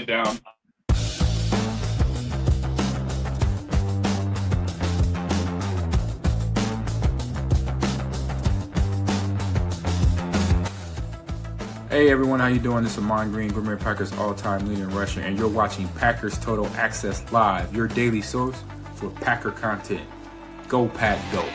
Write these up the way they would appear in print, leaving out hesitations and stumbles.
it down. Hey everyone, how you doing? This is Mon Green, Green Bay Packers all-time leading rusher, and you're watching Packers Total Access Live, your daily source for Packer content. Go Pack, go!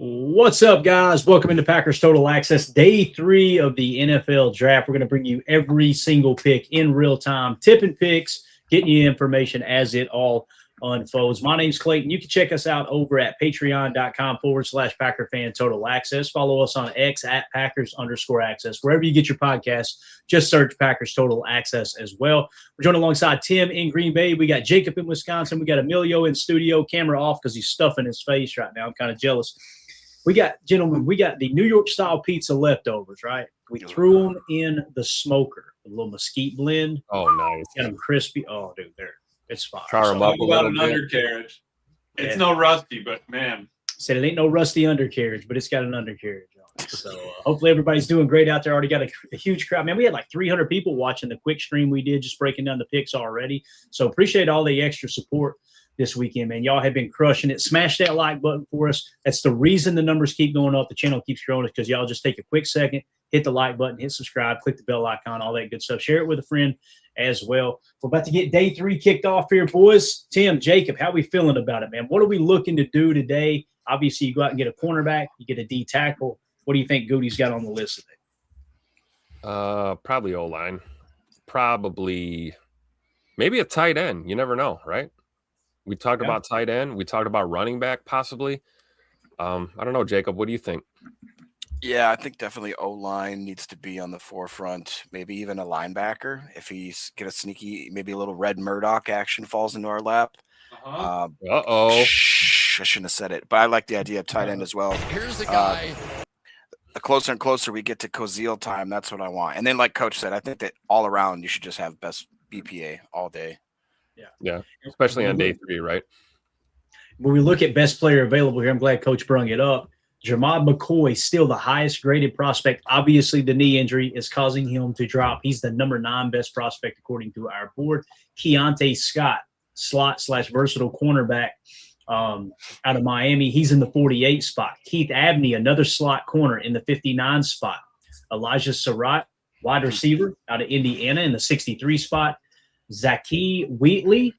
What's up, guys? Welcome into Packers Total Access, day 3 of the NFL Draft. We're going to bring you every single pick in real time, tipping picks, getting you information as it all unfolds. My name's Clayton. You can check us out over at patreon.com/Packer Fan Total Access. Follow us on X at Packers_Access. Wherever you get your podcasts, just search Packers Total Access as well. We're joined alongside Tim in Green Bay. We got Jacob in Wisconsin. We got Emilio in studio, camera off because he's stuffing his face right now. I'm kind of jealous. We got the New York style pizza leftovers, right? We threw them in the smoker, a little mesquite blend. Oh, nice. Got them crispy. Oh, dude, it's fire. Char them up a little an bit. Undercarriage. It's no rusty, but man. Said it ain't no rusty undercarriage, but it's got an undercarriage on it. So hopefully everybody's doing great out there. Already got a huge crowd. Man, we had like 300 people watching the quick stream we did, just breaking down the picks already. So appreciate all the extra support this weekend, man. Y'all have been crushing it. Smash that like button for us. That's the reason the numbers keep going up. The channel keeps growing, is because y'all just take a quick second, hit the like button, hit subscribe, click the bell icon, all that good stuff. Share it with a friend as well. We're about to get day 3 kicked off here, boys. Tim, Jacob, how we feeling about it, man? What are we looking to do today? Obviously, you go out and get a cornerback, you get a D tackle. What do you think Gute's got on the list today? Probably O-line. Probably maybe a tight end. You never know, right? We talked about tight end. We talked about running back, possibly. I don't know, Jacob. What do you think? Yeah, I think definitely O-line needs to be on the forefront. Maybe even a linebacker. If he's get a sneaky, maybe a little Red Murdoch action falls into our lap. Uh-oh. I shouldn't have said it, but I like the idea of tight end as well. Here's the guy. The closer and closer we get to Cozile time, that's what I want. And then, like Coach said, I think that all around you should just have best BPA all day. Yeah, especially on day 3, right? When we look at best player available here, I'm glad Coach brung it up. Jermod McCoy, still the highest graded prospect. Obviously, the knee injury is causing him to drop. He's the number 9 best prospect according to our board. Keionte Scott, slot/versatile cornerback out of Miami. He's in the 48 spot. Keith Abney, another slot corner, in the 59 spot. Elijah Surratt, wide receiver out of Indiana, in the 63 spot. Zaki Wheatley,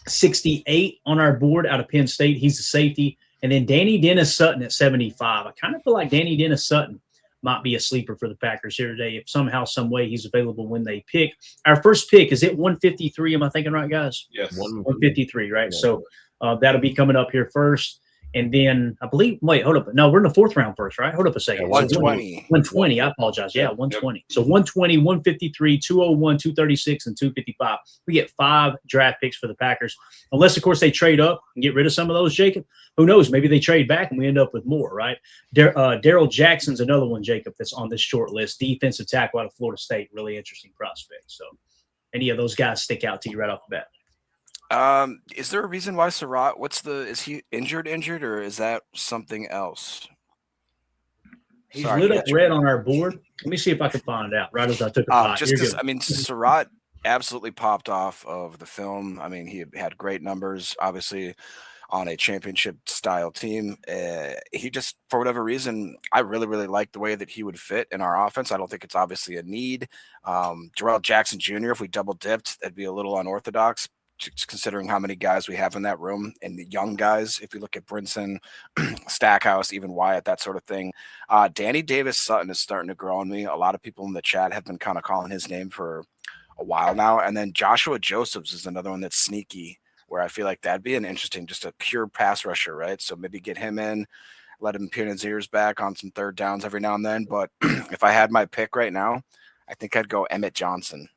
68 on our board out of Penn State. He's a safety. And then Dennis-Sutton at 75. I kind of feel like Dennis-Sutton might be a sleeper for the Packers here today if somehow, some way he's available when they pick. Our first pick, is it 153? Am I thinking right, guys? Yes. 153, right? Yeah. So that'll be coming up here first. And then I believe, wait, hold up. No, we're in the 4th round first, right? Hold up a second. 120. 120. I apologize. Yeah, 120. So 120, 153, 201, 236, and 255. We get 5 draft picks for the Packers. Unless, of course, they trade up and get rid of some of those, Jacob. Who knows? Maybe they trade back and we end up with more, right? Darrell Jackson's another one, Jacob, that's on this short list. Defensive tackle out of Florida State. Really interesting prospect. So any of those guys stick out to you right off the bat? Is there a reason why Surratt? Is he injured, or is that something else? He's lit up red on our board. Let me see if I can find out. Right as I took a pot. Just because, I mean, Surratt absolutely popped off of the film. I mean, he had great numbers, obviously, on a championship-style team. He just, for whatever reason, I really, really like the way that he would fit in our offense. I don't think it's obviously a need. Darrell Jackson Jr., if we double-dipped, that'd be a little unorthodox, considering how many guys we have in that room and the young guys. If we look at Brinson, Stackhouse, even Wyatt, that sort of thing. Danny Davis-Sutton is starting to grow on me. A lot of people in the chat have been kind of calling his name for a while now. And then Joshua Josephs is another one that's sneaky, where I feel like that'd be an interesting, just a pure pass rusher, right? So maybe get him in, let him pin his ears back on some third downs every now and then. But if I had my pick right now, I think I'd go Emmett Johnson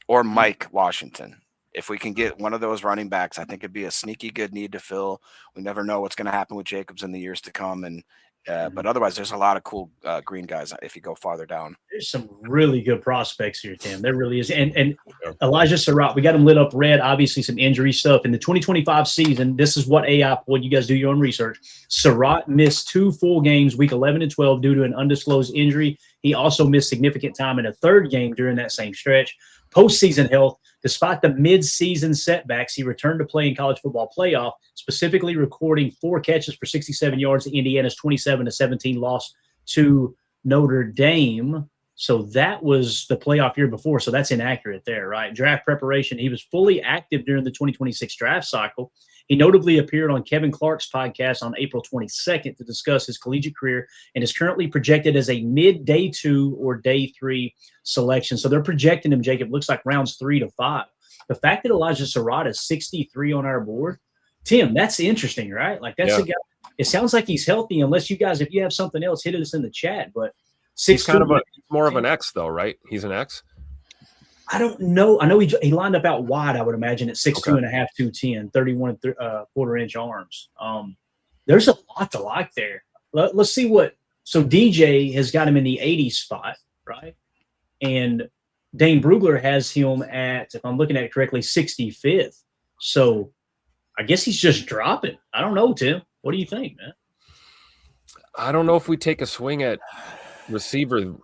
or Mike Washington. If we can get one of those running backs, I think it'd be a sneaky good need to fill. We never know what's going to happen with Jacobs in the years to come. And But otherwise, there's a lot of cool green guys if you go farther down. There's some really good prospects here, Tim. There really is. And Elijah Surratt, we got him lit up red, obviously some injury stuff. In the 2025 season, this is what AI pulled. You guys do your own research. Surratt missed 2 full games, week 11 and 12, due to an undisclosed injury. He also missed significant time in a 3rd game during that same stretch. Postseason health, despite the mid-season setbacks, he returned to play in college football playoff, specifically recording 4 catches for 67 yards in Indiana's 27-17 loss to Notre Dame. So that was the playoff year before. So that's inaccurate there, right? Draft preparation. He was fully active during the 2026 draft cycle. He notably appeared on Kevin Clark's podcast on April 22nd to discuss his collegiate career and is currently projected as a mid-day 2 or day 3 selection. So they're projecting him, Jacob, looks like rounds 3 to 5. The fact that Elijah Surratt is 63 on our board, Tim, that's interesting, right? Like that's a guy. It sounds like he's healthy, unless you guys, if you have something else, hit us in the chat. But he's kind of more of an X, though, right? He's an X. I don't know. I know he lined up out wide, I would imagine, at 6'2.5", 210, 31 quarter-inch arms. There's a lot to like there. Let's see what – so DJ has got him in the 80s spot, right? And Dane Brugler has him at, if I'm looking at it correctly, 65th. So I guess he's just dropping. I don't know, Tim. What do you think, man? I don't know if we take a swing at receiver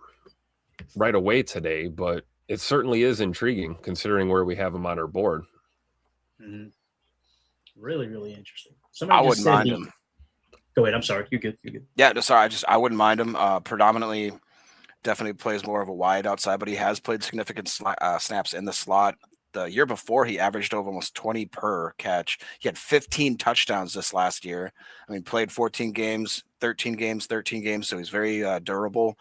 right away today, but – it certainly is intriguing considering where we have him on our board. Mm-hmm. Really, really interesting. I wouldn't mind him. Go ahead. I'm sorry. You're good. You're good. Yeah, sorry. I wouldn't mind him. Predominantly, definitely plays more of a wide outside, but he has played significant snaps in the slot. The year before, he averaged over almost 20 per catch. He had 15 touchdowns this last year. I mean, played 14 games, 13 games, so he's very durable.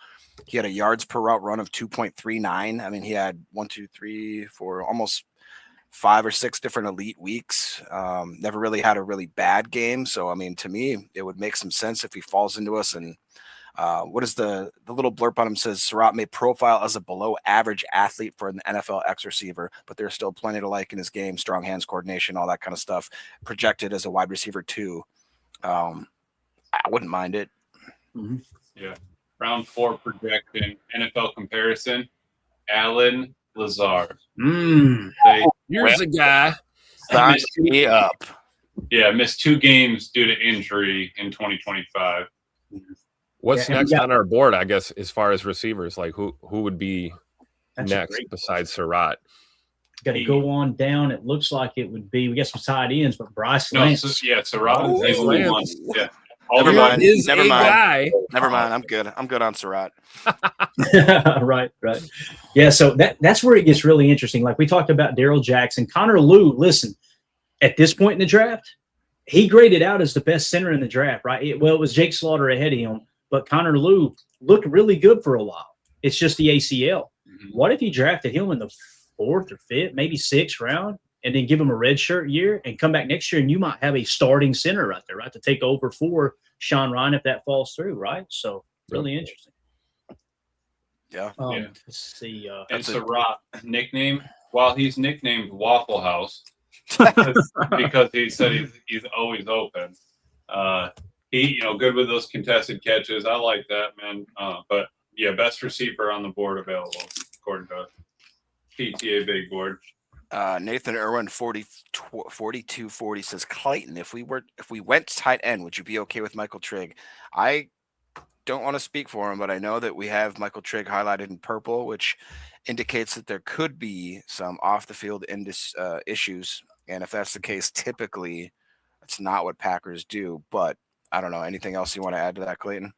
He had a yards per route run of 2.39. I mean, he had 1, 2, 3, 4, almost 5 or 6 different elite weeks. Never really had a really bad game. So, I mean, to me, it would make some sense if he falls into us. And what is the little blurb on him says, Surratt may profile as a below average athlete for an NFL X receiver, but there's still plenty to like in his game, strong hands coordination, all that kind of stuff. Projected as a wide receiver too. I wouldn't mind it. Mm-hmm. Yeah. Round 4 projection, NFL comparison, Alan Lazard. Here's a guy. Sign me up. Yeah, missed 2 games due to injury in 2025. What's next on our board, I guess, as far as receivers? Like, who would be next besides Surratt? Got to go on down. It looks like it would be, we got some tight ends, but Bryce No, Lance. Surratt is the Lance. one. Yeah. Never mind. Guy. Never mind. I'm good. I'm good on Surratt. Right. Yeah, so that's where it gets really interesting. Like we talked about Darrell Jackson. Connor Lew, listen, at this point in the draft, he graded out as the best center in the draft, right? It was Jake Slaughter ahead of him, but Connor Lew looked really good for a while. It's just the ACL. Mm-hmm. What if you drafted him in the 4th or 5th, maybe 6th round, and then give him a redshirt year and come back next year, and you might have a starting center right there, right, to take over for Sean Ryan if that falls through, right? So really interesting. Yeah. Let's see. And Surratt nickname, while he's nicknamed Waffle House, because he said he's always open. He, good with those contested catches. I like that, man. But yeah, best receiver on the board available according to PTA Big Board. Nathan Irwin 4240 says, Clayton, if we went tight end, would you be okay with Michael Trigg? I don't want to speak for him, but I know that we have Michael Trigg highlighted in purple, which indicates that there could be some off the field issues. And if that's the case, typically it's not what Packers do. But I don't know. Anything else you want to add to that, Clayton?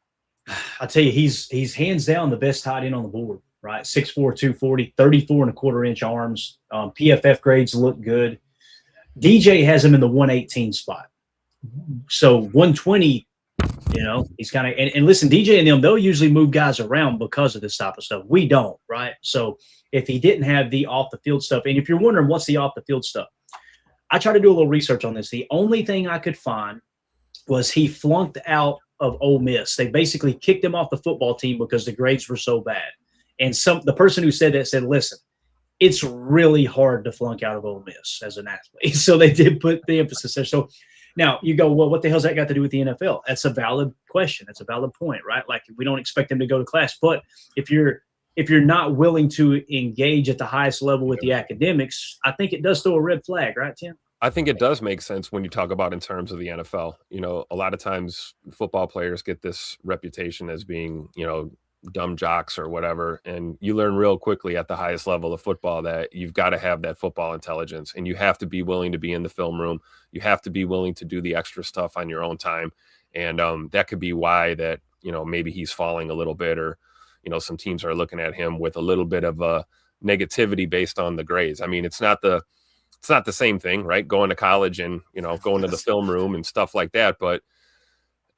I'll tell you, he's hands down the best tight end on the board. Right, 6'4", 240, 34.25-inch arms. PFF grades look good. DJ has him in the 118 spot. So 120, he's kind of and listen, DJ and them, they'll usually move guys around because of this type of stuff. We don't, right? So if he didn't have the off the field stuff, and if you're wondering what's the off the field stuff, I tried to do a little research on this. The only thing I could find was he flunked out of Ole Miss. They basically kicked him off the football team because the grades were so bad. And the person who said that said, listen, it's really hard to flunk out of Ole Miss as an athlete. So they did put the emphasis there. So Now you go, well, what the hell's that got to do with the NFL? That's a valid question. That's a valid point, right? Like we don't expect them to go to class, but if you're not willing to engage at the highest level with the academics, I think it does throw a red flag, right, Tim? I think it does make sense when you talk about in terms of the NFL. You know, a lot of times football players get this reputation as being, you know, dumb jocks or whatever. And you learn real quickly at the highest level of football that you've got to have that football intelligence, and you have to be willing to be in the film room. You have to be willing to do the extra stuff on your own time. And that could be why that, you know, maybe he's falling a little bit, or, you know, some teams are looking at him with a little bit of a negativity based on the grades. I mean, it's not the same thing, right? Going to college and, you know, going to the film room and stuff like that. But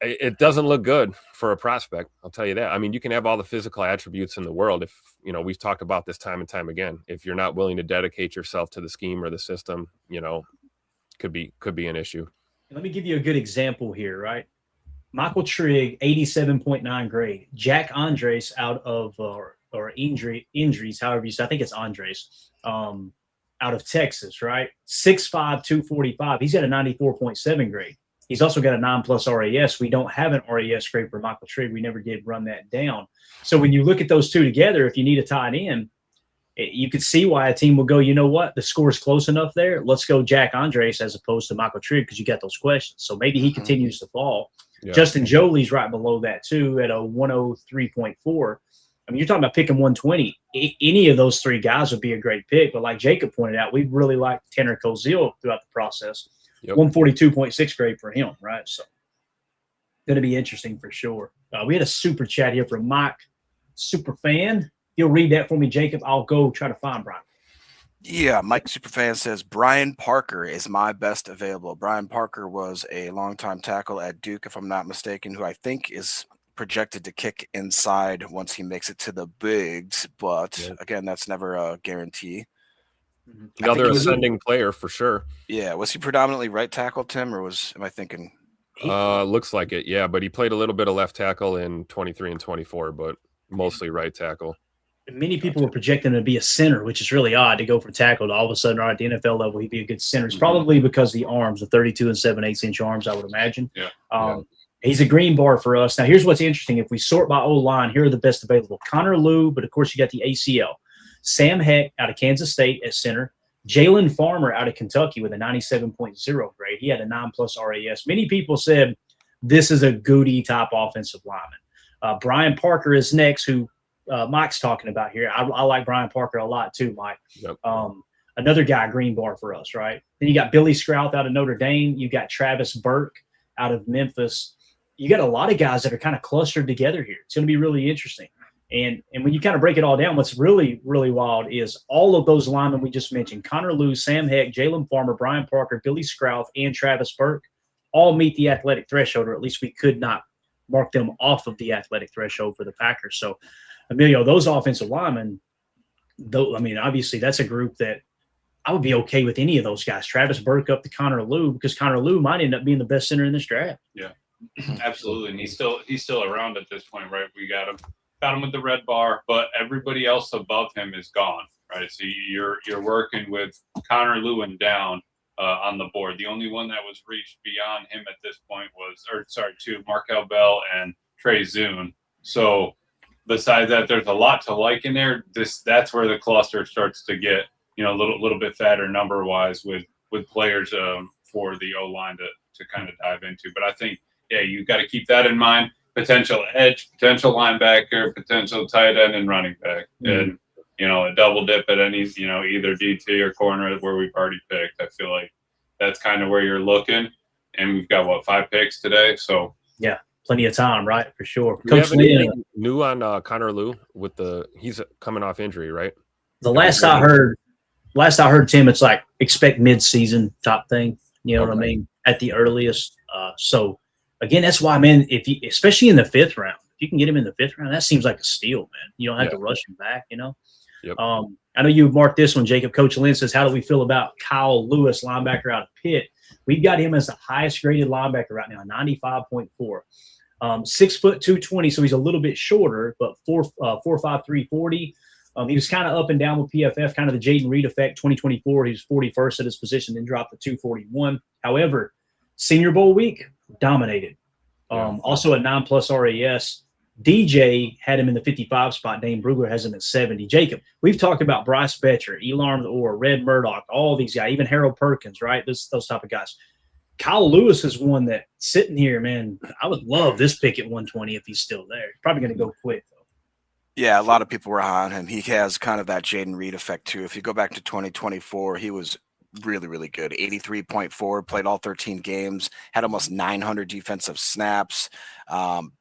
it doesn't look good for a prospect. I'll tell you that. I mean, you can have all the physical attributes in the world. If, you know, we've talked about this time and time again, if you're not willing to dedicate yourself to the scheme or the system, you know, could be an issue. Let me give you a good example here, right? Michael Trigg, 87.9 grade. Jack Andres out of, or injuries, however you say, I think it's Andres, out of Texas, right? 6'5", 245. He's got a 94.7 grade. He's also got a 9+ RAS. We don't have an RAS grade for Michael Trigg. We never did run that down. So when you look at those two together, if you need a tight end, you could see why a team will go, you know what, the score is close enough there. Let's go Jack Andres as opposed to Michael Trigg, because you got those questions. So maybe he continues to fall. Yeah. Justin Jolie's right below that too at a 103.4. I mean, you're talking about picking 120. Any of those three guys would be a great pick. But like Jacob pointed out, we really liked Tanner Koziel throughout the process. Yep. 142.6 grade for him, right? So going to be interesting for sure. We had a super chat here from Mike, super fan. You'll read that for me, Jacob. I'll go try to find Brian. Yeah, Mike Superfan says Brian Parker is my best available. Brian Parker was a longtime tackle at Duke, if I'm not mistaken, who I think is projected to kick inside once he makes it to the bigs. But again, that's never a guarantee. Another ascending player for sure. Yeah, was he predominantly right tackle, Tim, or am I thinking? Looks like it, yeah. But he played a little bit of left tackle in 23 and 24, but mostly right tackle. Many people were projecting him to be a center, which is really odd to go from tackle to all of a sudden, at the NFL level, he'd be a good center. It's probably because the arms, the 32 and 7/8 inch arms, I would imagine. Yeah. He's a green bar for us. Now, here's what's interesting. If we sort by O-line, here are the best available. Connor Lew, but of course you got the ACL. Sam Heck out of Kansas State at center. Jalen Farmer out of Kentucky with a 97.0 grade. He had a 9+ RAS. Many people said this is a Gute type offensive lineman. Brian Parker is next, who Mike's talking about here. I like Brian Parker a lot too, Mike. Yep. Another guy, green bar for us, right? Then you got Billy Scrouth out of Notre Dame. You got Travis Burke out of Memphis. You got a lot of guys that are kind of clustered together here. It's going to be really interesting. And when you kind of break it all down, what's really, really wild is all of those linemen we just mentioned, Connor Lew, Sam Heck, Jalen Farmer, Brian Parker, Billy Scrouth, and Travis Burke, all meet the athletic threshold, or at least we could not mark them off of the athletic threshold for the Packers. So, Emilio, those offensive linemen, though, I mean, obviously that's a group that I would be okay with any of those guys. Travis Burke up to Connor Lew, because Connor Lew might end up being the best center in this draft. Yeah, absolutely. And he's still around at this point, right? We got him with the red bar, but everybody else above him is gone, right? So you're working with Connor Lew and down on the board. The only one that was reached beyond him at this point was, Markel Bell and Trey Zune. So besides that, there's a lot to like in there. That's where the cluster starts to get, a little bit fatter number wise with players for the O-line to kind of dive into. But I think, you got to keep that in mind. Potential edge, potential linebacker, potential tight end, and running back. And, a double dip at any, either DT or corner where we've already picked. I feel like that's kind of where you're looking. And we've got, 5 picks today? So, yeah, plenty of time, right? For sure. Do you have anything new on Connor Lew he's coming off injury, right? The last I heard, Tim, it's like expect mid-season type thing. You know what I mean? At the earliest. So, again, that's why, man, especially in the 5th round, if you can get him in the 5th round, that seems like a steal, man. You don't have to rush him back, Yep. I know you marked this one, Jacob. Coach Lynn says, how do we feel about Kyle Lewis, linebacker out of Pitt? We've got him as the highest graded linebacker right now, 95.4. 6 foot 220, so he's a little bit shorter, but 4'5", 340. He was kind of up and down with PFF, kind of the Jaden Reed effect. 2024, he was 41st at his position, then dropped to 241. However, Senior Bowl week, dominated. Also a 9+ RAS. DJ had him in the 55 spot. Dane Brugler has him at 70. Jacob, we've talked about Bryce Betcher, Elarm or Red Murdoch, all these guys, even Harold Perkins, right? Those type of guys. Kyle Lewis is one that sitting here, man. I would love this pick at 120 if he's still there. Probably going to go quick, though. Yeah, a lot of people were high on him. He has kind of that Jaden Reed effect, too. If you go back to 2024, he was really, really good. 83.4, played all 13 games, had almost 900 defensive snaps.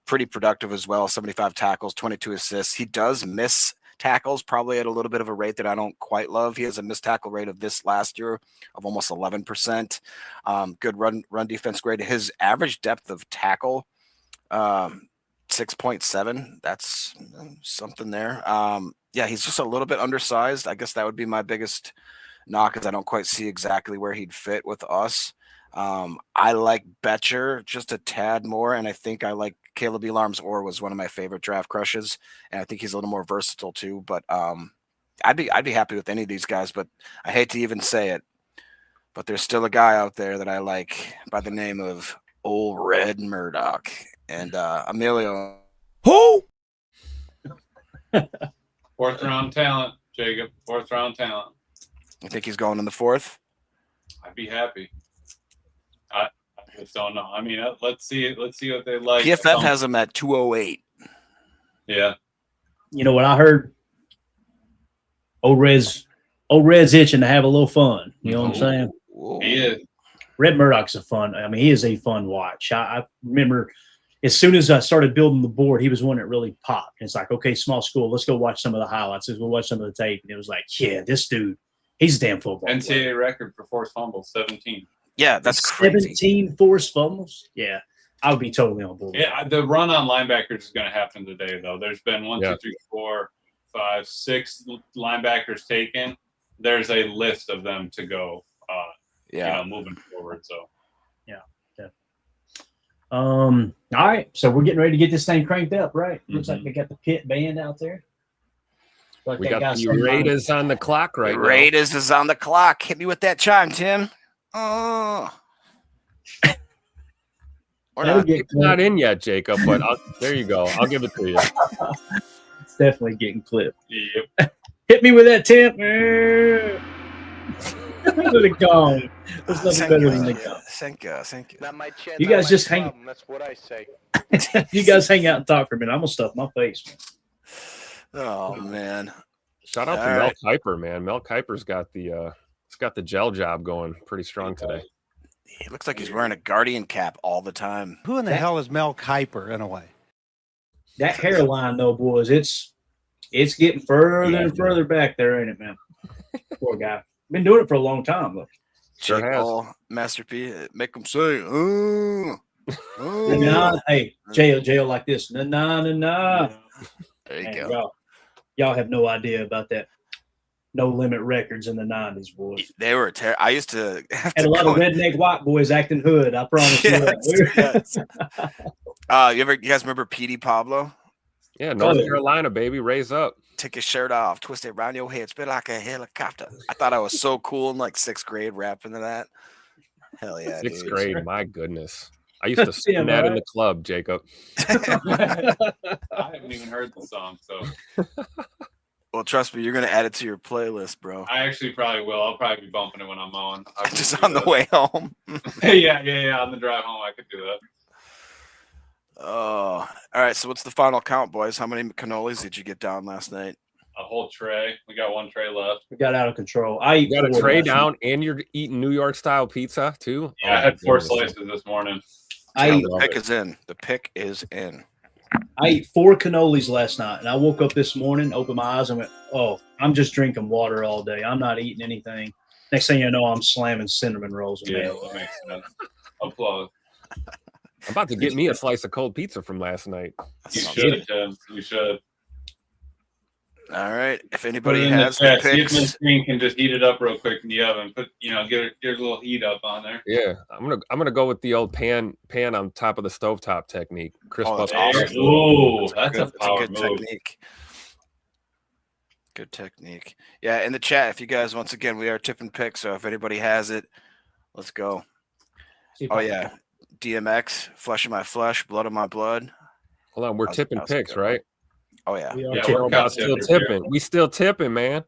Pretty productive as well, 75 tackles, 22 assists. He does miss tackles, probably at a little bit of a rate that I don't quite love. He has a missed tackle rate of this last year of almost 11%. Good run defense grade. His average depth of tackle, 6.7. That's something there. Yeah, he's just a little bit undersized. I guess that would be my biggest knock, because I don't quite see exactly where he'd fit with us. I like Betcher just a tad more, and I think I like Caleb Elarm's Orr was one of my favorite draft crushes, and I think he's a little more versatile too. But I'd be happy with any of these guys, but I hate to even say it, but there's still a guy out there that I like by the name of Old Red Murdoch. And Emilio. Who? 4th round talent, Jacob. 4th round talent. I think he's going in the 4th. I'd be happy. I just don't know. I mean, let's see what they like. PFF has him at 208. Yeah. You know what I heard? Old Red's itching to have a little fun. You know what I'm saying? Whoa. He is. Red Murdoch's he is a fun watch. I remember as soon as I started building the board, he was one that really popped. And it's like, okay, small school, let's go watch some of the highlights. Let's go watch some of the tape. And it was like, yeah, this dude, he's a damn football NCAA player. record for forced fumbles, 17. Yeah, that's crazy. 17 forced fumbles? Yeah, I would be totally on board. Yeah, the run on linebackers is going to happen today, though. There's been 1, 2, 3, 4, 5, 6 linebackers taken. There's a list of them to go. Moving forward. So, all right. So we're getting ready to get this thing cranked up, right? Mm-hmm. Looks like they got the pit band out there. Like We that got guy the Raiders on the clock right now. Raiders is on the clock. Hit me with that chime, Tim. Oh. Or That'll not. get It's not in yet, Jacob, but there you go. I'll give it to you. It's definitely getting clipped. yep. Hit me with that, Tim. Look at gong. There's nothing better than the gong. Thank you. Not my chance. You guys not my just hang- problem. That's what I say. You guys hang out and talk for a minute. I'm gonna stuff my face. Oh man. Shout out to All Mel right. Kiper, man. Mel Kiper's got the gel job going pretty strong today. He looks like he's wearing a Guardian cap all the time. Who in the hell is Mel Kiper, anyway? That hairline, though, boys, it's getting further and further back there, ain't it, man? Poor guy. Been doing it for a long time, though. Sure Jake has. Paul, Master P, make him say, ooh. Hey, jail like this. Nah. There you Man, go. y'all have no idea about that. No Limit Records in the 90s, boys. They were terrible. I used to have Had to a lot go of redneck white boys acting hood. I promise you that. You guys remember Petey Pablo? Yeah, North Carolina, baby, raise up. Take your shirt off, twist it around your head, spit like a helicopter. I thought I was so cool in like 6th grade rapping to that. Hell yeah. 6th dude. grade, my goodness. I used to sing Yeah, that in right. the club, Jacob. I haven't even heard the song, so Well, trust me, you're gonna add it to your playlist, bro. I actually probably will. I'll probably be bumping it when I'm mowing. I could Just do on the that. way home. Yeah. On the drive home, I could do that. Oh, all right. So what's the final count, boys? How many cannolis did you get down last night? A whole tray. We got 1 tray left. We got out of control. I You got a 4 tray last night. down, and you're eating New York style pizza too. Yeah, I Oh, had 4 goodness. slices this morning. I Tim, ate, the pick is in. The pick is in. I ate 4 cannolis last night, and I woke up this morning, opened my eyes, and went, "Oh, I'm just drinking water all day. I'm not eating anything." Next thing you know, I'm slamming cinnamon rolls. In Yeah, bed. that makes sense. Applause. I'm about to get me a slice of cold pizza from last night. You Sounds should, good. Tim. You should. All right. If Put it anybody in the has the chat. See if picks, Miss Green can just heat it up real quick in the oven. Get a little heat up on there. Yeah, I'm gonna go with the old pan on top of the stovetop technique. Crisp Oh, up. that's There- awesome. Ooh, that's a That's power good move. technique. Good technique. Yeah, in the chat, if you guys, once again, we are tipping picks. So if anybody has it, let's go. Oh yeah, DMX, flesh of my flesh, blood of my blood. Hold on, we're tipping picks, right? Oh yeah. We are Yeah, tipping. we're About still tipping. We still tipping, man.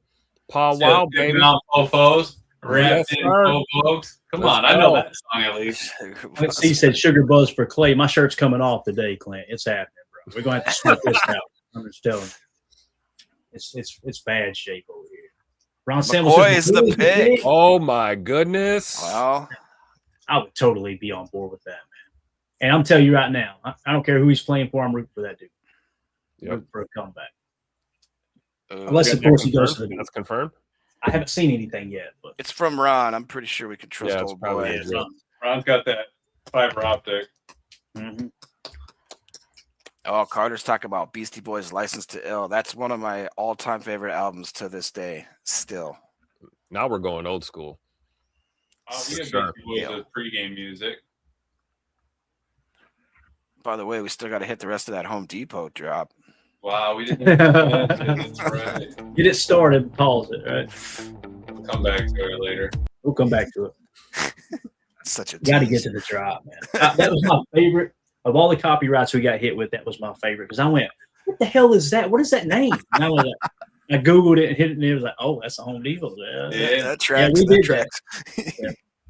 Paul Wild, baby. Fofos, wrapped Yes, in sir. Fofos. Come Let's on, I know go. that song at least. He said sugar buzz for Clay. My shirt's coming off today, Clint. It's happening, bro. We're going to have to sort this out. I'm just telling you. It's bad shape over here. Ron Samuel McCoy says, is the pick. Oh my goodness. Well, I would totally be on board with that, man. And I'm telling you right now, I don't care who he's playing for. I'm rooting for that dude. Yep. Rooting for a comeback. Unless, Yeah, of course, he confirmed? goes to the. That's confirmed. I haven't seen anything yet, but it's from Ron. I'm pretty sure we can trust Yeah, it's old probably boy. legit. Ron's got that fiber optic. Oh, Carter's talking about Beastie Boys' License to Ill. That's one of my all-time favorite albums to this day. Still. Now we're going old school. We have Sure. Beastie Boys with pregame music. By the way, we still got to hit the rest of that Home Depot drop. Wow, we didn't. That's right. get it started, pause it, right? We'll come back to it later. We'll come back to it. Such a Got to tease. get to the drop, man. That was my favorite of all the copyrights we got hit with. That was my favorite because I went, "What the hell is that? What is that name?" And I was like, I googled it and hit it, and it was like, "Oh, that's a Home Depot." Yeah. That tracks. we that did tracks.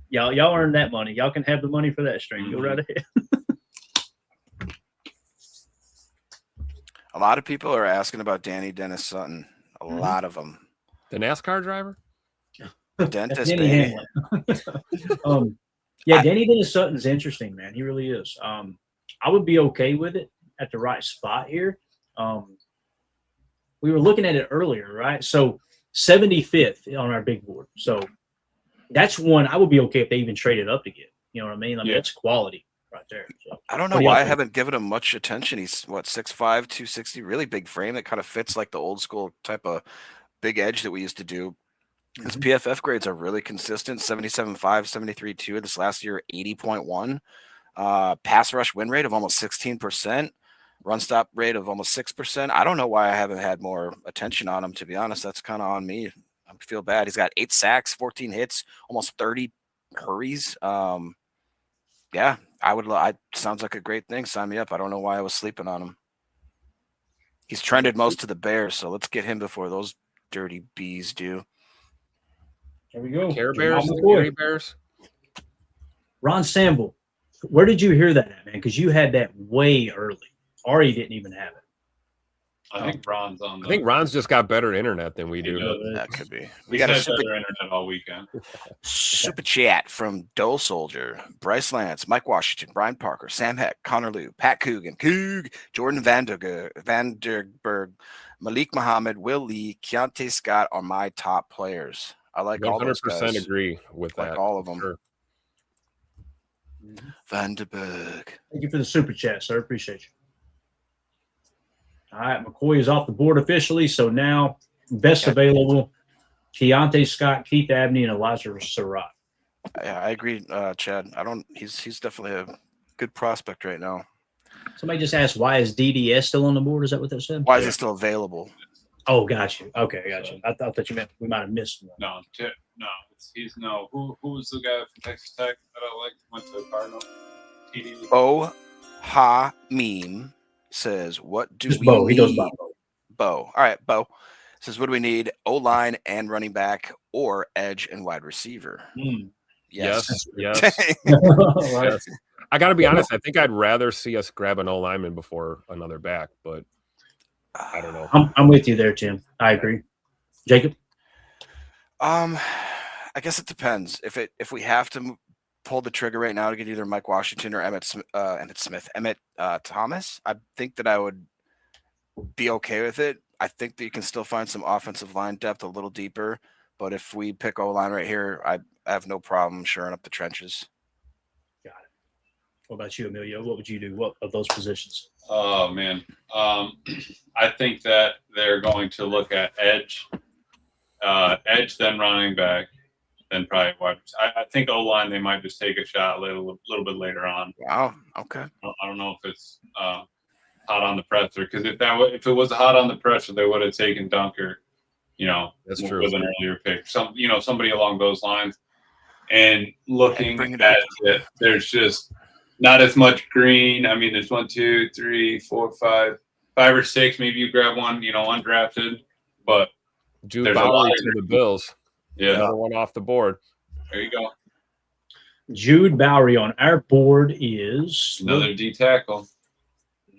Y'all earned that money. Y'all can have the money for that stream. Go right ahead. A lot of people are asking about Dani Dennis-Sutton. A lot of them. The NASCAR driver? Dentist, Danny baby. Hamlin. Danny Dennis-Sutton's interesting, man. He really is. I would be okay with it at the right spot here. We were looking at it earlier, right? So 75th on our big board. So that's one I would be okay if they even traded up to get. You know what I mean? That's quality right there. So, I don't know why I haven't given him much attention. He's 6'5", 260, really big frame that kind of fits like the old school type of big edge that we used to do. His PFF grades are really consistent, 77.5, 73.2. This last year, 80.1. Pass rush win rate of almost 16%. Run stop rate of almost 6%. I don't know why I haven't had more attention on him, to be honest. That's kind of on me. I feel bad. He's got 8 sacks, 14 hits, almost 30 hurries. Yeah, sounds like a great thing. Sign me up. I don't know why I was sleeping on him. He's trended most to the Bears, so let's get him before those dirty bees do. There we go. Care Bears? Jamal The McCoy. Care Bears? Ron Sample, where did you hear that at, man? Because you had that way early. Ari didn't even have it. I think Ron's on. I think Ron's just got better internet than we do. That could be. We got better internet all weekend. Super chat from Dole Soldier, Bryce Lance, Mike Washington, Brian Parker, Sam Heck, Connor Liu, Pat Coogan, Jordan Vanderberg, Malik Muhammad, Will Lee, Keionte Scott are my top players. I like all those guys. 100% agree with that. Like all of them. Sure. Vanderberg. Thank you for the super chat, sir. Appreciate you. All right, McCoy is off the board officially. So now, best available: Keionte Scott, Keith Abney, and Elijah Surratt. Yeah, I agree, Chad. He's definitely a good prospect right now. Somebody just asked, why is DDS still on the board? Is that what that said? Why is it still available? Oh, got you. Okay, got you. I thought you meant we might have missed one. Who was the guy from Texas Tech that I liked? Went to the Cardinals. TD. Oh, ha, meme says, what do Just we Bo. He goes need? by Bo. Bo. All right, Bo says, what do we need? O-line and running back or edge and wide receiver? Yes. Yes. Right. Yes. I got to be honest. I think I'd rather see us grab an O-lineman before another back, but I don't know. I'm with you there, Tim. I agree. Jacob? I guess it depends. If we have to pull the trigger right now to get either Mike Washington or Emmett Thomas, I think that I would be okay with it. I think that you can still find some offensive line depth a little deeper, but if we pick O-line right here, I have no problem shoring up the trenches. Got it. What about you, Emilio? What would you do? What of those positions? Oh man, I think that they're going to look at edge, then running back, then probably wide. I think O-line they might just take a shot a little bit later on. Wow. Okay. I don't know if it's hot on the presser, because if it was hot on the presser, they would have taken Dunker. That's true. With an earlier pick. Somebody along those lines. And looking at it, there's just not as much green. I mean, there's 1, 2, 3, 4, 5 or 6. Maybe you grab one, undrafted, but Jude there's a Bowery lot to the Bills. Yeah. Another one off the board. There you go. Jude Bowery on our board is Another D tackle.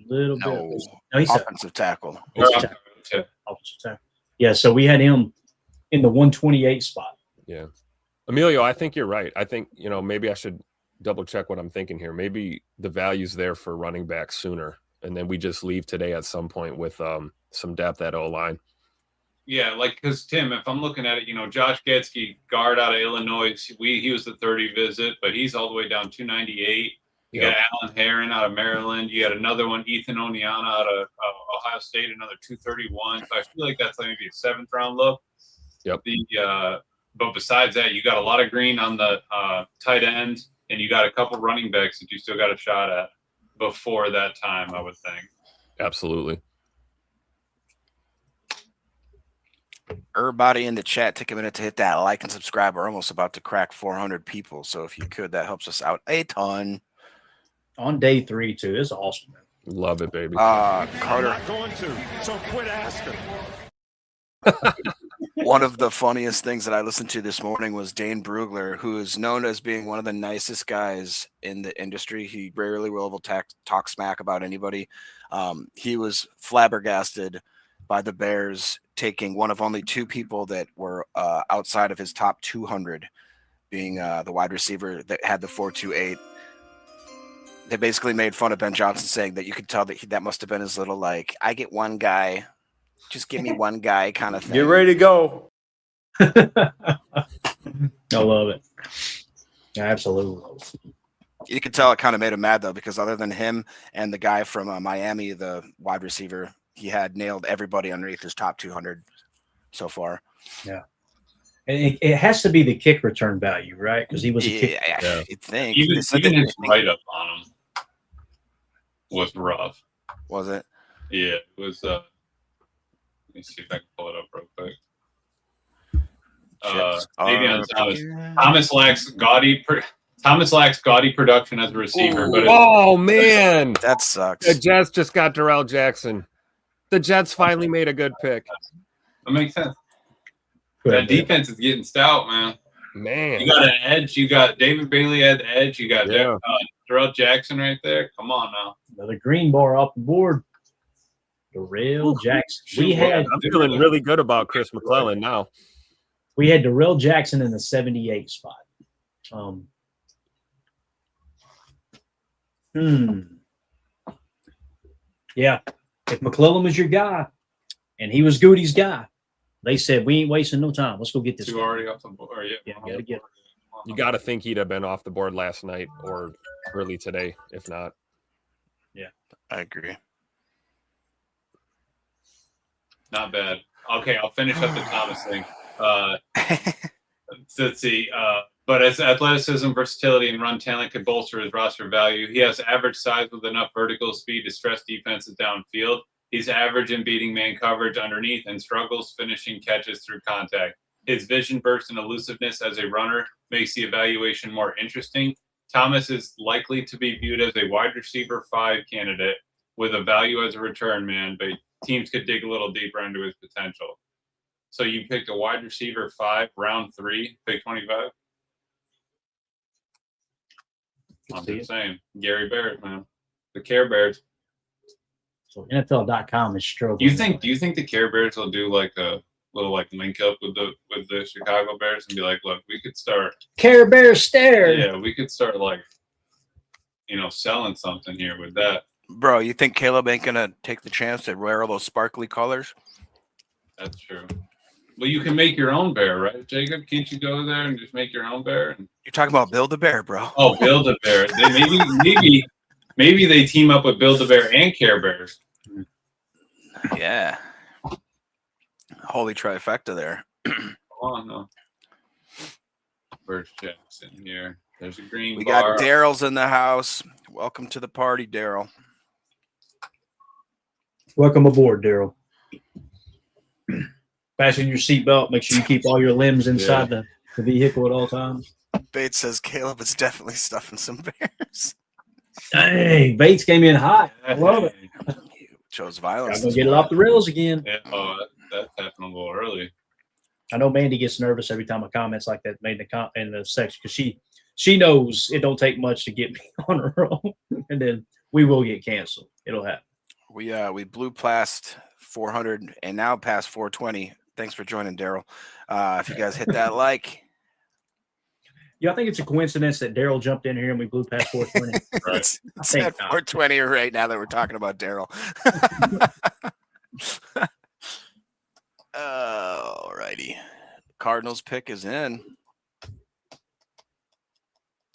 Little No, bit. No, he's offensive tackle. offensive tackle. Yeah, so we had him in the 128 spot. Yeah. Emilio, I think you're right. I think, maybe I should double check what I'm thinking here. Maybe the value's there for running back sooner, and then we just leave today at some point with some depth at O-line. Yeah, because Tim, if I'm looking at it, Josh Getsky, guard out of Illinois, he was the 30 visit, but he's all the way down 298. You got Alan Herron out of Maryland. You got another one, Ethan Oniana out of Ohio State, another 231. So I feel like that's maybe a 7th round look. Yep. But besides that, you got a lot of green on the tight end, and you got a couple running backs that you still got a shot at before that time, I would think. Absolutely. Everybody in the chat, take a minute to hit that like and subscribe. We're almost about to crack 400 people. So if you could, that helps us out a ton. On day 3, too. It's awesome, man. Love it, baby. Carter. I'm not going to, so quit asking. One of the funniest things that I listened to this morning was Dane Brugler, who is known as being one of the nicest guys in the industry. He rarely will talk smack about anybody. He was flabbergasted by the Bears taking one of only 2 people that were outside of his top 200, being the wide receiver that had the 4.28. They basically made fun of Ben Johnson, saying that you could tell that that must have been his little, I get one guy, just give me one guy kind of thing. Get ready to go. I love it. Absolutely. You could tell it kind of made him mad, though, because other than him and the guy from Miami, the wide receiver, he had nailed everybody underneath his top 200 so far. Yeah. And it has to be the kick return value, right? Because he was a kick. Yeah, you'd think. Even his write-up on him was rough. Was it? Yeah, it was. Let me see if I can pull it up real quick. Maybe on Thomas lacks gaudy production as a receiver. Ooh. But Oh, man. That sucks. The Jets just got Darrell Jackson. The Jets finally made a good pick. that makes sense. That defense is getting stout, man. Man. You got an edge. You got David Bailey at the edge. You got Darrell Jackson right there. Come on now. Another green bar off the board. Darrell Jackson. I'm feeling really good about Chris McClellan now. We had Darrell Jackson in the 78 spot. Yeah. If McClellan was your guy and he was Gute's guy, they said, we ain't wasting no time. Let's go get this. 2 already off the board. Yeah, gotta get it. You got to think he'd have been off the board last night or early today, if not. Yeah, I agree. Not bad. Okay, I'll finish up the Thomas thing. Let's see. But as athleticism, versatility, and run talent could bolster his roster value, he has average size with enough vertical speed to stress defenses downfield. He's average in beating man coverage underneath and struggles finishing catches through contact. His vision, burst, and elusiveness as a runner makes the evaluation more interesting. Thomas is likely to be viewed as a wide receiver 5 candidate with a value as a return man, but teams could dig a little deeper into his potential. So you picked a wide receiver 5, round 3, pick 25. I'm just saying, Gary Barrett, man, the Care Bears. So NFL.com is struggling. Do you think the Care Bears will do like a little link up with the Chicago Bears and be like, look, we could start Care Bear stare. Yeah, we could start selling something here with that. Bro, you think Caleb ain't gonna take the chance to wear all those sparkly colors? That's true. Well, you can make your own bear, right, Jacob? Can't you go there and just make your own bear? You're talking about Build a Bear, bro. Oh, Build a Bear. Maybe they team up with Build a Bear and Care Bears. Yeah. Holy trifecta there. Oh no. Where's Jackson here? There's a green We bar. got Daryl's in the house. Welcome to the party, Daryl. Welcome aboard, Daryl. Fasten your seatbelt. Make sure you keep all your limbs inside the vehicle at all times. Bates says Caleb is definitely stuffing some bears. Dang, Bates came in hot. I love it. He chose violence. I'm gonna get it off the rails again. Yeah, that's happening a little early. I know Mandy gets nervous every time a comment's like that made in the section because she knows it don't take much to get me on a roll, and then we will get canceled. It'll happen. We blew past 400 and now past 420. Thanks for joining, Daryl. If you guys hit that like. Yeah, I think it's a coincidence that Daryl jumped in here and we blew past 420. Right. It's at 420 right now that we're talking about Daryl. All righty. Cardinals pick is in.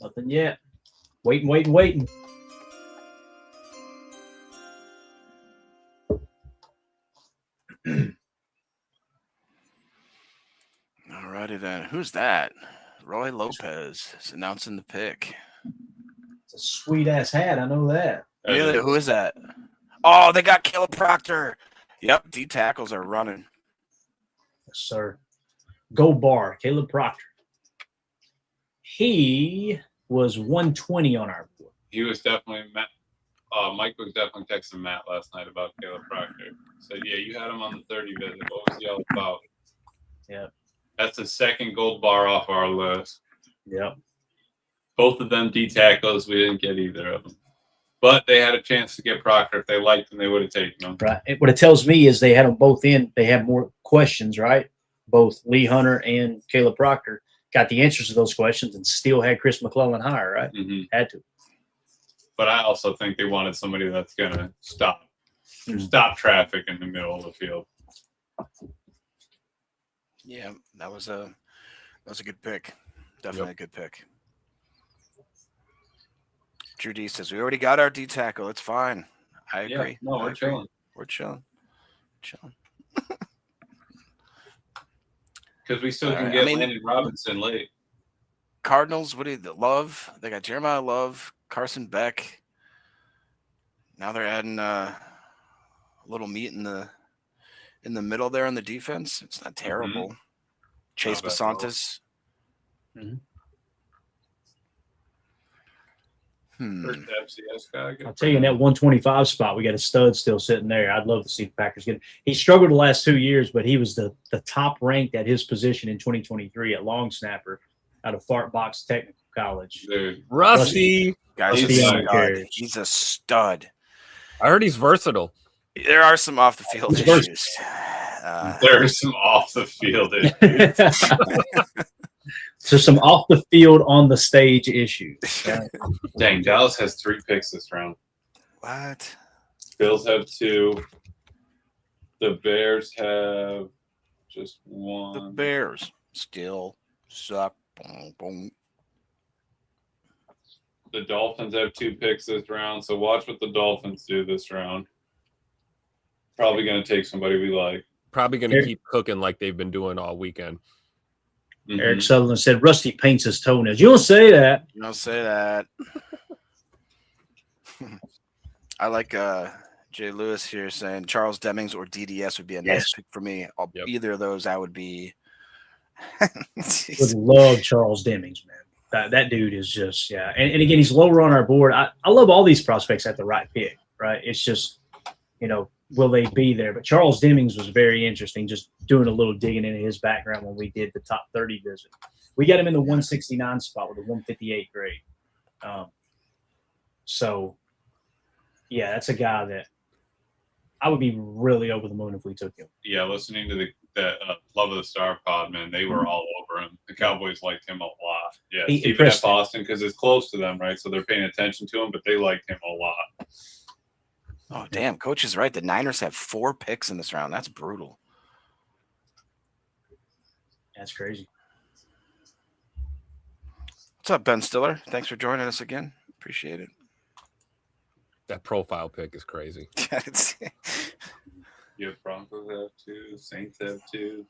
Nothing yet. Waiting. All righty then. Who's that? Roy Lopez is announcing the pick. It's a sweet ass hat. I know that. Really? Who is that? Oh, they got Caleb Proctor. Yep, D tackles are running. Yes, sir. Go bar, Caleb Proctor. He was 120 on our board. He was definitely Matt. Mike was definitely texting Matt last night about Caleb Proctor. Said, yeah, you had him on the 30 visit. What was he all about? Yeah. That's the second gold bar off our list. Yep. Both of them D tackles. We didn't get either of them. But they had a chance to get Proctor. If they liked him, they would have taken him. Right. What it tells me is they had them both in. They had more questions, right? Both Lee Hunter and Caleb Proctor got the answers to those questions and still had Chris McClellan higher, right? Mm-hmm. Had to. But I also think they wanted somebody that's going to stop traffic in the middle of the field. Yeah, that was a good pick. Definitely a good pick. Drew D says we already got our D tackle. It's fine. I agree. Yeah, no, we're chilling. We're chilling. Because we still can get Landon Robinson late. Cardinals, what do you love? They got Jeremiah Love, Carson Beck. Now they're adding a little meat in the middle there on the defense. It's not terrible. Mm-hmm. Chase Basantis. Mm-hmm. First FCS guy. I'll tell you, in that 125 spot, we got a stud still sitting there. I'd love to see the Packers get him. He struggled the last 2 years, but he was the top ranked at his position in 2023 at long snapper out of Fart Box Technical College. Dude. Rusty. Guys, he's a stud. I heard he's versatile. There are some off the field issues. There are some off the field issues. So some off the field on the stage issues. Right? Dang, Dallas has 3 picks this round. What? Bills have 2. The Bears have just 1. The Bears still suck. Boom, boom. The Dolphins have 2 picks this round, so watch what the Dolphins do this round. Probably going to take somebody we like. Probably going to keep cooking like they've been doing all weekend. Mm-hmm. Eric Sutherland said Rusty paints his toenails. You don't say that. You don't say that. I like Jay Lewis here saying Charles Demings or DDS would be a nice pick for me. Either of those, I would be. Would love Charles Demings, man. That dude is just, yeah. And again, he's lower on our board. I love all these prospects at the right pick, right? It's just, will they be there? But Charles Demings was very interesting, just doing a little digging into his background when we did the top 30 visit. We got him in the 169 spot with a 158 grade. So, yeah, that's a guy that I would be really over the moon if we took him. Yeah, listening to the Love of the Star pod, man, they were all over him. The Cowboys liked him a lot. Yeah, even at Boston because it's close to them, right? So they're paying attention to him, but they liked him a lot. Oh, damn. Coach is right. The Niners have 4 picks in this round. That's brutal. That's crazy. What's up, Ben Stiller? Thanks for joining us again. Appreciate it. That profile pick is crazy. Yeah, Broncos have 2. Saints have 2.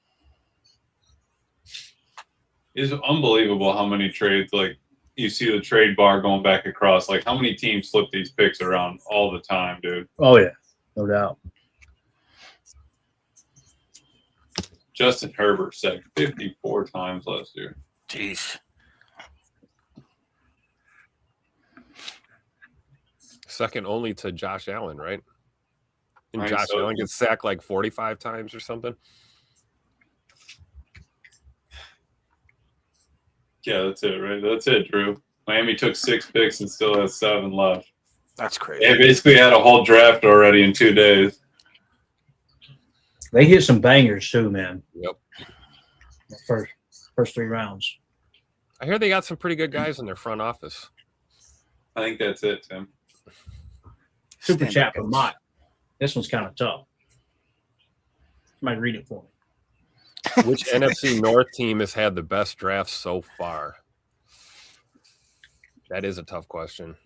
It's unbelievable how many trades, like, you see the trade bar going back across. Like, how many teams flip these picks around all the time, dude? Oh, yeah. No doubt. Justin Herbert said 54 times last year. Jeez. second only to Josh Allen, right? And Right, Josh so- Allen gets sacked like 45 times or something. Yeah, that's it, right? That's it, Drew. Miami took 6 picks and still has 7 left. That's crazy. They basically had a whole draft already in 2 days. They hit some bangers too, man. Yep. The first 3 rounds. I hear they got some pretty good guys in their front office. I think that's it, Tim. Super Stand chat up, from guys. Mike. This one's kind of tough. Somebody read it for me. Which NFC North team has had the best draft so far? That is a tough question.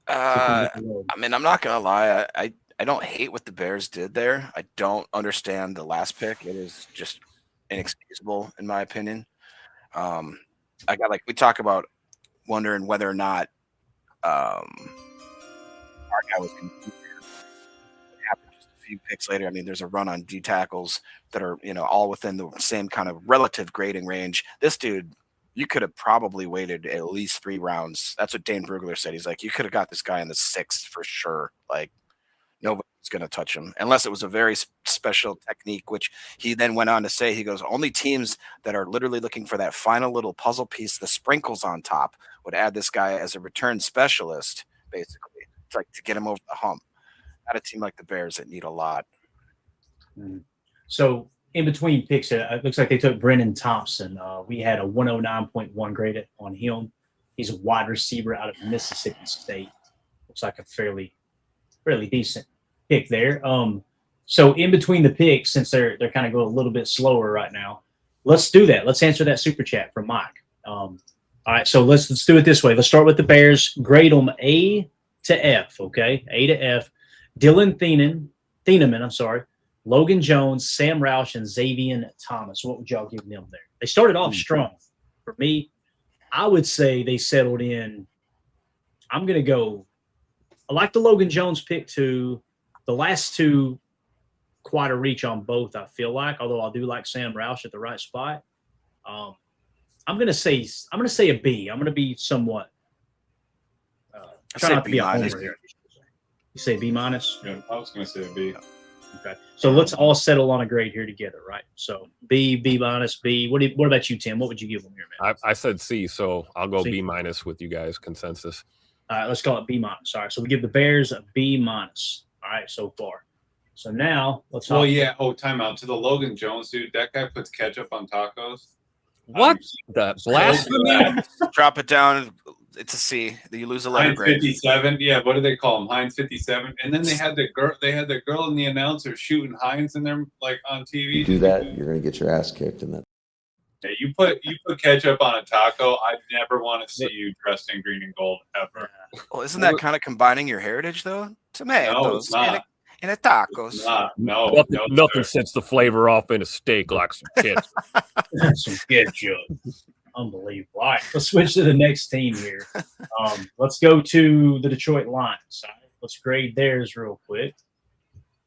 I mean, I'm not gonna lie. I don't hate what the Bears did there. I don't understand the last pick. It is just inexcusable, in my opinion. We talk about wondering whether or not our guy was going to be there. It happened just a few picks later. I mean, there's a run on D tackles that are, all within the same kind of relative grading range. This dude, you could have probably waited at least 3 rounds. That's what Dane Brugler said. He's like, you could have got this guy in the 6th for sure. Like, nobody's going to touch him unless it was a very special technique, which he then went on to say, he goes, only teams that are literally looking for that final little puzzle piece, the sprinkles on top, would add this guy as a return specialist, basically. It's like to get him over the hump. Not a team like the Bears that need a lot. So in between picks, it looks like they took Brennan Thompson. We had a 109.1 grade on him. He's a wide receiver out of Mississippi State. Looks like a fairly decent pick there. So in between the picks, since they're kind of going a little bit slower right now, let's do that. Let's answer that super chat from Mike. All right, so let's do it this way. Let's start with the Bears. Grade them A to F, okay? A to F. Dylan Thieneman, Logan Jones, Sam Roush, and Xavier Thomas. What would y'all give them there? They started off strong. For me, I would say they settled in. I'm going to go. I like the Logan Jones pick too. The last 2, quite a reach on both, I feel like, although I do like Sam Roush at the right spot. I'm going to say a B. I'm going to be somewhat try not to be a homer here. You say B minus? Yeah, I was going to say a B. Okay. So let's all settle on a grade here together, right? So B minus, B. What about you, Tim? What would you give them here, man? I said C, so I'll go C. B minus with you guys. Consensus. All right, let's call it B minus. All right, so we give the Bears a B minus. All right, so far. So now let's talk. Well, yeah. Oh, timeout. To the Logan Jones dude, that guy puts ketchup on tacos. What the blasphemy? Drop it down. It's a C. You lose a letter Heinz grade. 57. Yeah, what do they call him? Heinz 57. And then they had the girl. They had the girl and the announcer shooting Heinz in there, like on TV. You do that, you're gonna get your ass kicked in that. Yeah, you put ketchup on a taco. I never want to see you dressed in green and gold ever. Well, isn't that kind of combining your heritage, though? Tomatoes No, it's not. and a tacos. It's not. No, Nothing sir. sets the flavor off in a steak like some ketchup. Some ketchup. Unbelievable. All right, let's switch to the next team here. Let's go to the Detroit Lions. All right, let's grade theirs real quick.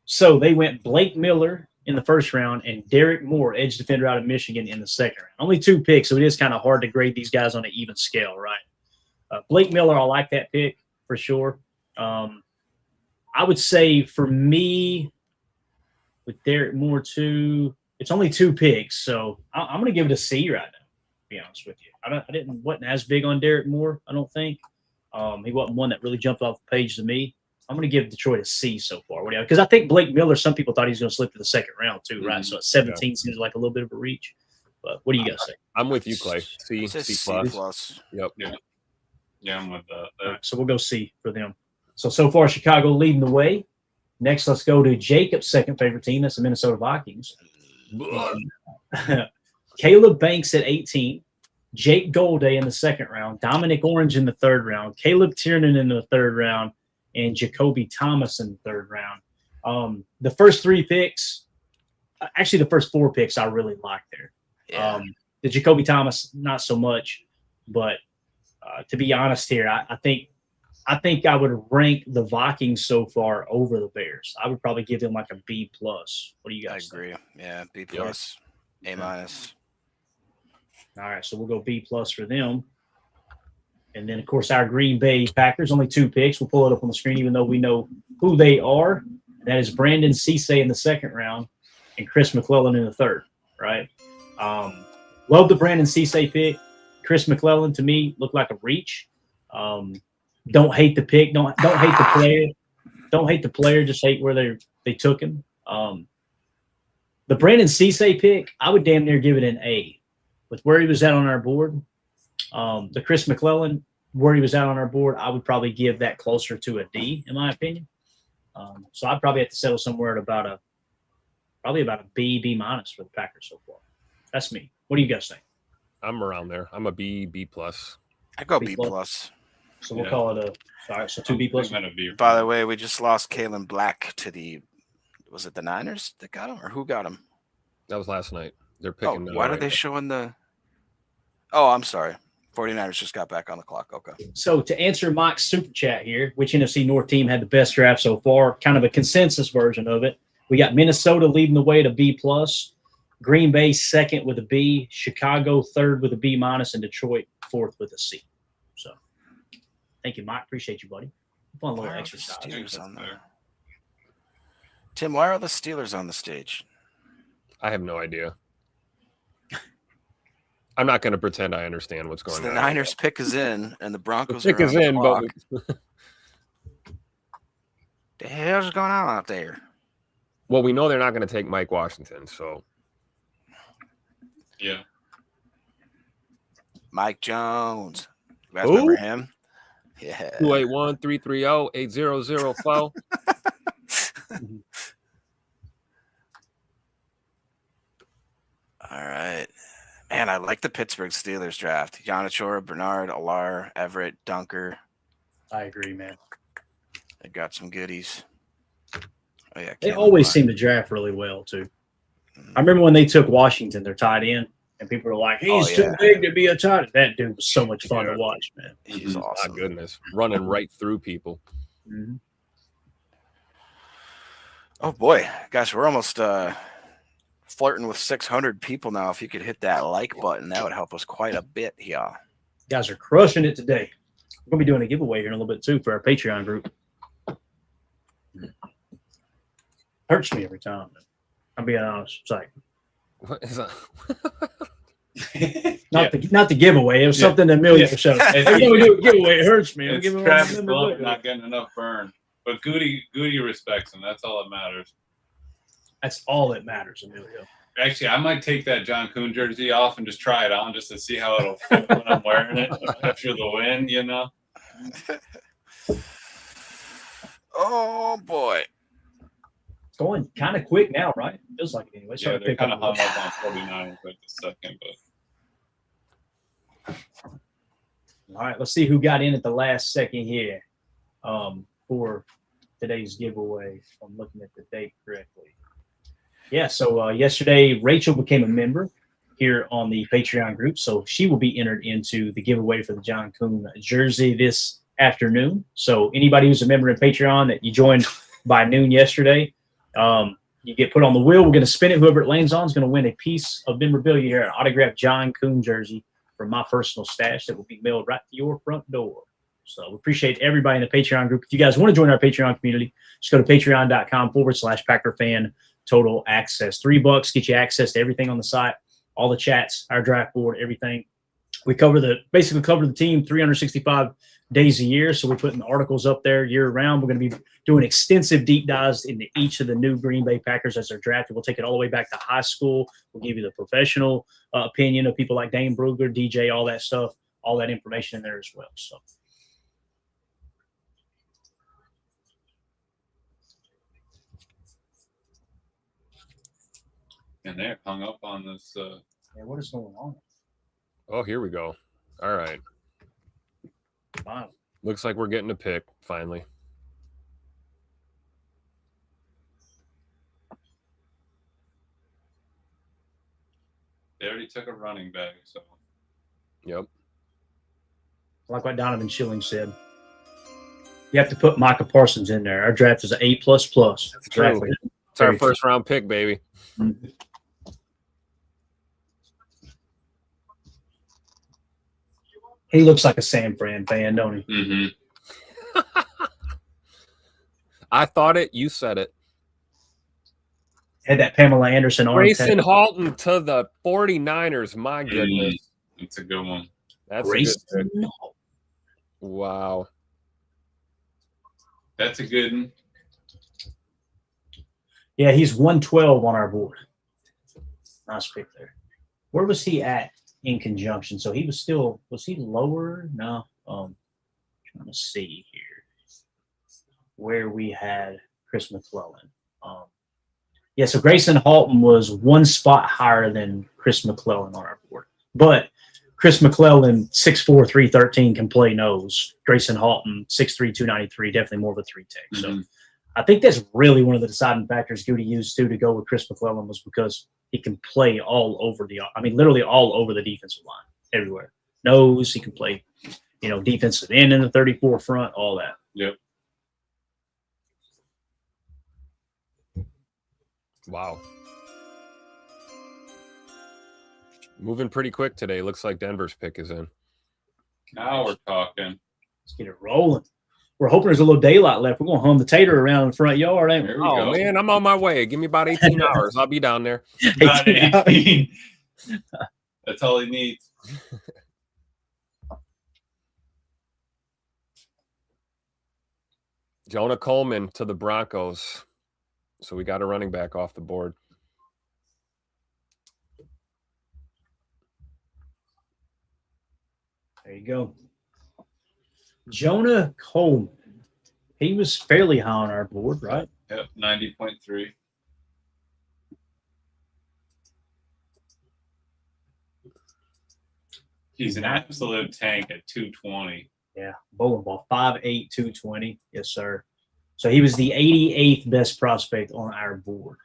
So they went Blake Miller in the first round and Derek Moore, edge defender out of Michigan, in the second round. Only 2 picks, so it is kind of hard to grade these guys on an even scale, right? Blake Miller, I like that pick for sure. I would say for me, with Derek Moore too, it's only 2 picks, so I'm going to give it a C right now. To be honest with you, I wasn't as big on Derek Moore. I don't think he wasn't one that really jumped off the page to me. I'm going to give Detroit a C so far. Because I think Blake Miller, some people thought he was going to slip to the second round too, right? So at 17 seems like a little bit of a reach. But what do you guys say? I'm with you, Clay. C, It's a C plus. Yep. Yeah, I'm with that. All right, so we'll go C for them. So far, Chicago leading the way. Next, let's go to Jacob's second favorite team. That's the Minnesota Vikings. Caleb Banks at 18. Jake Golday in the second round. Dominic Orange in the third round. Caleb Tiernan in the third round. And Jacoby Thomas in the third round. The first 3 picks, actually the first 4 picks I really like there. Yeah. The Jacoby Thomas, not so much. But to be honest here, I think I would rank the Vikings so far over the Bears. I would probably give them like a B plus. What do you I guys agree. think? Yeah, B plus, A minus. All right, so we'll go B plus for them. And then, of course, our Green Bay Packers, only 2 picks. We'll pull it up on the screen, even though we know who they are. That is Brandon Cisse in the 2nd round and Chris McClellan in the 3rd, right? Love the Brandon Cisse pick. Chris McClellan, to me, looked like a reach. Don't hate the pick. Don't hate the player. Don't hate the player. Just hate where they took him. The Brandon Cisse pick, I would damn near give it an A. With where he was at on our board, the Chris McClellan, where he was at on our board, I would probably give that closer to a D, in my opinion. So I'd probably have to settle somewhere at about a B minus for the Packers so far. That's me. What do you guys think? I'm around there. I'm a B plus. I go B plus. So we'll call it all right. So 2 B plus. By the way, we just lost Kalen Black to was it the Niners that got him, or who got him? That was last night. They're picking. Why are they showing the? Oh, I'm sorry. 49ers just got back on the clock. Okay. So to answer Mike's super chat here, which NFC North team had the best draft so far? Kind of a consensus version of it. We got Minnesota leading the way to B plus, Green Bay 2nd with a B, Chicago 3rd with a B minus, and Detroit 4th with a C. So, thank you, Mike. Appreciate you, buddy. Fun little exercise. Steelers on there. Tim, why are the Steelers on the stage? I have no idea. I'm not going to pretend I understand what's going on. The Niners pick is in, and the Broncos pick are is on in, the but clock. The hell's going on out there? Well, we know they're not going to take Mike Washington, so yeah. Mike Jones. You guys remember him? Yeah. 281-330-8004. All right. Man, I like the Pittsburgh Steelers draft. Giannichora, Bernard, Alar, Everett, Dunker. I agree, man. They got some goodies. Oh, yeah, They always seem to draft really well, too. I remember when they took Washington, their tight end, and people were like, he's too big to be a tight end. That dude was so much fun to watch, man. He's awesome. My goodness. Running right through people. Mm-hmm. Oh, boy. Guys, we're almost flirting with 600 people now. If you could hit that like button, that would help us quite a bit here. You guys are crushing it today. We're going to be doing a giveaway here in a little bit, too, for our Patreon group. Hurts me every time. I'm being honest. It's like, what is that? not the giveaway. It was something that million percent. Every time we do a giveaway, it hurts me. It's Travis Blunt not getting enough burn. But Gute respects him. That's all that matters. That's all that matters, Emilio. Actually, I might take that John Kuhn jersey off and just try it on just to see how it'll feel when I'm wearing it after the win, you know? Oh, boy. It's going kind of quick now, right? Feels like it anyway. Yeah, they're kind of hung up on 49 for a second. But all right, let's see who got in at the last second here for today's giveaway. If I'm looking at the date correctly. Yeah, so yesterday Rachel became a member here on the Patreon group, so she will be entered into the giveaway for the John Kuhn jersey this afternoon. So anybody who's a member in Patreon that you joined by noon yesterday, you get put on the wheel. We're going to spin it. Whoever it lands on is going to win a piece of memorabilia here, an autographed John Kuhn jersey from my personal stash that will be mailed right to your front door. So we appreciate everybody in the Patreon group. If you guys want to join our Patreon community, just go to patreon.com/Packer fan total access. $3 get you access to everything on the site, all the chats, our draft board, everything. We basically cover the team 365 days a year. So we're putting articles up there year round. We're going to be doing extensive deep dives into each of the new Green Bay Packers as they're drafted. We'll take it all the way back to high school. We'll give you the professional opinion of people like Dane Brugler, DJ, all that stuff, all that information in there as well. So. and they're hung up on this. Yeah, what is going on? Oh, here we go. All right. Wow. Looks like we're getting a pick finally. They already took a running back, so. Yep. Like what Donovan Schilling said. You have to put Micah Parsons in there. Our draft is an A++. That's true. It's our Very first round pick, baby. Mm-hmm. He looks like a San Fran fan, don't he? Mm-hmm. I thought it. You said it. Had that Pamela Anderson arm. Grayson Halton to the 49ers. My goodness. It's a good one. That's Grayson a good pick. Wow. That's a good one. Yeah, he's 112 on our board. Nice pick there. Where was he at in conjunction? So he was still, was he lower? No. Trying to see here where we had Chris McClellan. Yeah, so Grayson Halton was one spot higher than Chris McClellan on our board. But Chris McClellan, 6'4", 313, can play nose. Grayson Halton, 6'3", 293, definitely more of a three-tech. So I think that's really one of the deciding factors Gute used to go with Chris McClellan was because he can play all over literally all over the defensive line, everywhere. Nose, he can play, defensive end in the 34 front, all that. Yep. Wow. Moving pretty quick today. Looks like Denver's pick is in. Now we're talking. Let's get it rolling. We're hoping there's a little daylight left. We're going to hum the tater around in the front yard, ain't we? There we Oh, go. man, I'm on my way. Give me about 18 hours. I'll be down there. About 18. That's all he needs. Jonah Coleman to the Broncos. So we got a running back off the board. There you go. Jonah Coleman. He was fairly high on our board, right? Yep, 90.3. He's an absolute tank at 220. Yeah, bowling ball, 5'8", 220. Yes, sir. So he was the 88th best prospect on our board.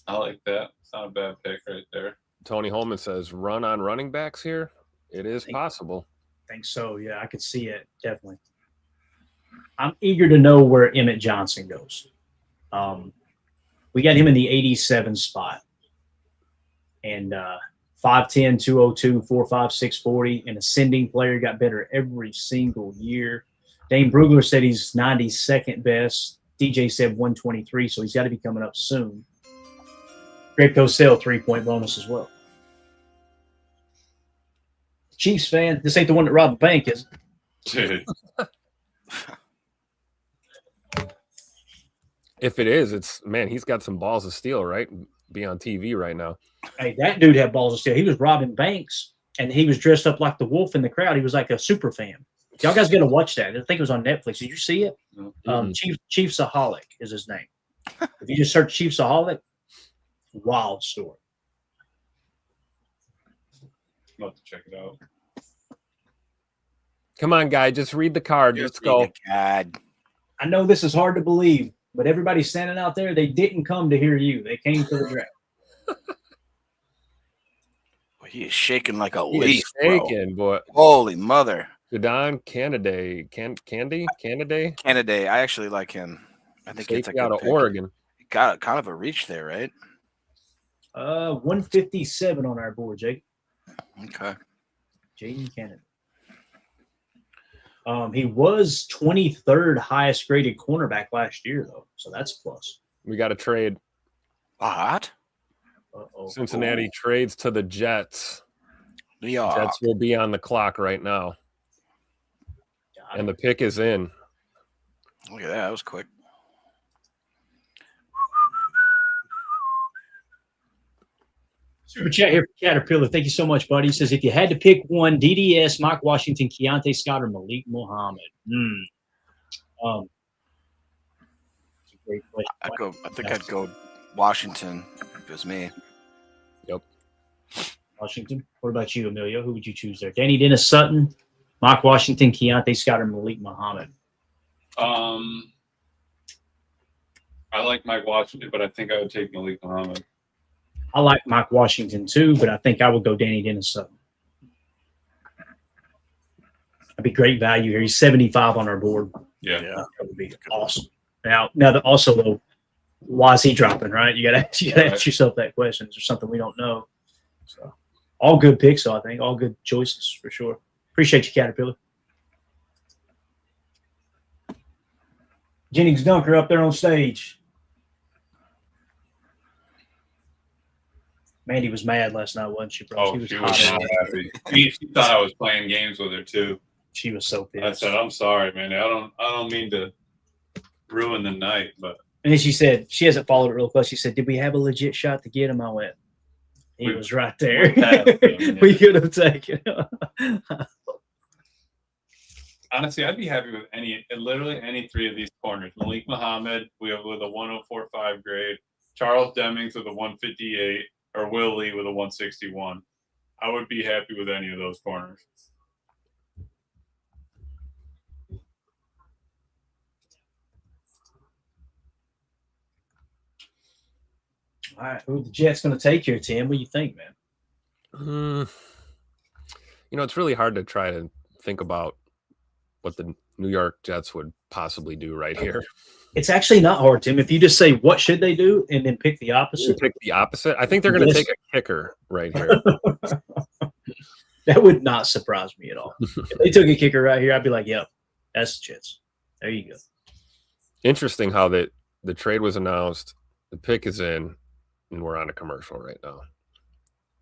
I like that. It's not a bad pick right there. Tony Holman says, run on running backs here? It is possible. I think so, yeah. I could see it, definitely. I'm eager to know where Emmett Johnson goes. We got him in the 87 spot. And 5'10", 202, 4'5", 640, an ascending player, got better every single year. Dane Brugler said he's 92nd best. DJ said 123, so he's got to be coming up soon. Grape Cosell, 3-point bonus as well. Chiefs fan, this ain't the one that robbed the bank, is Dude. If it is, it's, man, he's got some balls of steel, right? Be on TV right now. Hey, that dude had balls of steel. He was robbing banks, and he was dressed up like the wolf in the crowd. He was like a super fan. Y'all guys got to watch that. I think it was on Netflix. Did you see it? Chiefsaholic is his name. If you just search Chiefsaholic, wild story. I'll have to check it out. Come on, guy. Just read the card. Let's go. God. I know this is hard to believe, but everybody standing out there, they didn't come to hear you. They came to the draft. He is shaking like a He leaf, is shaking, boy. Holy mother. Jadon Canady. Canady? I actually like him. I think it's out of Oregon. Got kind of a reach there, right? 157 on our board, Jake. Okay. Jaden Kennedy. He was 23rd highest graded cornerback last year, though, so that's a plus. We got to trade. What? Cincinnati trades to the Jets. Yeah. Jets will be on the clock right now. And the pick is in. Look at that. That was quick. Super chat here for Caterpillar. Thank you so much, buddy. He says, if you had to pick one, DDS, Mike Washington, Keionte Scott, or Malik Muhammad. Great play. I think I'd go Washington if it was me. Yep. Washington. What about you, Emilio? Who would you choose there? Danny Dennis-Sutton, Mike Washington, Keionte Scott, or Malik Muhammad? I like Mike Washington, but I think I would take Malik Muhammad. I like Mike Washington too, but I think I would go Danny Dennis-Sutton. That'd be great value here. He's 75 on our board. Yeah. That would be awesome. Now, also though, why is he dropping, right? You got to ask yourself that question. Is there something we don't know? So, all good picks, though, I think. All good choices for sure. Appreciate you, Caterpillar. Jennings Dunker up there on stage. Mandy was mad last night, wasn't she, bro? Oh, she was not happy. She thought I was playing games with her too. She was so pissed. I said, "I'm sorry, man. I don't mean to ruin the night, but." And then she said she hasn't followed it real close. She said, "Did we have a legit shot to get him?" I went, "He was right there. We could have taken him." Honestly, I'd be happy with literally any three of these corners. Malik Muhammad, we have with a 104.5 grade. Charles Demings with a 158, or Will Lee with a 161. I would be happy with any of those corners. All right, who the Jets going to take here, Tim? What do you think, man? It's really hard to try to think about what the New York Jets would possibly do right here. It's actually not hard, Tim. If you just say what should they do and then pick the opposite. Pick the opposite. I think they're going to take a kicker right here. That would not surprise me at all. If they took a kicker right here, I'd be like, "Yep, that's the Jets." There you go. Interesting how the trade was announced, the pick is in, and we're on a commercial right now.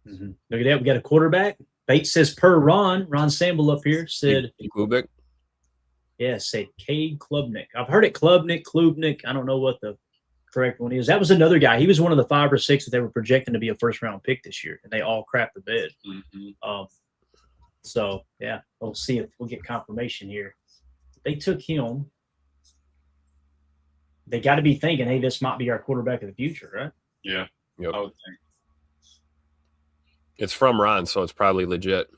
Mm-hmm. Look at that. We got a quarterback. Bates says per Ron Samble up here said Klubnik. Yeah, said Cade Klubnik. I've heard it Klubnik. I don't know what the correct one is. That was another guy. He was one of the 5 or 6 that they were projecting to be a first-round pick this year, and they all crapped the bed. Mm-hmm. So, yeah, we'll see if we'll get confirmation here. They took him. They got to be thinking, hey, this might be our quarterback of the future, right? Yeah, yep. I would think. It's from Ron, so it's probably legit.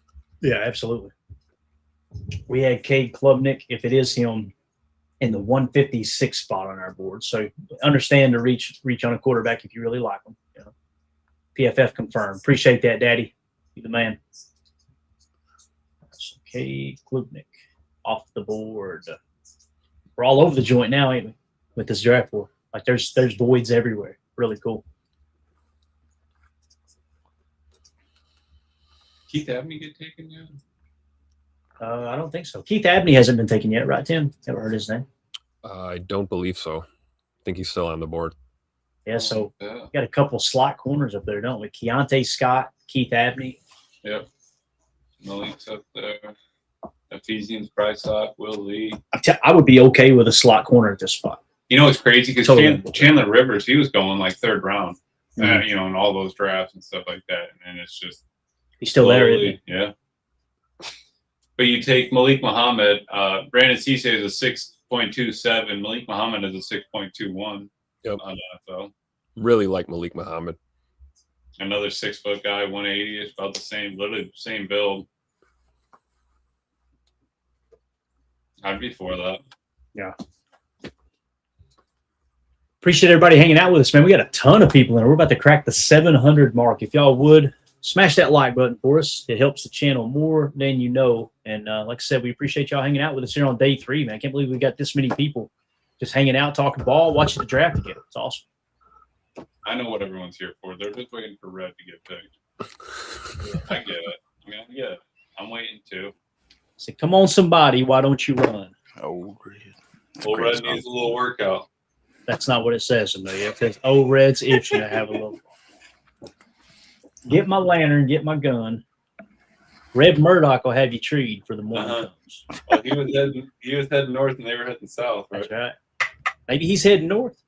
Yeah, absolutely. We had Cade Klubnik, if it is him, in the 156 spot on our board. So understand to reach on a quarterback if you really like him. PFF confirmed. Appreciate that, Daddy. You the man. So Cade Klubnik off the board. We're all over the joint now, ain't we? With this draft board. Like there's voids everywhere. Really cool. Keith Abney get taken yet? I don't think so. Keith Abney hasn't been taken yet, right, Tim? Never heard his name. I don't believe so. I think he's still on the board. Yeah, so we got a couple slot corners up there, don't we? Keionte Scott, Keith Abney. Yep. Malik's up there. Ephesians Prysock, Will Lee. I would be okay with a slot corner at this spot. You know, it's crazy because Chandler Rivers, he was going like 3rd round, Mm-hmm. in all those drafts and stuff like that. And it's just he's still there, isn't he? Yeah. But you take Malik Muhammad, Brandon Cisse is a 6.27. Malik Muhammad is a 6.21 yep. on NFL. Really like Malik Muhammad. Another 6-foot guy, 180 is about the same, literally the same build. I'd be for that. Yeah. Appreciate everybody hanging out with us, man. We got a ton of people in here. We're about to crack the 700 mark. If y'all would, smash that like button for us. It helps the channel more than you know. And like I said, we appreciate y'all hanging out with us here on day 3, man. I can't believe we got this many people just hanging out, talking ball, watching the draft together. It's awesome. I know what everyone's here for. They're just waiting for Red to get picked. I get it. I get it. I'm waiting too. Say, come on, somebody. Why don't you run? Oh, Well, Red needs a little workout. That's not what it says, Amelia. It says, oh, Red's itching to have a little. Get my lantern, get my gun. Red Murdoch will have you treed for the morning comes. Well, he was heading north and they were heading south, right? That's right. Maybe he's heading north.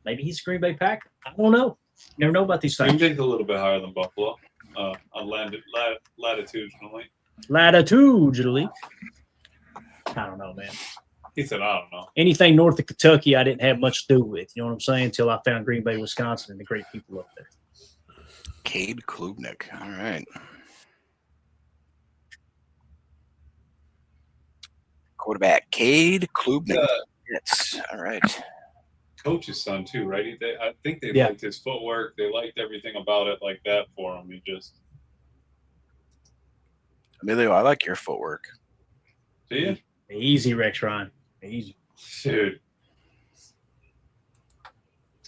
Maybe he's a Green Bay Packer. I don't know. You never know about these things. Green Bay's a little bit higher than Buffalo, latitudinally. Latitudinally. I don't know, man. He said, I don't know. Anything north of Kentucky, I didn't have much to do with. You know what I'm saying? Until I found Green Bay, Wisconsin, and the great people up there. Cade Klubnik. All right. Quarterback Cade Klubnik. Yes. All right. Coach's son too, right? I think they liked his footwork. They liked everything about it like that for him. He just Emilio, I like your footwork. See you? Easy, Rex Ryan. Easy. Dude.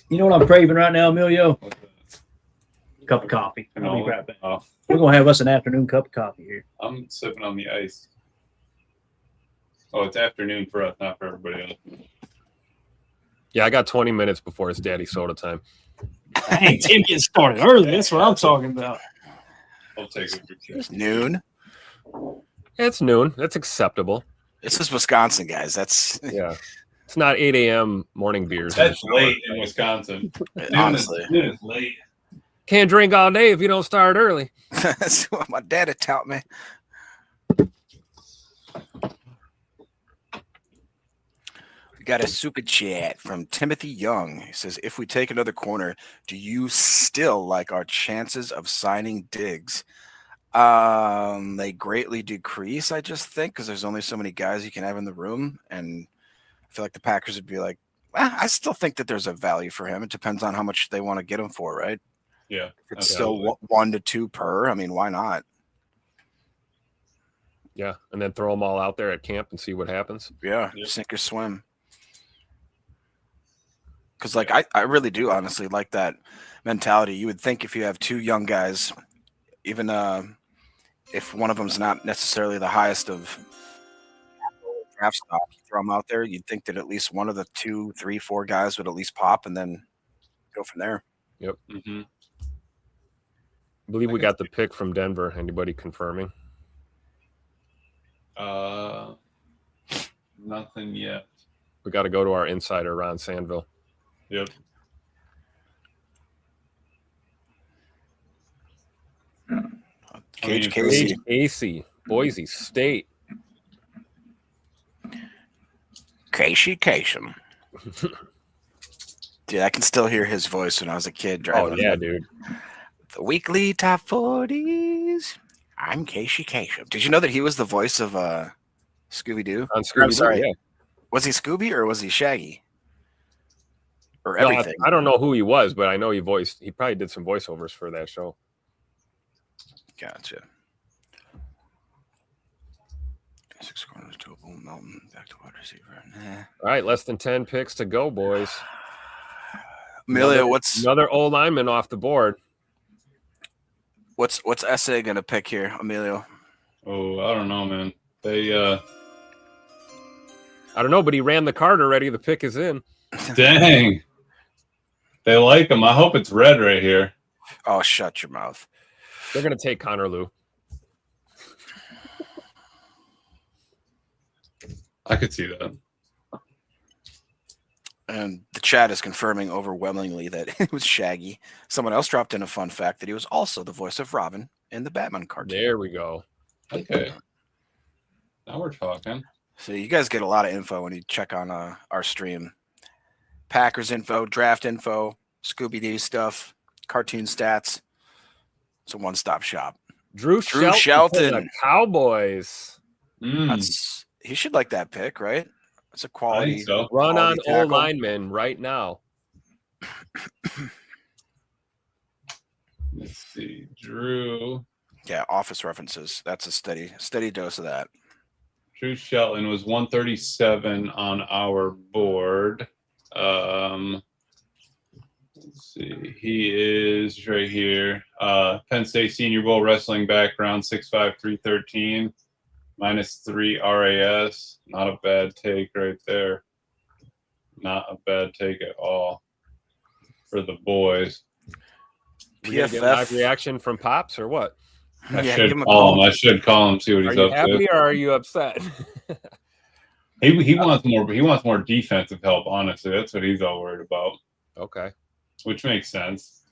You know what I'm craving right now, Emilio? What's that? Cup of coffee. I'll be right back. Oh, We're gonna have us an afternoon cup of coffee here. I'm sipping on the ice. Oh, it's afternoon for us, not for everybody else. Yeah, I got 20 minutes before it's daddy soda time. Dang, Tim getting started early. That's what I'm talking about. I'll take it. It's noon. It's noon. That's acceptable. This is Wisconsin, guys. That's Yeah. It's not 8 a.m. morning beers. That's late in Wisconsin. honestly. Noon is late. Can't drink all day if you don't start early. That's what my dad had taught me. We got a super chat from Timothy Young. He says, if we take another corner, do you still like our chances of signing Diggs? They greatly decrease, I just think, because there's only so many guys you can have in the room. And I feel like the Packers would be like, I still think that there's a value for him. It depends on how much they want to get him for, right? Yeah. It's still 1 to 2 per. I mean, why not? Yeah, and then throw them all out there at camp and see what happens. Yeah, sink or swim. Because, like, I really do honestly like that mentality. You would think if you have 2 young guys, even if one of them's not necessarily the highest of draft stock, you throw them out there, you'd think that at least one of the 2, 3, 4 guys would at least pop and then go from there. Yep. Mm-hmm. I believe we got the pick from Denver. Anybody confirming? Nothing yet. We got to go to our insider, Ron Sandville. Yep. Cage Casey. Casey, Boise State. Casey Kasem. Dude, I can still hear his voice when I was a kid driving. Oh, yeah, dude. The weekly top 40s. I'm Casey Kasem. Did you know that he was the voice of Scooby-Doo? On Scooby-Doo, I'm sorry. yeah. Was he Scooby or was he Shaggy? Or No, everything? I don't know who he was, but I know he probably did some voiceovers for that show. Gotcha. 6 corners to a bull mountain, back to wide receiver. Nah. All right, less than 10 picks to go, boys. Amelia, another old lineman off the board? What's SA gonna pick here, Emilio? Oh, I don't know, man. They I don't know, but he ran the card already. The pick is in. dang. They like him. I hope it's red right here. Oh, shut your mouth. They're gonna take Connor Lew. I could see that. And the chat is confirming overwhelmingly that it was Shaggy. Someone else dropped in a fun fact that he was also the voice of Robin in the Batman cartoon. There we go. Okay. Now we're talking. So you guys get a lot of info when you check on our stream. Packers info, draft info, Scooby-Doo stuff, cartoon stats. It's a one-stop shop. Drew Shelton. The Cowboys. He should like that pick, right? It's a quality. Run on tackle. old lineman right now. Let's see. Drew. Yeah, office references. That's a steady dose of that. Drew Shelton was 137 on our board. Let's see. He is right here. Penn State Senior Bowl wrestling background, 6'5", 313, -3 RAS. Not a bad take right there. Not a bad take at all for the boys. We gonna get live reaction from Pops or what? I should call him. I should call him. See what he's up to. Are you happy or are you upset? He wants more. He wants more defensive help. Honestly, that's what he's all worried about. Okay, which makes sense.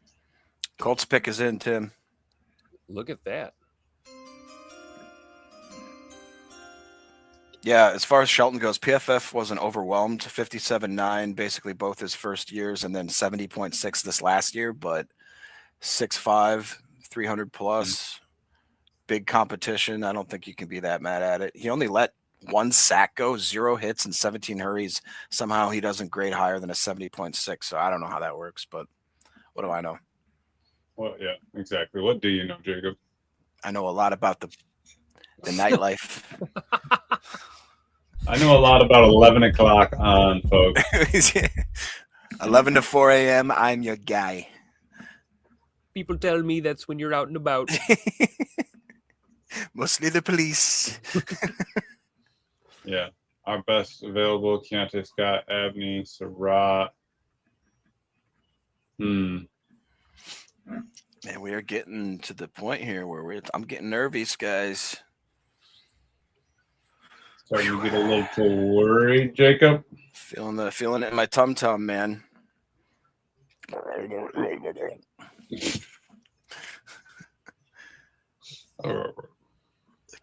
Colts pick is in, Tim. Look at that. Yeah, as far as Shelton goes, PFF wasn't overwhelmed. 57.9, basically both his first years, and then 70.6 this last year. But 6'5", 300 plus, big competition. I don't think you can be that mad at it. He only let 1 sack go, 0 hits, and 17 hurries. Somehow he doesn't grade higher than a 70.6. So I don't know how that works, but what do I know? Well, yeah, exactly. What do you know, Jacob? I know a lot about the nightlife. I know a lot about 11 o'clock on, folks. 11 to 4 a.m. I'm your guy. People tell me that's when you're out and about. Mostly the police. Yeah. Our best available, Keionte Scott, Abney, Surratt. Man, we are getting to the point here where I'm getting nervous, guys. Starting to get a little worried, Jacob. Feeling it in my tum-tum, man.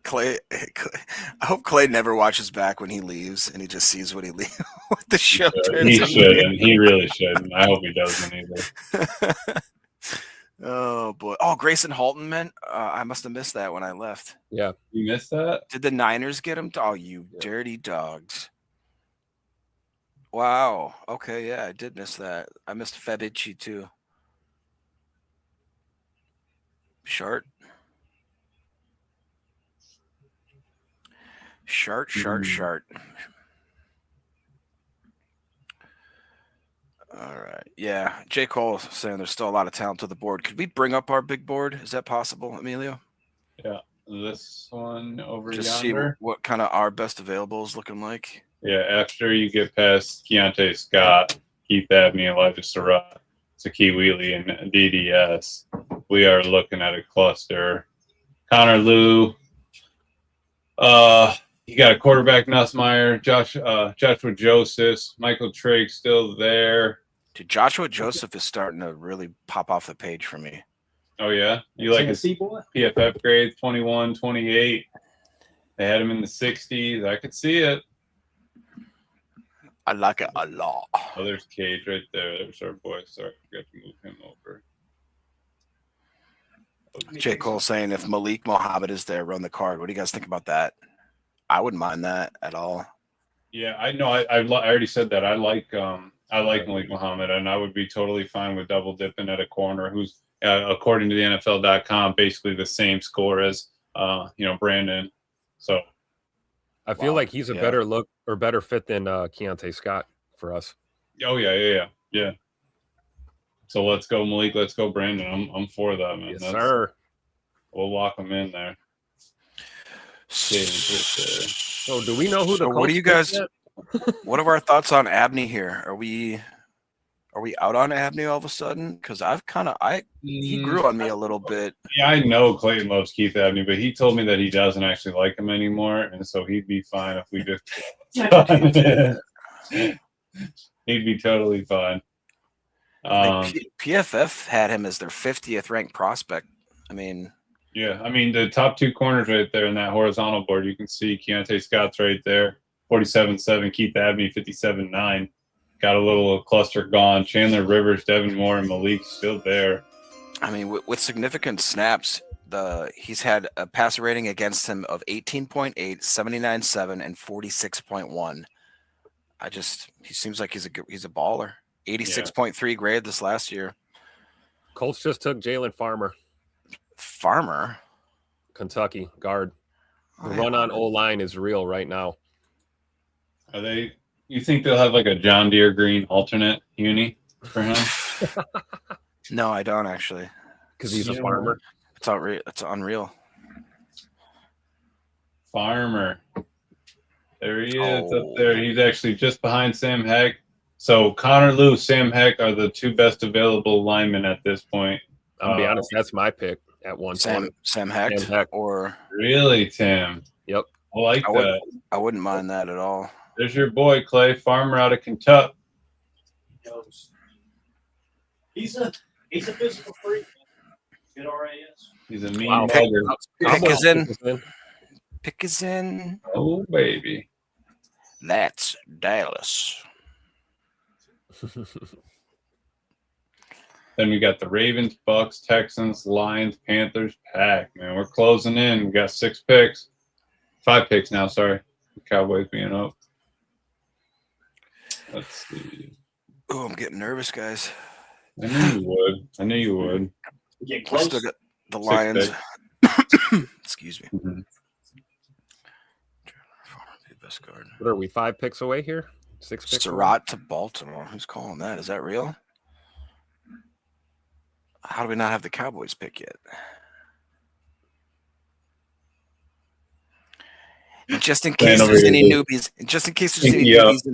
Clay, I hope Clay never watches back when he leaves and he just sees what what the show turns He into. shouldn't. He really shouldn't. I hope he doesn't either. Oh boy! Oh, Grayson Halton, man. I must have missed that when I left. Yeah. You missed that? Did the Niners get him? Oh, you dirty dogs! Wow. Okay, yeah, I did miss that. I missed Fabici too. Shart. All right. Yeah. J. Cole saying there's still a lot of talent to the board. Could we bring up our big board? Is that possible, Emilio? Yeah. This one over Just yonder. see what kind of our best available is looking like. Yeah, after you get past Keionte Scott, Keith Abney, Elijah Surratt, Saki Wheatley, and DDS, we are looking at a cluster. Connor Liu, you got a quarterback, Nussmeier, Joshua Joseph, Michael Trigg still there. Dude, Joshua Joseph is starting to really pop off the page for me. Oh, yeah? You like his Tennessee boy? PFF grades, 21, 28. They had him in the 60s. I could see it. I like it a lot. Oh, there's Cage right there. There's our boy. Sorry, I forgot to move him over. J. Cole saying if Malik Mohammed is there, run the card. What do you guys think about that? I wouldn't mind that at all. Yeah, I know. I already said that. I like Malik Muhammad, and I would be totally fine with double dipping at a corner who's, according to the NFL.com, basically the same score as Brandon. So I feel like he's a better look or better fit than Keionte Scott for us. Oh yeah. So let's go Malik. Let's go Brandon. I'm for that, man. Yes, sir. We'll lock him in there. So do we know who the? What do you guys? What are our thoughts on Abney here? Are we out on Abney all of a sudden? Because he grew on me a little bit. Yeah, I know Clayton loves Keith Abney, but he told me that he doesn't actually like him anymore, and so he'd be fine if we just. He'd be totally fine. PFF had him as their 50th ranked prospect. Yeah, the top two corners right there in that horizontal board, you can see Keionte Scott's right there, 47.7, Keith Abney, 57.9. Got a little cluster gone. Chandler Rivers, Devin Moore, and Malik still there. With significant snaps, he's had a passer rating against him of 18.8, 79.7, and 46.1. He seems like he's a baller. 86.3 grade this last year. Colts just took Jalen Farmer, Kentucky guard. The run on O-line is real right now. Are they? You think they'll have like a John Deere green alternate uni for him? No, I don't actually. Because he's a farmer. It's unreal. Farmer. There he is up there. He's actually just behind Sam Heck. So Connor Liu, Sam Heck are the two best available linemen at this point. I'll be honest, that's my pick at one point. Sam Heck. Or really, Tim? Yep. I like that. I wouldn't mind that at all. There's your boy Clay Farmer out of Kentucky. He's a physical freak. Good RAS. He's a mean bugger. Pick is in. Oh baby. That's Dallas. Then we got the Ravens, Bucks, Texans, Lions, Panthers, Pack. Man, we're closing in. We got 6 picks. 5 picks now, sorry. The Cowboys being up. Let's see. Oh, I'm getting nervous, guys. I knew you would. Get close. Still got the Lions. Excuse me. Mm-hmm. Best card. What are we, 5 picks away here? 6 pick. Surratt to Baltimore. Who's calling that? Is that real? How do we not have the Cowboys pick yet? And just in case there's any newbies, in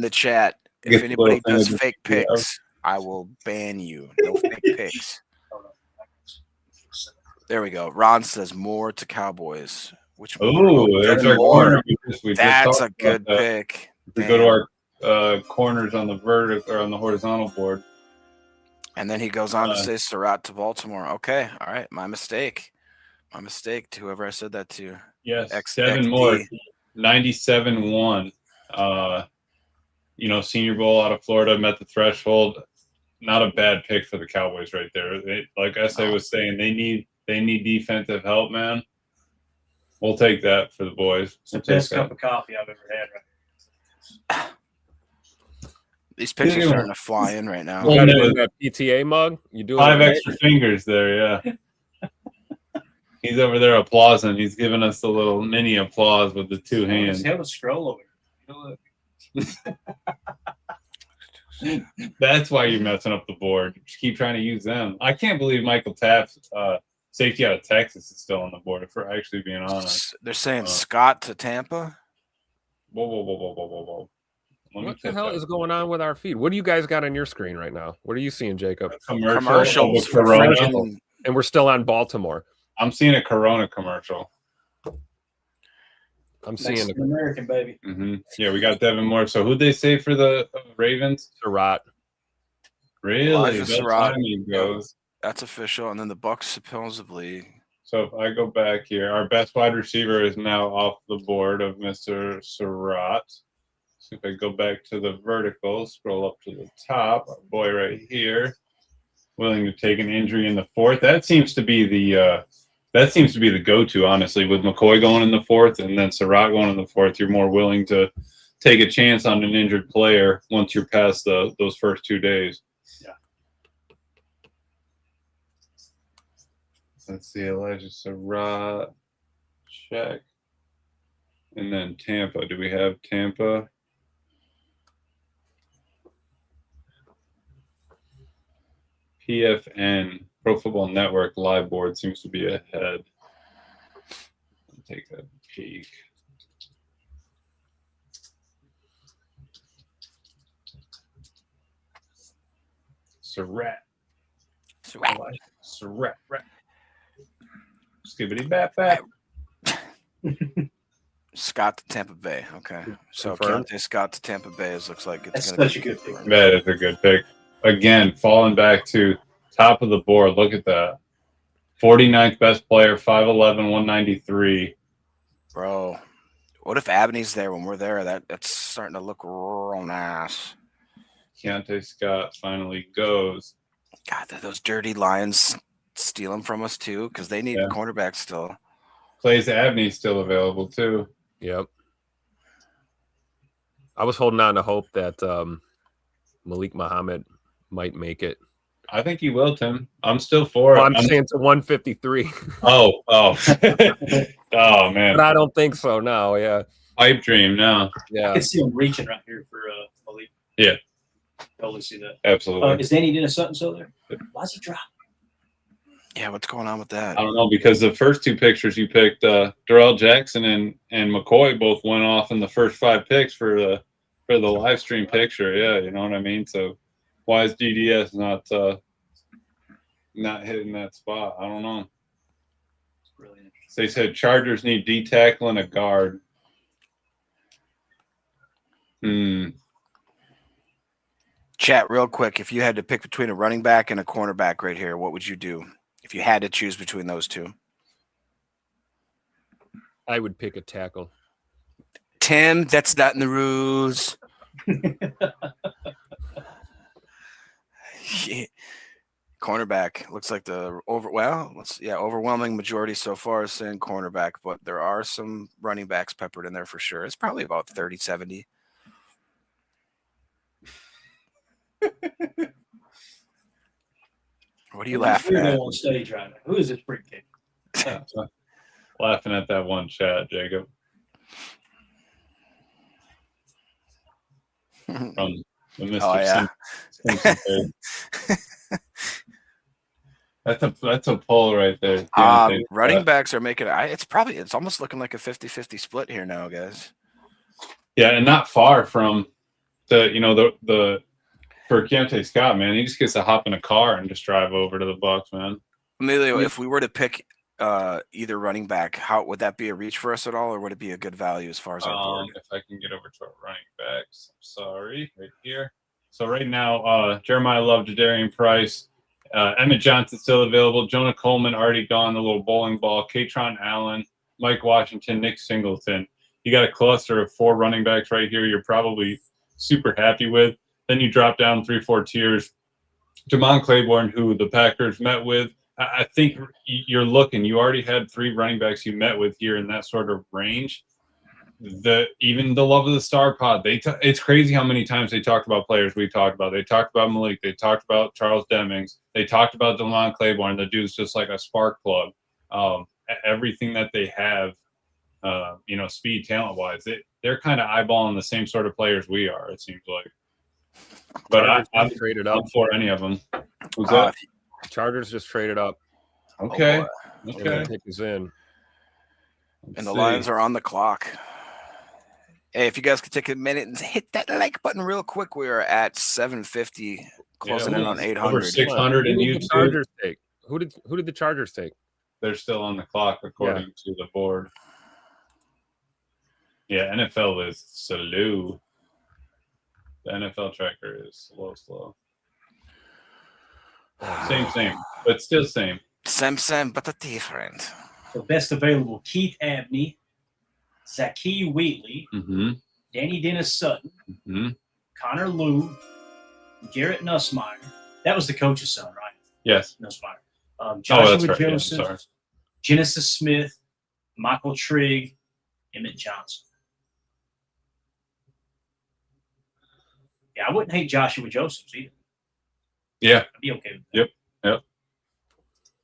the chat, if anybody does fake picks, I will ban you. No fake picks. There we go. Ron says more to Cowboys. Which there's our corner. That's a good pick. We go to our corners on the vertical or on the horizontal board. And then he goes on to say Surratt to Baltimore. Okay. All right. My mistake. To whoever I said that to. Yes. Seven more. 97-1. Senior Bowl out of Florida, met the threshold. Not a bad pick for the Cowboys right there. Like SA was saying, they need defensive help, man. We'll take that for the boys. It's the best cup of coffee I've ever had right now. These picks are starting to fly in right now. You got it in that PTA mug? You do 5 extra fingers there, yeah. He's over there applauding. He's giving us a little mini applause with the 2 hands. He's held a scroll over. That's why you're messing up the board. Just keep trying to use them. I can't believe Michael Taft's safety out of Texas is still on the board, if we're actually being honest. They're saying Scott to Tampa. Whoa. What the hell is going on with our feed? What do you guys got on your screen right now? What are you seeing, Jacob? Commercials. Corona. And we're still on Baltimore. I'm seeing a Corona commercial. I'm seeing an American baby. Mm-hmm. Yeah, we got Devin Moore. So who'd they say for the Ravens? Surratt. Really? That's how he goes. That's official. And then the Bucs supposedly. So if I go back here, our best wide receiver is now off the board of Mr. Surratt. So if I go back to the vertical, scroll up to the top, our boy right here, willing to take an injury in the 4th. That seems to be the go-to, honestly, with McCoy going in the 4th and then Surratt going in the 4th. You're more willing to take a chance on an injured player once you're past those first 2 days. Yeah. Let's see, Elijah Surratt, check. And then Tampa. Do we have Tampa? PFN, Pro Football Network live board seems to be ahead. I'll take a peek. Surratt. Skibbity bat bat. Scott to Tampa Bay. Okay. So Keionte Scott to Tampa Bay looks like it's going to be a good pick. That is a good pick. Again, falling back to top of the board. Look at that. 49th best player, 5'11", 193. Bro, what if Abney's there when we're there? That's starting to look real nice. Keionte Scott finally goes. God, those dirty Lions steal him from us too, because they need cornerbacks still. Clay's Abney's still available too. Yep. I was holding on to hope that Malik Muhammad might make it. I think he will, Tim. I'm still for it. I'm saying to 153. Oh, oh man. But I don't think so. No, yeah. Pipe dream now. Yeah. I can see him reaching right here for Malik. Yeah. Totally see that. Absolutely. Is Dani Dennis-Sutton still there? Why's he drop? Yeah, what's going on with that? I don't know, because the first 2 pictures you picked, Darrell Jackson and McCoy both went off in the first 5 picks for the live stream picture. Yeah, you know what I mean? So why is DDS not hitting that spot? I don't know. It's really interesting. They said Chargers need D tackle and a guard. Chat real quick. If you had to pick between a running back and a cornerback right here, what would you do? If you had to choose between those 2. I would pick a tackle. Tim, that's not in the rules. Cornerback looks like overwhelming majority so far is saying cornerback, but there are some running backs peppered in there for sure. It's probably about 30-70. What are you laughing at? On stage right now. Who is this freak kid? Laughing at that one chat, Jacob. from the Mr. Oh, yeah. Simpson phase. That's a pull right there. Keionte. Running backs are making it's almost looking like a 50-50 split here now, guys. Yeah, and not far from the for Keionte Scott, man. He just gets to hop in a car and just drive over to the Bucs, man. Emilio, if we were to pick either running back, how would that be a reach for us at all, or would it be a good value as far as our board? If I can get over to our running backs, I'm sorry, right here. So right now, Jeremiah Love, Jadarian Price, Emmett Johnson still available, Jonah Coleman already gone, the little bowling ball, Katron Allen, Mike Washington, Nick Singleton. You got a cluster of 4 running backs right here you're probably super happy with. Then you drop down 3-4 tiers. Jamon Claiborne, who the Packers met with, I think you already had 3 running backs you met with here in that sort of range. Even the love of the star pod, it's crazy how many times they talked about players we talked about. They talked about Malik. They talked about Charles Demings. They talked about Jamon Claiborne. The dude's just like a spark plug. Everything that they have, speed, talent-wise, they're kind of eyeballing the same sort of players we are, it seems like. But I'm traded up for any of them. Who's that? Chargers just traded up. Okay. Okay. Pick is in. And the Lions are on the clock. Hey, if you guys could take a minute and hit that like button real quick, we are at 750, closing in on 800. Over 600 in YouTube. Who did the Chargers take? They're still on the clock according to the board. Yeah, NFL is slow. The NFL tracker is slow. Same, but still same. Same, but different. So best available: Keith Abney, Zakee Wheatley, Danny Dennis-Sutton, Connor Lew, Garrett Nussmeier. That was the coach's son, right? Yes. Nussmeier. Joshua right. Joseph, Genesis Smith, Michael Trigg, Emmett Johnson. Yeah, I wouldn't hate Joshua Joseph either. Yeah. I'd be okay with that. Yep.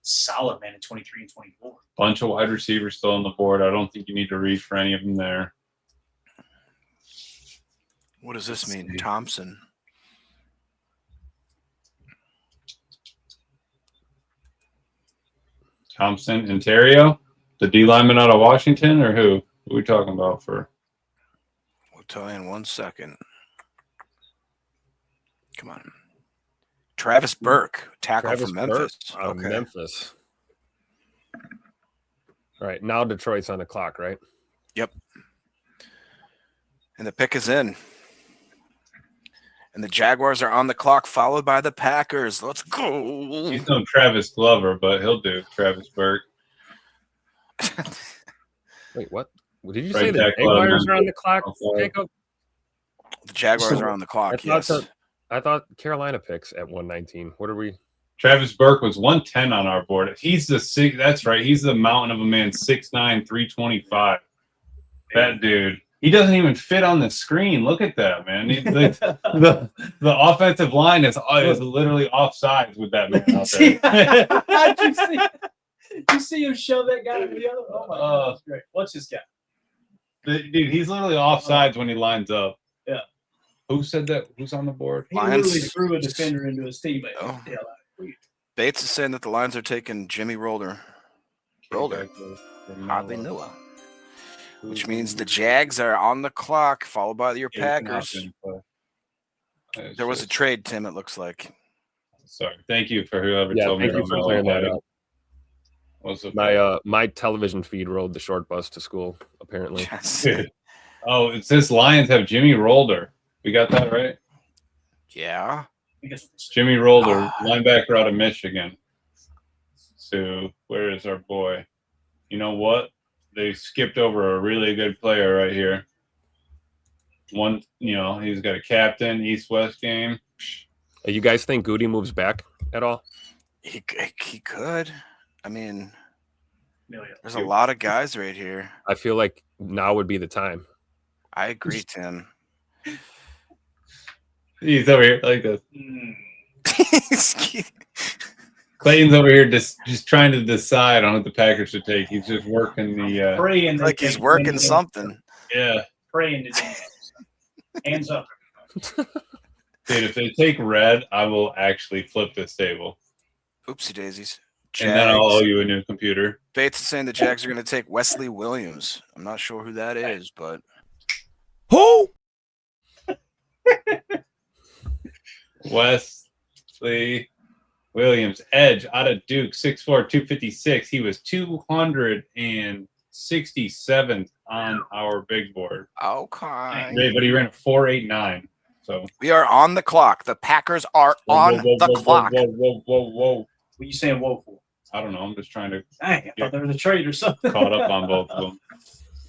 Solid, man, in 23 and 24. Bunch of wide receivers still on the board. I don't think you need to reach for any of them there. What does this mean? Thompson. Thompson, Ontario, the D lineman out of Washington, or who? Who are we talking about for? We'll tell you in 1 second. Come on. Travis Burke, tackle from Memphis. Okay. Memphis. All right, now Detroit's on the clock, right? Yep. And the pick is in. And the Jaguars are on the clock, followed by the Packers. Let's go. He's no Travis Glover, but he'll do. Travis Burke. Wait, what? Did you say the Jaguars are on the clock, Jacob? The Jaguars are on the clock, yes. I thought Carolina picks at 119. What are we? Travis Burke was 110 on our board. He's that's right. He's the mountain of a man, 6'9", 325. That dude. He doesn't even fit on the screen. Look at that, man. The offensive line is literally offsides with that man out there. Did you see him shove that guy to the other? Oh, my God. That's great. What's this guy? Dude, he's literally offsides when he lines up. Yeah. Who said that? Who's on the board? He literally threw a defender into his teammate. Oh. Bates is saying that the Lions are taking Jimmy Roller. Hardly knew him. Which means the Jags are on the clock, followed by your Packers. There was a trade, Tim, it looks like. Sorry. Thank you for whoever told me. Thank you for clearing that up. My television feed rode the short bus to school, apparently. Yes. Oh, it says Lions have Jimmy Rolder. We got that right? Yeah. Jimmy Rolder, linebacker out of Michigan. So where is our boy? You know what? They skipped over a really good player right here. One, he's got a captain, East-West game. You guys think Gute moves back at all? He could. I mean, there's a lot of guys right here. I feel like now would be the time. I agree, Tim. He's over here like this. Clayton's over here just trying to decide on what the Packers should take. He's just working the praying like he's working something. Yeah. Praying to hands up. Dude, if they take red, I will actually flip this table. Oopsie daisies. And then I'll owe you a new computer. Bates is saying the Jags are going to take Wesley Williams. I'm not sure who that is, but Who? Wesley Williams, edge out of Duke, 6'4", 256. He was 267th on our big board. okay. But he ran a 4.89. So We are on the clock. The Packers are on the clock. Whoa. What are you saying, whoa for? I don't know. I'm just trying to Dang, I thought there was a trade or something. caught up on both of them.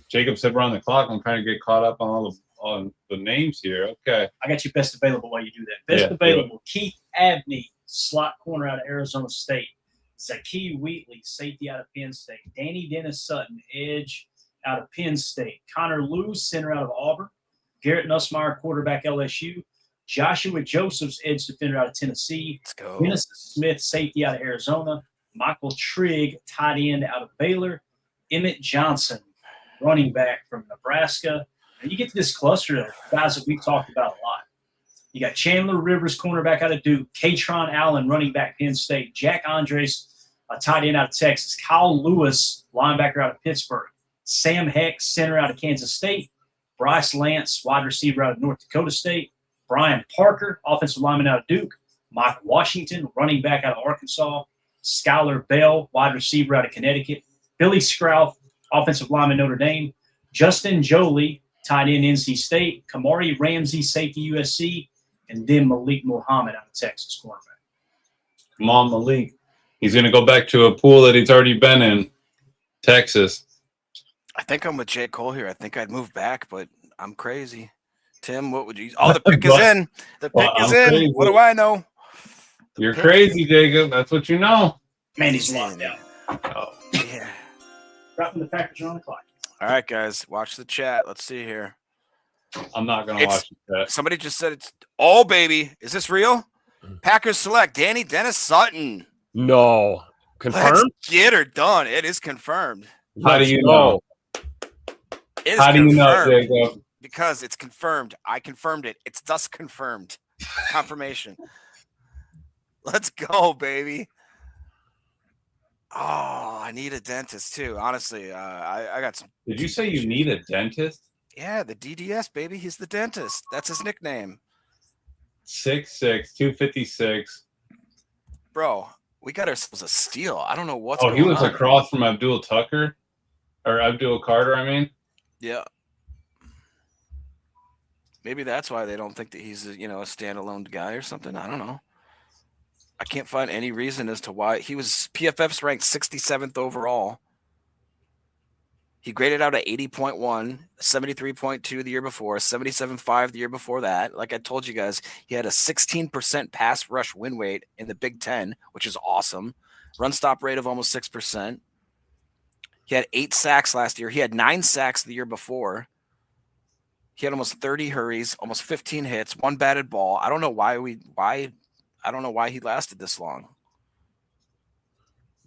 Jacob said we're on the clock. I'm trying to get caught up on all the names here. Okay. I got you best available while you do that. Best available, Keith Abney, slot corner out of Arizona State. Zakee Wheatley, safety out of Penn State. Dennis-Sutton, edge out of Penn State. Connor Lewis, center out of Auburn. Garrett Nussmeier, quarterback LSU. Joshua Josephs, edge defender out of Tennessee. Let's go. Dennis Smith, safety out of Arizona. Michael Trigg, tight end out of Baylor. Emmett Johnson, running back from Nebraska. And you get to this cluster of guys that we've talked about a lot. You got Chandler Rivers, cornerback out of Duke. Katron Allen, running back, Penn State. Jack Andres, a tight end out of Texas. Kyle Lewis, linebacker out of Pittsburgh. Sam Heck, center out of Kansas State. Bryce Lance, wide receiver out of North Dakota State. Brian Parker, offensive lineman out of Duke. Mike Washington, running back out of Arkansas. Skylar Bell, wide receiver out of Connecticut. Billy Scrouth, offensive lineman, Notre Dame. Justin Jolie, tight end, NC State. Kamari Ramsey, safety, USC. And then Malik Muhammad out of Texas, cornerback. Come on, Malik. He's going to go back to a pool that he's already been in, Texas. I think I'm with J. Cole here. I think I'd move back, but I'm crazy. Tim, what would you? Oh, the pick is in. The pick is in. Crazy. What do I know? You're crazy, Jacob. That's what you know. Man, he's locked out. Oh. Yeah. Right when the Packers are on the clock. All right, guys, watch the chat. Let's see here. I'm not going to watch that. Somebody just said it's all baby. Is this real? Packers select Dani Dennis-Sutton. No. Confirmed? Let's get her done. It is confirmed. How do you know? It is How do you know, confirmed. Jacob? Because it's confirmed. I confirmed it. It's thus confirmed. Confirmation. Let's go, baby. Oh, I need a dentist too. Honestly, I got some. Did you say you need a dentist? Yeah, the DDS, baby. He's the dentist. That's his nickname. 6'6", 256. Bro, we got ourselves a steal. I don't know what's going on. He was across from Abdul Tucker. Or Abdul Carter, I mean. Yeah. Maybe that's why they don't think that he's a standalone guy or something. I don't know. I can't find any reason as to why. He was PFF's ranked 67th overall. He graded out at 80.1, 73.2 the year before, 77.5 the year before that. Like I told you guys, he had a 16% pass rush win rate in the Big Ten, which is awesome. Run stop rate of almost 6%. He had 8 sacks last year. He had 9 sacks the year before. He had almost 30 hurries, almost 15 hits, 1 batted ball. I don't know why I don't know why he lasted this long.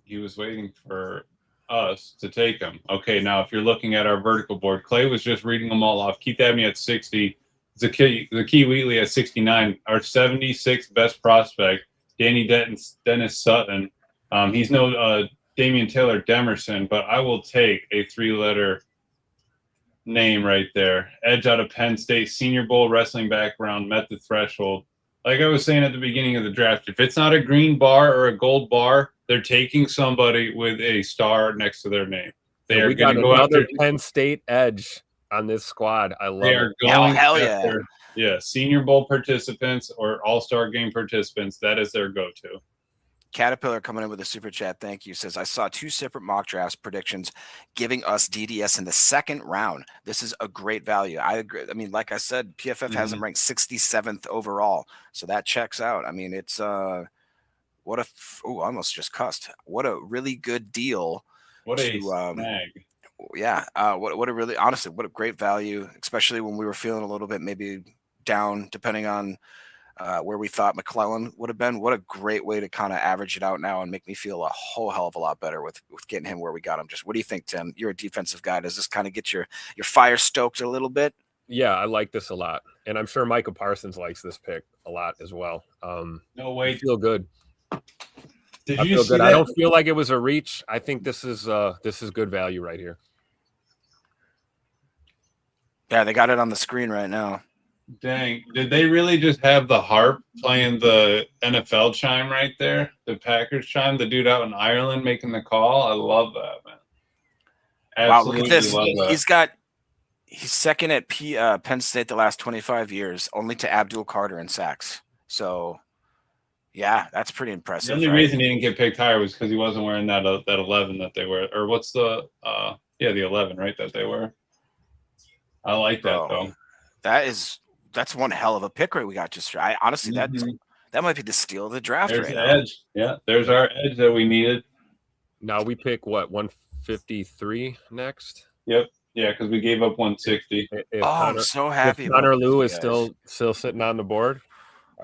He was waiting for us to take him. Okay, now if you're looking at our vertical board, Clay was just reading them all off. Keith Abney at 60. Zakee Wheatley at 69. Our 76th best prospect, Dennis-Sutton. He's no Damian Taylor Demerson, but I will take a 3-letter name right there. Edge out of Penn State, Senior Bowl wrestling background, met the threshold. Like I was saying at the beginning of the draft, if it's not a green bar or a gold bar, they're taking somebody with a star next to their name. They are going to go another after Penn State edge on this squad. I love they it. are going hell after, Senior Bowl participants or All-Star Game participants. That is their go-to. Caterpillar coming in with a super chat. Thank you. Says, I saw 2 separate mock drafts predictions giving us DDS in the 2nd round. This is a great value. I agree. I mean, like I said, PFF has him ranked 67th overall. So that checks out. I mean, it's I almost just cussed. What a really good deal. What a snag. Yeah. What a really, honestly, what a great value, especially when we were feeling a little bit maybe down, depending on where we thought McClellan would have been. What a great way to kind of average it out now and make me feel a whole hell of a lot better with getting him where we got him. Just what do you think, Tim? You're a defensive guy. Does this kind of get your fire stoked a little bit? Yeah, I like this a lot, and I'm sure Micah Parsons likes this pick a lot as well. No I way. feel good. Did I you feel see good. that? I don't feel like it was a reach. I think this is good value right here. Yeah, they got it on the screen right now. Dang. Did they really just have the harp playing the NFL chime right there? The Packers chime? The dude out in Ireland making the call? I love that, man. Wow, look Absolutely at this. love that. He's second at Penn State the last 25 years, only to Abdul Carter in sacks. So, yeah, that's pretty impressive. The only reason he didn't get picked higher was because he wasn't wearing that 11 that they wear. Or what's the the 11, right, that they wear. I like that, though. That's one hell of a pick right we got just right. Honestly, that might be the steal of the draft There's right the now. edge. Yeah, there's our edge that we needed. Now we pick what, 153 next? Yep. Yeah, because we gave up 160. I'm so happy. If Connor about Lew this, is guys. still sitting on the board,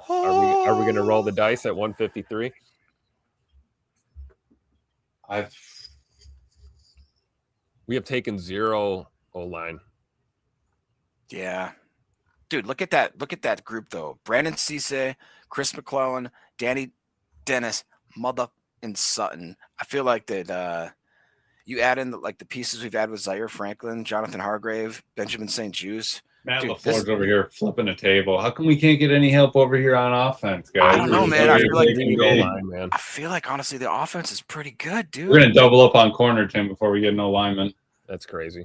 are we going to roll the dice at 153? We have taken 0 O-line. Yeah. Dude, look at that group though. Brandon Cisse, Chris McClellan, Dani, Dennis, Mother and Sutton. I feel like that you add in the pieces we've had with Zaire Franklin, Jonathan Hargrave, Benjamin St. Juice. Matt Dude, LaFleur's over here flipping a table. How come we can't get any help over here on offense, guys? I don't know, man. Man. I feel like honestly the offense is pretty good, dude. We're gonna double up on corner, Tim, before we get an O-lineman. That's crazy.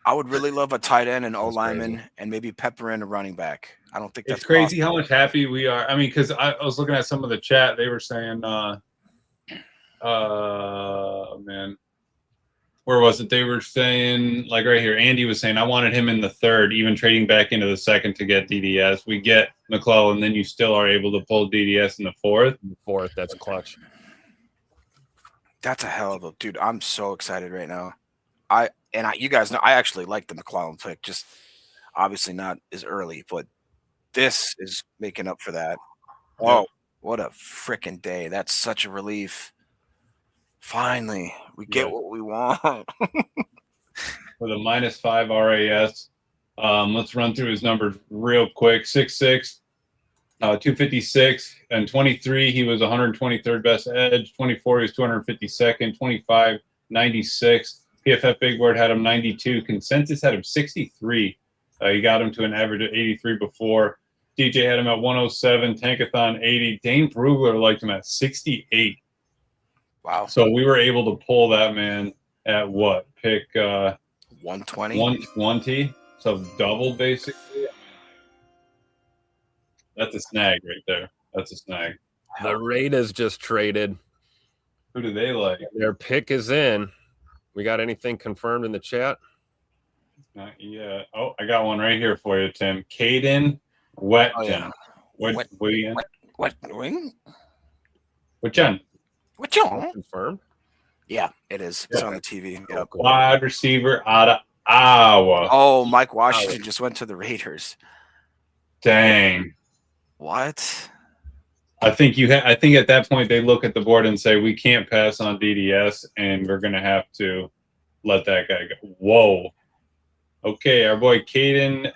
I would really love a tight end, an O-lineman, and maybe pepper in a running back. I don't think that's It's crazy possible. how much happy we are. I mean, because I was looking at some of the chat. They were saying, man, where was it? They were saying, like right here, Andy was saying, I wanted him in the 3rd, even trading back into the 2nd to get DDS. We get McClellan, then you still are able to pull DDS in the 4th. That's clutch. That's a hell of a dude. I'm so excited right now. You guys know I actually like the McClellan pick, just obviously not as early, but this is making up for that. Oh, what a freaking day. That's such a relief. Finally, we get what we want. For the -5 RAS, let's run through his numbers real quick. 6'6", 256, and 23, he was 123rd best edge. 24, he was 252nd. 25, 96. PFF Big Board had him 92. Consensus had him 63. He got him to an average of 83 before. DJ had him at 107. Tankathon 80. Dane Brugler liked him at 68. Wow. So we were able to pull that man at what? Pick 120. 120. So double basically. That's a snag right there. That's a snag. The Raiders just traded. Who do they like? Their pick is in. We got anything confirmed in the chat? Not yet. Oh, I got one right here for you, Tim. Caden Wetton. Oh, yeah. What wing? What y'all? Confirmed? Yeah, it is. It's on the TV. Yep. Wide receiver out of Iowa. Oh, Mike Washington just went to the Raiders. Dang. What? I think at that point they look at the board and say we can't pass on DDS and we're gonna have to let that guy go. Whoa. Okay, our boy Caden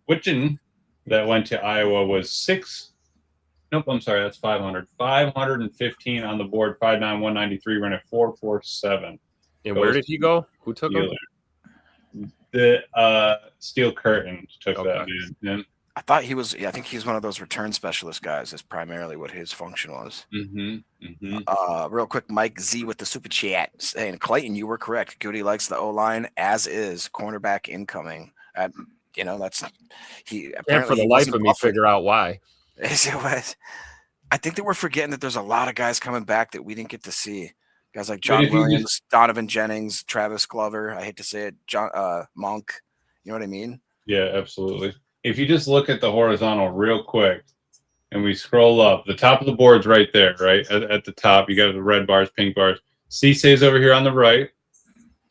Witchen that went to Iowa was 6. Nope, I'm sorry, that's 500. 515 on the board, 5'9", 193, ran at 4.47. And where did he go? Who took him? The Steel Curtain took that man. I thought he was. Yeah, I think he's one of those return specialist guys. That's primarily what his function was. Real quick, Mike Z with the super chat saying, Clayton, you were correct. Gute likes the O-line as is. Cornerback incoming. That's he. Can't for the life of me figure out why. I think that we're forgetting that there's a lot of guys coming back that we didn't get to see. Guys like John Williams, Donovan Jennings, Travis Glover. I hate to say it, Monk. You know what I mean? Yeah, absolutely. If you just look at the horizontal real quick and we scroll up, the top of the board's right there, right? At the top, you got the red bars, pink bars. Cisse's over here on the right,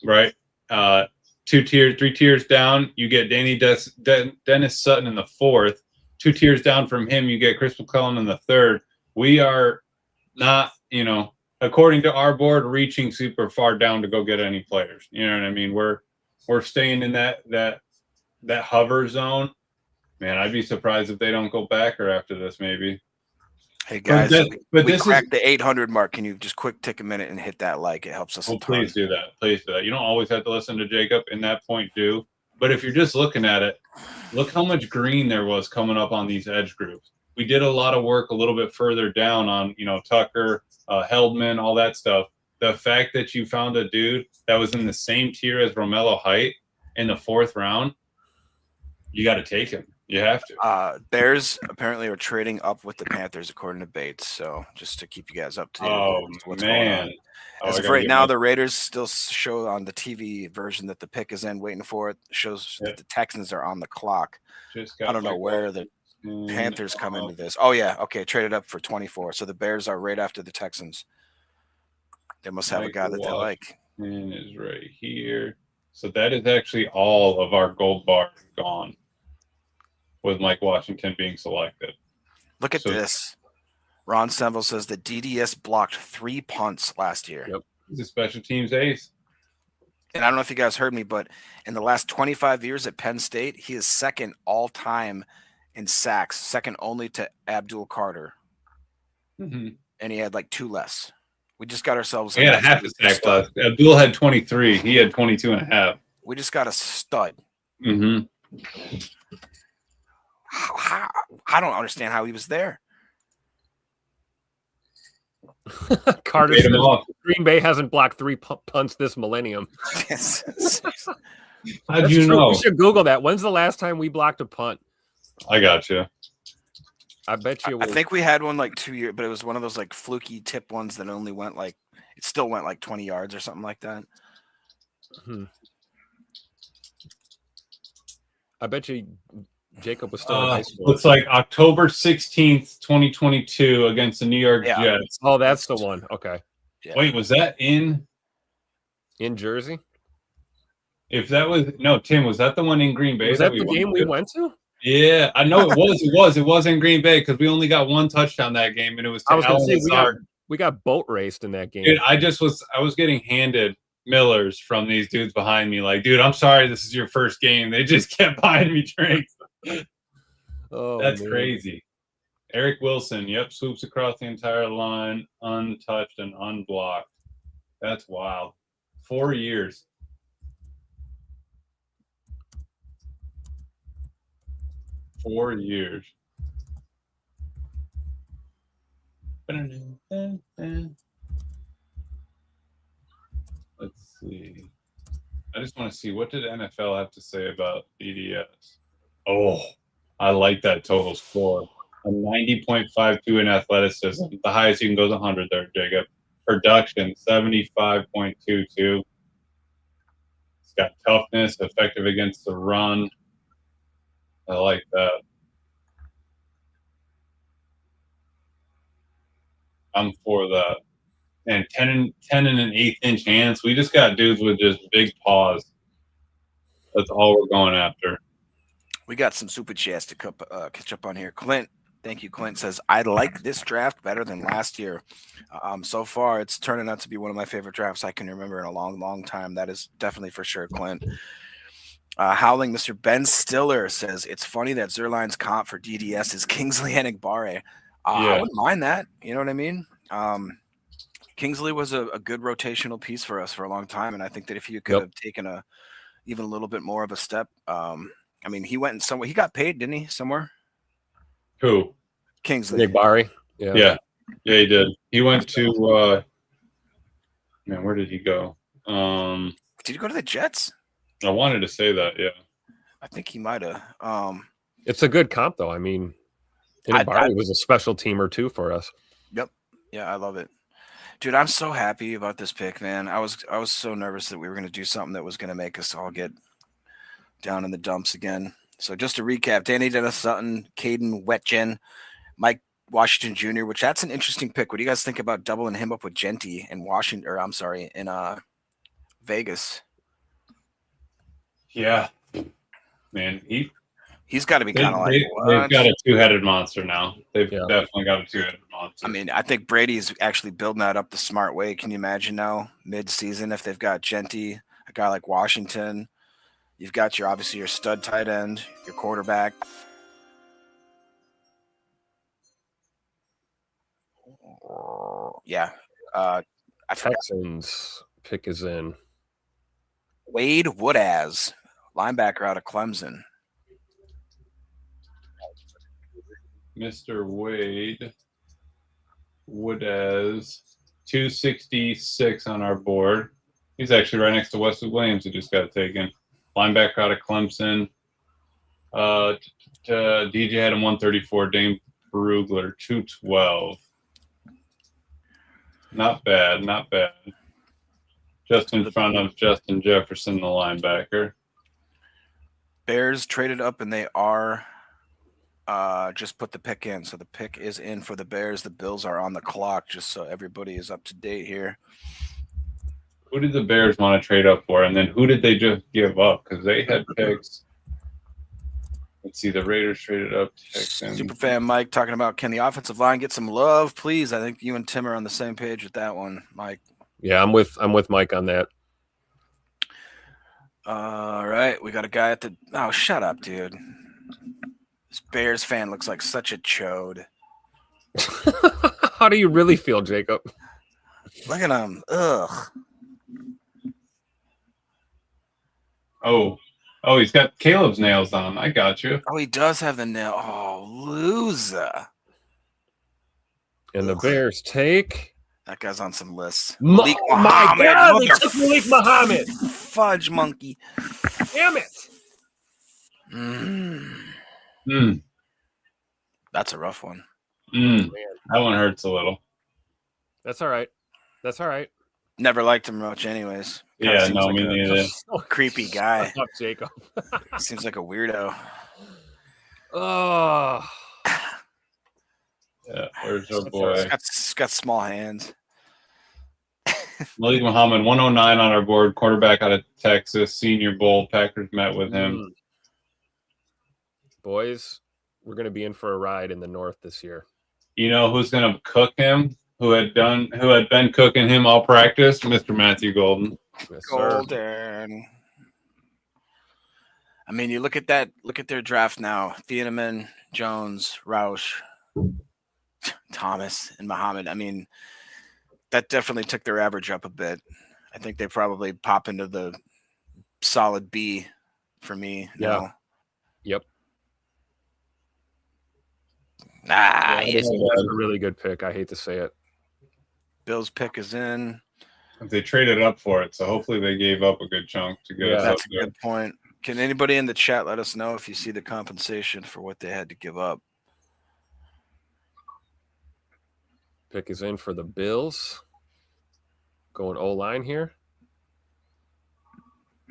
right? 3 tiers down, you get Dennis-Sutton in the 4th. 2 tiers down from him, you get Chris McClellan in the 3rd. We are not, according to our board, reaching super far down to go get any players. You know what I mean? We're we're staying in that hover zone. Man, I'd be surprised if they don't go backer after this, maybe. Hey guys, but we this cracked the 800 mark. Can you just take a minute and hit that like? It helps us. Well, please do that. Please do that. You don't always have to listen to Jacob in that point, do. But if you're just looking at it, look how much green there was coming up on these edge groups. We did a lot of work a little bit further down on, Tucker, Heldman, all that stuff. The fact that you found a dude that was in the same tier as Romello Height in the 4th round, you got to take him. You have to. Bears apparently are trading up with the Panthers, according to Bates. So just to keep you guys up to date. What's going on. As of right now, the Raiders still show on the TV version that the pick is in, waiting for it. Shows that the Texans are on the clock. I don't know where the Panthers come into this. Oh, yeah. Okay. Traded up for 24. So the Bears are right after the Texans. They must have a guy that they like. Is right here. So that is actually all of our gold bars gone with Mike Washington being selected. Look at this. Ron Senville says that DDS blocked 3 punts last year. Yep. He's a special teams ace. And I don't know if you guys heard me, but in the last 25 years at Penn State, he is second all-time in sacks, second only to Abdul Carter. Mm-hmm. And he had like 2 less. We just got ourselves. He had half a sack less. Abdul had 23. He had 22 and a half. We just got a stud. Mm-hmm. I don't understand how he was there. Carter says Green Bay hasn't blocked 3 punts this millennium. How'd you know? We should Google that. When's the last time we blocked a punt? I got you. I bet you. I think we had one like 2 years, but it was one of those like fluky tip ones that only went like it still went like 20 yards or something like that. I bet you Jacob was still in high school. Looks like October 16th, 2022 against the New York Jets. Oh, that's the one. Okay. Yeah. Wait, was that in Jersey? If that was Tim, was that the one in Green Bay? Was that the game we went to? Yeah, I know it was. It was in Green Bay because we only got 1 touchdown that game, and it was. I was going to say we got boat raced in that game. Dude, I was getting handed Millers from these dudes behind me. Like, dude, I'm sorry, this is your first game. They just kept buying me drinks. Oh, that's man. crazy. Eric Wilson, swoops across the entire line, untouched and unblocked. That's wild. 4 years. Let's see. I just want to see, what did NFL have to say about DDS? Oh, I like that total score. A 90.52 in athleticism. The highest you can go is 100 there, Jacob. Production, 75.22. It's got toughness, effective against the run. I like that. I'm for that. And 10 and an 1/8 inch hands. We just got dudes with just big paws. That's all we're going after. We got some super chats to catch up on here. Clint, thank you. Clint says, I like this draft better than last year. So far, it's turning out to be one of my favorite drafts I can remember in a long, long time. That is definitely for sure, Clint. Howling Mr. Ben Stiller says, it's funny that Zerline's comp for DDS is Kingsley Enagbare. I wouldn't mind that. You know what I mean? Kingsley was a good rotational piece for us for a long time, and I think that if you could have taken even a little bit more of a step, I mean, he went in somewhere. He got paid, didn't he? Somewhere. Who? Kingsley. Enagbare. Yeah, he did. He went to man, where did he go? Did he go to the Jets? I wanted to say that. Yeah, I think he might have. It's a good comp, though. I mean, Enagbare was a special teamer too for us. Yep. Yeah, I love it. Dude, I'm so happy about this pick, man. I was so nervous that we were going to do something that was going to make us all get down in the dumps again. So just to recap, Dani, Dennis-Sutton, Caden Wetjen, Mike Washington Jr., which that's an interesting pick. What do you guys think about doubling him up with Genty in Washington, or I'm sorry, in Vegas? Yeah, man, he's got to be kind of like they've got a 2-headed monster now. They've definitely got a 2-headed monster. I mean, I think Brady's actually building that up the smart way. Can you imagine now, mid-season, if they've got Genty, a guy like Washington, You've got obviously your stud tight end, your quarterback. Yeah. I forgot. Texans pick is in. Wade Woodaz, linebacker out of Clemson. Mr. Wade Woodaz, 266 on our board. He's actually right next to Wesley Williams, who just got taken. Linebacker out of Clemson. DJ had him 134. Dane Brugler, 212. Not bad, not bad. Just in front of Justin Jefferson, the linebacker. Bears traded up, and they are just put the pick in. So the pick is in for the Bears. The Bills are on the clock, just so everybody is up to date here. Who did the Bears want to trade up for? And then who did they just give up? Because they had picks. Let's see, the Raiders traded up. Superfan Mike talking about, can the offensive line get some love, please? I think you and Tim are on the same page with that one, Mike. Yeah, I'm with Mike on that. All right, we got a guy at the. Oh, shut up, dude. This Bears fan looks like such a chode. How do you really feel, Jacob? Look at him. Ugh. Oh, he's got Caleb's nails on. I got you. Oh, he does have the nail. Oh, loser. And the Bears take. That guy's on some lists. My God, they took Malik Muhammad. Fudge monkey. Damn it. That's a rough one. That one hurts a little. That's all right. That's all right. Never liked him much anyways. Yeah, no, me neither. Creepy guy. Shut up, Jacob. Seems like a weirdo. Oh. Yeah, where's our boy? He's got small hands. Malik Muhammad, 109 on our board, quarterback out of Texas, Senior Bowl. Packers met with him. Boys, we're going to be in for a ride in the North this year. You know who's going to cook him? Who had been cooking him all practice? Mr. Matthew Golden. Yes, Golden. I mean, you look at that. Look at their draft now. Thieneman, Jones, Roush, Thomas, and Muhammad. I mean, that definitely took their average up a bit. I think they probably pop into the solid B for me. Yeah. Now. Yep. He's a really good pick. I hate to say it. Bill's pick is in. They traded up for it, so hopefully they gave up a good chunk to get us up That's a there. good point. Can anybody in the chat let us know if you see the compensation for what they had to give up? Pick is in for the Bills. Going O-line here.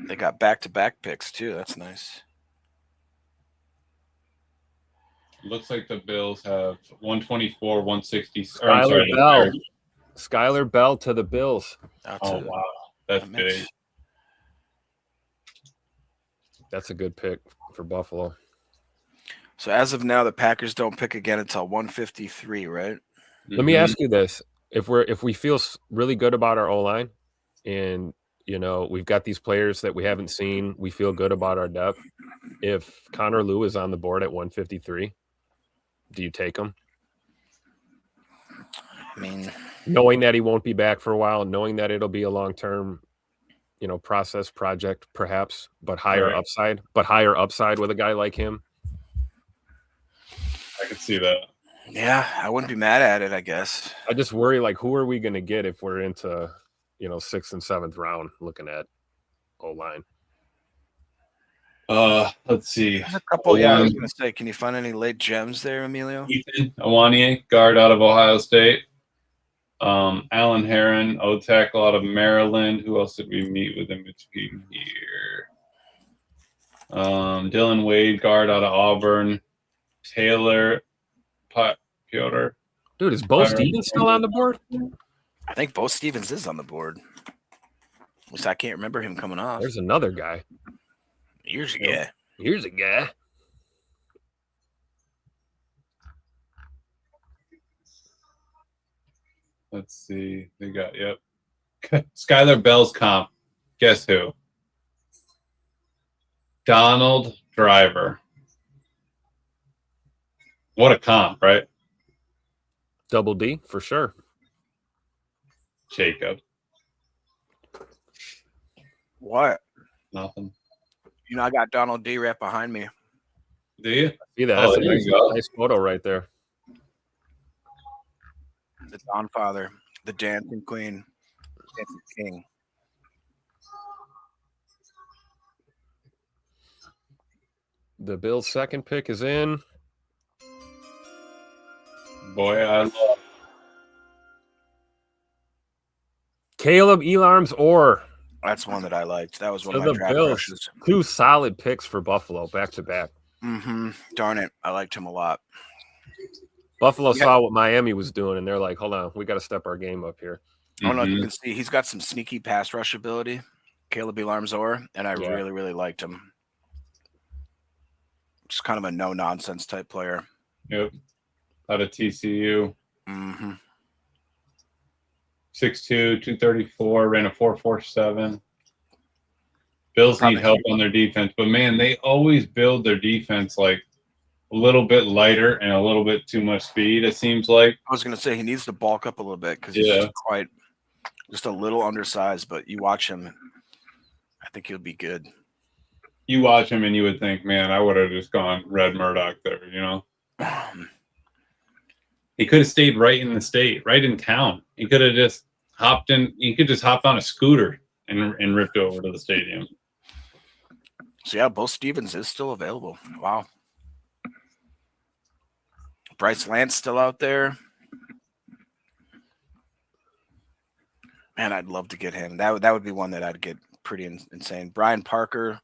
They got back-to-back picks, too. That's nice. Looks like the Bills have 124, 160. Skylar Bell to the Bills. Wow. That's big. That's a good pick for Buffalo. So as of now, the Packers don't pick again until 153, right? Let me ask you this. If we feel really good about our O-line and, you know, we've got these players that we haven't seen, we feel good about our depth. If Connor Lew is on the board at 153, do you take him? I mean, knowing that he won't be back for a while, knowing that it'll be a long-term, you know, process project perhaps, but higher upside with a guy like him. I can see that. Yeah, I wouldn't be mad at it, I guess. I just worry, like, who are we going to get if we're into, you know, 6th and 7th round looking at O-line? Let's see. There's a couple, I was going to say, can you find any late gems there, Emilio? Ethan Awaniyi, guard out of Ohio State. Alan Heron, O-tackle out of Maryland. Who else did we meet with in between here? Dylan Wade, guard out of Auburn. Taylor Piotr. Dude, is Bo Stevens still on the board? I think Bo Stevens is on the board. At least I can't remember him coming off. There's another guy. Here's a guy. Here's a guy. Let's see. They got, Skylar Bell's comp. Guess who? Donald Driver. What a comp, right? Double D for sure. Jacob. What? Nothing. You know, I got Donald D right behind me. Do you? See that? Oh, That's there a you go. nice photo right there. The Don Father, the Dancing Queen, Dancing King. The Bills' second pick is in. Boy, I love. Caleb Elarms Orr. That's one that I liked. That was one So of my the draft Bills, rushes. 2 solid picks for Buffalo back to back. Darn it. I liked him a lot. Buffalo saw what Miami was doing, and they're like, hold on, we got to step our game up here. I don't know if you can see. He's got some sneaky pass rush ability, Caleb Elarms Orr, and I really, really liked him. Just kind of a no-nonsense type player. Yep. Out of TCU. 6'2", 234, ran a 4.47. Bills need help on their defense, but man, they always build their defense like a little bit lighter and a little bit too much speed, it seems like. I was going to say he needs to bulk up a little bit because he's just a little undersized, but you watch him, I think he'll be good. You watch him and you would think, man, I would have just gone Red Murdoch there, you know? He could have stayed right in the state, right in town. He could have just hopped in. He could just hop on a scooter and ripped over to the stadium. So, yeah, Bo Stevens is still available. Wow. Bryce Lance still out there. Man, I'd love to get him. That would be one that I'd get pretty insane. Brian Parker,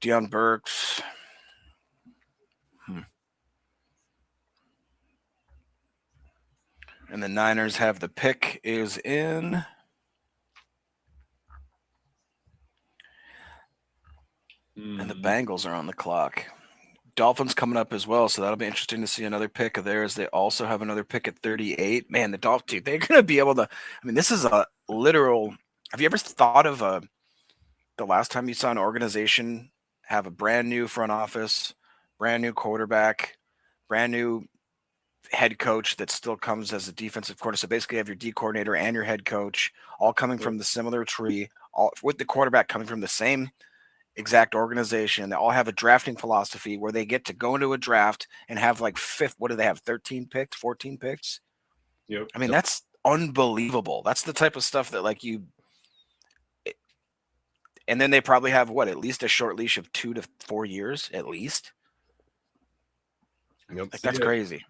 Deion Burks. And the Niners have the pick is in. And the Bengals are on the clock. Dolphins coming up as well, so that'll be interesting to see another pick of theirs. They also have another pick at 38. Man, the Dolphins, they're going to be able to – I mean, this is a literal – have you ever thought of the last time you saw an organization have a brand new front office, brand new quarterback, brand new – head coach that still comes as a defensive coordinator? So basically you have your D coordinator and your head coach all coming from the similar tree, all with the quarterback coming from the same exact organization. They all have a drafting philosophy where they get to go into a draft and have like 13 picks, 14 picks. Yep. I mean, that's unbelievable. That's the type of stuff that and then they probably have at least a short leash of 2 to 4 years at least. Yep. Like that's crazy.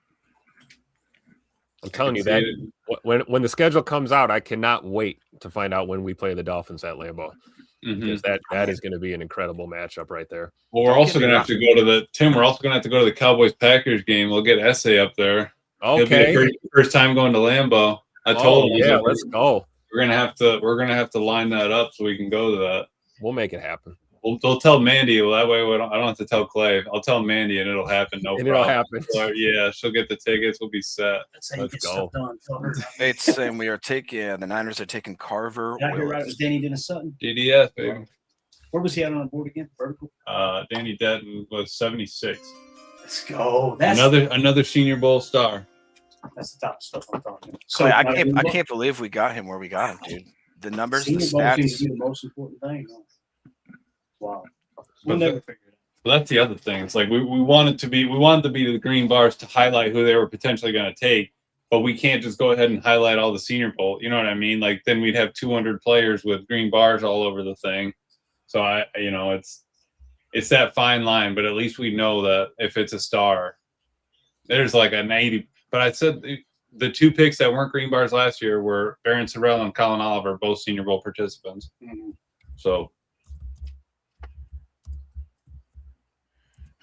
I'm telling you that when the schedule comes out, I cannot wait to find out when we play the Dolphins at Lambeau. Because that is going to be an incredible matchup right there. Well, we're also going to have to go to we're also going to have to go to the Cowboys-Packers game. We'll get Essay up there. Okay. It'll be the first time going to Lambeau. I told him. Yeah, let's go. We're going to have to line that up so we can go to that. We'll make it happen. We'll tell Mandy. Well, that way I don't have to tell Clay. I'll tell Mandy and it'll happen. No problem. It'll happen. So, yeah, she'll get the tickets. We'll be set. Let's go. It's saying we are taking the Niners are taking Carver. Did I hear right? It was Danny Dennis-Sutton. DDS, baby. Where was he at on the board again? Vertical. Danny Denton was 76. Let's go. That's Another Senior Bowl star. That's the top stuff I'm talking about. So I can't believe we got him where we got him, dude. The numbers, the Senior Bowl seems stats. to be the most important thing. Wow. We'll But never figure it out. Well, that's the other thing. It's like we wanted to be the green bars to highlight who they were potentially going to take, but we can't just go ahead and highlight all the Senior Bowl. You know what I mean? Like then we'd have 200 players with green bars all over the thing. So it's that fine line, but at least we know that if it's a star, there's like an 80. But I said the 2 picks that weren't green bars last year were Barron Sorrell and Colin Oliver, both Senior Bowl participants. So.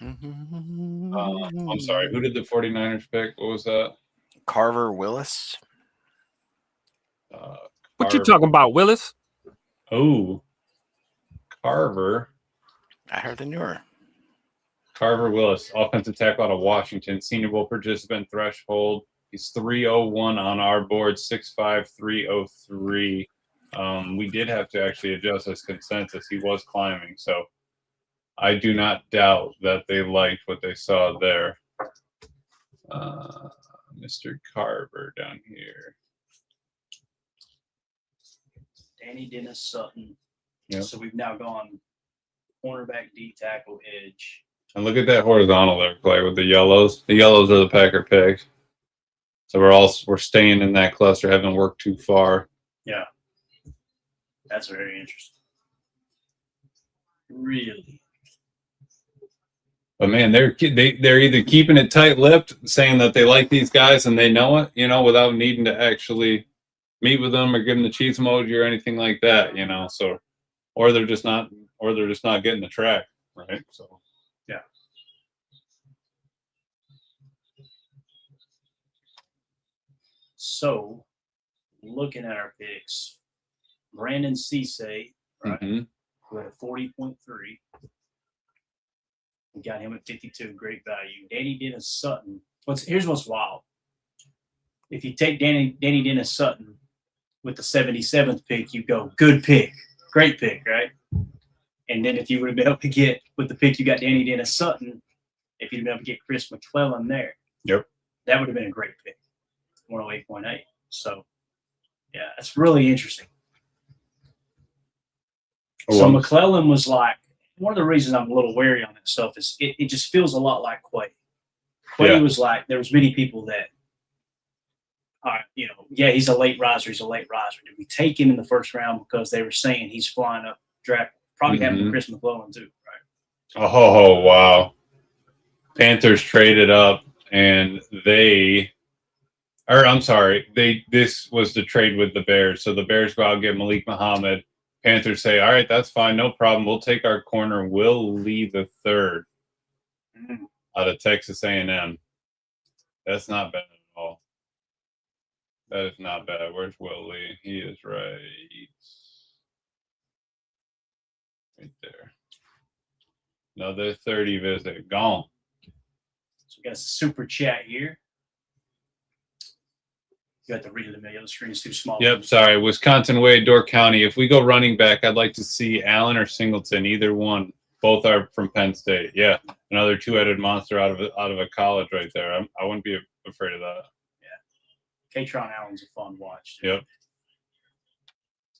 I'm sorry. Who did the 49ers pick? What was that? Carver Willis. What you talking about, Willis? Oh, Carver. I heard the newer. Carver Willis, offensive tackle out of Washington, Senior Bowl participant threshold. He's 301 on our board, 6'5", 303. We did have to actually adjust his consensus. He was climbing, so I do not doubt that they liked what they saw there. Mr. Carver down here. Dani, Dennis-Sutton. Yep. So we've now gone cornerback, D tackle, edge. And look at that horizontal there, Clay, with the yellows. The yellows are the Packer picks. So we're staying in that cluster, haven't worked too far. Yeah. That's very interesting. Really. But man, they're either keeping it tight-lipped, saying that they like these guys and they know it, without needing to actually meet with them or give them the cheese emoji or anything like that, So, or they're just not getting the track, right? So, yeah. So, looking at our picks, Brandon Cisse, right? Mm-hmm. Who had a 40.3. We got him at 52, great value. Dani Dennis-Sutton. Here's what's wild. If you take Dani Dennis-Sutton with the 77th pick, you go, good pick, great pick, right? And then if you would have been able to get, with the pick you got Dani Dennis-Sutton, if you'd been able to get Chris McClellan there, yep, that would have been a great pick, 108.8. So, yeah, that's really interesting. So McClellan was like, one of the reasons I'm a little wary on that stuff is it just feels a lot like Quay. Quay was like, there was many people that, he's a late riser. He's a late riser. Did we take him in the first round because they were saying he's flying up draft? Probably happened to Chris McClellan too, right? Oh, wow. Panthers traded up and this was the trade with the Bears. So the Bears go out and get Malik Muhammad. Panthers say, all right, that's fine, no problem. We'll take our corner. Will Lee the third out of Texas A&M. That's not bad at all. That is not bad. Where's Will Lee? He is right there. Another 30 visit. Gone. So we got a super chat here. You got to read it. The other screen is too small. Yep, sorry. Wisconsin Wade, Door County. If we go running back, I'd like to see Allen or Singleton. Either one. Both are from Penn State. Yeah, another two-headed monster out of a college right there. I wouldn't be afraid of that. Yeah, Katron Allen's a fun watch. Yep.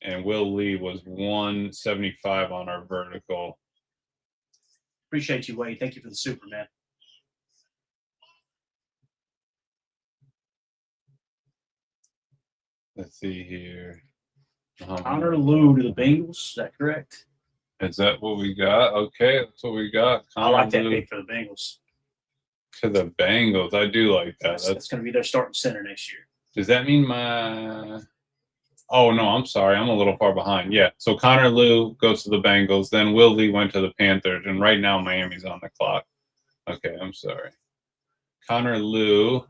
And Will Lee was 175 on our vertical. Appreciate you, Wade. Thank you for the super, man. Let's see here. Connor Lew to the Bengals. Is that correct? Is that what we got? Okay, that's what we got. I like that pick for the Bengals. To the Bengals. I do like that. That's going to be their starting center next year. Does that mean my... Oh, no, I'm sorry. I'm a little far behind. Yeah, so Connor Lew goes to the Bengals. Then Will Lee went to the Panthers. And right now, Miami's on the clock. Okay, I'm sorry. Connor Lew...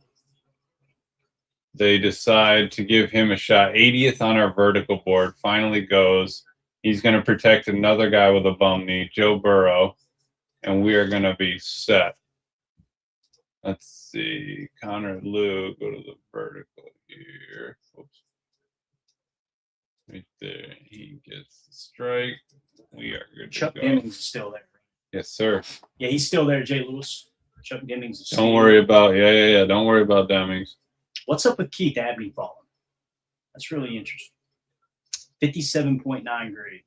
They decide to give him a shot. 80th on our vertical board. Finally goes. He's going to protect another guy with a bum knee, Joe Burrow. And we are going to be set. Let's see. Connor Lew, go to the vertical here. Oops. Right there. He gets the strike. We are good Chuck to go. Demings is still there. Yes, sir. Yeah, he's still there, Jay Lewis. Chuck Demings is Don't worry about, yeah. Don't worry about Demings. What's up with Keith Abney falling? That's really interesting. 57.9 grade.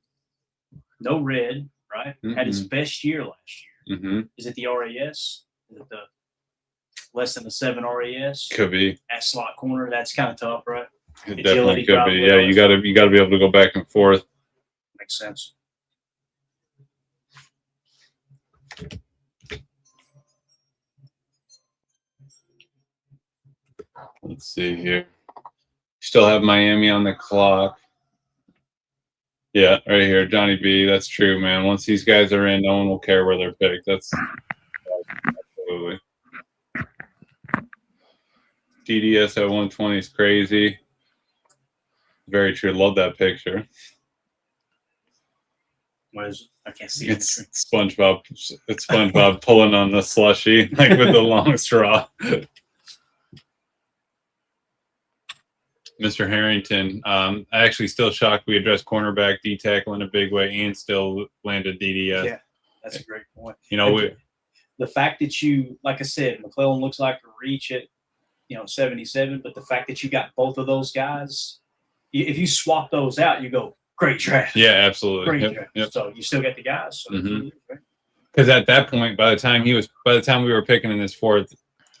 No red, right? Had his best year last year. Is it the RAS? Is it the less than the 7 RAS? Could be. At slot corner, that's kind of tough, right? It definitely could be. Yeah, you gotta be able to go back and forth. Makes sense. Let's see here. Still have Miami on the clock. Yeah, right here, Johnny B. That's true, man. Once these guys are in, no one will care where they're picked. That's absolutely. DDS at 120 is crazy. Very true. Love that picture. What is it? I can't see it. It's SpongeBob. It's SpongeBob pulling on the slushy, like with the long straw. Mr. Harrington, actually still shocked we addressed cornerback, D tackle in a big way, and still landed DDS. Yeah. That's a great point. You know, The fact that you, like I said, McClellan looks like a reach at 77, but the fact that you got both of those guys, if you swap those out, you go great draft. yeah, absolutely. Great draft. Yep. So you still got the guys. So Because at that point, by the time we were picking in this fourth,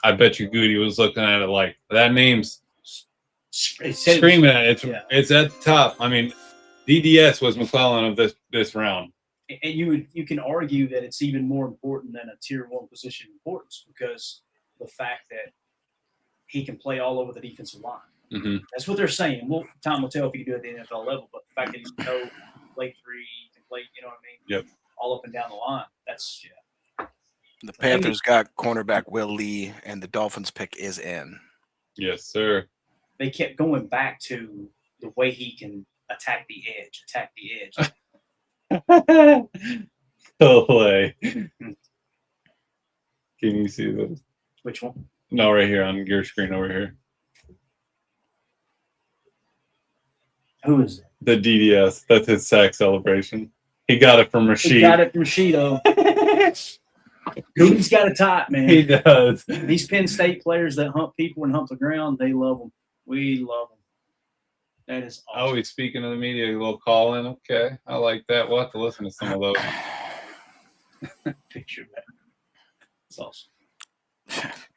I bet you Gute was looking at it like that name's screaming at it. It's at the top. I mean, DDS was McClellan of this round. And you can argue that it's even more important than a tier 1 position importance because the fact that he can play all over the defensive line. Mm-hmm. That's what they're saying. Well, time will tell if he can do it at the NFL level, but the fact that he's play 3, he can play, you know what I mean? Yep. All up and down the line. That's The Panthers got cornerback Will Lee, and the Dolphins pick is in. Yes, sir. They kept going back to the way he can attack the edge. No way. Can you see this? Which one? No, right here on your screen over here. Who is that? The DDS. That's his sack celebration. He got it from Rashid. He got it from Rashid. Gute's got a type, man. He does. These Penn State players that hump people and hump the ground, they love them. We love them. That is awesome. Oh, he's speaking to the media. A little call in. Okay. I like that. We'll have to listen to some of those. Picture that. That's awesome.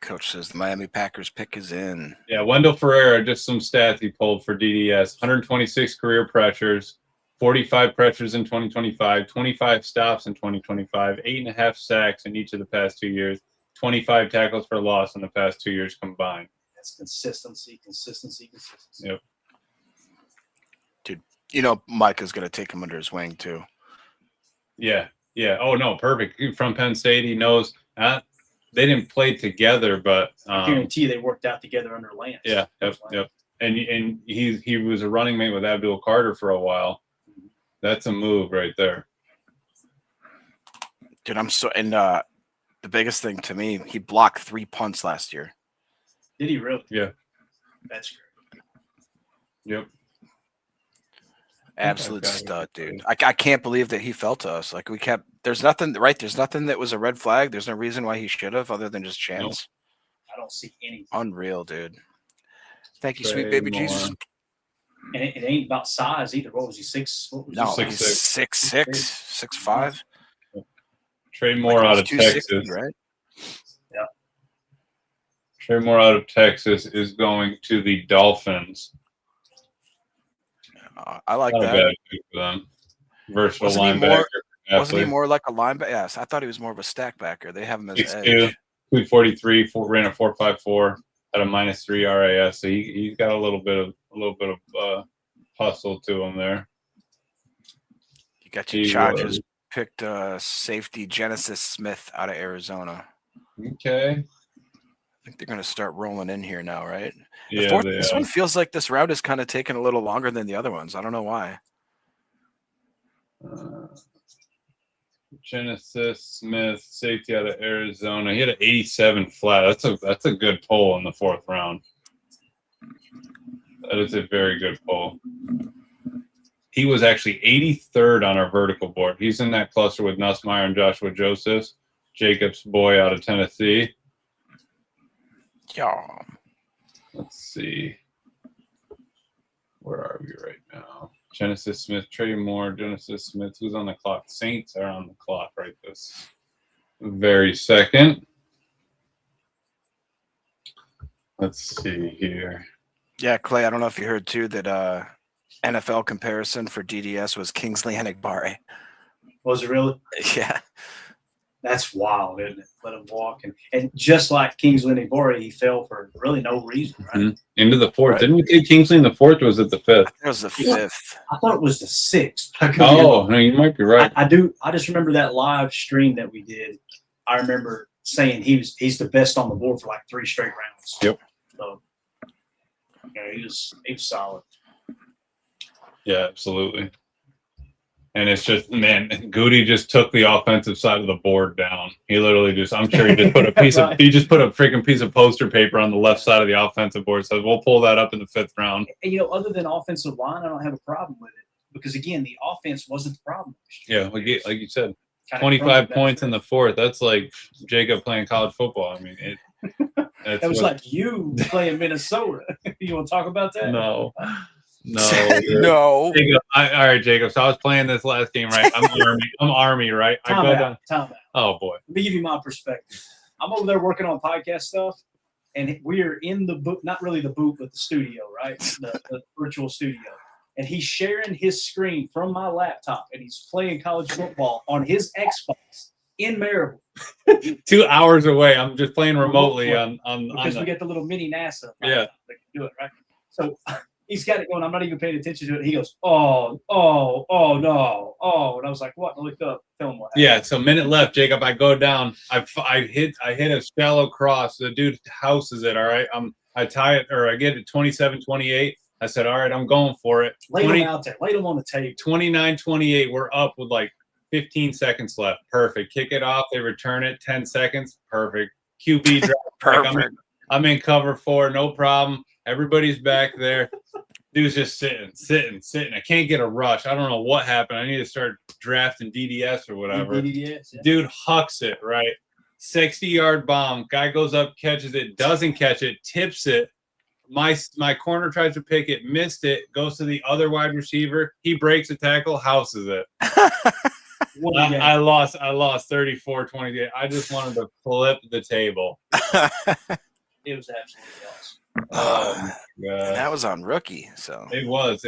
Coach says the Miami Packers pick is in. Yeah, Wendell Ferreira, just some stats he pulled for DDS. 126 career pressures, 45 pressures in 2025, 25 stops in 2025, 8.5 sacks in each of the past 2 years, 25 tackles for loss in the past 2 years combined. That's consistency. Yep. Dude, Micah's going to take him under his wing, too. Yeah. Oh, no, perfect. From Penn State, he knows. They didn't play together, but I guarantee you they worked out together under Lance. Yeah, yep. And he was a running mate with Abdul Carter for a while. That's a move right there. Dude, the biggest thing to me, he blocked 3 punts last year. Did he really? Yeah. That's great. Yep. Absolute stud, dude. I can't believe that he fell to us. Like there's nothing that was a red flag. There's no reason why he should have other than just chance. Nope. I don't see anything. Unreal, dude. Thank you, sweet baby Jesus. And it ain't about size either. What was he, 6? What was No, he? he's 6'6", 6'5". Trey Moore out of Texas. Right? Yeah. Trey Moore out of Texas is going to the Dolphins. I like Not that. a bad pick for them. Versatile linebacker. Wasn't he more like a linebacker? Yes, I thought he was more of a stack backer. They have him as 6'2", edge. 243, ran a 4.54 at a -3 RAS. So he's got a little bit of hustle to him there. You got your Chargers picked safety Genesis Smith out of Arizona. Okay. I think they're going to start rolling in here now, right? Yeah, this one feels like this route is kind of taking a little longer than the other ones. I don't know why. Genesis Smith, safety out of Arizona. He had an 87 flat. That's a good pull in the 4th round. That is a very good pull. He was actually 83rd on our vertical board. He's in that cluster with Nussmeier and Joshua Josephs, Jacobs' boy out of Tennessee. Yeah. Let's see. Where are we right now? Genesis Smith, Trey Moore, Genesis Smith. Who's on the clock? Saints are on the clock right this very second. Let's see here. Yeah, Clay, I don't know if you heard too that NFL comparison for DDS was Kingsley Enagbare. Was it really? Yeah. That's wild, isn't it? Let him walk. And just like Kingsley Enagbare, he fell for really no reason, right? Mm-hmm. Into the 4th. Right. Didn't we take Kingsley in the 4th, or was it the 5th? It was the 5th. I thought it was the 6th. Oh, no, you might be right. I do. I just remember that live stream that we did. I remember saying he's the best on the board for like 3 straight rounds. Yep. So, he was solid. Yeah, absolutely. And it's just, man, Gute just took the offensive side of the board down. He literally I'm sure he just put a piece of, he just put a freaking piece of poster paper on the left side of the offensive board. So we'll pull that up in the 5th round. And, other than offensive line, I don't have a problem with it because again, the offense wasn't the problem. Yeah, like you said. kinda 25 crumbled that points in stretch. the fourth. That's like Jacob playing college football. I mean, That was like you playing Minnesota. You want to talk about that? No. No. Jacob, all right, Jacob. So I was playing this last game, right? I'm Army, right? I Time go out. down. Time out. Oh boy. Let me give you my perspective. I'm over there working on podcast stuff, and we are in the booth, not really the booth, but the studio, right? The virtual studio. And he's sharing his screen from my laptop, and he's playing college football on his Xbox in Maryville. 2 hours away. I'm just playing remotely because we get the little mini NASA. Yeah. That can do it, right? So he's got it going. I'm not even paying attention to it. He goes, oh, no. Oh, and I was like, what? I looked up. Tell him what happened. Yeah, so minute left, Jacob. I go down. I hit a shallow cross. The dude houses it. All right. I tie it, or I get it 27-28. I said, all right, I'm going for it. Lay them out there. Lay them on the table. 29-28. We're up with like 15 seconds left. Perfect. Kick it off. They return it. 10 seconds. Perfect. QB drop. Perfect. I'm in cover 4. No problem. Everybody's back there. Dude's just sitting. I can't get a rush. I don't know what happened. I need to start drafting DDS or whatever. DDS, yeah. Dude hucks it, right? 60-yard bomb. Guy goes up, catches it, doesn't catch it, tips it. My corner tries to pick it, missed it, goes to the other wide receiver. He breaks a tackle, houses it. I lost 34-28. I just wanted to flip the table. It was absolutely awesome. And that was on rookie. So it was.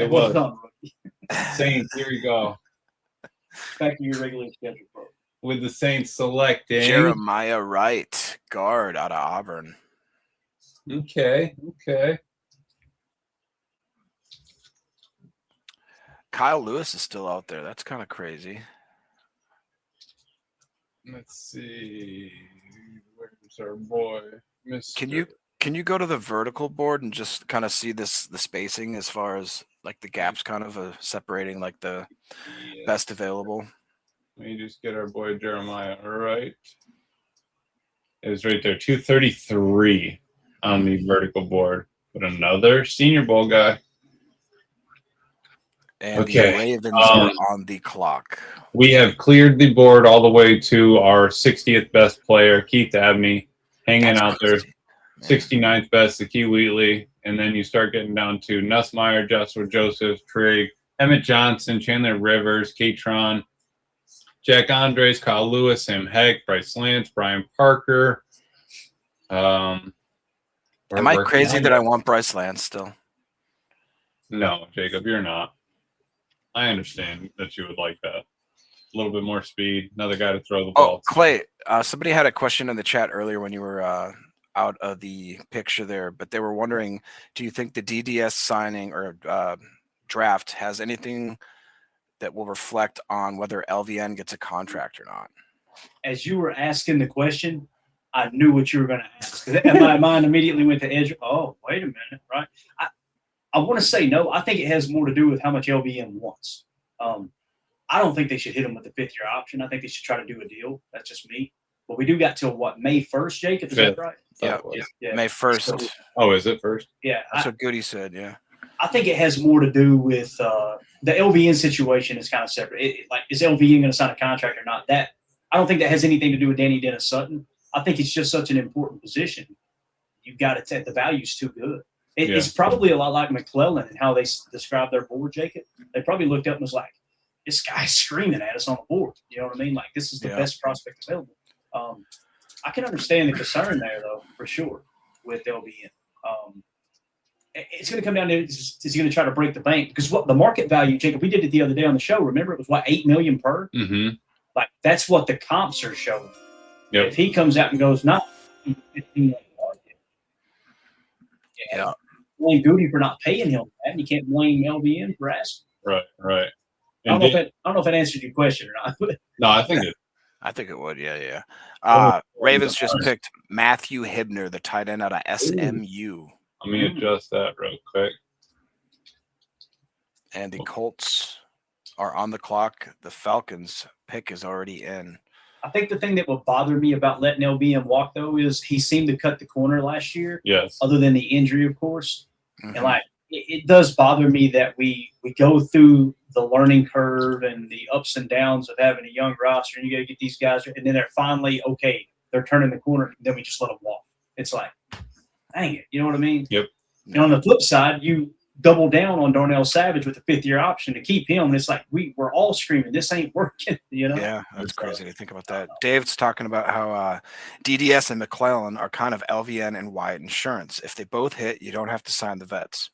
Saints, here we go. Back to your regular schedule, bro. With the Saints selecting Jeremiah Wright, guard out of Auburn. Okay. Kyle Lewis is still out there. That's kind of crazy. Let's see. Where's our boy? Can you go to the vertical board and just kind of see the spacing as far as like the gaps kind of separating like the best available? Let me just get our boy Jeremiah right. It was right there, 233 on the vertical board. But another Senior Bowl guy. And the Ravens are on the clock. We have cleared the board all the way to our 60th best player, Keith Abney, hanging out there. 69th best, Zakee Wheatley. And then you start getting down to Nussmeier, Joshua Joseph, Trigg, Emmett Johnson, Chandler Rivers, Katron, Jack Andres, Kyle Lewis, Sam Heck, Bryce Lance, Brian Parker. Am I crazy that I want Bryce Lance still? No, Jacob, you're not. I understand that you would like that. A little bit more speed, another guy to throw the ball. Oh, Clay, somebody had a question in the chat earlier when you were out of the picture there, but they were wondering, do you think the DDS signing or draft has anything that will reflect on whether LVN gets a contract or not? As you were asking the question, I knew what you were going to ask. And my mind immediately went to edge. Oh, wait a minute, right? I want to say no. I think it has more to do with how much LVN wants. I don't think they should hit him with the 5th-year option. I think they should try to do a deal. That's just me. But we do got till what, May 1st, Jacob? Is that right? Yeah. May 1st. So, oh, is it 1st? Yeah. That's what Goody said, yeah. I think it has more to do with the LVN situation is kind of separate. Like, is LVN going to sign a contract or not? That I don't think that has anything to do with Danny Dennis-Sutton. I think it's just such an important position. You've got to take the value's too good. It's probably a lot like McClellan and how they describe their board, Jacob. They probably looked up and was like, this guy's screaming at us on the board. You know what I mean? Like, this is the best prospect available. I can understand the concern there, though, for sure, with LVN. It's going to come down to is he going to try to break the bank? Because what the market value, Jacob, we did it the other day on the show. Remember, it was what, $8 million per? Mm-hmm. Like, that's what the comps are showing. Yep. If he comes out and goes, not 15 million market. Yeah. Blame Goody for not paying him that, and you can't blame LVN for asking. Right. I don't know if that answered your question or not. No, I think it. I think it would, yeah. Ravens just picked Matthew Hibner, the tight end out of SMU. Let me adjust that real quick. And the Colts are on the clock. The Falcons' pick is already in. I think the thing that would bother me about letting LVN walk, though, is he seemed to cut the corner last year. Yes. Other than the injury, of course. Mm-hmm. And, like, it does bother me that we go through the learning curve and the ups and downs of having a young roster, and you got to get these guys, and then they're finally okay. They're turning the corner, and then we just let them walk. It's like, dang it, you know what I mean? Yep. And on the flip side, you double down on Darnell Savage with a 5th-year option to keep him, and it's like we're all screaming, this ain't working. You know? Yeah, that's crazy to think about that. Dave's talking about how DDS and McClellan are kind of LVN and Wyatt Insurance. If they both hit, you don't have to sign the vets.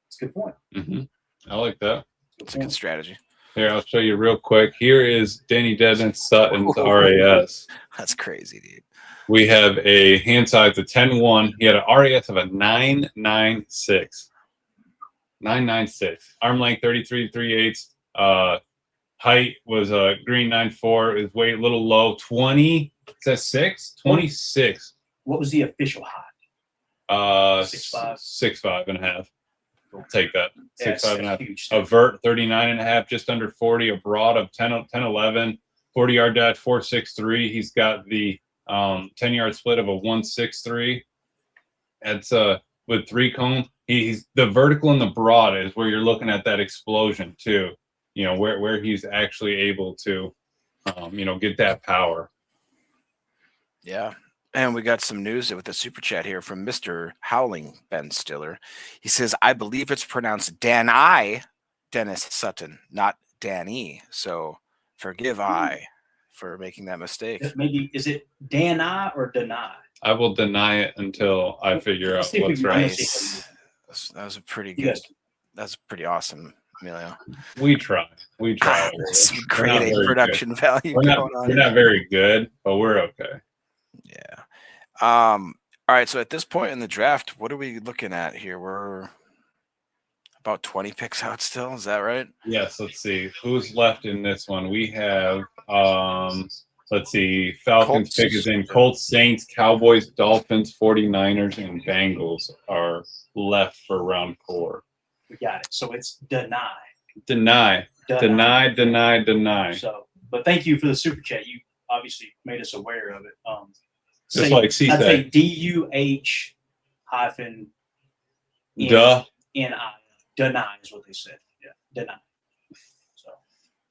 That's a good point. Mm-hmm. I like that. It's a good strategy. Here, I'll show you real quick. Here is Dennis-Sutton's RAS. That's crazy, dude. We have a hand size of 10-1. He had an RAS of a 9.96. 9.96. Arm length 33 3/8. Height was a green 9.4. His weight a little low. 20. It says 6. 26. What was the official height? 6'5". 6'5.5". We'll take that. Yeah, 6'5.5". huge. A vert 39.5, just under 40. A broad of 10-11. 40-yard dash 4.63. He's got the 10-yard split of a 1.63. That's with 3 cone. He's the vertical and the broad is where you're looking at that explosion too. You know, where he's actually able to get that power. Yeah. And we got some news with a super chat here from Mr. Howling Ben Stiller. He says, I believe it's pronounced Dani, Dennis-Sutton, not Dani. So forgive I for making that mistake. Maybe is it Dani or Dani? I will deny it until I figure out what's right. Nice. That was a pretty good. That's pretty awesome, Emilio. We try. Let's create a production value We're going on. We're not very good, but we're okay. Yeah. All right. So at this point in the draft, what are we looking at here? We're about 20 picks out still. Is that right? Yes. Let's see who's left in this one. We have let's see, Falcons pick is in. Colts, Saints, Cowboys, Dolphins, 49ers, and Bengals are left for round 4. We got it. So it's Dani. Deny. So, but thank you for the super chat. You obviously made us aware of it. Just like Cisse. I'd say DUH hyphen Duh. NI. Deny is what they said. Yeah, deny. So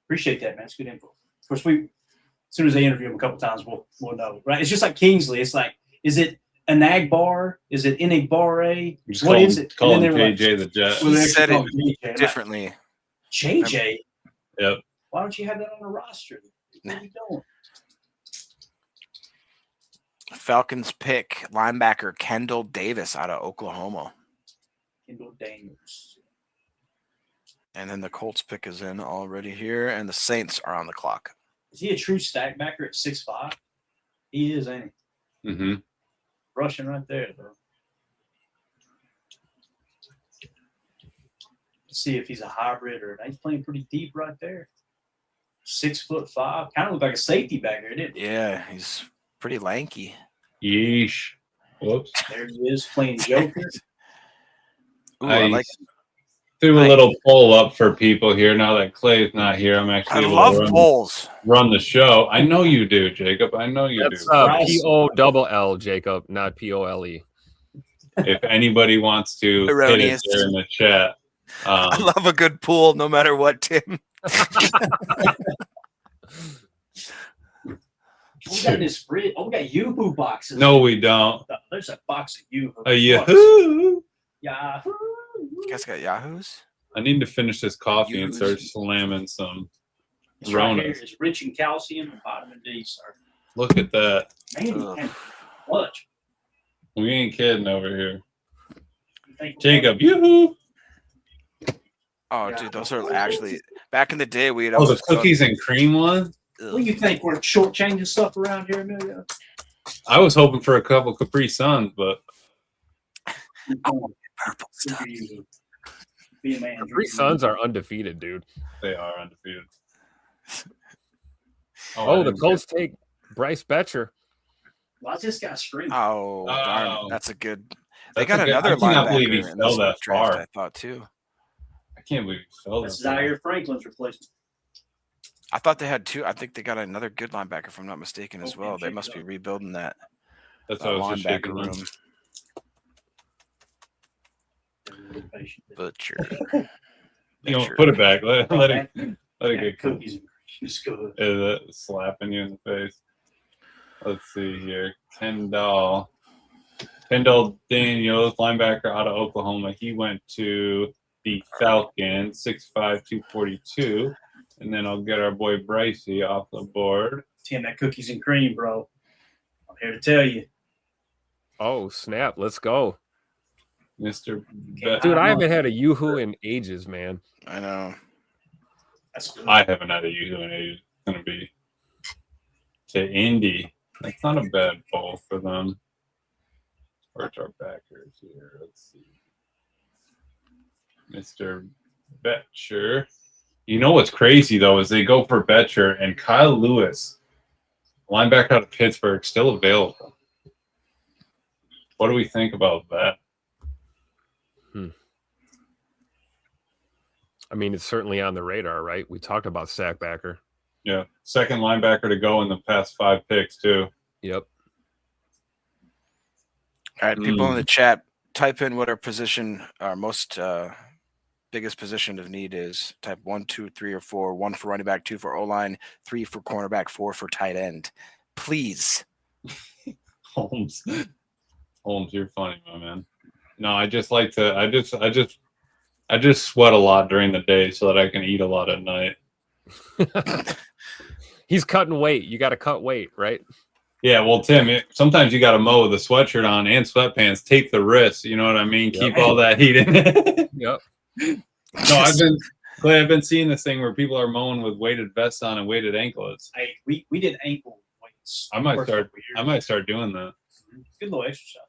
appreciate that, man. It's good info. Of course, as soon as they interview him a couple times, we'll know, right? It's just like Kingsley. It's like, is it Anagbar? Is it Enigbare? What is it? Call him JJ the Jet. He said it differently. JJ? Yep. Why don't you have that on the roster? What are you doing? Falcons pick linebacker Kendall Davis out of Oklahoma. Kendall Daniels. And then the Colts pick is in already here, and the Saints are on the clock. Is he a true stack backer at 6'5"? He is, ain't he? Mm-hmm. Rushing right there, bro. Let's see if he's a hybrid or he's playing pretty deep right there. 6'5". Kind of looked like a safety back there, didn't he? Yeah, he's pretty lanky. Yeesh. Whoops. There he is playing Joker. Ooh, I like threw a little poll up for people here. Now that Clay's not here, I'm actually I love polls. Run the show. I know you do, Jacob. I know you That's do. P-O-double-L, Jacob, not P-O-L-E. If anybody wants to hit it there in the chat. I love a good pool no matter what, Tim. We got this fridge. Oh, we got Yoo-Hoo boxes. No, we don't. There's a box of Yoo-Hoo. A Yahoo! Yahoo! You guys got Yahoos? I need to finish this coffee and start slamming some It's right here. Ronas. It's rich in calcium and vitamin D, sir. Look at that. Man, much. We ain't kidding over here. Thank Jacob, yoo-hoo! Oh, dude, those are actually back in the day. We had Oh, the cookies and cream one? What do you think? We're shortchanging stuff around here, Emilio? I was hoping for a couple Capri Suns, but purple stuff. Be a man. Capri Suns are undefeated, dude. they are undefeated. Oh, the Colts take Bryce Betcher. Well, I just got screamed. Oh, darn. That's a good. They That's got a good- another I cannot believe he linebacker in fell this that draft, far. I thought, too. I can't believe he fell That's that far. Zaire Franklin's replacement. I thought they had two. I think they got another good linebacker, if I'm not mistaken, as Okay, well. They check must it be out. rebuilding that That's what I was just linebacker shaking room. room. Butcher. Put it back. Let it get cookies and cream. It's good. Is it slapping you in the face? Let's see here. Kendall Daniels, linebacker out of Oklahoma. He went to the Falcons, 6'5", 242. And then I'll get our boy Brycey off the board. Tim, that cookies and cream, bro. I'm here to tell you. Oh, snap. Let's go. Mr. Dude, I haven't had a Yoo-hoo in ages, man. I know. That's good. I haven't had a Yoo-hoo in ages. It's going to be to Indy. That's not a bad poll for them. Where's our backers here? Let's see. Mr. Betcher. You know what's crazy, though, is they go for Betcher and Kyle Lewis, linebacker out of Pittsburgh, still available. What do we think about that? I mean, it's certainly on the radar, right? We talked about Sackbacker. Yeah. Second linebacker to go in the past 5 picks, too. Yep. All right, people in the chat, type in what our position, our most biggest position of need is. Type 1, 2, 3, or 4. 1 for running back, 2 for O-line, 3 for cornerback, 4 for tight end. Please. Holmes, you're funny, my man. No, I just like to. I just sweat a lot during the day so that I can eat a lot at night. He's cutting weight. You got to cut weight, right? Yeah, well, Tim, sometimes you got to mow with a sweatshirt on and sweatpants. Take the risk. You know what I mean? Yep. Keep all that heat in. Yep. No, I've been seeing this thing where people are mowing with weighted vests on and weighted anklets. Hey, we did ankle weights. I might start doing that. Good little exercise.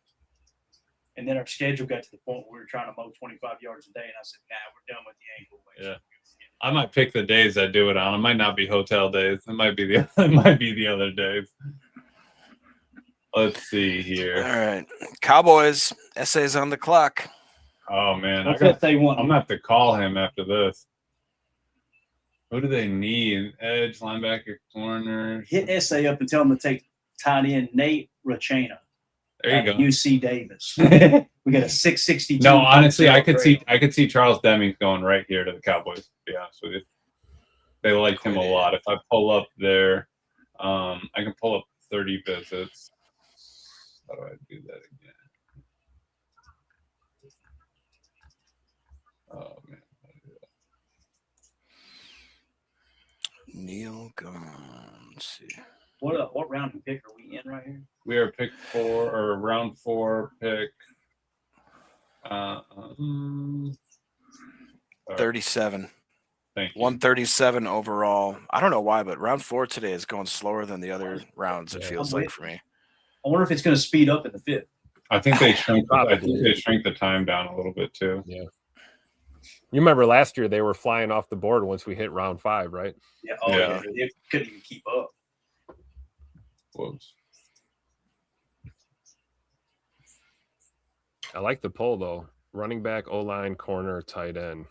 And then our schedule got to the point where we were trying to mow 25 yards a day, and I said, "Nah, we're done with the ankle weights." Yeah. I might pick the days I do it on. It might not be hotel days. It might be the other days. Let's see here. All right. Cowboys, essays on the clock. Oh, man. What's that they want? I'm going to have to call him after this. Who do they need? Edge, linebacker, corner. Hit essay up and tell them to take tight end Nate Rachena. There you go. UC Davis. We got a 662. No, honestly, I could see Charles Demings going right here to the Cowboys, to be honest with you. They liked him a lot. If I pull up there, I can pull up 30 visits. How do I do that again? Oh, man. Neil Gunn. Let's see. What round and pick are we in right here? We are pick 4 or round 4 pick. 37. Thank you. 137 overall. I don't know why, but round 4 today is going slower than the other rounds. It feels like for me. I wonder if it's going to speed up in the 5th. I think they shrink. I think they shrink the time down a little bit too. Yeah. You remember last year they were flying off the board once we hit round 5, right? Yeah. Oh, yeah. They couldn't even keep up. Whoops. I like the poll though. Running back, O-line, corner, tight end.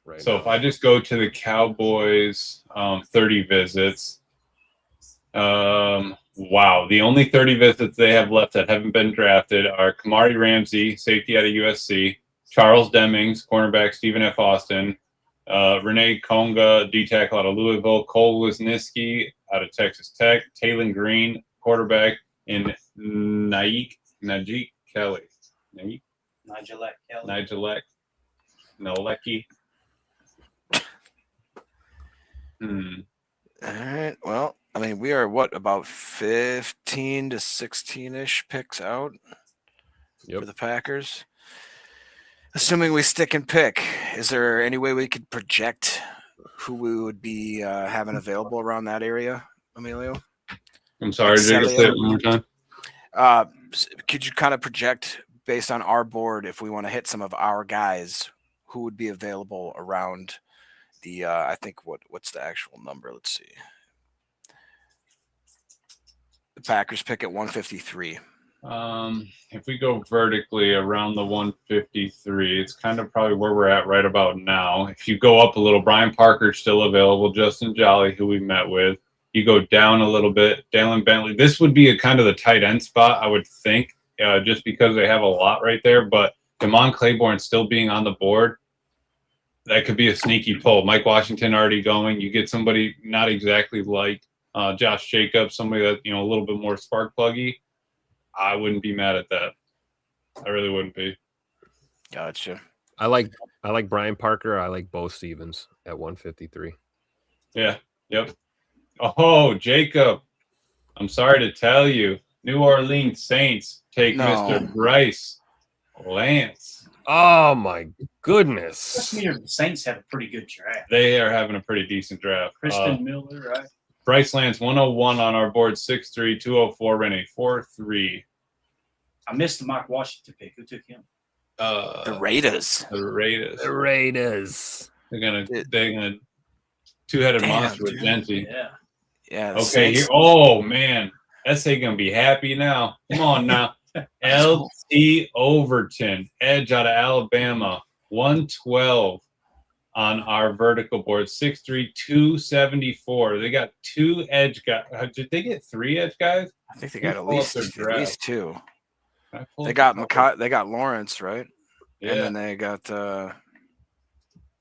Right. So now. if I just go to the Cowboys, 30 visits. Wow. The only 30 visits they have left that haven't been drafted are Kamari Ramsey, safety out of USC, Charles Demings, cornerback Stephen F. Austin, Renee Konga, D-tackle out of Louisville, Cole Wisniewski out of Texas Tech, Taylon Green, quarterback, and Najee Kelly. Nigelec. Nolecki. All right. Well, I mean, we are about 15 to 16-ish picks out for the Packers. Assuming we stick and pick, is there any way we could project who we would be having available around that area, Emilio? I'm sorry, did you say it one more time? Could you kind of project based on our board if we want to hit some of our guys who would be available around the I think what's the actual number? Let's see. The Packers pick at 153. If we go vertically around the 153, it's kind of probably where we're at right about now. If you go up a little, Brian Parker's still available, Justin Jolly, who we met with. You go down a little bit, Dalen Bentley. This would be a kind of the tight end spot, I would think, just because they have a lot right there. But Damon Claiborne still being on the board, that could be a sneaky pull. Mike Washington already going. You get somebody not exactly like Josh Jacobs, somebody that, a little bit more spark pluggy. I wouldn't be mad at that. I really wouldn't be. Gotcha. I like Brian Parker. I like Bo Stevens at 153. Yeah. Yep. Oh, Jacob. I'm sorry to tell you, New Orleans Saints take Mr. Bryce Lance. Oh my goodness! The Saints have a pretty good draft. They are having a pretty decent draft. Kristen Miller, right? Bryce Lance, 101 on our board, 6'3", 204, ran a 4.3. I missed the Mike Washington pick. Who took him? The Raiders. The Raiders. The Raiders. They're gonna two-headed monster with Genty. Yeah. Yeah. Okay. Oh man, SA gonna be happy now. Come on now. LT Overton, edge out of Alabama, 112 on our vertical board, 6'3", 274. They got 2 edge guys. Did they get 3 edge guys? I think they got at least 2. They got Lawrence, right? Yeah. And then they got Let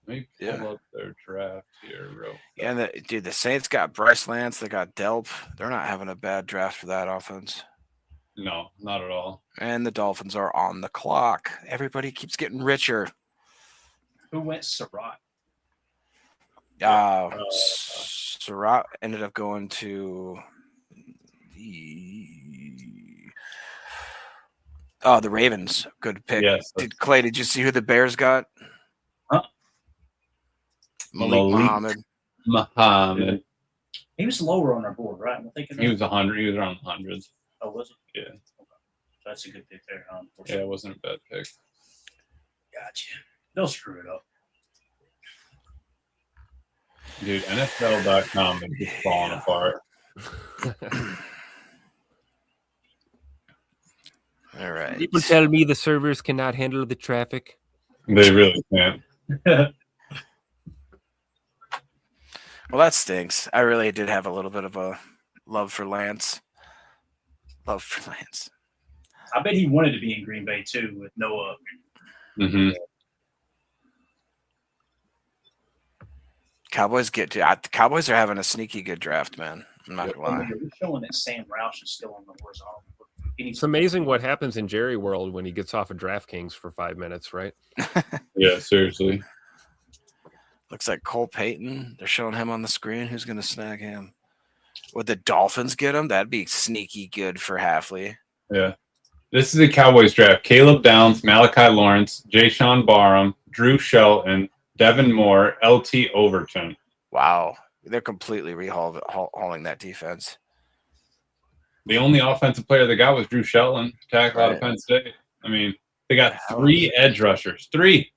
me pull up their draft here real quick. Yeah, and the Saints got Bryce Lance, they got Delp. They're not having a bad draft for that offense. No, not at all. And the Dolphins are on the clock. Everybody keeps getting richer. Who went Surratt? Surratt ended up going to the Ravens. Good pick. Yes. Clay, did you see who the Bears got? Huh? Malik Muhammad. He was lower on our board, right? I'm thinking He was 100. He was around the hundreds. Oh, was he? Yeah. Okay. So that's a good pick there. Yeah, it wasn't a bad pick. Gotcha. They'll screw it up. Dude, NFL.com is falling apart. All right. People tell me the servers cannot handle the traffic. They really can't. Well, that stinks. I really did have a little bit of a love for Lance. I bet he wanted to be in Green Bay too with Noah. Mm-hmm. Cowboys the Cowboys are having a sneaky good draft, man. I'm not gonna lie. We're showing that Sam Roush is still on the horizontal. It's amazing what happens in Jerry World when he gets off of DraftKings for 5 minutes, right? Yeah, seriously. Looks like Cole Payton. They're showing him on the screen. Who's going to snag him? Would the Dolphins get him? That'd be sneaky good for Halfley. Yeah. This is the Cowboys draft. Caleb Downs, Malachi Lawrence, Jayshon Barham, Drew Shelton, Devin Moore, LT Overton. Wow. They're completely hauling that defense. The only offensive player they got was Drew Shelton, tackle out of Penn State. I mean, they got 3 edge rushers. 3.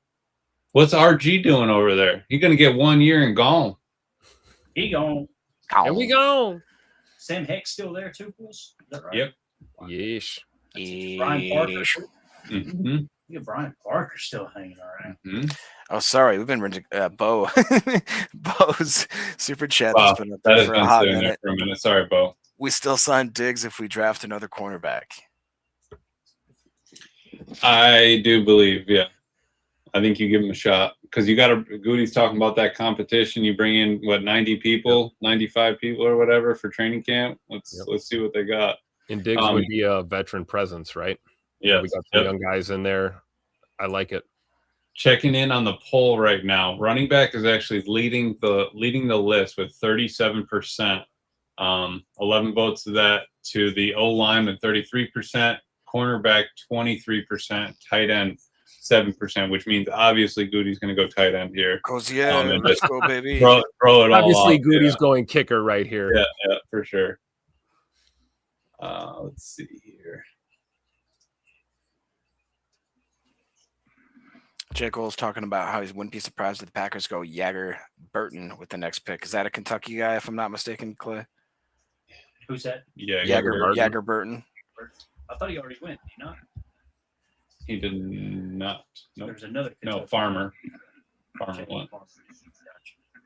What's RG doing over there? He's going to get 1 year and gone. He gone. Here we go. Sam Heck's still there too, Chris? Is that right? Yep. Yeesh. Brian Parker. Mm-hmm. Yeah, Brian Parker still hanging around. Mm-hmm. Oh, sorry. We've been Bo. Bo's super chat Wow, has been up that there has for been a hot sitting there minute. for a minute. Sorry, Bo. We still sign Diggs if we draft another cornerback. I do believe, yeah. I think you give him a shot because you got to. Goody's talking about that competition. You bring in 90 people, 95 people, or whatever for training camp. Let's see what they got. And Diggs would be a veteran presence, right? Yeah, we got some young guys in there. I like it. Checking in on the poll right now. Running back is actually leading the list with 37%. 11 votes to that, to the O-line with 33%, cornerback 23%, tight end 7%, which means obviously Goody's going to go tight end here. Let's go, baby. Throw it all Obviously, off. Goody's going kicker right here. Yeah, for sure. Let's see here. J. Cole's talking about how he wouldn't be surprised if the Packers go Jagger Burton with the next pick. Is that a Kentucky guy, if I'm not mistaken, Clay? Who's that? Yeah, Jagger Burton. I thought he already went. Did he not? He did not. Nope. There's another. No, Farmer. Farmer went.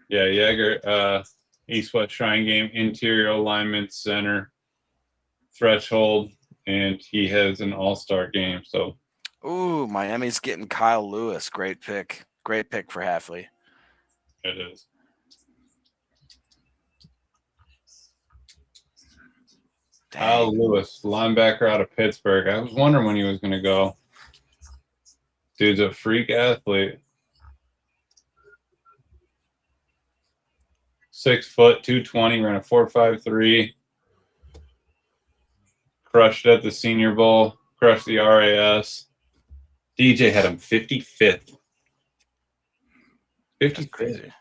Yeah, Jagger, East-West Shrine Game, interior alignment, center, threshold, and he has an all-star game. So Ooh, Miami's getting Kyle Lewis. Great pick. Great pick for Halfley. It is. Kyle Lewis, linebacker out of Pittsburgh. I was wondering when he was going to go. Dude's a freak athlete. 6 foot, 220, ran a 4.53. Crushed at the Senior Bowl. Crushed the RAS. DJ had him 55th. 55th. Crazy.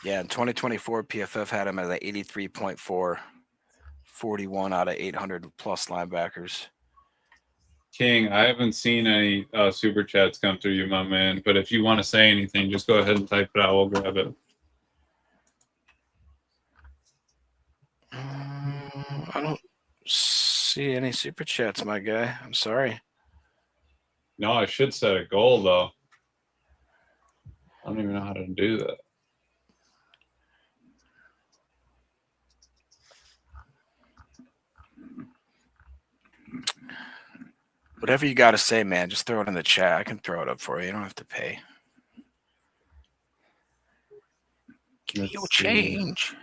Yeah, in 2024, PFF had him at an 83.4, 41 out of 800 plus linebackers. King, I haven't seen any super chats come through you, my man. But if you want to say anything, just go ahead and type it out. We'll grab it. I don't see any super chats, my guy. I'm sorry. No, I should set a goal, though. I don't even know how to do that. Whatever you got to say, man, just throw it in the chat. I can throw it up for you. You don't have to pay. Give me your change.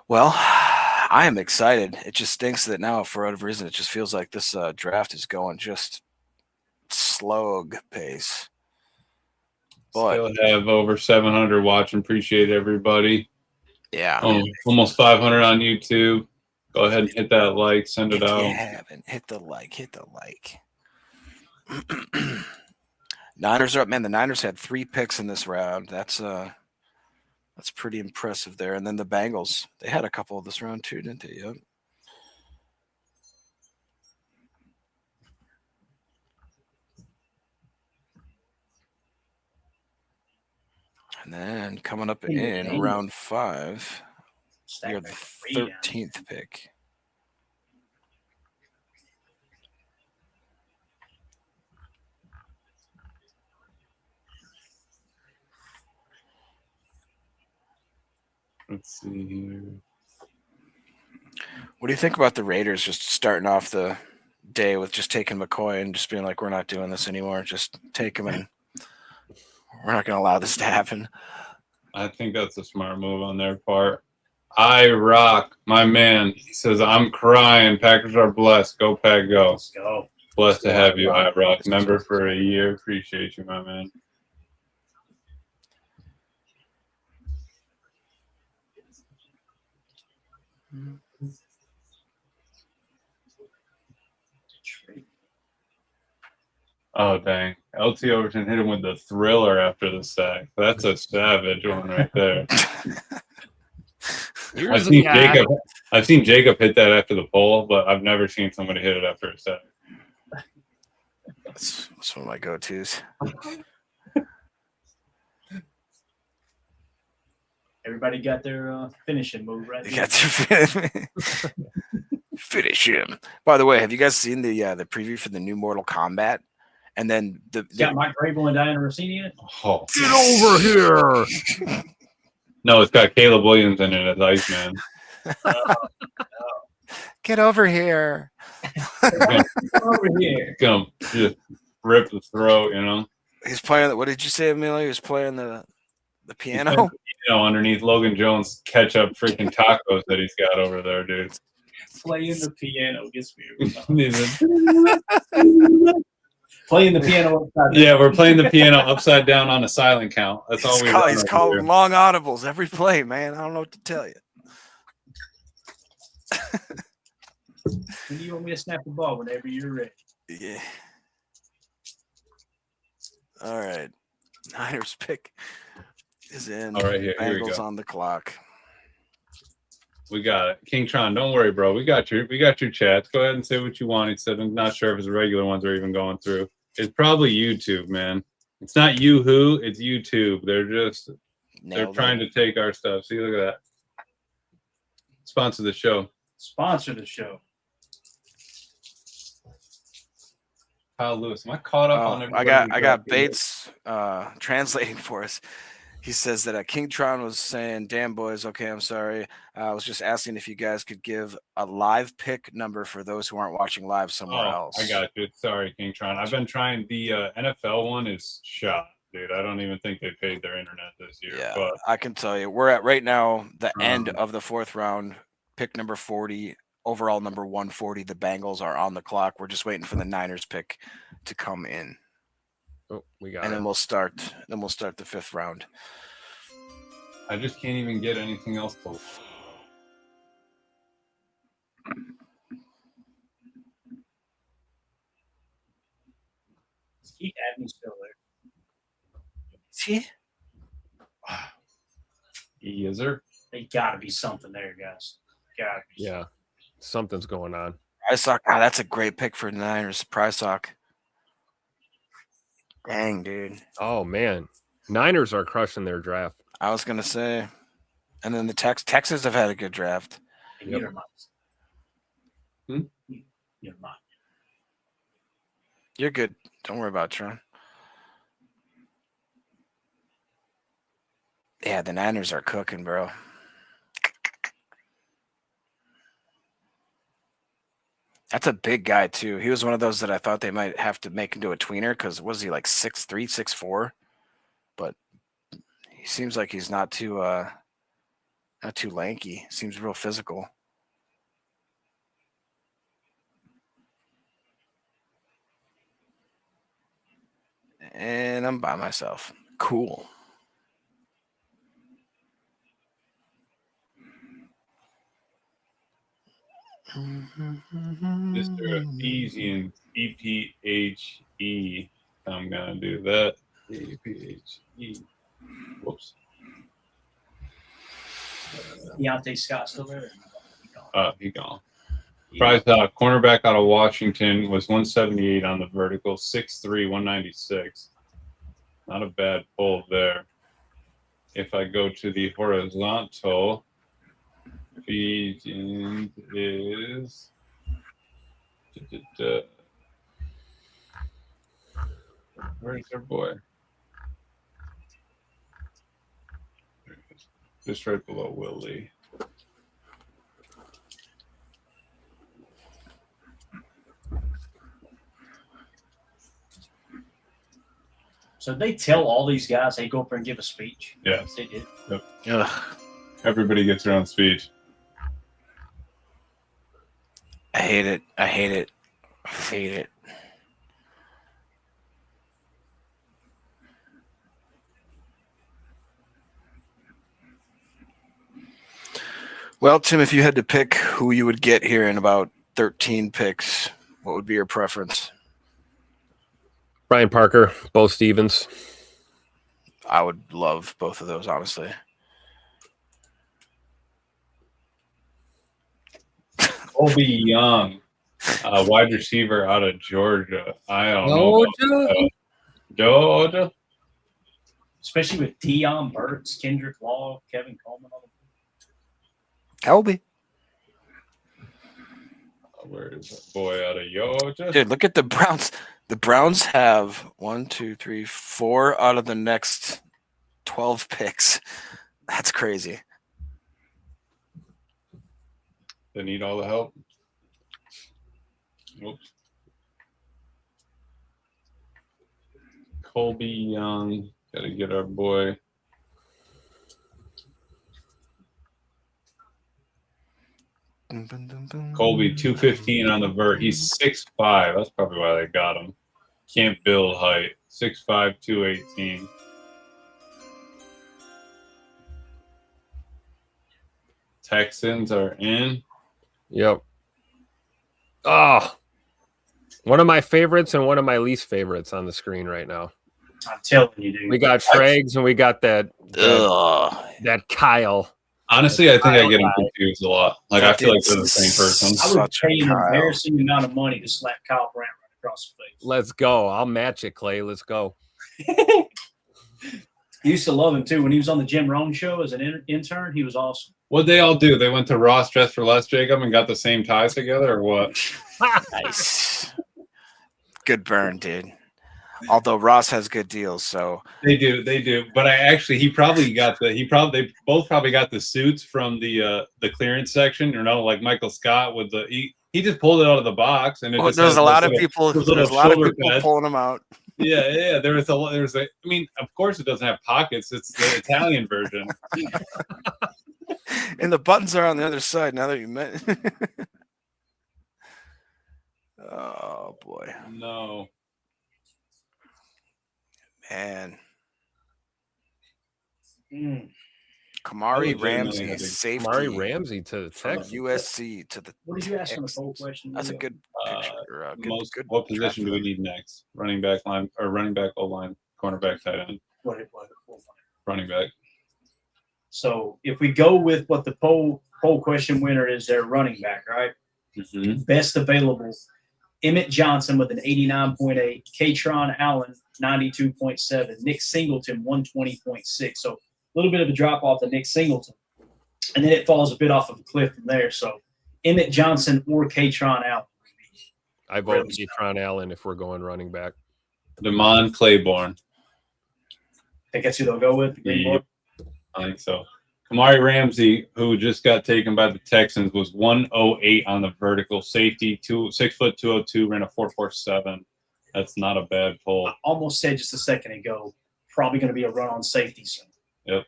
Well, I am excited. It just stinks that now, for whatever reason, it just feels like this draft is going just slog pace. But still have over 700 watching. Appreciate everybody. Yeah. Almost 500 on YouTube. Go ahead and hit that like. Send it out. If you haven't, hit the like. Hit the like. Niners are up, man. The Niners had 3 picks in this round. That's pretty impressive there. And then the Bengals, they had a couple of this round too, didn't they? Yep. And then coming up in round 5, you're the 13th pick. Let's see here. What do you think about the Raiders just starting off the day with just taking McCoy and just being like, we're not doing this anymore. Just take him and we're not going to allow this to happen. I think that's a smart move on their part. I rock, my man. He says, I'm crying. Packers are blessed. Go, Pack, go. Let's go. Blessed to have you, I rock. Member for a year. Appreciate you, my man. Oh, dang. LT Overton hit him with the thriller after the sack. That's a savage one right there. I've seen Jacob hit that after the pole, but I've never seen somebody hit it after a sack. That's one of my go-tos. Everybody got their finishing move, right? You got to finish him. By the way, have you guys seen the preview for the new Mortal Kombat? And then got Mike Grable and Diana Rossini in it? Oh. Get over here. No, it's got Caleb Williams in it as Iceman. Get over here. Over here. Gonna just rip the throat, you know. He's playing. What did you say, Emilio? He was playing the piano. Underneath Logan Jones' ketchup freaking tacos that he's got over there, dude. Playing the piano gets weird. Playing the piano upside down. Yeah, we're playing the piano upside down on a silent count. That's all He's calling long audibles every play, man. I don't know what to tell you. When do you want me to snap the ball? Whenever you're ready. Yeah. All right. Niners pick is in. All right, here we Bengals go. on the clock. We got it. King Tron, don't worry, bro. We got your chats. Go ahead and say what you want. He said, I'm not sure if his regular ones are even going through. It's probably YouTube, man. It's not YooHoo, it's YouTube. They're trying to take our stuff. See, look at that. Sponsor the show. Sponsor the show. Kyle Lewis. Am I caught up on everybody? I got Bates translating for us. He says that King Tron was saying, "Damn boys, okay, I'm sorry. I was just asking if you guys could give a live pick number for those who aren't watching live somewhere else." I got you. Sorry, King Tron. I've been trying. The NFL one is shot, dude. I don't even think they paid their internet this year. Yeah, But I can tell you, we're at right now the end of the 4th round. Pick number 40, overall number 140. The Bengals are on the clock. We're just waiting for the Niners pick to come in. Oh, we got And it. then we'll start the 5th round. I just can't even get anything else to. Keith Abney's still there. See? Is there? They got to be something there, guys. Got to be. Yeah, something's going on. Pricesock, that's a great pick for the Niners. Pricesock. Dang, dude. Oh man, Niners are crushing their draft. I was gonna say, and then the Texans have had a good draft. Yep. Never mind. Never mind. You're good. Don't worry about it, Tron. Yeah, the Niners are cooking, bro. That's a big guy too. He was one of those that I thought they might have to make into a tweener because was he like 6'3", 6'4"? But he seems like he's not too lanky. Seems real physical. And I'm by myself. Cool. Mr. Ephesians, EPHE. I'm gonna do that. EPHE. Whoops. Keionte Scott still there? He gone. Price cornerback out of Washington was 178 on the vertical, 6'3", 196. Not a bad pull there. If I go to the horizontal, Ephesians is where's their boy? Just right below Willie. So they tell all these guys, hey, go up there and give a speech. Yes. They did. Yep. Ugh. Everybody gets their own speech. I hate it. I hate it. I hate it. Well, Tim, if you had to pick who you would get here in about 13 picks, what would be your preference? Brian Parker, Bo Stevens. I would love both of those, honestly. Kobe Young, wide receiver out of Georgia. I don't know. Georgia. Especially with Deion Burks, Kendrick Law, Kevin Coleman. Helby. Where is that boy out of Georgia? Dude, look at the Browns. The Browns have 1, 2, 3, 4 out of the next 12 picks. That's crazy. They need all the help. Oops. Colby Young. Got to get our boy. Colby, 215 on the vert. He's 6'5". That's probably why they got him. Can't build height. 6'5", 218. Texans are in. Yep. Oh, one of my favorites and one of my least favorites on the screen right now. I'm telling you, dude. We got Triggs and we got that Kyle. Honestly, I think I get them confused a lot. Like, I feel like they're the same person. I would pay an embarrassing amount of money to slap Kyle Brandt right across the face. Let's go. I'll match it, Clay. Let's go. Used to love him, too. When he was on the Jim Rohn show as an intern, he was awesome. What'd they all do? They went to Ross Dress for Less, Jacob, and got the same ties together, or what? Nice. Good burn, dude. Although Ross has good deals, so They do. But they both probably got the suits from the clearance section, or no, like Michael Scott with he just pulled it out of the box, and there's a lot of people pulling them out. Yeah. I mean, of course it doesn't have pockets. It's the Italian version. And the buttons are on the other side. Now that you met. Oh boy. No. Man. Kamari Ramsey, safety. Kamari Ramsey to the Texans. USC to the. What did you ask on the poll question? That's a good picture. Good what position do we need next? Running back line or running back O-line, cornerback, tight end? What running back. So if we go with what the poll question winner is, their running back, right? Mm-hmm. Best available, Emmett Johnson with an 89.8, Katron Allen 92.7, Nick Singleton 120.6. So a little bit of a drop off to Nick Singleton, and then it falls a bit off of a cliff from there. So Emmett Johnson or Katron Allen. I vote Katron Allen if we're going running back. Damon Claiborne. Think that's who they'll go with? Yep. I think so. Kamari Ramsey, who just got taken by the Texans, was 108 on the vertical safety, 6 foot 202, ran a 4.47. That's not a bad pull. I almost said just a second ago, probably going to be a run on safety soon. Yep.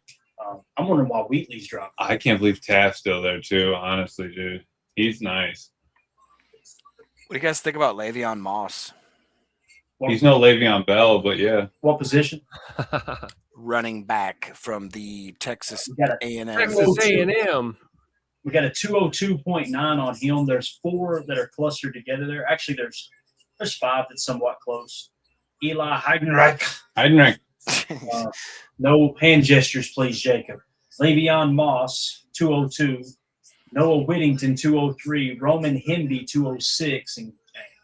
I'm wondering why Wheatley's dropped. I can't believe Taft's still there too. Honestly, dude, he's nice. What do you guys think about Le'Veon Moss? He's no Le'Veon Bell, but yeah. What position? Running back from the Texas A&M. Texas A&M. We got a 202.9 on him. There's 4 that are clustered together there. Actually, there's 5 that's somewhat close. Eli Heidenreich. No hand gestures, please, Jacob. Le'Veon Moss, 202. Noah Whittington, 203. Roman Hemby, 206. And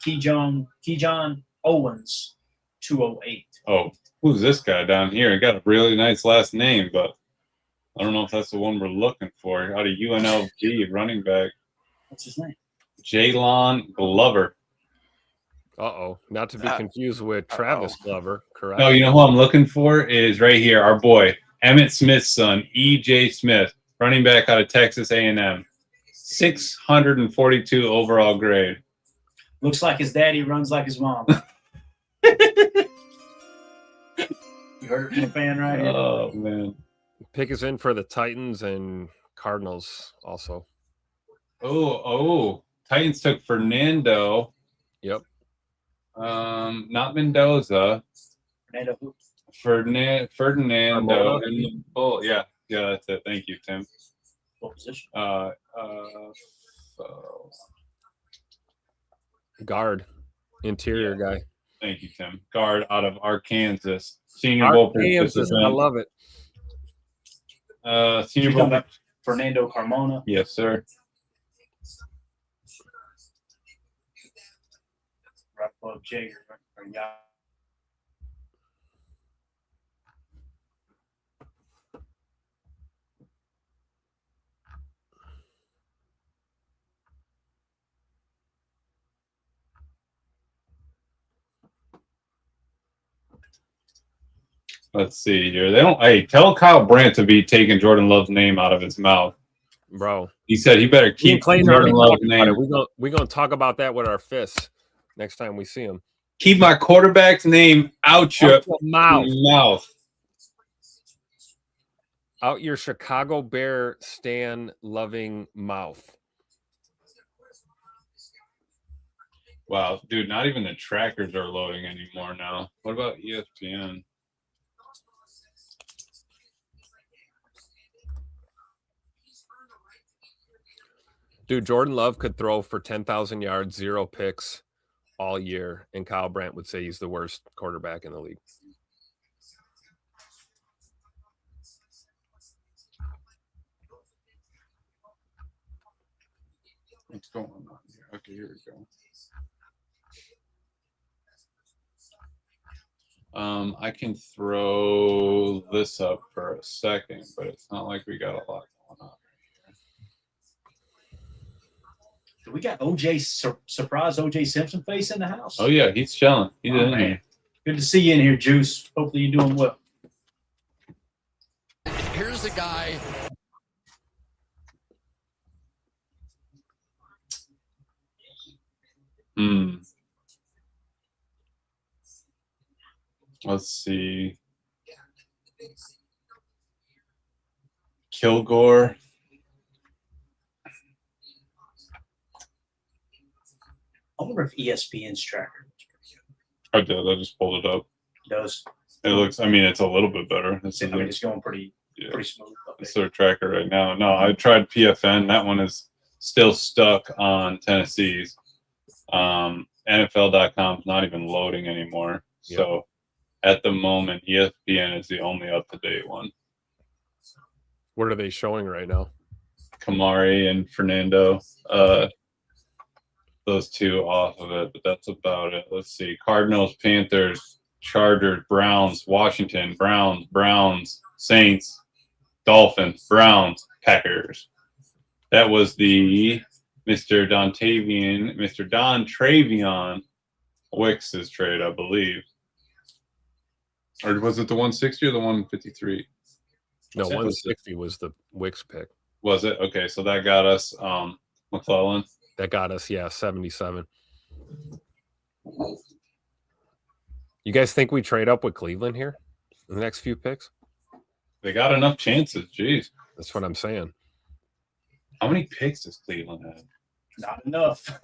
Kejon Owens, 208. Oh, who's this guy down here? He got a really nice last name, but I don't know if that's the one we're looking for. Out of UNLV, running back. What's his name? Jalon Glover. Uh-oh. Not to be confused with Travis Glover, correct? No, you know who I'm looking for is right here, our boy, Emmett Smith's son, E.J. Smith, running back out of Texas A&M. 642 overall grade. Looks like his daddy runs like his mom. You heard it from a fan right here. Oh, man. Pick is in for the Titans and Cardinals also. Oh. Titans took Fernando. Yep. Not Mendoza. Ferdinando. Yeah, that's it. Thank you, Tim. What position? Guard. Interior guy. Thank you, Tim. Guard out of Arkansas. Senior Bowl participant. I love it. Senior Bowl. Fernando Carmona. Yes, sir. Right above Jager. Let's see here. Hey, tell Kyle Brandt to be taking Jordan Love's name out of his mouth. Bro. He said he better keep Jordan Love's name. We're going to talk about that with our fists next time we see him. Keep my quarterback's name out your mouth. Out your Chicago Bear Stan loving mouth. Wow, dude, not even the trackers are loading anymore now. What about ESPN? Dude, Jordan Love could throw for 10,000 yards, 0 picks all year, and Kyle Brandt would say he's the worst quarterback in the league. What's going on here? Okay, here we go. I can throw this up for a second, but it's not like we got a lot going on. We got surprise OJ Simpson face in the house. Oh yeah, he's chilling. He's in here. Good to see you in here, Juice. Hopefully you're doing well. Here's the guy. Let's see. Kilgore. I wonder if ESPN's tracker I did. I just pulled it up. does. It looks. I mean, it's a little bit better. This I is mean, it's going pretty smooth. it's their tracker right now. No, I tried PFN. That one is still stuck on Tennessee's. NFL.com is not even loading anymore. Yep. So at the moment, ESPN is the only up-to-date one. What are they showing right now? Kamari and Fernando, those two off of it, but that's about it. Let's see. Cardinals, Panthers, Chargers, Browns, Washington, Browns, Saints, Dolphins, Browns, Packers. That was the Mr. Don Travion Wicks' trade, I believe. Or was it the 160 or the 153? No, 160 was the Wicks pick. Was it? Okay, so that got us McClellan. That got us, 77. You guys think we trade up with Cleveland here in the next few picks? They got enough chances. Jeez. That's what I'm saying. How many picks does Cleveland have? Not enough.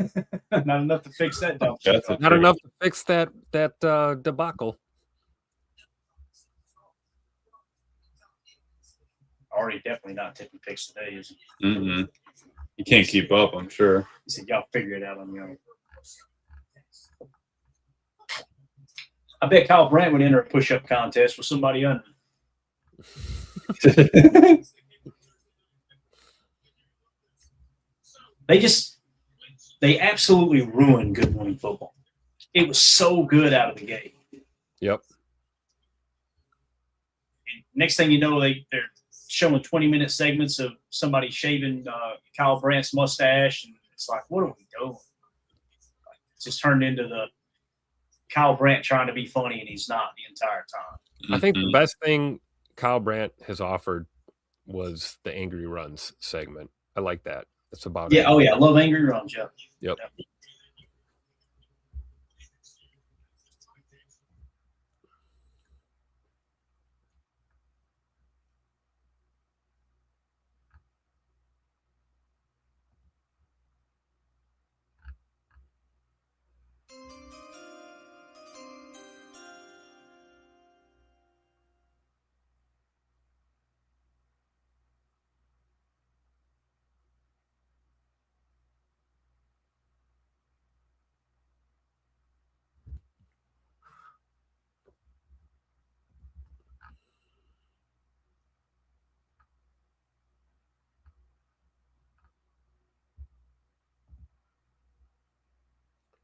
Not enough to fix that dump. Not enough to fix that debacle. Already definitely not taking picks today, is he? Mm-hmm. You can't keep up, I'm sure. He said, y'all figure it out on your own. I bet Kyle Brandt would enter a push-up contest with somebody under. They absolutely ruined good morning football. It was so good out of the gate. Yep. And next thing you know, they're showing 20-minute segments of somebody shaving Kyle Brandt's mustache, and it's like, what are we doing? It's just turned into the Kyle Brandt trying to be funny, and he's not the entire time. I think the best thing Kyle Brandt has offered was the Angry Runs segment. I like that. That's about it. Oh, yeah. I love Angry Runs, yeah. Yep.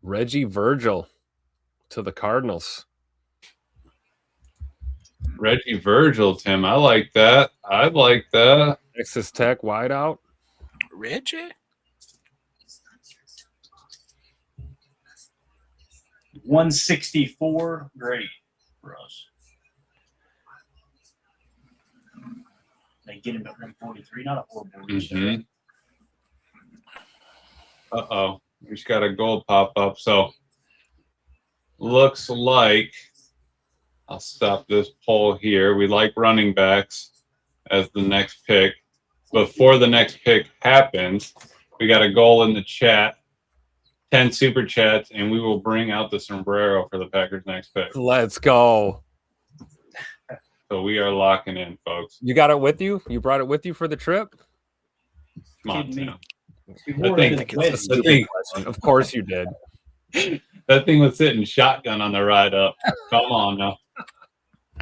Reggie Virgil to the Cardinals. Reggie Virgil, Tim. I like that. I like that. Texas Tech wideout. Reggie? 164, great for us. They get him at 143, not a horrible reach. Mm-hmm. Uh-oh. We just got a gold pop up. So looks like I'll stop this poll here. We like running backs as the next pick. Before the next pick happens, we got a goal in the chat, 10 super chats, and we will bring out the sombrero for the Packers' next pick. Let's go. So we are locking in, folks. You got it with you? You brought it with you for the trip? Come on, Tim. Of course you did. That thing was sitting shotgun on the ride up. Come on now.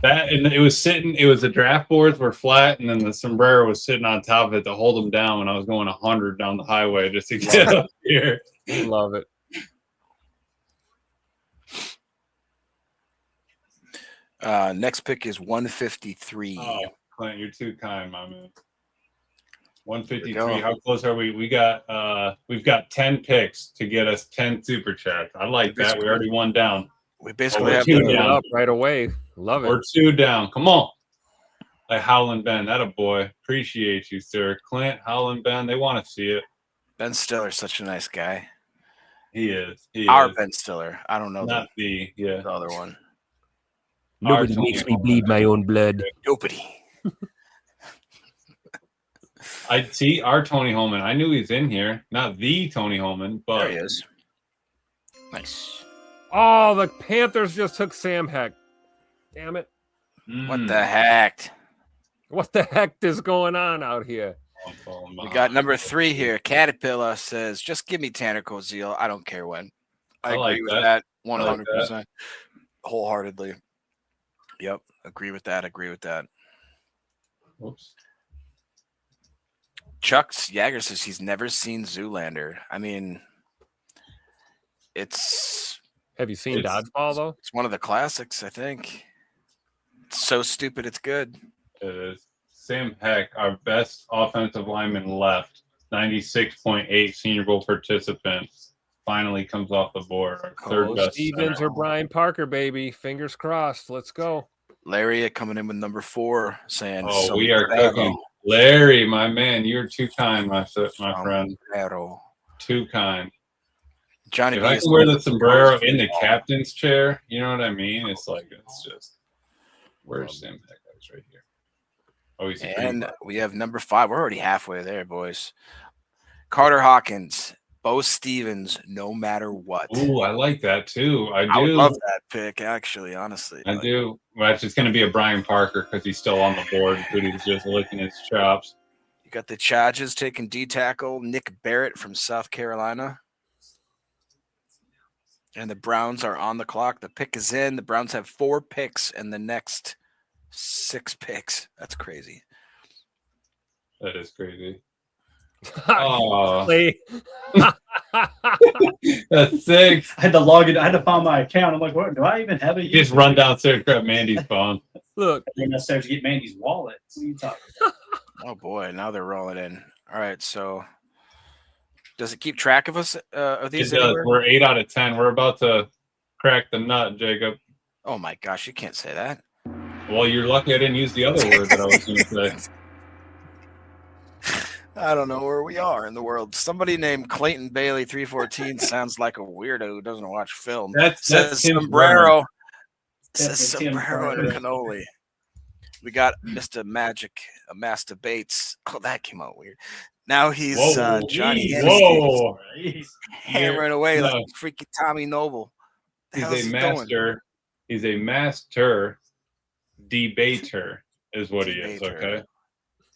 That, and it was sitting. It was the draft boards were flat, and then the sombrero was sitting on top of it to hold them down when I was going 100 down the highway just to get up here. Love it. Next pick is 153. Oh, Clint, you're too kind, my man. 153. How close are we? We've got 10 picks to get us 10 super chats. I like that. We already won down. We basically we're have two the, down. Up right away. Love it. We're 2 down. Come on. Like Howland Ben. That a boy. Appreciate you, sir. Clint, Howland Ben. They want to see it. Ben Stiller's such a nice guy. He is. He Our is. Ben Stiller. I don't know Not the other one. Nobody Our makes Tony me bleed my own blood. Nobody. I see our Tony Holman. I knew he's in here. Not the Tony Holman, but There he is. Nice. Oh, the Panthers just took Sam Heck. Damn it. What the heck? What the heck is going on out here? We got number 3 here. Caterpillar says, just give me Tanner Koziel. I don't care when. I like agree with that. that 100%. Wholeheartedly. Yep. Agree with that. Whoops. Chuck Jagger says he's never seen Zoolander. I mean, it's Have you seen Dodgeball, though? it's one of the classics, I think. It's so stupid, it's good. It is. Sam Heck, our best offensive lineman left, 96.8 Senior Bowl participant, finally comes off the board. Our third Cole best Stevens center. or Brian Parker, baby. Fingers crossed. Let's go. Larry coming in with number 4 saying, Oh, we are cooking. Larry, my man, you're too kind, my friend. Too kind. Johnny If B I is can wear the sombrero in the captain's chair, you know what I mean? It's like, it's just, where's Sam Heck? It's right here. Oh, he's and we have number 5. We're already halfway there, boys. Carter Hawkins, Bo Stevens, no matter what. Ooh, I like that too. I would do. love that pick, actually, honestly. I do. Well, it's just going to be a Brian Parker because he's still on the board, but he's just licking his chops. You got the Chargers taking D tackle Nick Barrett from South Carolina. And the Browns are on the clock. The pick is in. The Browns have 4 picks in the next 6 picks. That's crazy. That is crazy. Oh. That's 6. I had to log it. I had to find my account. I'm like, what? Do I even have a? Just run downstairs, grab Mandy's phone. Look. I didn't necessarily get Mandy's wallet. What are you talking about? Oh, boy. Now they're rolling in. All right. So does it keep track of us? Of these? It does. We're 8 out of 10. We're about to crack the nut, Jacob. Oh, my gosh. You can't say that. Well, you're lucky I didn't use the other word that I was going to say. I don't know where we are in the world. Somebody named Clayton Bailey 314 sounds like a weirder who doesn't watch film. That's Tim sombrero. Brennan. Says sombrero and cannoli. We got Mr. Magic, Master Bates. Oh, that came out weird. Now he's Johnny. Whoa! He's hammering away like freaking Tommy Noble. He's a master. He's a master debater, is what he is. Okay.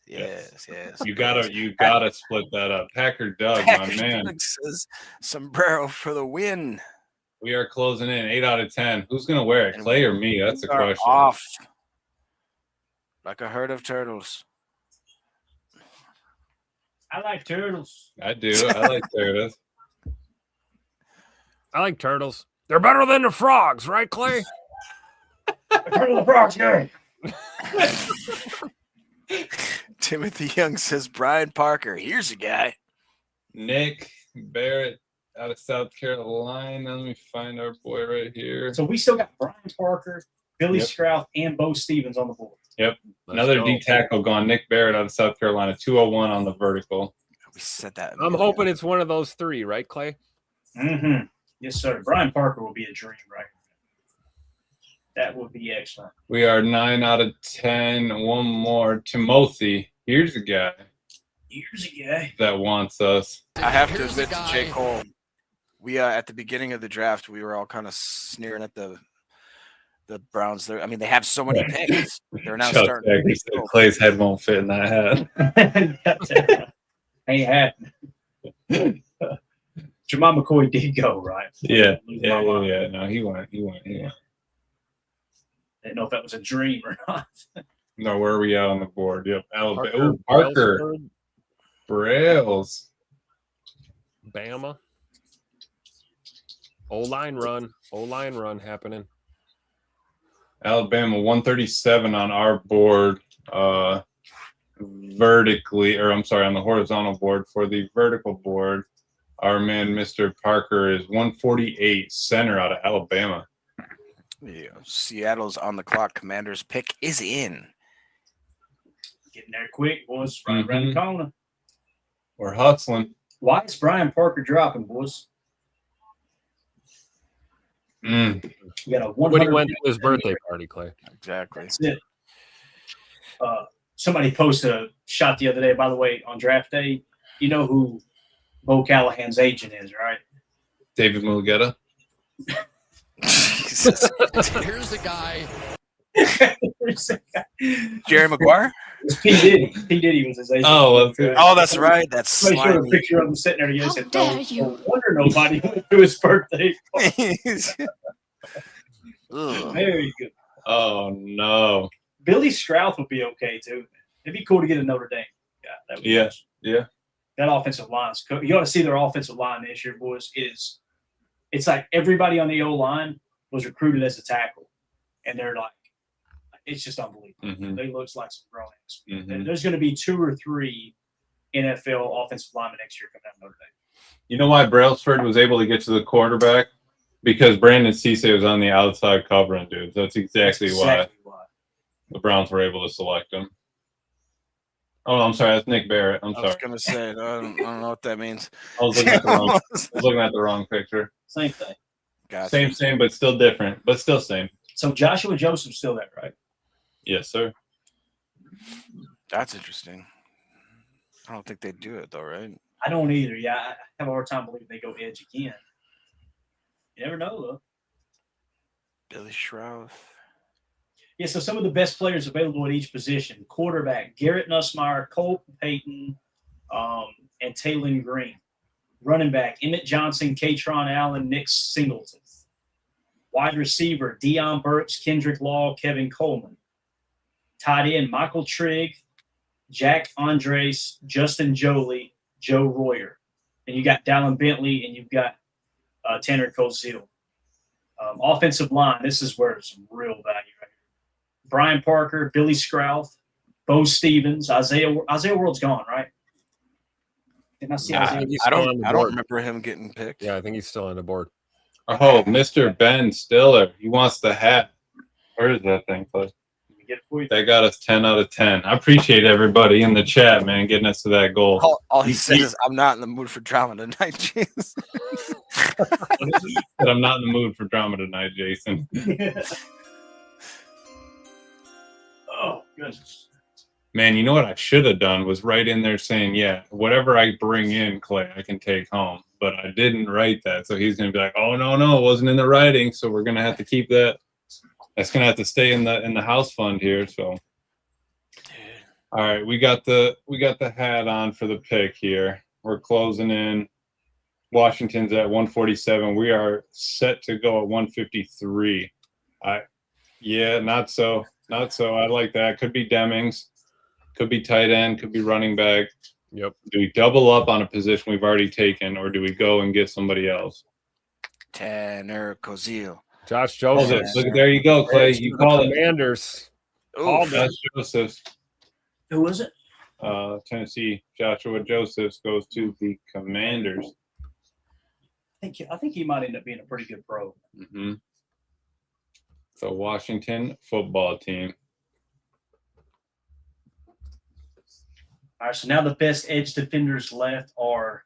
Yes. You gotta split that up. Packer Doug, my man. Doug says sombrero for the win. We are closing in 8 out of 10. Who's gonna wear it, Clay or me? That's the question. Off like a herd of turtles. I like turtles. I do. I like turtles. I like turtles. They're better than the frogs, right, Clay? Turtle the frogs, guy. Timothy Young says Brian Parker. Here's a guy. Nick Barrett out of South Carolina. Let me find our boy right here. So we still got Brian Parker, Billy Scrouth, and Bo Stevens on the board. Yep. Another D tackle gone. Nick Barrett out of South Carolina. 201 on the vertical. We said that. I'm hoping it's one of those 3, right, Clay? Mm-hmm. Yes, sir. Brian Parker will be a dream, right? That would be excellent. We are 9 out of 10. One more. Timothy. Here's a guy. Here's a guy that wants us. I have to admit to J. Cole, we at the beginning of the draft, we were all kind of sneering at the Browns. I mean, they have so many picks. They're now starting to Clay's head won't fit in that hat. Ain't happening. Jamal McCoy did go, right? Yeah. No, he went. Didn't know if that was a dream or not. No, where are we at on the board? Yep. Alabama. Parker. Brails. Bama. O-line run happening. Alabama 137 on our board, vertically, or I'm sorry, on the horizontal board. For the vertical board, our man Mr. Parker is 148 center out of Alabama. Yeah, Seattle's on the clock. Commanders pick is in. Getting there quick, boys. Right around the corner. We're hustling. Why is Brian Parker dropping, boys? You got a 100. When he went to his birthday party, Clay. Exactly. That's it. Somebody posted a shot the other day, by the way, on draft day. You know who Bo Callahan's agent is, right? David Mulugeta. Here's the guy. Jerry Maguire? It's P. Diddy. P. Diddy was his agent. Oh, Oh, that's right. That's Somebody showed a slimy. picture of him sitting there together. How Said, dare no, you. no wonder nobody went to his birthday party. Ugh. Very good. Oh no. Billy Strouth would be okay too. It'd be cool to get a Notre Dame guy. That would be Yeah. awesome. Yeah. That offensive line's cool. You ought to see their offensive line this year, boys. It's like everybody on the O line was recruited as a tackle, and they're like, it's just unbelievable. They look like some grown-ups. There's going to be 2 or 3 NFL offensive linemen next year coming out of Notre Dame. You know why Brailsford was able to get to the quarterback? Because Brandon Cisse was on the outside covering dudes. That's exactly why the Browns were able to select him. Oh, I'm sorry. That's Nick Barrett. I'm I was sorry. going to say, I don't know what that means. I was looking at the wrong picture. Same thing. Gotcha. Same, but still different. But still same. So Joshua Joseph's still there, right? Yes, sir. That's interesting. I don't think they do it, though, right? I don't either. Yeah, I have a hard time believing they go edge again. You never know, though. Billy Strouth. Yeah, so some of the best players available at each position: quarterback Garrett Nussmeier, Cole Payton, and Taylon Green. Running back Emmett Johnson, Katron Allen, Nick Singleton. Wide receiver Deion Burks, Kendrick Law, Kevin Coleman. Tight end Michael Trigg, Jack Andres, Justin Jolie, Joe Royer. And you got Dallin Bentley, and you've got Tanner Cozile. Offensive line, this is where there's some real value right here. Brian Parker, Billy Strouth, Bo Stevens, Isaiah World's gone, right? Didn't I see Isaiah? I don't remember him getting picked. Yeah, I think he's still on the board. Oh, Mr. Ben Stiller. He wants the hat. Where is that thing, please? That got us 10 out of 10. I appreciate everybody in the chat, man, getting us to that goal. All he says is, I'm not in the mood for drama tonight, Jason. But I'm not in the mood for drama tonight, Jason. Oh, goodness. Man, you know what I should have done was write in there saying, yeah, whatever I bring in, Clay, I can take home. But I didn't write that. So he's going to be like, oh, no, it wasn't in the writing. So we're going to have to keep that. That's going to have to stay in the house fund here. So, all right, we got the hat on for the pick here. We're closing in. Washington's at 147. We are set to go at 153. Not so. I like that. Could be Demings. Could be tight end. Could be running back. Yep. Do we double up on a position we've already taken, or do we go and get somebody else? Tanner Cozile. Josh Hold Joseph. it. Look, there you go, Clay. You call it. Commanders. Josh Joseph. Who was it? Tennessee. Joshua Josephs goes to the Commanders. I think he might end up being a pretty good pro. Mm-hmm. So Washington football team. All right, so now the best edge defenders left are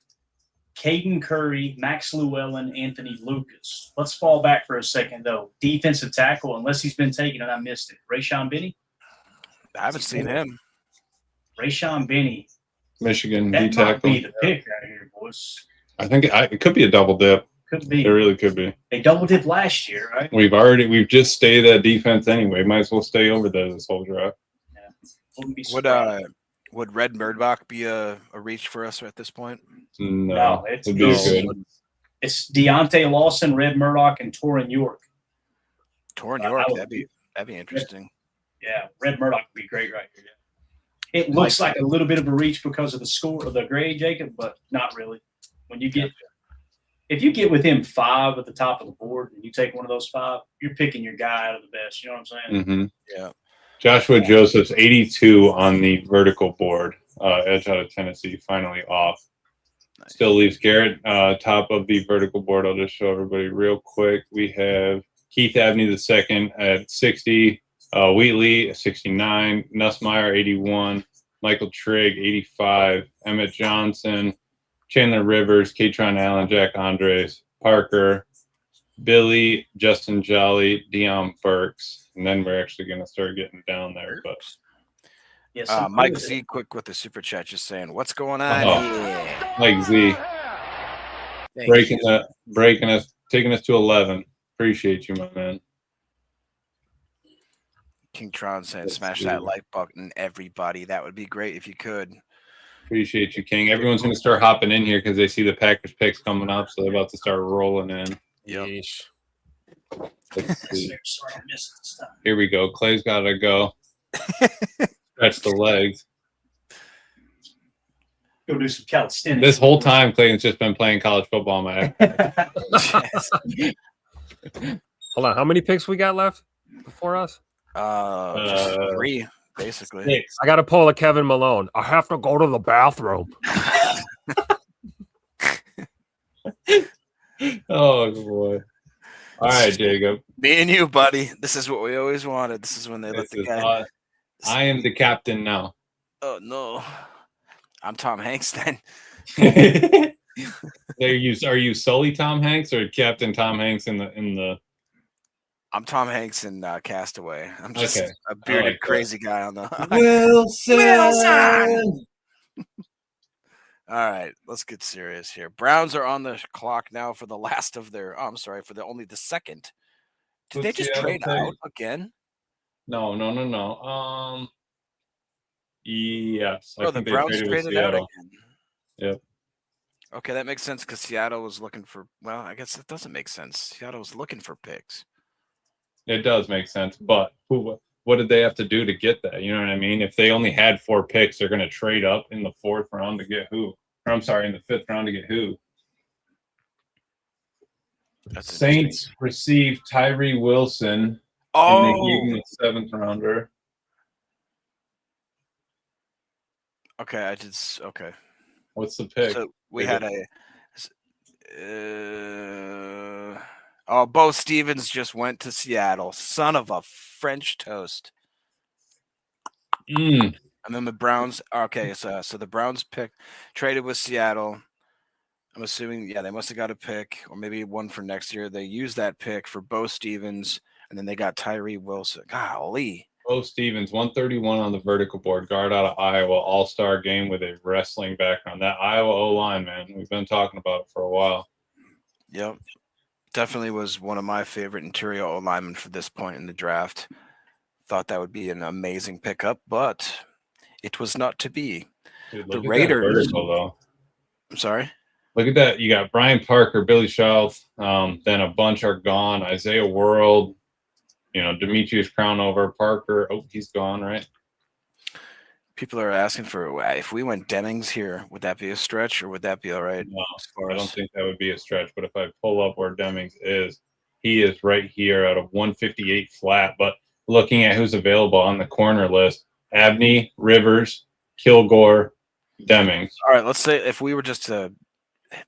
Caden Curry, Max Llewellyn, Anthony Lucas. Let's fall back for a second, though. Defensive tackle, unless he's been taken and I missed it. Rayshon Benny? I haven't seen him. Rayshon Benny. Michigan That D might tackle. be the pick right here, boys. I think it could be a double dip. Could be. It really could be. They double dip last year, right? We've just stayed at defense anyway. Might as well stay over there this whole draft. Wouldn't be surprised. Would Red Murdoch be a reach for us at this point? No, it'd be good. It's Deontay Lawson, Red Murdoch, and Torrin York. Torrin York, that'd be interesting. Yeah, Red Murdoch would be great right here. Yeah. It looks like a little bit of a reach because of the score of the grade, Jacob, but not really. When you get, if you get within 5 at the top of the board and you take one of those 5, you're picking your guy out of the best. You know what I'm saying? Mm-hmm. Yeah. Joshua Joseph's 82 on the vertical board. Edge out of Tennessee, finally off. Still leaves Garrett top of the vertical board. I'll just show everybody real quick. We have Keith Abney II at 60. Wheatley 69. Nussmeyer 81. Michael Trigg 85. Emmett Johnson. Chandler Rivers. Katron Allen. Jack Andres. Parker. Billy. Justin Jolly. Deion Burks. And then we're actually going to start getting down there. But Yes, Mike Z, quick with the super chat, just saying, "What's going on?" Yeah. Mike Z. Breaking us, taking us to 11. Appreciate you, my man. King Tron saying, "Smash that like button, everybody. That would be great if you could." Appreciate you, King. Everyone's going to start hopping in here because they see the Packers picks coming up, so they're about to start rolling in. Yep. Let's see. Here we go. Clay's got to go. Stretch the legs. Go do some calisthenics. This whole time, Clayton's just been playing college football, man. Hold on. How many picks we got left before us? Just 3, basically. 6. I got to pull a Kevin Malone. I have to go to the bathroom. Oh, boy. All right, Jacob. Me and you, buddy. This is what we always wanted. This is when they let the guy. I am the captain now. Oh no, I'm Tom Hanks then. Are you Sully Tom Hanks or Captain Tom Hanks in the? I'm Tom Hanks in Castaway. I'm just Okay. a bearded like crazy guy on the. Wilson. All right, let's get serious here. Browns are on the clock now for the last of their. Oh, I'm sorry, for only the second. Did they just trade out again? No. Yes. I Oh, the think they Browns traded with traded out Seattle. again. Yep. Okay, that makes sense because Seattle was looking for. Well, I guess that doesn't make sense. Seattle was looking for picks. It does make sense, but what did they have to do to get that? You know what I mean? If they only had 4 picks, they're going to trade up in the 4th round to get who? Or I'm sorry, in the 5th round to get who? That's Saints received Tyree Wilson. Oh, and they gave him a 7th rounder. okay. I did. Okay. What's the pick? So we had Bo Stevens just went to Seattle. Son of a French toast. And then the Browns. Okay, so the Browns traded with Seattle. I'm assuming, they must have got a pick, or maybe one for next year. They used that pick for Bo Stevens, and then they got Tyree Wilson. Golly. Bo Stevens, 131 on the vertical board, guard out of Iowa, all-star game with a wrestling background. That Iowa O-line, man, we've been talking about it for a while. Yep. Definitely was one of my favorite interior O-linemen for this point in the draft. Thought that would be an amazing pickup, but it was not to be. Dude, the Raiders. Vertical, though. I'm sorry? Look at that. You got Brian Parker, Billy Schultz, then a bunch are gone. Isaiah World, Demetrius Crownover, Parker. Oh, he's gone, right? People are asking for if we went Demings here, would that be a stretch or would that be all right? No, I don't think that would be a stretch. But if I pull up where Demings is, he is right here out of 158 flat. But looking at who's available on the corner list, Abney, Rivers, Kilgore, Demings. All right, let's say if we were just to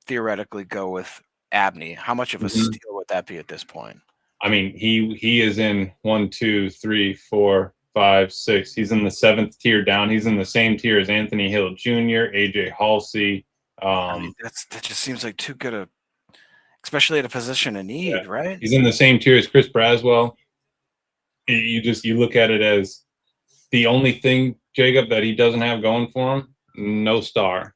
theoretically go with Abney, how much of a steal would that be at this point? I mean, he is in 1, 2, 3, 4, 5, 6. He's in the 7th tier down. He's in the same tier as Anthony Hill Jr., AJ Halsey. That just seems like too good especially at a position of need, right? He's in the same tier as Chris Braswell. You look at it as the only thing, Jacob, that he doesn't have going for him. No star.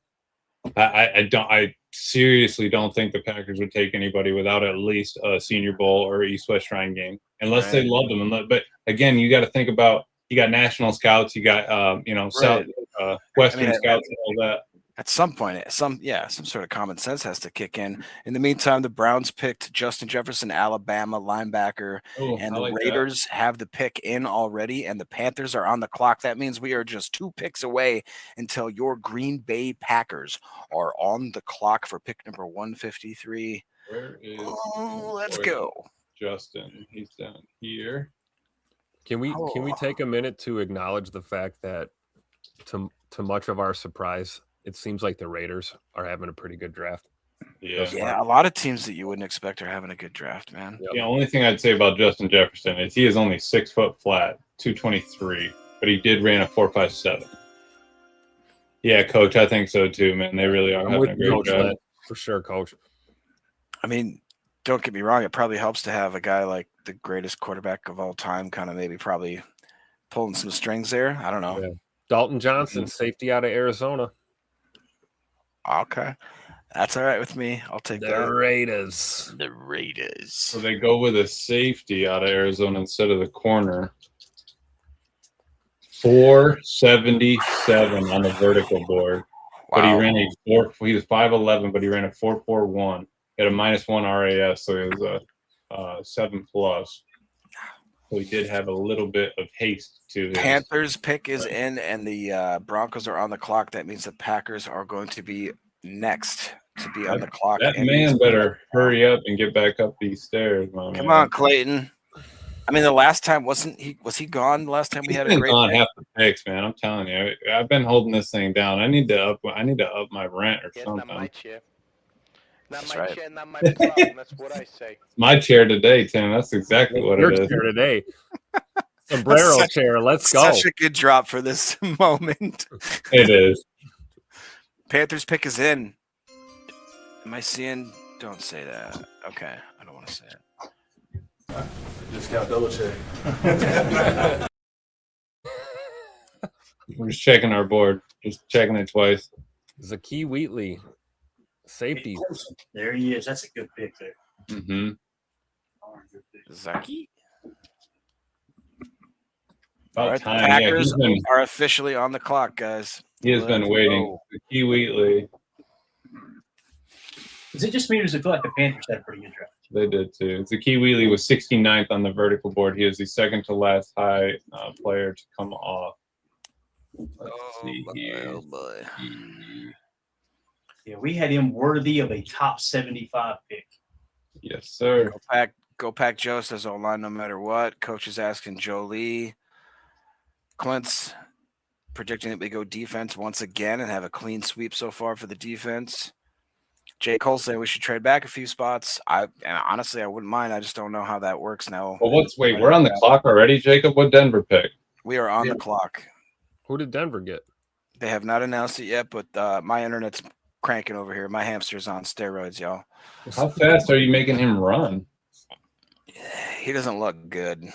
I seriously don't think the Packers would take anybody without at least a Senior Bowl or East-West Shrine game, unless they loved him. But again, you got to think about you got national scouts, you got South Western scouts and all that. At some point, some sort of common sense has to kick in. In the meantime, the Browns picked Justin Jefferson, Alabama linebacker, and the Raiders have the pick in already, and the Panthers are on the clock. That means we are just 2 picks away until your Green Bay Packers are on the clock for pick number 153. Where is? Let's go, Justin. He's down here. Can we take a minute to acknowledge the fact that to much of our surprise, it seems like the Raiders are having a pretty good draft. Yeah, a lot of teams that you wouldn't expect are having a good draft, man. Yep. The only thing I'd say about Justin Jefferson is he is only 6 foot flat, 223, but he did ran a 4.57. Yeah, Coach, I think so too, man. They really are I'm having with a you, great Coach draft. Lynn, for sure, Coach. I mean, don't get me wrong. It probably helps to have a guy like the greatest quarterback of all time kind of maybe probably pulling some strings there. I don't know. Yeah. Dalton Johnson, safety out of Arizona. Okay. That's all right with me. I'll take The that. Raiders. The Raiders. So they go with a safety out of Arizona instead of the corner. 477 on the vertical board. But he ran he was 5'11", but he ran a 4.41. He had a -1 RAS, so he was a 7+. So he did have a little bit of haste to his. Panthers pick is in, and the Broncos are on the clock. That means the Packers are going to be next to be on the clock. That man better hurry up and get back up these stairs, my man. Come on, Clayton. I mean, the last time was he gone? The last time we had a great on half the picks, man. I'm telling you, I've been holding this thing down. I need to up my rent or something. Not my chair. Not That's my right. chair, not my problem. That's what I say. My chair today, Tim. That's exactly what Your it is. chair today. Sombrero chair. Let's go. Such a good drop for this moment. It is. Panthers pick is in. Am I seeing? Don't say that. Okay, I don't want to say it. Just got double check. We're just checking our board. Just checking it twice. Zaki Wheatley, safety. There he is. That's a good pick there. Mm-hmm. Zaki. About All right, the time. Yeah, Packers are officially on the clock, guys. he has been waiting. Key Wheatley. Is it just me or does it feel like the Panthers had a pretty good draft? They did too. Zaki Wheatley was 69th on the vertical board. He is the second to last high player to come off. Let's see here. Oh boy. Yeah, we had him worthy of a top 75 pick. Yes, sir. Go Pack Joe says O-line no matter what. Coach is asking Jolie. Clint's predicting that we go defense once again and have a clean sweep so far for the defense. J. Cole saying we should trade back a few spots. Honestly, I wouldn't mind. I just don't know how that works now. Well, we're on the clock already, Jacob. What Denver pick? We are on the clock. Who did Denver get? They have not announced it yet, but my internet's cranking over here. My hamster's on steroids, y'all. How fast are you making him run? He doesn't look good.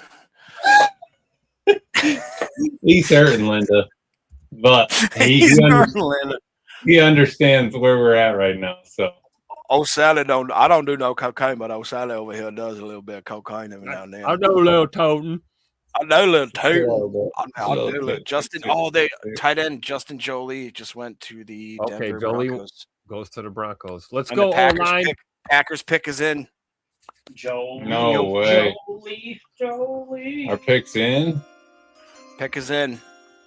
He's hurting, Linda. But he understands where we're at right now. So O'Sally I don't do no cocaine, but O'Sally over here does a little bit of cocaine every now and then. I know little Toten. I know little too. I do little little. Justin, tight end Justin Jolie just went to the Denver Jolie Broncos. goes to the Broncos. Let's And go the Packers O-line. Packers pick is in. Jolie. No way. Jolie. Our pick's in. Pick is in.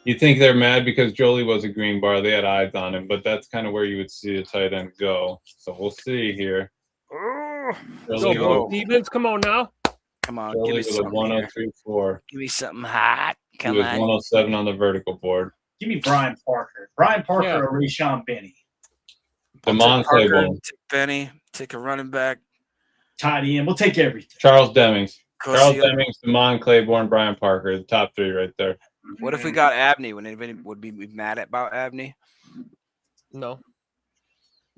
You think they're mad because Jolie was a green bar? They had eyes on him, but that's kind of where you would see a tight end go. So we'll see here. Jolie Go, with Stevens. Come on now. Come on, Jolie give me with a something. Here. 103.4. Give me something hot. He Come was on. 107 on the vertical board. Give me Brian Parker. Brian Parker Yeah. or Rashawn Benny. Damon Parker, Claiborne. take Benny. Take a running back. Tight end. We'll take everything. Charles Demings. Charles Cosio. Demings, Damon Claiborne, Brian Parker. The top three right there. What if we got Abney? Would anybody be mad about Abney? No.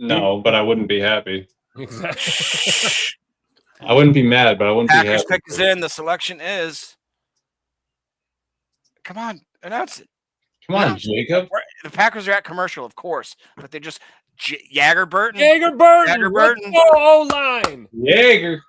No, but I wouldn't be happy. Exactly. I wouldn't be mad, but I wouldn't be Packers happy. pick is in. The selection is. Come on, announce it. Come on, Jacob. The Packers are at commercial, of course, but they're just Jagger Burton. Jaeger Burton. Jagger Let's Burton. go O-line. Jaeger.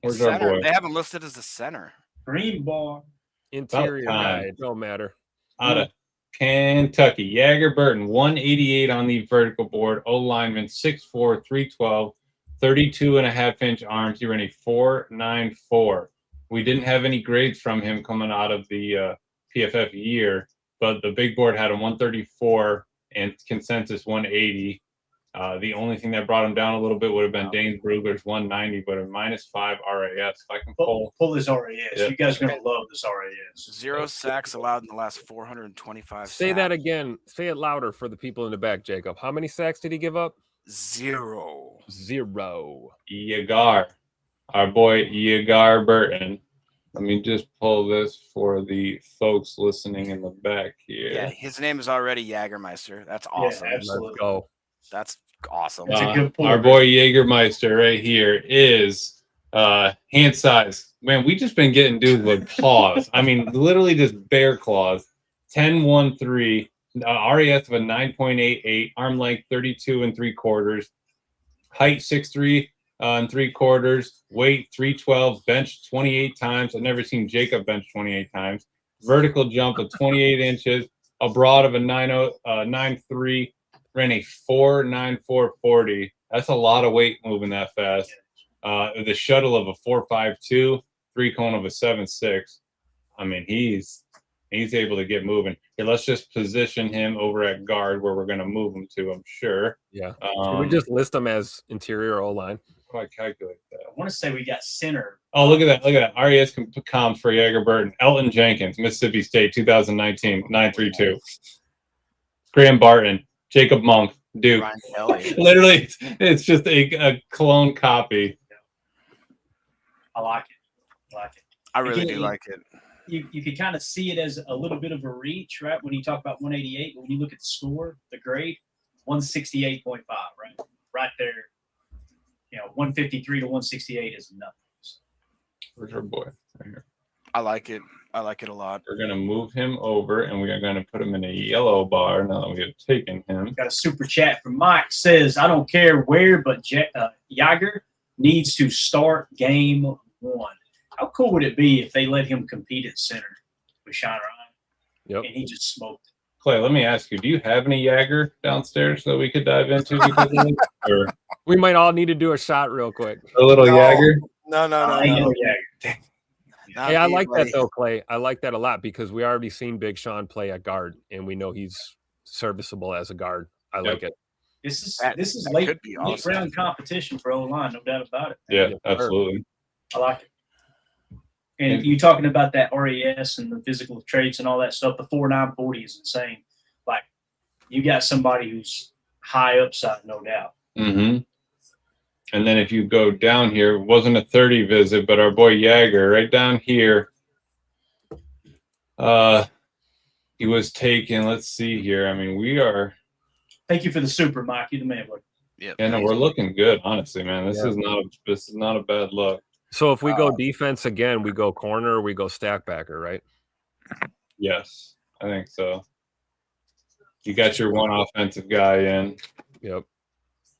Where's our Center. boy? They have him listed as the center. Green bar. Interior About time. guy. It don't matter. Out of Kentucky. Jaeger Burton, 188 on the vertical board. O lineman, 6'4", 312, 32.5-inch arms. He ran a 4.94. We didn't have any grades from him coming out of the PFF year, but the big board had him 134 and consensus 180. The only thing that brought him down a little bit would have been Dane Brugler's 190, but a -5 RAS. If I can pull. Pull this RAS. Yeah. You guys are going to love this RAS. 0 sacks allowed in the last 425. Say that snaps. again. Say it louder for the people in the back, Jacob. How many sacks did he give up? 0. Yagar. Our boy Yagar Burton. Let me just pull this for the folks listening in the back here. Yeah, his name is already Jagermeister. That's awesome. absolutely. Let's go. That's awesome. That's a good point. Our boy Jägermeister right here is hand size. Man, we just been getting dudes with claws. I mean, literally just bear claws. 10-1-3, RAS of a 9.88, arm length 32 3/4, height 6'3" and 3/4, weight 312, bench 28 times. I've never seen Jacob bench 28 times. Vertical jump of 28 inches, a broad of a 9.3, ran a 4.9440. That's a lot of weight moving that fast. The shuttle of a 4.52, 3-cone of a 7.6. I mean, he's able to get moving. Here, let's just position him over at guard where we're going to move him to, I'm sure. Yeah. Should we just list him as interior O-line? How do I calculate that? I want to say we got center. Oh, look at that. Look at that. RAS comps for Jager Burton. Elton Jenkins, Mississippi State, 2019, 9.32. Graham Barton, Jacob Monk, Duke. Ryan Kelly. Literally, it's just a clone copy. I like it. I really Again, do like it. You can kind of see it as a little bit of a reach, right? When you talk about 188, but when you look at the score, the grade, 168.5, right? Right there. 153 to 168 is nothing. Where's our boy? Right here. I like it. I like it a lot. We're going to move him over, and we are going to put him in a yellow bar now that we have taken him. Got a super chat from Mike. Says, I don't care where, but Jager needs to start game 1. How cool would it be if they let him compete at center with Sean Ryan? Yep. And he just smoked. Clay, let me ask you, do you have any Jager downstairs that we could dive into? Because of this? Or We might all need to do a shot real quick. a little Jager? No. Jager. Hey, I like that though, Clay. I like that a lot because we already seen Big Sean play at guard, and we know he's serviceable as a guard. I like it. This is That late, could be awesome. late round competition for O-line, no doubt about it. Yeah, absolutely. I like it. And you talking about that RAS and the physical traits and all that stuff, the 4.940 is insane. Like, you got somebody who's high upside, no doubt. Mm-hmm. And then if you go down here, it wasn't a 30 visit, but our boy Jager right down here, he was taken. Let's see here. I mean, we are. Thank you for the super, Mike. You the man, boy. Yeah, Yeah, no, we're looking good, honestly, man. This is not a bad look. So if we go defense again, we go corner, we go stack backer, right? Yes, I think so. You got your one offensive guy in. Yep.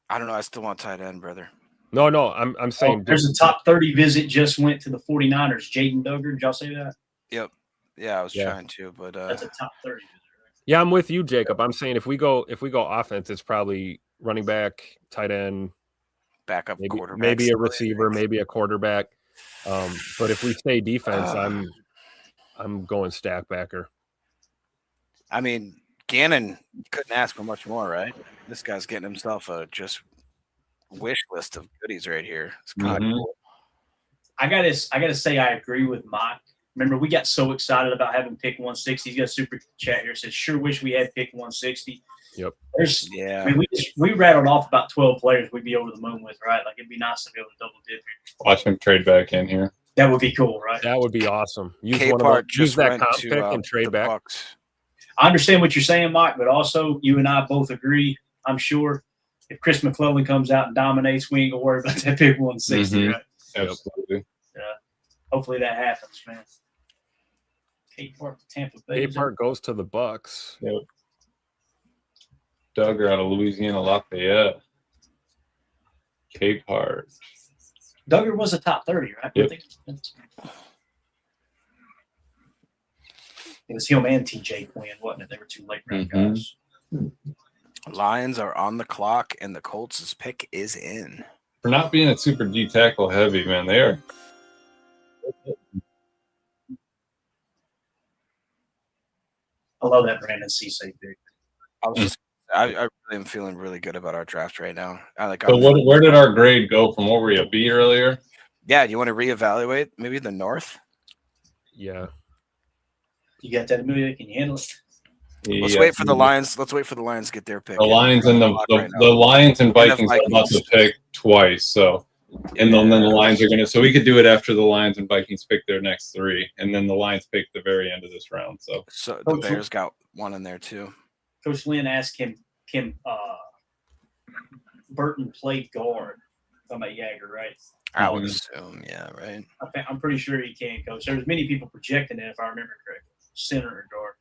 I don't know. I still want tight end, brother. No, I'm saying There's a top 30 visit just went to the 49ers. Jaden Duggar, did y'all say that? Yep. Yeah, I was trying to, but That's a top 30 visit. Yeah, I'm with you, Jacob. I'm saying if we go offense, it's probably running back, tight end, backup maybe, quarterback, maybe a receiver, maybe a quarterback. But if we stay defense, I'm going stack backer. I mean, Gannon couldn't ask for much more, right? This guy's getting himself a just wish list of goodies right here. It's kind of cool. I gotta say I agree with Mike. Remember, we got so excited about having pick 160. He's got a super chat here. Says, sure wish we had pick 160. Yep. I mean, we rattled off about 12 players we'd be over the moon with, right? Like, it'd be nice to be able to double dip here. Watch him trade back in here. That would be cool, right? That would be awesome. Use Use that comp pick and trade back. Bucks. I understand what you're saying, Mike, but also you and I both agree, I'm sure, if Chris McClellan comes out and dominates, we ain't going to worry about that pick 160, right? Absolutely. Yeah. Hopefully that happens, man. Kate Park to Tampa Bay. Kate Park goes to the Bucks. Yep. Duggar out of Louisiana Lafayette. Cape Park. Duggar was a top 30, right? Yep. I think it was him and TJ Quinn, wasn't it? They were two late round guys. Lions are on the clock, and the Colts' pick is in. For not being a super D tackle heavy, man, they are. I love that Brandon Cisse pick. I really am feeling really good about our draft right now. So where did our grade go from? What were we, a B earlier? Yeah, you want to reevaluate maybe the North? Yeah. You got that, Amelia? Can you handle it? Let's wait for the Lions. Let's wait for the Lions to get their pick. The Lions and the Lions and Vikings are about to pick twice. So, and then the Lions are gonna. So we could do it after the Lions and Vikings pick their next 3, and then the Lions pick the very end of this round. So the Bears got one in there too. Coach Lynn asked him, can Burton play guard? Talking about Jagger, right? I would assume, yeah, right. I'm pretty sure he can, Coach. There's many people projecting it, if I remember correctly. Center or guard.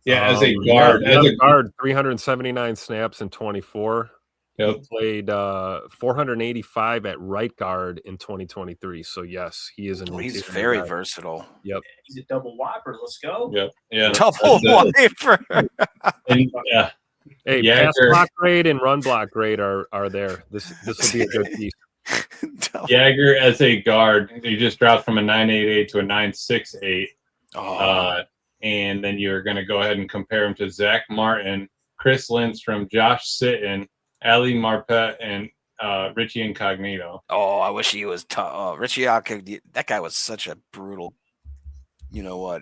yeah, as a guard, as a guard, 379 snaps in 24. Yep. He played 485 at right guard in 2023. So yes, he is an. He's very versatile. Yep. He's a double wiper. Let's go. Yep. Yeah. Double wiper. And, yeah. Hey, pass block grade and run block grade are there. This will be a good piece. Jagger as a guard, he just dropped from a 9.88 to a 9.68. And then you're going to go ahead and compare him to Zach Martin, Chris Lindstrom, Josh Sitton, Ali Marpet, and Richie Incognito. Oh, I wish he was tough. Richie Incognito, that guy was such a brutal, you know what?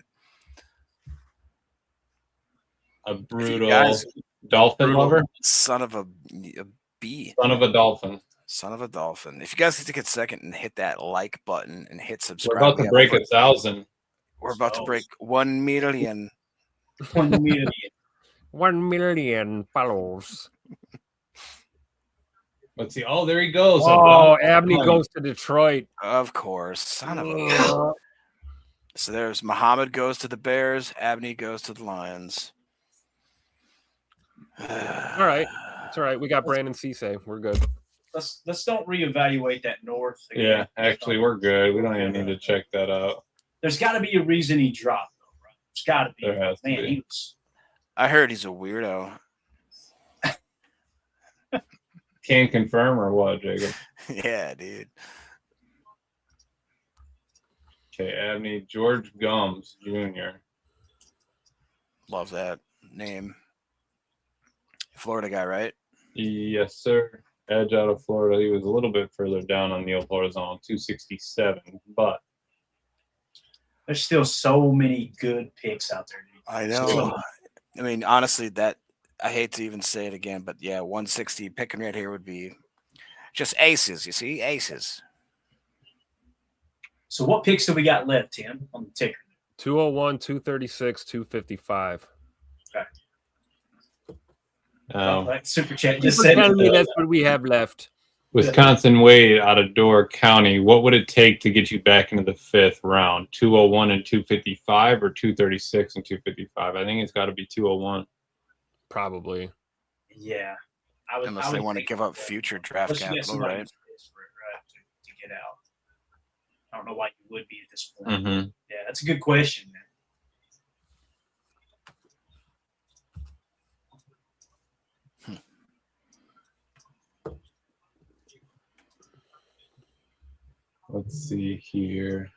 A brutal dolphin lover? Son of a bee. Son of a dolphin. Son of a dolphin. If you guys take a second and hit that like button and hit subscribe. We're about to break 1,000. We're about to break 1 million. 1 million. 1 million follows. Let's see. Oh, there he goes. Oh, Abney goes to Detroit. Of course. Son of a. So there's Muhammad goes to the Bears. Abney goes to the Lions. All right. It's all right. We got Brandon Cisse. We're good. Let's don't reevaluate that North again. Yeah, actually, we're good. We don't even need to check that out. There's got to be a reason he dropped, though, right? There's got to be. There has to Man, be. he was. I heard he's a weirdo. Can't confirm or what, Jacob? Yeah, dude. Okay, Abney, George Gums Jr. Love that name. Florida guy, right? Yes, sir. Edge out of Florida. He was a little bit further down on Neil Horizontal, 267, but There's still so many good picks out there, dude. I know. I mean, honestly, that I hate to even say it again, but yeah, 160 picking right here would be just aces. You see, aces. So what picks do we got left, Tim, on the ticker? 201, 236, 255. Okay. um, Super Chat just said Tell me that's what we have left. Wisconsin Wade out of Door County. What would it take to get you back into the 5th round? 201 and 255 or 236 and 255? I think it's got to be 201. Probably. Yeah. Unless they want to give up future draft capital, right? To get out. I don't know why you would be at this point. Mm-hmm. Yeah, that's a good question, man. Let's see here.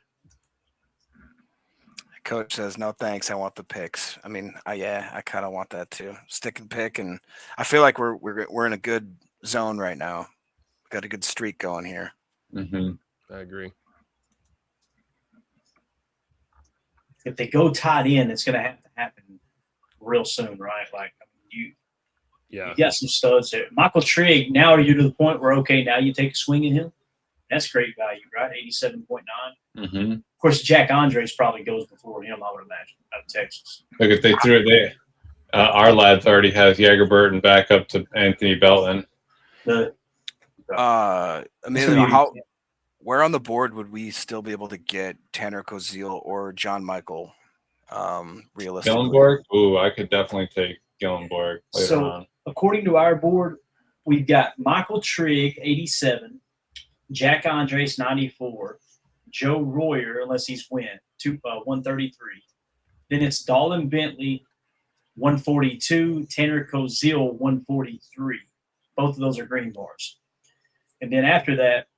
Coach says, no, thanks. I want the picks. I mean, I kind of want that too. Stick and pick. And I feel like we're in a good zone right now. Got a good streak going here. Mm-hmm. I agree. If they go tight end, it's going to have to happen real soon, right? Like, you got some studs there. Michael Trigg, now are you to the point where, okay, now you take a swing at him? That's great value, right? 87.9. Mm-hmm. Of course, Jack Andres probably goes before him, I would imagine, out of Texas. Look, if they threw it, our lads already has Jagger Burton back up to Anthony Belton. Emilio, where on the board would we still be able to get Tanner Koziel or John Michael? Realistically, Gillenborg? Ooh, I could definitely take Gillenborg later on. According to our board, we've got Michael Trigg, 87, Jack Andres, 94, Joe Royer, unless he's 133. Then it's Dalton Bentley, 142, Tanner Koziel, 143. Both of those are green bars. And then after that,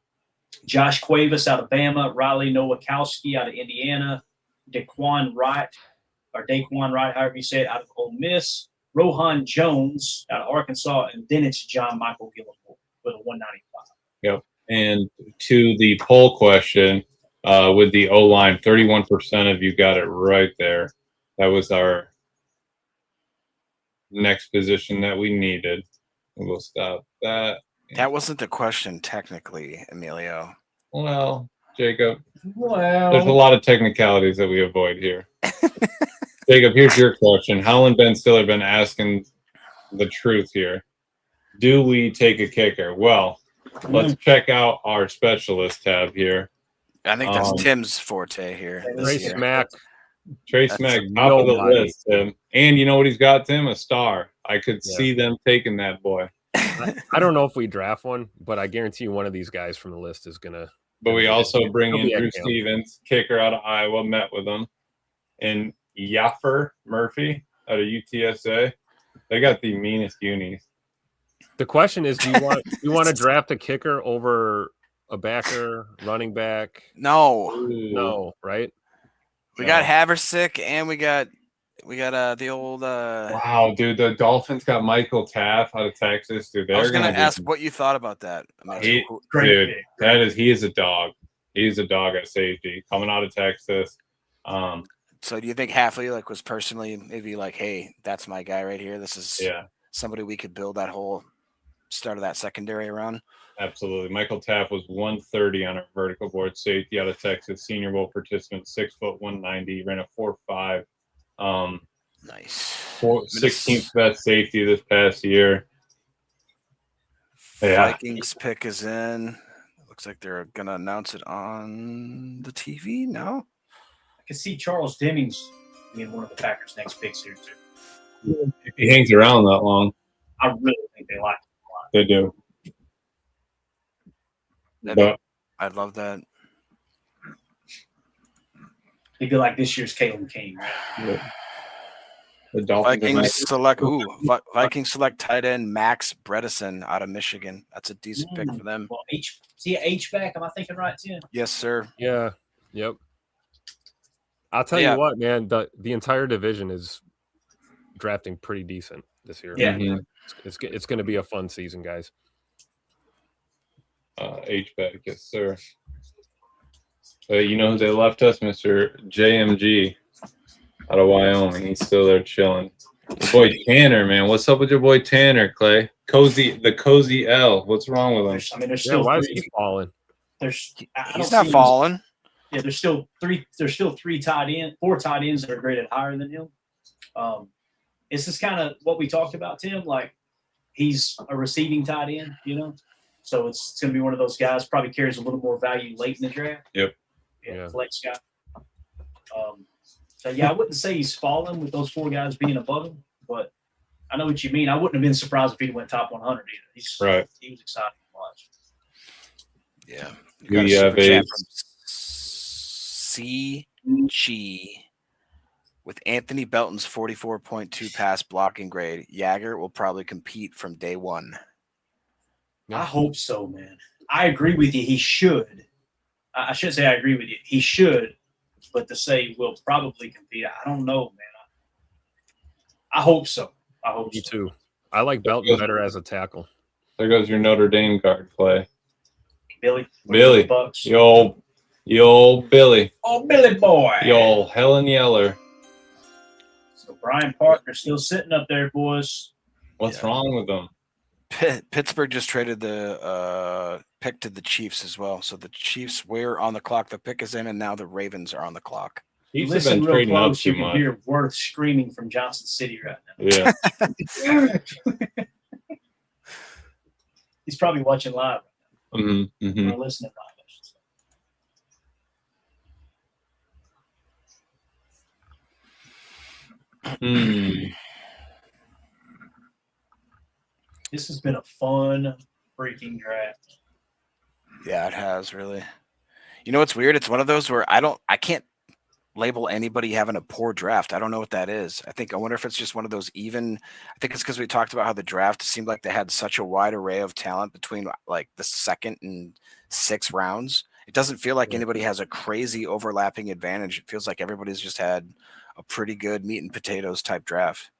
Josh Cuevas out of Bama, Riley Nowakowski out of Indiana, Daquan Wright, however you say it, out of Ole Miss, Rohan Jones out of Arkansas, and then it's John Michael Gillenborg with a 195. Yep. And to the poll question, with the O-line, 31% of you got it right there. That was our next position that we needed. We'll stop that. That wasn't the question, technically, Emilio. Well, Jacob, Well, there's a lot of technicalities that we avoid here. Jacob, here's your question. Howell and Ben Stiller have been asking the truth here. Do we take a kicker? Well, let's check out our specialist tab here. I think that's Tim's forte here. Trey Smack. Trey Smack, top of the list, Tim. And you know what he's got, Tim? A star. I could see them taking that boy. I don't know if we draft one, but I guarantee you one of these guys from the list is going to. But we also bring He'll in be at Drew camp. Stevens, kicker out of Iowa, met with him. And Yaffer Murphy out of UTSA. They got the meanest unis. The question is, do you want to draft a kicker over a backer, running back? No. No, right? We got Haversick and we got the old Wow, dude, the Dolphins got Michael Taft out of Texas. Dude, I was they're gonna be- ask what you thought about that. He, dude, he is a dog. He's a dog at safety coming out of Texas. So do you think Halfley was personally maybe hey, that's my guy right here? This is somebody we could build that whole start of that secondary around? Absolutely. Michael Taft was 130 on our vertical board safety out of Texas, Senior Bowl participant, 6 foot 190, ran a 4.5. Nice. 16th best safety this past year. Yeah. Vikings pick is in. Looks like they're gonna announce it on the TV now. I can see Charles Demings being one of the Packers' next picks here too. If he hangs around that long, I really think they like him a lot. they do. But I'd love that. He'd be like this year's Caleb King, right? the Dolphins Vikings select tight end Max Bredesen out of Michigan. That's a decent pick for them. Well, H-back, am I thinking right, Tim? Yes, sir. Yeah. Yep. I'll tell you what, man. The entire division is drafting pretty decent this year. Yeah. Mm-hmm. It's going to be a fun season, guys. H-back, yes, sir. You know who they left us? Mr. JMG out of Wyoming. He's still there chilling. Your boy Tanner, man. What's up with your boy Tanner, Clay? The cozy L. What's wrong with him? There's still why is he falling? He's not falling. Yeah, there's still four tight ends that are graded higher than him. This is kind of what we talked about, Tim. He's a receiving tight end, so it's going to be one of those guys probably carries a little more value late in the draft. Yep. Yeah. Flex guy. So I wouldn't say he's fallen with those four guys being above him, but I know what you mean. I wouldn't have been surprised if he went top 100 either. He was exciting to watch. Yeah. We have a CG with Anthony Belton's 44.2 pass blocking grade. Jagger will probably compete from day one. I hope so, man. I agree with you. He should. I shouldn't say I agree with you. He should, but to say we'll probably compete, I don't know, man. I hope so. Me too. I like Belton better as a tackle. There goes your Notre Dame card, Clay. Billy. Bucks. Yo, Billy. Oh, Billy boy. Yo, Helen Yeller. So Brian Parker still sitting up there, boys. What's wrong with them? Pittsburgh just traded the pick to the Chiefs as well. So the Chiefs were on the clock. The pick is in, and now the Ravens are on the clock. Chiefs Listen have been real trading up close. too You can much. hear Worth screaming from Johnson City right now. Yeah. He's probably watching live right now. Mm-hmm. Or listening live, I should say. This has been a fun freaking draft. Yeah, it has really. You know what's weird? It's one of those where I can't label anybody having a poor draft. I don't know what that is. I wonder if it's just one of those even. I think it's because we talked about how the draft seemed like they had such a wide array of talent between like the second and sixth rounds. It doesn't feel like anybody has a crazy overlapping advantage. It feels like everybody's just had a pretty good meat and potatoes type draft.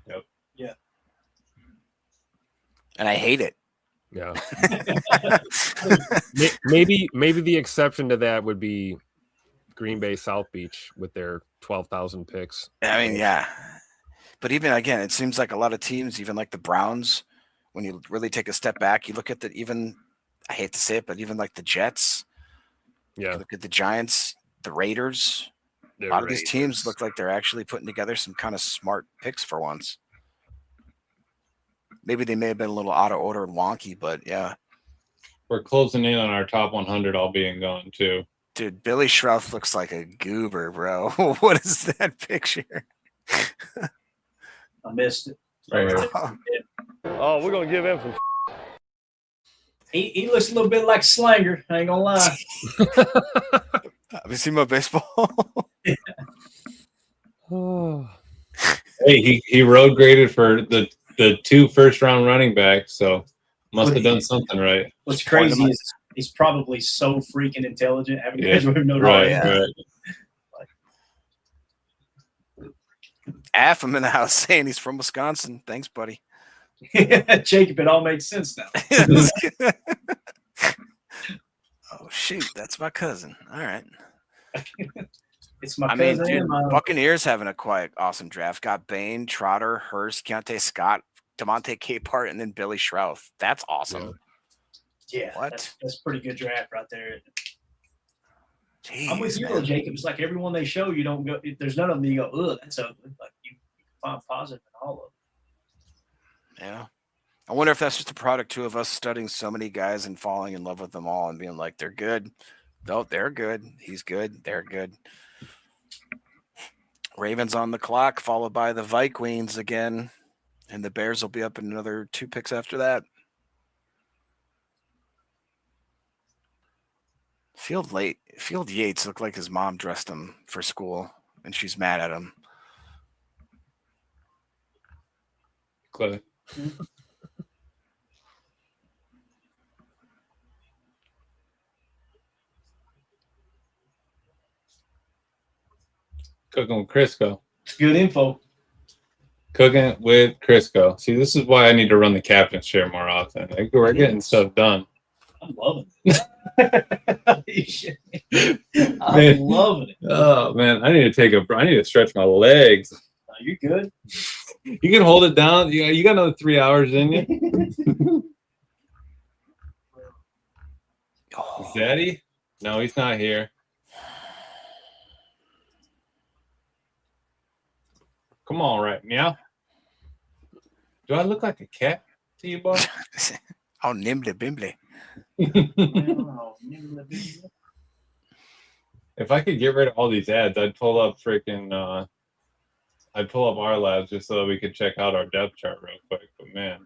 Yep. Yeah. And I hate it. Yeah. maybe the exception to that would be Green Bay South Beach with their 12,000 picks. I mean, yeah. But even again, it seems like a lot of teams, even like the Browns, when you really take a step back, you look at I hate to say it, but even like the Jets, Yeah. you look at the Giants, the Raiders. A lot of these teams look like they're actually putting together some kind of smart picks for once. Maybe they may have been a little out of order and wonky, but yeah. We're closing in on our top 100 all being gone too. Dude, Billy Schroth looks like a goober, bro. What is that picture? I missed it. Right here. Oh, we're gonna give him some. He looks a little bit like Slanger. I ain't gonna lie. Have you seen my baseball? Hey, he road graded for the 2 first-round running backs, so must have done something right. What's crazy is he's probably so freaking intelligent. Having graduated Notre Dame. Right. Af, I'm in the house saying he's from Wisconsin. Thanks, buddy. Jacob, it all makes sense now. Oh shoot, that's my cousin. All right. It's my I mean, cousin. dude, Buccaneers having a quite awesome draft. Got Bain, Trotter, Hurst, Keionte Scott, Devontae Capehart, and then Billy Schrouth. That's awesome. Yeah, What? That's pretty good draft right there. Jeez, I'm with you, though, Jacob. It's like everyone they show, you don't go. There's none of them you go, ugh, that's ugly. Like you find positive in all of them. Yeah. I wonder if that's just a product too of us studying so many guys and falling in love with them all and being like, they're good. No, they're good. He's good. They're good. Ravens on the clock, followed by the Vikings again. And the Bears will be up in another 2 picks after that. Field Yates looked like his mom dressed him for school, and she's mad at him. Clever. Cooking with Crisco. It's good info. Cooking with Crisco. See, this is why I need to run the captain's chair more often. Like, we're getting stuff done. I'm loving it. I'm loving it. Oh man, I need to stretch my legs. You're good. You can hold it down. You got another 3 hours in you. Is Daddy? No, he's not here. Come on, right? Meow. Do I look like a cat to you, boy? Oh, nimble bimble. If I could get rid of all these ads, I'd pull up our labs just so that we could check out our depth chart real quick. But man,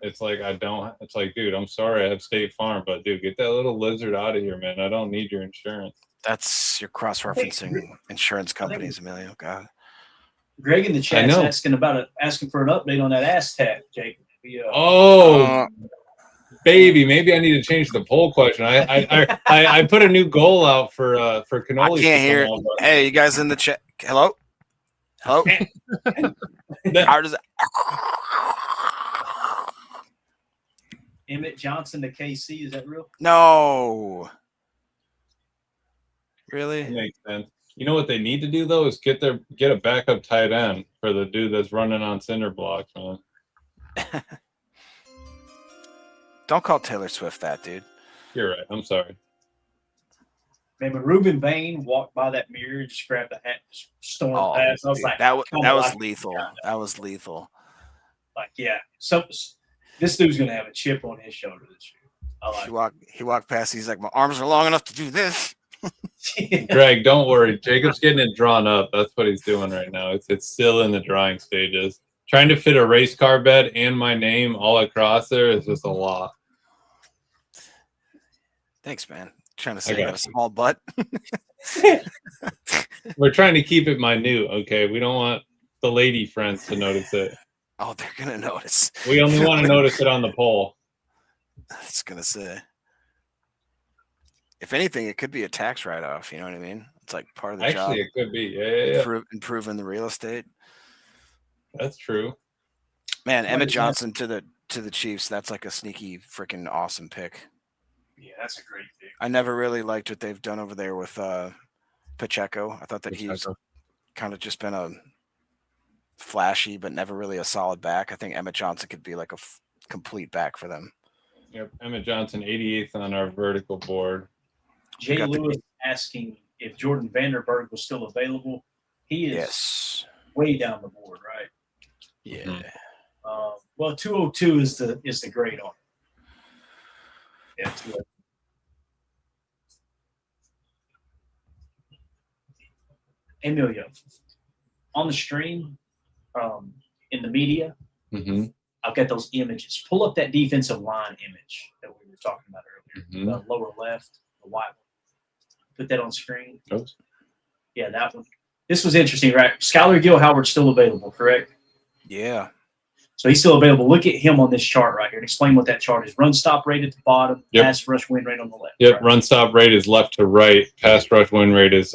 it's like it's like, dude, I'm sorry I have State Farm, but dude, get that little lizard out of here, man. I don't need your insurance. That's your cross-referencing insurance companies, Emilio. God. Greg in the chat's asking for an update on that ass tag, Jacob. Baby, maybe I need to change the poll question. I put a new goal out for cannoli. I can't hear. Hey, you guys in the chat? Hello. How does it? Emmett Johnson to KC, is that real? No. Really? That makes sense. You know what they need to do though is get a backup tight end for the dude that's running on cinder blocks, man. Don't call Taylor Swift that, dude. You're right. I'm sorry. Man, when Reuben Bain walked by that mirror and just grabbed the hat, just stormed past, I was like, that was lethal. That was lethal. Like, yeah. So this dude's gonna have a chip on his shoulder this year. He walked past. He's like, my arms are long enough to do this. Greg, don't worry. Jacob's getting it drawn up. That's what he's doing right now. It's still in the drawing stages. Trying to fit a race car bed and my name all across there is just a lot. Thanks, man. Trying to say you got a small butt. We're trying to keep it minute, okay? We don't want the lady friends to notice it. Oh, they're gonna notice. We only want to notice it on the poll. I was gonna say. If anything, it could be a tax write-off. You know what I mean? It's like part of the job. Actually, it could be. Yeah. Improving the real estate. That's true. Man, Emmett Johnson to the Chiefs. That's like a sneaky, freaking awesome pick. Yeah, that's a great pick. I never really liked what they've done over there with Pacheco. I thought that he's kind of just been a flashy, but never really a solid back. I think Emmett Johnson could be like a complete back for them. Yep, Emmett Johnson, 88th on our vertical board. Jay Lewis asking if Jordan Vanderberg was still available. He is way down the board, right? Yeah. Well, 202 is the grade on it. Yeah, 202. Emilio, on the stream, in the media, I've got those images. Pull up that defensive line image that we were talking about earlier, the lower left, the white one. Put that on screen. Oops. Yeah, that one. This was interesting, right? Skylar Gill-Howard's still available, correct? Yeah. So he's still available. Look at him on this chart right here and explain what that chart is. Run stop rate at the bottom, pass rush win rate on the left. Yep, right? run stop rate is left to right. Pass rush win rate is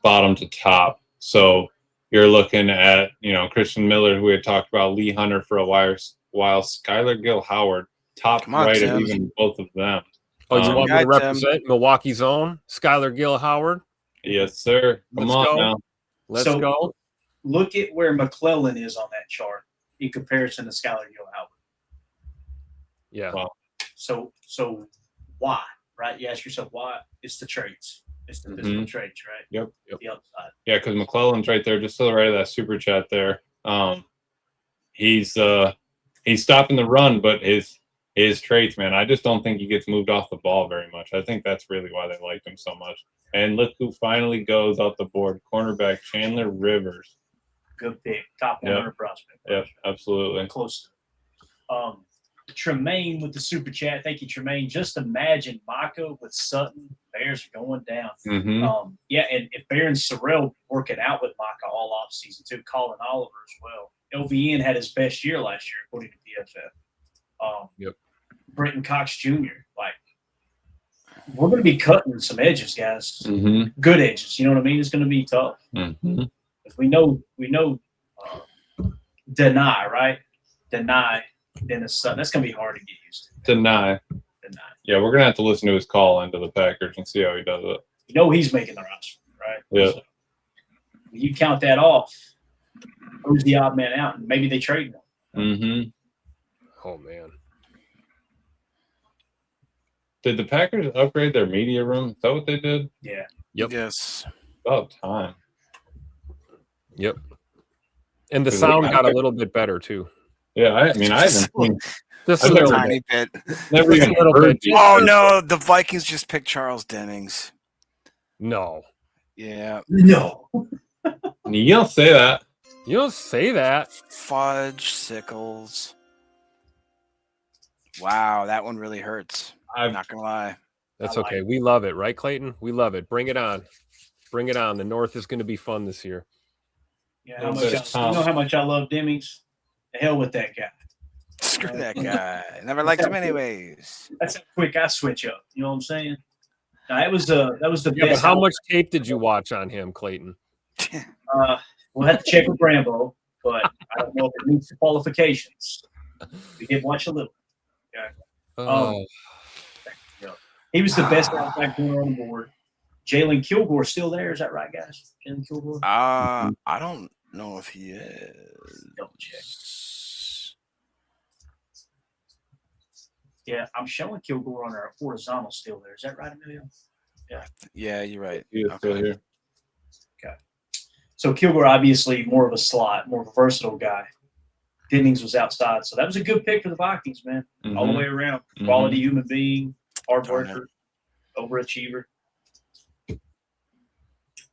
bottom to top. So you're looking at, Christian Miller, who we had talked about, Lee Hunter for a while, Skylar Gill-Howard, top right of even both of them. Oh, you want me to represent Milwaukee's own Skylar Gill-Howard? Yes, sir. Come on now. Let's go. Look at where McClellan is on that chart in comparison to Skylar Gill-Howard. Yeah. Wow. So why, right? You ask yourself why. It's the traits. It's the physical traits, right? Yep. The upside. Yeah, because McClellan's right there, just to the right of that super chat there. He's stopping the run, but his traits, man, I just don't think he gets moved off the ball very much. I think that's really why they like him so much. And look who finally goes off the board, cornerback Chandler Rivers. Good pick, top 100 prospect. Yep, absolutely. Close to Tremaine with the super chat. Thank you, Tremaine. Just imagine Micah with Sutton. Bears are going down. And if Baron Sorrell working out with Micah all off season too, Colin Oliver as well. LVN had his best year last year according to PFF. Brenton Cox Jr. Like, we're going to be cutting some edges, guys. Good edges. You know what I mean? It's going to be tough. We know Dani, right? Dani, Dennis-Sutton. That's going to be hard to get used to. Deny. Yeah, we're going to have to listen to his call into the Packers and see how he does it. You know he's making the roster, right? Yeah. So, when you count that off, who's the odd man out? And maybe they trade him. Oh, man. Did the Packers upgrade their media room? Is that what they did? Yeah. Yep. Yes. About time. Yep. And the sound got a little bit better, too. Yeah, I haven't seen just a tiny bit. Never even heard. Oh, no. The Vikings just picked Charles Dennings. No. Yeah. No. You don't say that. You don't say that. Fudge Sickles. Wow, that one really hurts. I'm not going to lie. That's okay. We love it, right, Clayton? We love it. Bring it on. Bring it on. The North is going to be fun this year. Yeah, you know how much I love Demings? The hell with that guy. Screw that guy. Never liked him anyways. That's how quick I switch up. You know what I'm saying? Now, that was the best. But how much tape did you watch on him, Clayton? We'll have to check with Brambo, but I don't know if it meets the qualifications. We did watch a little. Okay. He was the best outback corner on the board. Jalen Kilgore still there? Is that right, guys? Jalen Kilgore? I don't know if he is. Double check. Yeah, I'm showing Kilgore on our horizontal still there. Is that right, Emilio? Yeah. Yeah, you're right. He is still here. Okay. So Kilgore, obviously, more of a slot, more of a versatile guy. Dennings was outside. So that was a good pick for the Vikings, man. All the way around. Quality human being, hard worker, overachiever.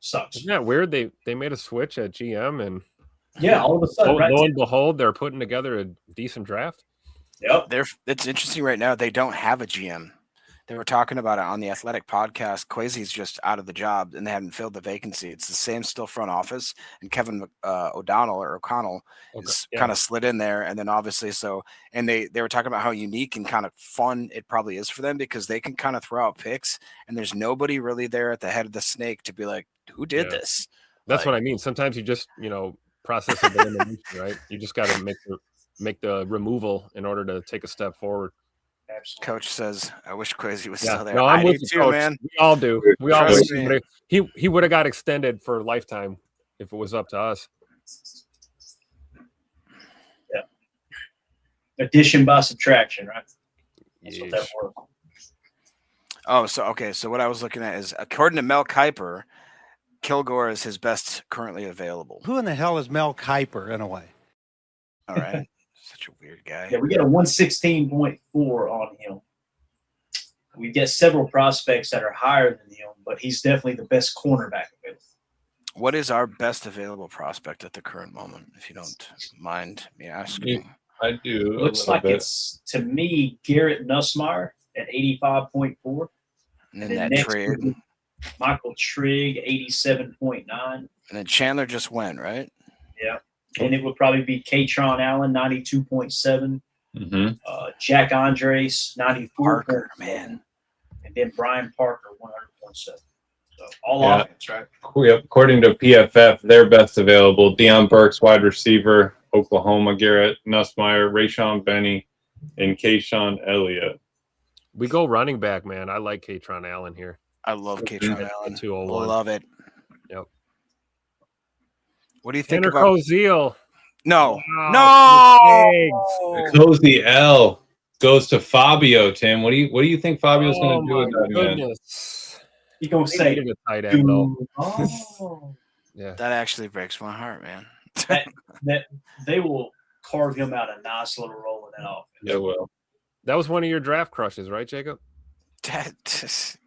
Sucks. Isn't that weird? They made a switch at GM and all of a sudden, lo and behold, they're putting together a decent draft. Yep. It's interesting right now. They don't have a GM. They were talking about it on the Athletic podcast. Quasi's just out of the job and they haven't filled the vacancy. It's the same still front office, and Kevin O'Connell is kind of slid in there. And then obviously they were talking about how unique and kind of fun it probably is for them because they can kind of throw out picks and there's nobody really there at the head of the snake to be like, who did this? That's what I mean. Sometimes you just, process of elimination, right? You just got to make the removal in order to take a step forward. Absolutely. Coach says, I wish Quasi was still there. No, I'm with you, too, Coach. man. We all do. We all Trust do. He would have got extended for a lifetime if it was up to us. addition by subtraction, right? That's what that was. Oh, so what I was looking at is, according to Mel Kiper, Kilgore is his best currently available. Who in the hell is Mel Kiper anyway? All right. Such a weird guy. Yeah, we got a 116.4 on him. We get several prospects that are higher than him, but he's definitely the best cornerback available. What is our best available prospect at the current moment, if you don't mind me asking? I do. Looks like it's, to me, Garrett Nussmeier at 85.4. And then then that next trade. would be Michael Trigg, 87.9. And then Chandler just went, right? Yeah. And it would probably be Katron Allen, 92.7. Mm-hmm. Jack Andres, 94. Parker, man. And then Brian Parker, 100.7. So all Yeah. offense, right? According to PFF, their best available: Deion Burks, wide receiver, Oklahoma; Garrett Nussmeier, Rayshon Benny, and Kayshawn Elliott. We go running back, man. I like Katron Allen here. I love Katron Allen. 201. Love it. Yep. What do you think Tanner about? Koziel. No. Wow, No. Cozy L goes to Fabio. Tim, what do you think Fabio's going to do Oh, with my that man? goodness. You're going to say, They needed a tight end, though. oh, Yeah. That actually breaks my heart, man. that they will carve him out a nice little role in that offense. Yeah, well, That was one of your draft crushes, right, Jacob?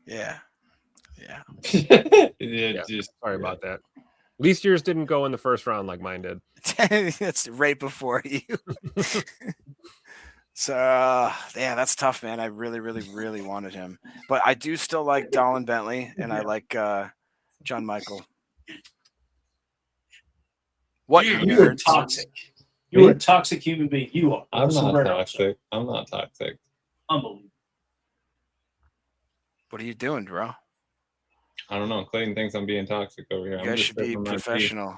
Yeah. yeah, just Sorry about that. At least yours didn't go in the first round like mine did. That's right before you. So, yeah, that's tough, man. I really, really, really wanted him. But I do still like Dolan Bentley, and I like John Michael. What You are toxic. You are a toxic human being. You are. I'm So not we're toxic. I'm not toxic. Unbelievable. What are you doing, bro? I don't know. Clayton thinks I'm being toxic over here. You guys should be professional.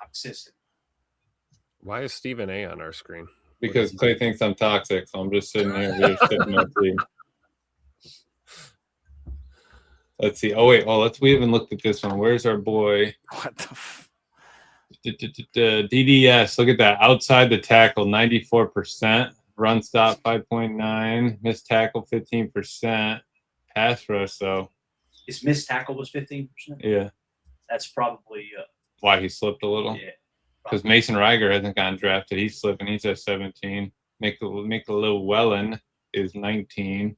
Toxicity. Why is Stephen A on our screen? Because Clay thinks I'm toxic, so I'm just sitting here just sipping my tea. Let's see. Oh wait. Oh, we haven't looked at this one. Where's our boy? What the? DDS. Look at that. Outside the tackle, 94%. Run stop, 5.9. Missed tackle, 15%. Pass rush, though. His missed tackle was 15%. Yeah. That's probably Why he slipped a little? yeah. Because Mason Reiger hasn't gotten drafted. He's slipping. He's at 17. Nicola Wellen is 19.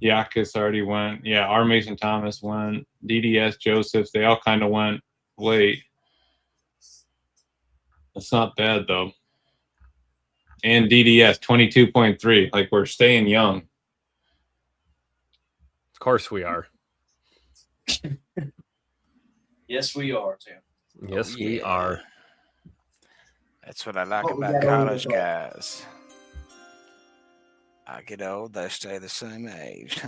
Yakis already went. Yeah, R. Mason Thomas went. DDS, Josephs, they all kind of went late. That's not bad, though. And DDS, 22.3. Like, we're staying young. Of course we are. Yes, we are, Tim. Yes, we are. That's what I like Oh, we about got college old. guys. I get old, they stay the same age.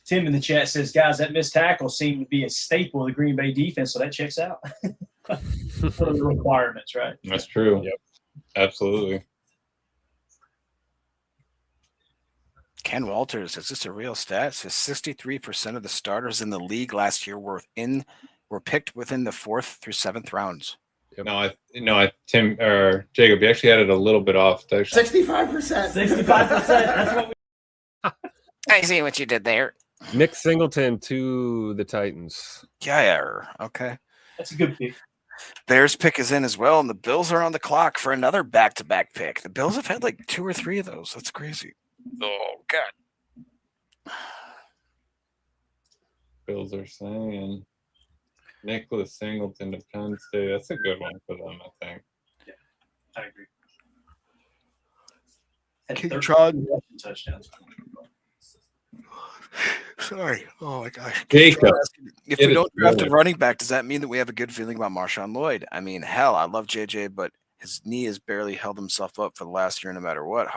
Tim in the chat says, guys, that missed tackle seemed to be a staple of the Green Bay defense, so that checks out. What are the requirements, right? That's true. Yep. Absolutely. Ken Walters, is this a real stat? Says 63% of the starters in the league last year were picked within the 4th through 7th rounds. No, Tim or Jacob, you actually had it a little bit off. 65%. 65%. That's what we I see what you did there. Nick Singleton to the Titans. Yeah, okay. That's a good pick. Bears pick is in as well, and the Bills are on the clock for another back-to-back pick. The Bills have had like 2 or 3 of those. That's crazy. Oh, God. Bills are saying Nicholas Singleton to Penn State. That's a good one for them, I think. I agree. Keionte. Touchdowns. Sorry. Oh, my gosh. Jacob. If Get we it don't draft a together. running back, does that mean that we have a good feeling about Marshawn Lloyd? I mean, hell, I love JJ, but his knee has barely held himself up for the last year, no matter what,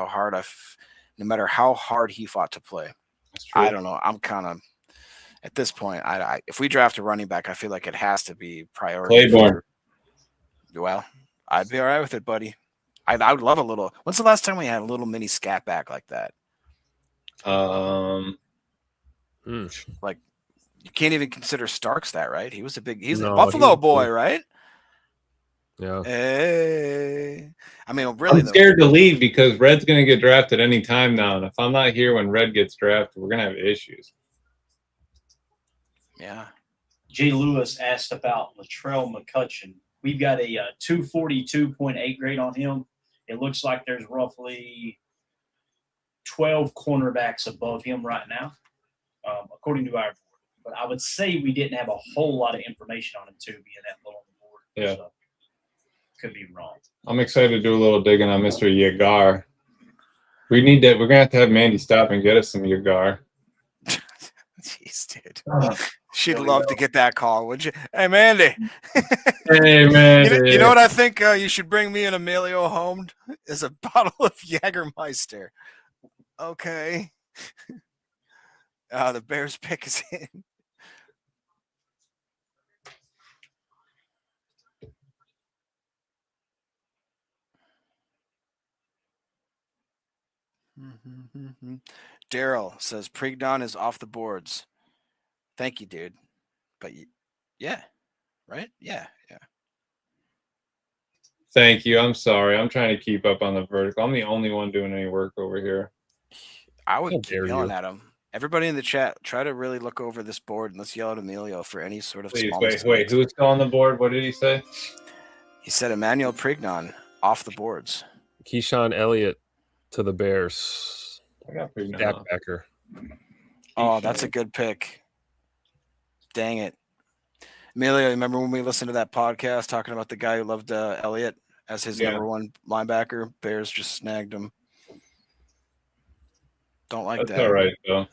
no matter how hard he fought to play. That's true. I don't know. I'm kind of at this point. If we draft a running back, I feel like it has to be priority. Claiborne. Well, I'd be all right with it, buddy. I would love a little. When's the last time we had a little mini scat back like that? Like, you can't even consider Starks that, right? He's a No, Buffalo he was boy, good. right? Yeah. Hey, I mean, really, I'm scared to leave because Red's going to get drafted any time now, and if I'm not here when Red gets drafted, we're going to have issues. Yeah. Jay Lewis asked about Latrell McCutcheon. We've got a 242.8 grade on him. It looks like there's roughly 12 cornerbacks above him right now, according to our board. But I would say we didn't have a whole lot of information on him, too, being that low on the board. Yeah. So, could be wrong. I'm excited to do a little digging on Mr. Yagar. We need that. We're going to have Mandy stop and get us some Yagar. Jeez, dude. She'd love to get that call, would you? Hey, Mandy. Hey, Mandy. You know what I think you should bring me and Emilio home is a bottle of Jägermeister. Okay. The Bears pick is in. Daryl says Prignon is off the boards. Thank you, dude. But yeah, right? Yeah. Thank you. I'm sorry. I'm trying to keep up on the vertical. I'm the only one doing any work over here. I would keep yelling at him. Everybody in the chat, try to really look over this board and let's yell at Emilio for any sort of small mistakes. Wait. Who's still on the board? What did he say? He said Emmanuel Prignon off the boards. Keyshawn Elliott to the Bears. I got Prignon. Backpacker. Oh, that's a good pick. Dang it. Emilio, remember when we listened to that podcast talking about the guy who loved Elliott as his number one linebacker? Bears just snagged him. Don't like that. That's all right, though.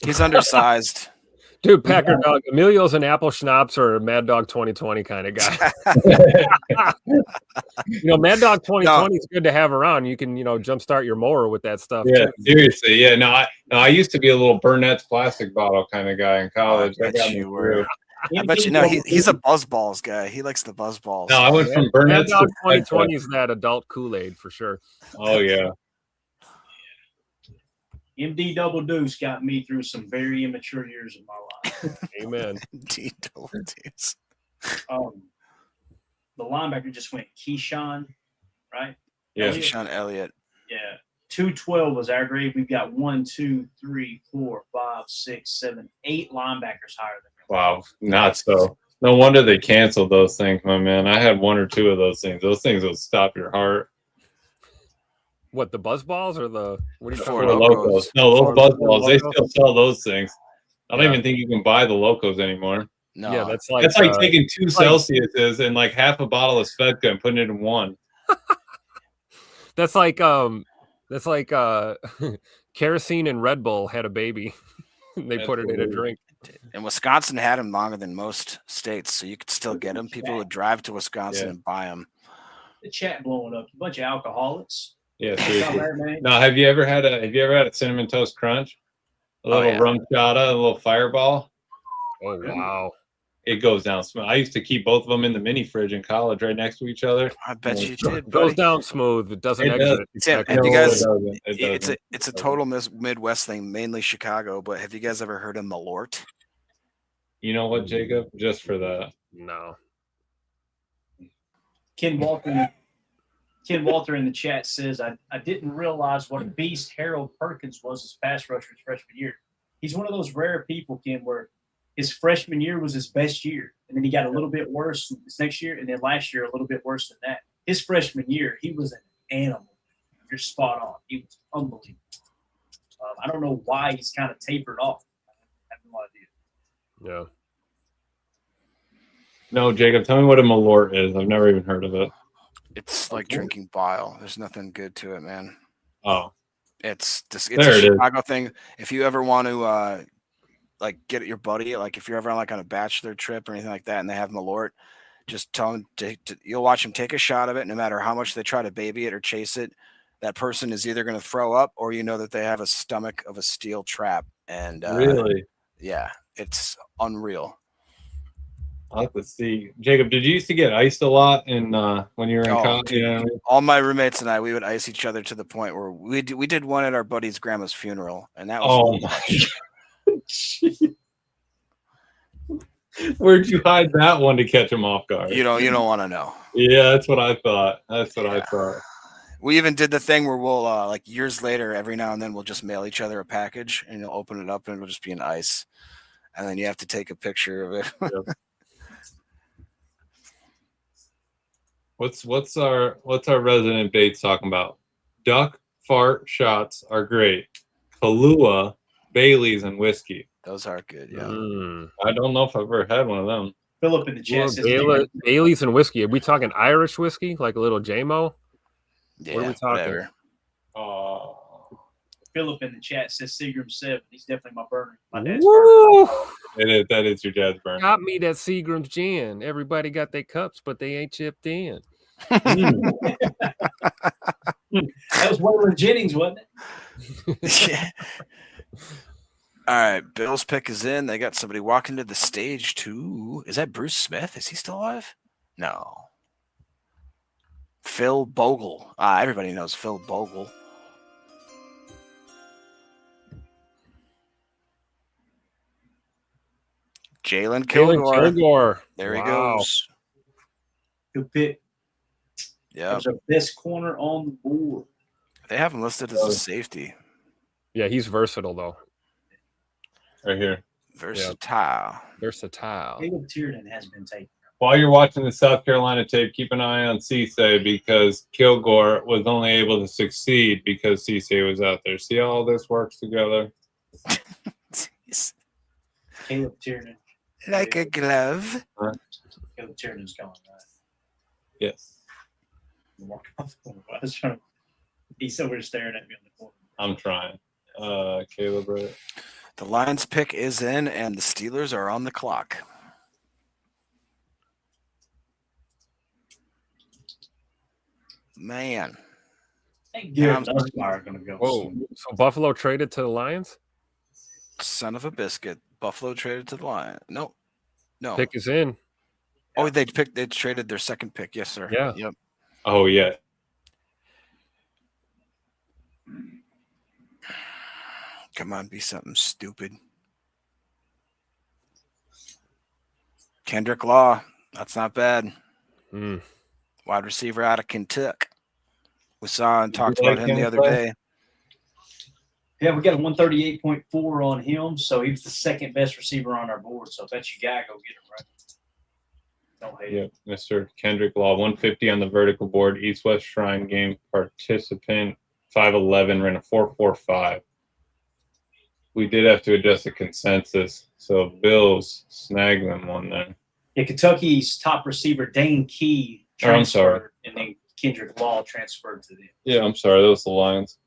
He's undersized. Dude, Packer Dog. Emilio's an Apple Schnapps or a Mad Dog 2020 kind of guy. Mad Dog 2020 is good to have around. You can, jumpstart your mower with that stuff. Yeah, too. seriously. Yeah, I used to be a little Burnett's plastic bottle kind of guy in college. I bet you were. I bet you he's a Buzzballs guy. He likes the Buzzballs. No, I went from Burnett's Mad Dog to 2020 is that adult Kool-Aid for sure. Oh, yeah. MD Double Deuce got me through some very immature years of my life. Amen. MD Double Deuce. The linebacker just went Keyshawn, right? Yeah. Keyshawn Elliott. Yeah. 212 was our grade. We've got 1, 2, 3, 4, 5, 6, 7, 8 linebackers higher than him. Wow. Not so. No wonder they canceled those things, my man. I had 1 or 2 of those things. Those things will stop your heart. What, the Buzzballs or the what are you Four talking about? Locos. No, those Buzzballs. They Locos? still sell those things. I don't even think you can buy the Locos anymore. No. Yeah, that's like taking 2 Celsiuses and like half a bottle of Svedka and putting it in one. that's like kerosene and Red Bull had a baby. They put it in a drink. And Wisconsin had him longer than most states, so you could still get them. People would drive to Wisconsin and buy them. The chat blowing up. A bunch of alcoholics. Yeah, seriously. Now, have you ever had a cinnamon toast crunch? A little rum chata, a little fireball. Oh wow. It goes down smooth. I used to keep both of them in the mini fridge in college right next to each other. I bet you did. It goes down smooth. It doesn't exit. Tim, have you guys, it's a total Midwest thing, mainly Chicago, but have you guys ever heard of Malort? You know what, Jacob? Just for that. No. Ken Walter in the chat says, I didn't realize what a beast Harold Perkins was his pass rusher his freshman year. He's one of those rare people, Ken, where his freshman year was his best year, and then he got a little bit worse this next year, and then last year a little bit worse than that. His freshman year, he was an animal. You're spot on. He was unbelievable. I don't know why he's kind of tapered off. I have no idea. Yeah. No, Jacob, tell me what a Malort is. I've never even heard of it. It's like drinking bile. There's nothing good to it, man. Oh. It's a Chicago thing. If you ever want to like get at your buddy, like if you're ever on a bachelor trip or anything like that and they have Malort, just tell them you'll watch them take a shot of it. No matter how much they try to baby it or chase it, that person is either going to throw up or that they have a stomach of a steel trap. And really? Yeah, it's unreal. I'll have to see. Jacob, did you used to get iced a lot when you were in college? You know what I mean? All my roommates and I, we would ice each other to the point where we did one at our buddy's grandma's funeral, and that was Where'd you hide that one to catch him off guard? You don't want to know. Yeah, that's what I thought. I thought. We even did the thing where we'll like years later, every now and then we'll just mail each other a package, and you'll open it up and it'll just be an ice, and then you have to take a picture of it. Yep. What's our resident Bates talking about? Duck fart shots are great. Kahlua, Bailey's, and whiskey. Those are good. Yeah. I don't know if I've ever had one of them. Philip in the chat says Bailey's and whiskey. Are we talking Irish whiskey, like a little JMO? Yeah. What are we talking? Philip in the chat says Seagram 7. He's definitely my burner. My dad's Woo! burner. That is your dad's burner. Got me that Seagram's gin. Everybody got their cups, but they ain't chipped in. That was Waylon Jennings, wasn't it? Yeah. All right, Bill's pick is in. They got somebody walking to the stage too. Is that Bruce Smith? Is he still alive? No. Phil Bogle. Everybody knows Phil Bogle. Jalen Kilgore. There he goes. Good pick. Yeah. That was our best corner on the board. They have him listed as a safety. Yeah, he's versatile though. Right here. Versatile. Caleb Tiernan has been taken. While you're watching the South Carolina tape, keep an eye on Cisse because Kilgore was only able to succeed because Cisse was out there. See how all this works together? Caleb Tiernan. Like a glove. Caleb Tiernan's gone, right? Yes. He's over staring at me on the corner. I'm trying. Caleb, right? The Lions pick is in, and the Steelers are on the clock. Man. Garrett Nussmeier going to go. Whoa. So Buffalo traded to the Lions? Son of a biscuit. Buffalo traded to the Lions. No. Pick is in. Oh, they traded their second pick. Yes, sir. Yeah. Yep. Oh, yeah. Come on, be something stupid. Kendrick Law. That's not bad. Wide receiver out of Kentucky. We saw and talked about him the other day. Yeah, we got a 138.4 on him, so he was the second best receiver on our board. So if that's your guy, go get him, right? Don't hate it. Mr. Kendrick Law, 150 on the vertical board, East-West Shrine game participant, 5'11", ran a 4.45. We did have to adjust the consensus, so Bills snagged them one there. Yeah, Kentucky's top receiver, Dane Key, I'm sorry. and then Kendrick Law transferred to them. Yeah, I'm sorry. That was the Lions.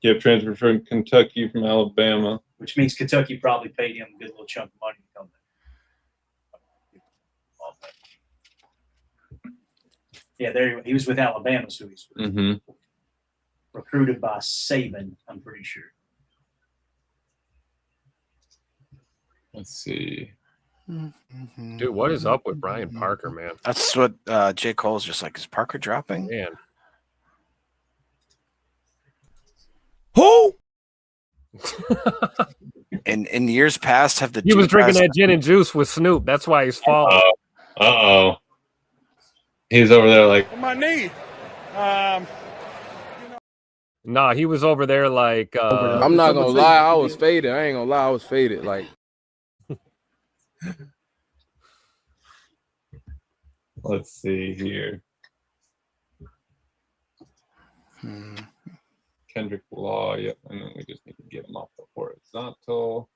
Yep, transferred from Kentucky from Alabama. Which means Kentucky probably paid him a good little chunk of money to come back. Yeah, he was with Alabama, so he's recruited by Saban, I'm pretty sure. Let's see. Dude, what is up with Brian Parker, man? That's what J. Cole's just like. Is Parker dropping? Man. Who? In years past, have the he was drinking that gin and juice with Snoop. That's why he's falling. Uh-oh. He's over there like On my knee. Nah, he was over there like I'm not gonna lie, I was faded. I ain't gonna lie, I was faded. Like let's see here. Kendrick Law, yep, and then we just need to get him off the horizontal.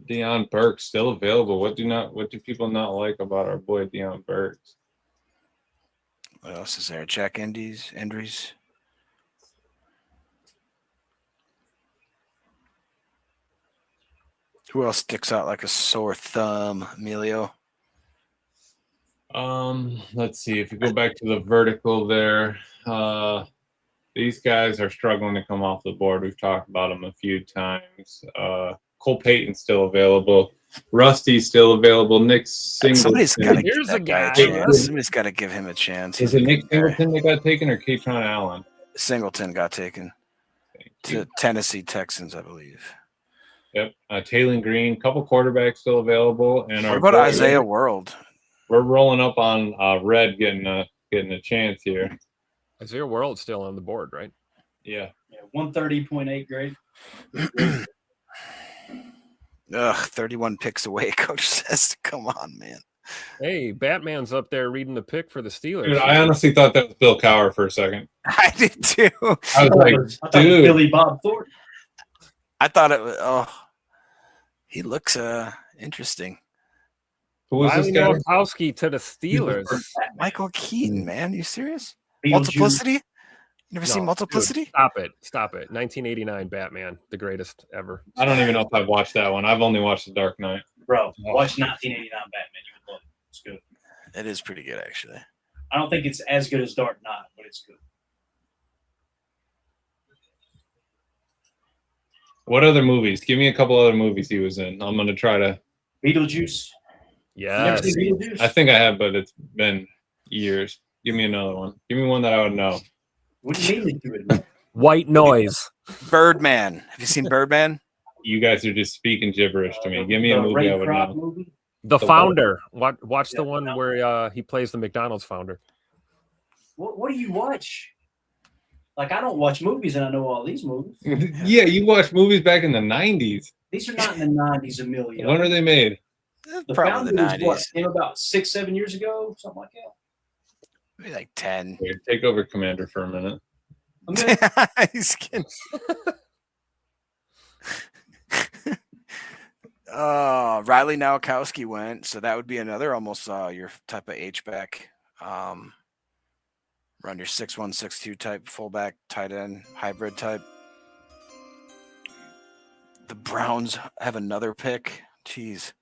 Deion Burks still available. What do people not like about our boy Deion Burks? What else is there? Jack Endries. Who else sticks out like a sore thumb, Emilio? Let's see. If you go back to the vertical there, these guys are struggling to come off the board. We've talked about them a few times. Cole Payton's still available. Rusty's still available. Nick Singleton. Somebody's got to Here's a guy. Somebody's got to give him a chance. Is it Nick Singleton that got taken or Keitron Allen? Singleton got taken to Tennessee Texans, I believe. Yep. Taylor Green, couple quarterbacks still available, and What about Isaiah World? We're rolling up on Red getting a chance here. Isaiah World still on the board, right? Yeah. 130.8 grade. 31 picks away. Coach says, "Come on, man." Hey, Batman's up there reading the pick for the Steelers. Dude, I honestly thought that was Bill Cowher for a second. I did too. I was like, dude, Billy Bob Thornton. I thought it was. Oh, he looks interesting. who was this Riley guy? Nowakowski to the Steelers. Michael Keaton, man, you serious? Beetlejuice. Multiplicity? You never No, seen dude, Multiplicity? Stop it. 1989 Batman, the greatest ever. I don't even know if I've watched that one. I've only watched The Dark Knight. Bro, watch 1989 Batman. You would love it. It's good. It is pretty good, actually. I don't think it's as good as Dark Knight, but it's good. What other movies? Give me a couple other movies he was in. I'm gonna try to. Beetlejuice. You never Yes. seen Beetlejuice? I think I have, but it's been years. Give me another one. Give me one that I would know. What do you mean that you would know? White Noise. Birdman. Have you seen Birdman? You guys are just speaking gibberish to me. Give me a The movie Ray I would Kroc know. movie? The The Founder. Watch the Yeah, one no. where he plays the McDonald's founder. What do you watch? Like, I don't watch movies and I know all these movies. Yeah, you watched movies back in the 90s. These are not in the 90s, Emilio. When are they made? The Probably the Founder was 90s. came about 6-7 years ago, something like that. Maybe like 10. Here, take over, Commander, for a minute. I'm gonna, He's kidding. Riley Nowakowski went, so that would be another almost your type of H-back. Run your 6'1", 6'2" type fullback, tight end, hybrid type. The Browns have another pick. Jeez.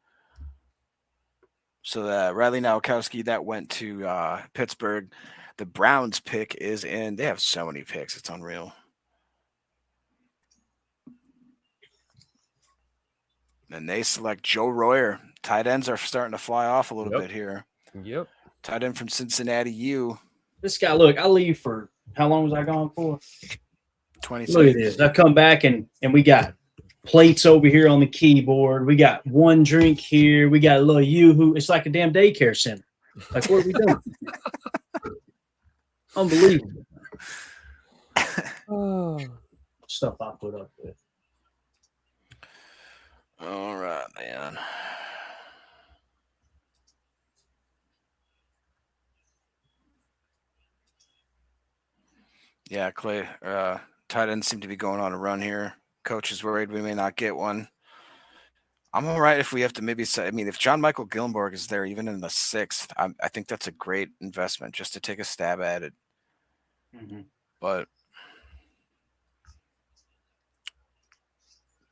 So Riley Nowakowski, that went to Pittsburgh. The Browns pick is in. They have so many picks. It's unreal. And they select Joe Royer. Tight ends are starting to fly off a little bit here. Yep. Tight end from Cincinnati U. this guy, look, I leave for how long was I gone for? 20 Look at seconds. this. I come back and we got plates over here on the keyboard. We got one drink here. We got a little yoo-hoo. It's like a damn daycare center. Like, what are we doing? Unbelievable. Stuff I put up with. All right, man. Yeah, Clay. Tight ends seem to be going on a run here. Coach is worried we may not get one. I'm all right if we have to maybe say, I mean, if John Michael Gillenborg is there even in the 6th, I think that's a great investment just to take a stab at it. Mm-hmm. But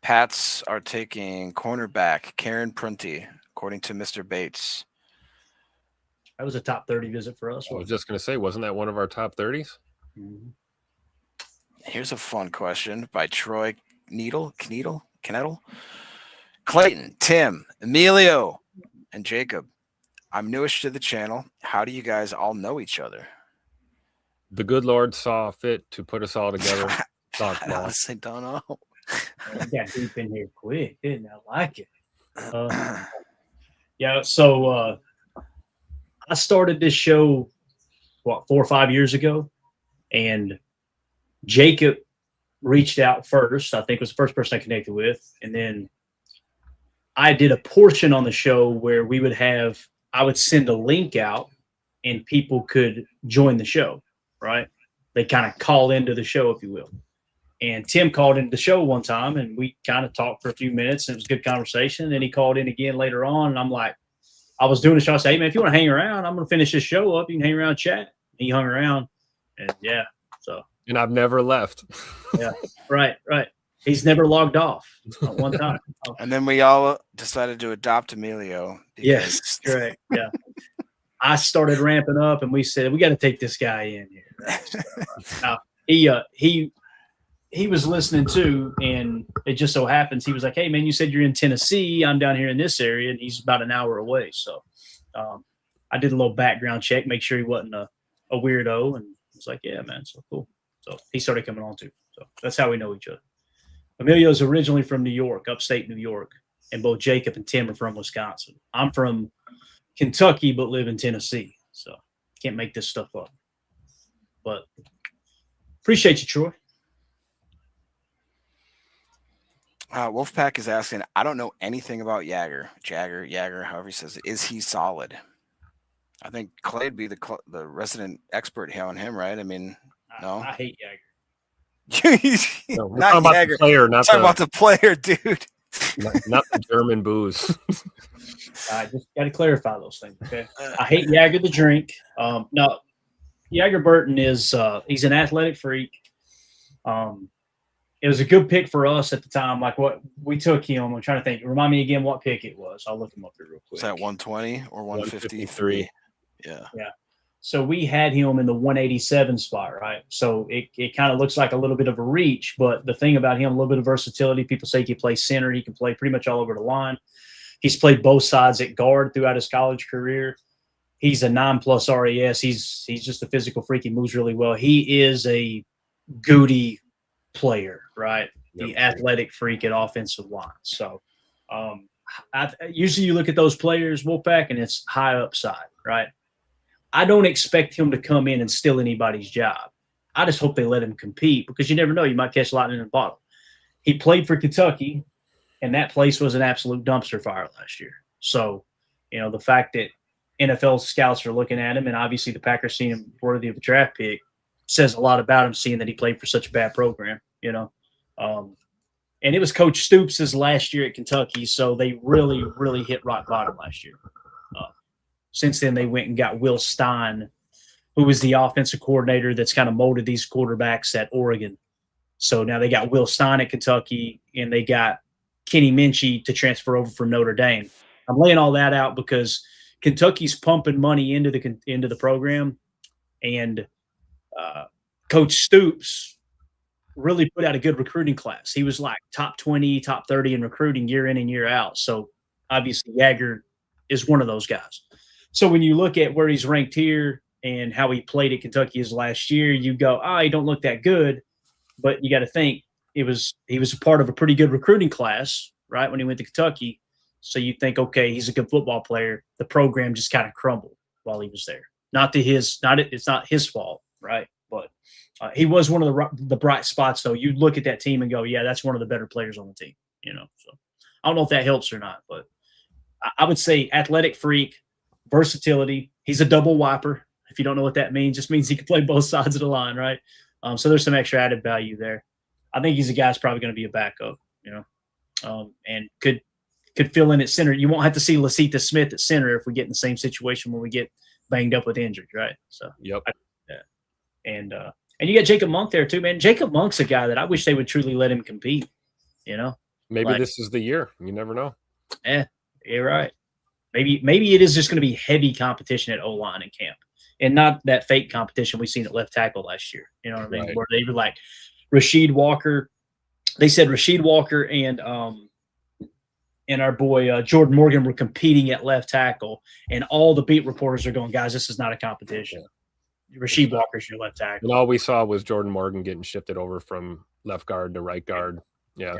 Pats are taking cornerback Karen Prunty, according to Mr. Bates. That was a top 30 visit for us. I was just going to say, wasn't that one of our top 30s? Mm-hmm. Here's a fun question by Troy Knettle. Clayton, Tim, Emilio, and Jacob. I'm newish to the channel. How do you guys all know each other? The good Lord saw fit to put us all together. I honestly don't know. I got deep in here quick, didn't I? Like it. Yeah, so I started this show, 4 or 5 years ago, and Jacob reached out first. I think was the first person I connected with. And then I did a portion on the show where I would send a link out and people could join the show, right? They kind of call into the show, if you will. And Tim called into the show one time and we kind of talked for a few minutes and it was a good conversation. And then he called in again later on. And I'm like, I was doing the show. I said, hey, man, if you want to hang around, I'm going to finish this show up. You can hang around and chat. And he hung around. And yeah, so. And I've never left. Yeah, right. He's never logged off at one time. And then we all decided to adopt Emilio. Yes, correct. Yeah. I started ramping up and we said, we got to take this guy in here. Now, he was listening too, and it just so happens he was like, hey, man, you said you're in Tennessee. I'm down here in this area, and he's about an hour away. So I did a little background check, make sure he wasn't a weirdo, and was like, yeah, man, so cool. So he started coming on too. So that's how we know each other. Emilio's originally from New York, upstate New York, and both Jacob and Tim are from Wisconsin. I'm from Kentucky, but live in Tennessee, so can't make this stuff up. But appreciate you, Troy. Wolfpack is asking, I don't know anything about Jagger, however he says it. Is he solid? I think Clay'd be the resident expert on him, right? I mean, no. I hate Jagger. No, we're Not talking about Jagger. the player, not Talking about the player, dude. not the German booze. I just got to clarify those things, okay? I hate Jagger the drink. No, Jagger Burton is he's an athletic freak. It was a good pick for us at the time. Like what we took him. I'm trying to think. Remind me again what pick it was. I'll look him up here real quick. Was that 120 or 153? Yeah. So we had him in the 187 spot, right? So it kind of looks like a little bit of a reach, but the thing about him, a little bit of versatility. People say he can play center. He can play pretty much all over the line. He's played both sides at guard throughout his college career. He's a 9+ RAS. He's just a physical freak. He moves really well. He is a Gute player, right? The athletic freak at offensive line. So usually you look at those players, Wolfpack, and it's high upside, right? I don't expect him to come in and steal anybody's job. I just hope they let him compete because you never know. You might catch lightning in a bottle. He played for Kentucky, and that place was an absolute dumpster fire last year. So, the fact that NFL scouts are looking at him, and obviously the Packers seeing him worthy of a draft pick, says a lot about him, seeing that he played for such a bad program, And it was Coach Stoops' last year at Kentucky, so they really, really hit rock bottom last year. Since then, they went and got Will Stein, who was the offensive coordinator that's kind of molded these quarterbacks at Oregon. So now they got Will Stein at Kentucky, and they got Kenny Minchie to transfer over from Notre Dame. I'm laying all that out because Kentucky's pumping money into the program, and Coach Stoops really put out a good recruiting class. He was like top 20, top 30 in recruiting year in and year out. So obviously Jagger is one of those guys. So when you look at where he's ranked here and how he played at Kentucky his last year, you go, he don't look that good. But you got to think he was a part of a pretty good recruiting class, right, when he went to Kentucky. So you think, okay, he's a good football player. The program just kind of crumbled while he was there. It's not his fault, right? But he was one of the bright spots, though. You look at that team and go, yeah, that's one of the better players on the team, So I don't know if that helps or not, but I would say athletic freak, versatility. He's a double wiper. If you don't know what that means, just means he can play both sides of the line, right? So there's some extra added value there. I think he's a guy that's probably going to be a backup, and could fill in at center. You won't have to see Lasita Smith at center if we get in the same situation where we get banged up with injuries, right? So yep. And you got Jacob Monk there too, man. Jacob Monk's a guy that I wish they would truly let him compete. Maybe this is the year. You never know. You're right. Maybe it is just going to be heavy competition at O-line in camp, and not that fake competition we seen at left tackle last year. You know what I mean? Right. Where they were like Rasheed Walker. They said Rasheed Walker and our boy Jordan Morgan were competing at left tackle, and all the beat reporters are going, guys, this is not a competition. Rasheed Walker's your left tackle. And all we saw was Jordan Morgan getting shifted over from left guard to right guard. Yeah.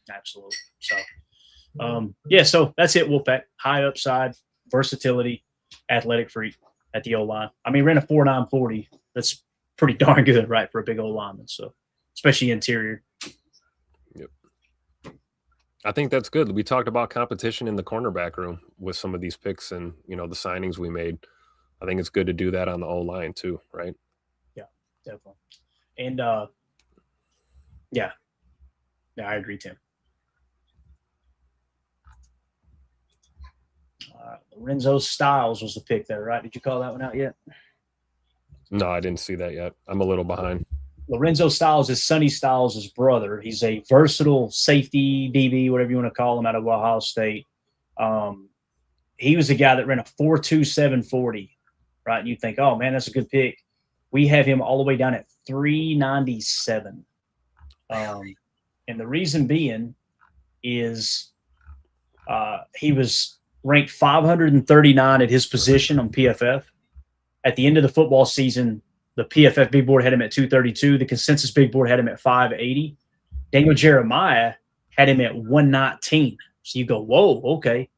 Absolutely. So, so that's it, Wolfpack. High upside, versatility, athletic freak at the O-line. I mean, ran a 4.9 40. That's pretty darn good, right, for a big old lineman. So, especially interior. Yep. I think that's good. We talked about competition in the cornerback room with some of these picks and, the signings we made. I think it's good to do that on the O-line too, right? Yeah, definitely. And, I agree, Tim. Lorenzo Styles was the pick there, right? Did you call that one out yet? No, I didn't see that yet. I'm a little behind. Lorenzo Styles is Sonny Styles' brother. He's a versatile safety, DB, whatever you want to call him, out of Ohio State. He was a guy that ran a 4.27 40, right? And you think, oh, man, that's a good pick. We have him all the way down at 3.97. And the reason being is he was ranked 539 at his position on PFF. At the end of the football season, the PFF big board had him at 232. The consensus big board had him at 580. Daniel Jeremiah had him at 119. So you go, whoa, okay.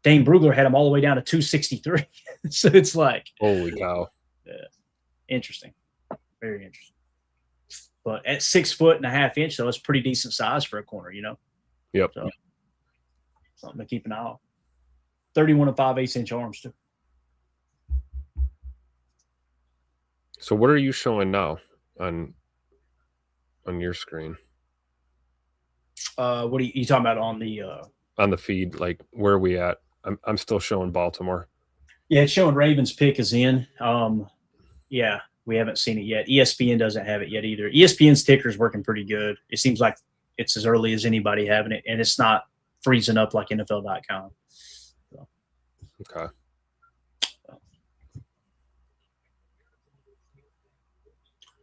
Dane Brugler had him all the way down to 263. So it's like, holy cow. Interesting. Very interesting. But at 6'1.5" though, it's pretty decent size for a corner, you know? Yep. So, something to keep an eye on. 31 5/8" arms, too. So what are you showing now on your screen? What are you talking about on Yeah, it's showing Ravens pick is in. Yeah, we haven't seen it yet. ESPN doesn't have it yet either. ESPN's ticker is working pretty good. It seems like it's as early as anybody having it, and it's not freezing up like NFL.com. So. Okay.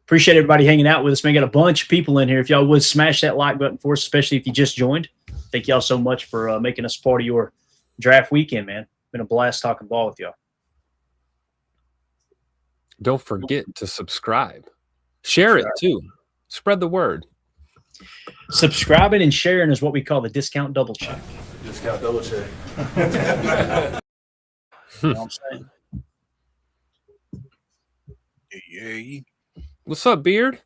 Appreciate everybody hanging out with us, man. Got a bunch of people in here. If y'all would smash that like button for us, especially if you just joined. Thank y'all so much for making us part of your draft weekend, man. Been a blast talking ball with y'all. Don't forget to subscribe. Share it too. Spread the word. Subscribing and sharing is what we call the discount double check. Discount double check. You know what I'm saying? Yeah. What's up, Beard?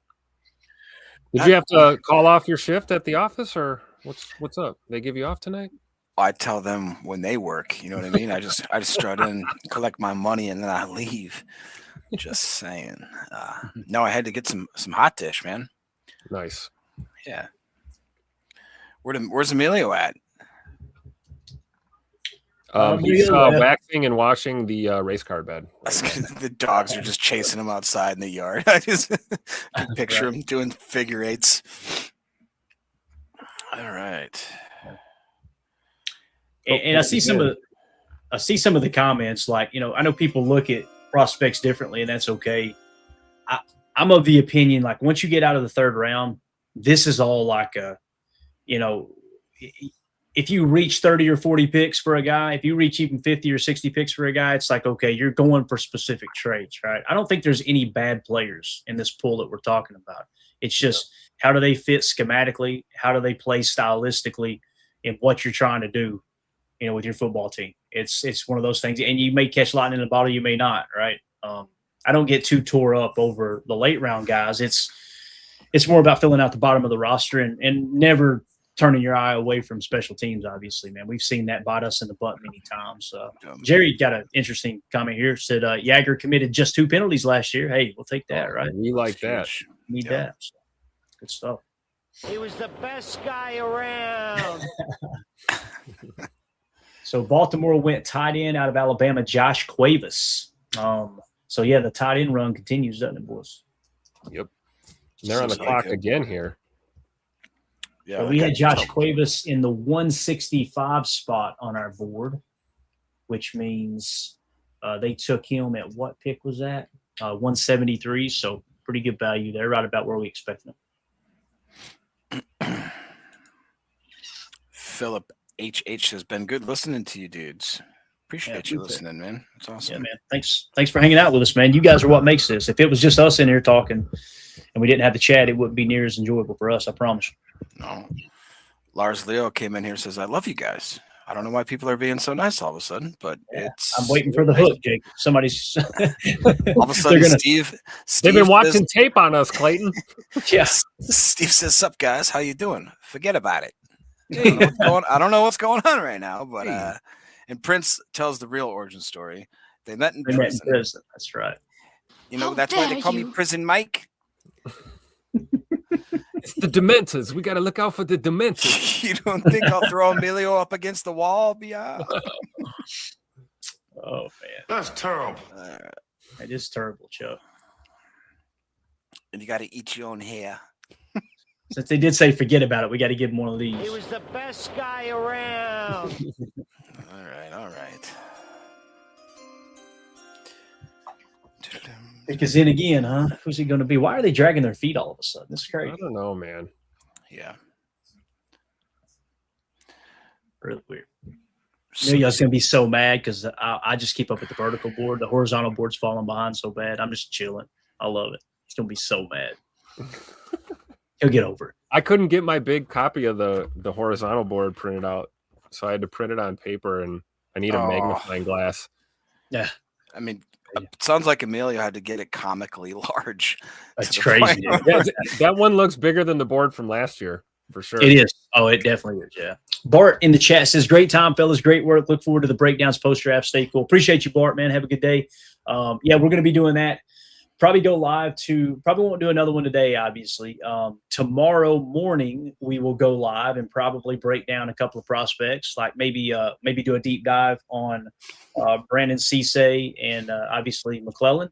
Did you have to call off your shift at the office, or what's up? They give you off tonight? I tell them when they work. You know what I mean? I just strut in, collect my money, and then I leave. Just saying. No, I had to get some hot dish, man. Nice. Yeah. Where's Emilio at? He's waxing and washing the race car bed. The dogs are just chasing him outside in the yard. I just can picture him doing figure eights. All right. And I see some of the comments, like, you know, I know people look at prospects differently, and that's okay. I'm of the opinion, like, once you get out of the third round, this is all like a, you know, if you reach 30 or 40 picks for a guy, if you reach even 50 or 60 picks for a guy, it's like, okay, you're going for specific traits, right? I don't think there's any bad players in this pool that we're talking about. It's just how do they fit schematically? How do they play stylistically in what you're trying to do, you know, with your football team? It's one of those things. And you may catch lightning in a bottle, you may not, right? I don't get too tore up over the late round guys. It's more about filling out the bottom of the roster and never turning your eye away from special teams, obviously, man. We've seen that bite us in the butt many times. Jerry got an interesting comment here. Said Jagger committed just 2 penalties last year. Hey, we'll take that, right? We like that. Need that. So, good stuff. He was the best guy around. So Baltimore went tight end out of Alabama, Josh Cuevas. So, yeah, the tight end run continues, doesn't it, boys? Yep. They're on the clock again here. Yeah, we had Josh Cuevas in the 165 spot on our board, which means they took him at what pick was that? 173. So pretty good value there, right about where we expected him. Philip HH has been good listening to you dudes. Appreciate you listening, man. It's awesome. Yeah, man. Thanks for hanging out with us, man. You guys are what makes this. If it was just us in here talking and we didn't have the chat, it wouldn't be near as enjoyable for us, I promise. No. Lars Leo came in here and says, I love you guys. I don't know why people are being so nice all of a sudden, but I'm waiting for the hook, Jake. Somebody's all of a sudden Steve they've been watching tape on us, Clayton. Yeah. Steve says, sup guys, how you doing? Forget about it. I don't know what's going on right now, but and Prince tells the real origin story. They met in prison. That's right. You know, that's why they call me Prison Mike. It's the Dementors. We got to look out for the Dementors. You don't think I'll throw Emilio up against the wall? Oh, man. That's terrible. It is terrible, Chuck. And you got to eat your own hair. Since they did say forget about it, we got to give him one of these. He was the best guy around. All right. Because then again, huh? Who's he going to be? Why are they dragging their feet all of a sudden? This is crazy. I don't know, man. Yeah. Really weird. You know, you guys going to be so mad because I just keep up with the vertical board. The horizontal board's falling behind so bad. I'm just chilling. I love it. It's going to be so mad. He'll get over it. I couldn't get my big copy of the horizontal board printed out, so I had to print it on paper, and I need a magnifying glass. Yeah. I mean, it sounds like Emilio had to get it comically large. That's crazy. That one looks bigger than the board from last year, for sure. It is. Oh, it definitely is, yeah. Bart in the chat says, great time, fellas. Great work. Look forward to the breakdowns post-draft. Stay cool. Appreciate you, Bart, man. Have a good day. Yeah, we're going to be doing that. Probably go live probably won't do another one today, obviously. Tomorrow morning, we will go live and probably break down a couple of prospects, like maybe do a deep dive on Brandon Cisse and obviously McClellan.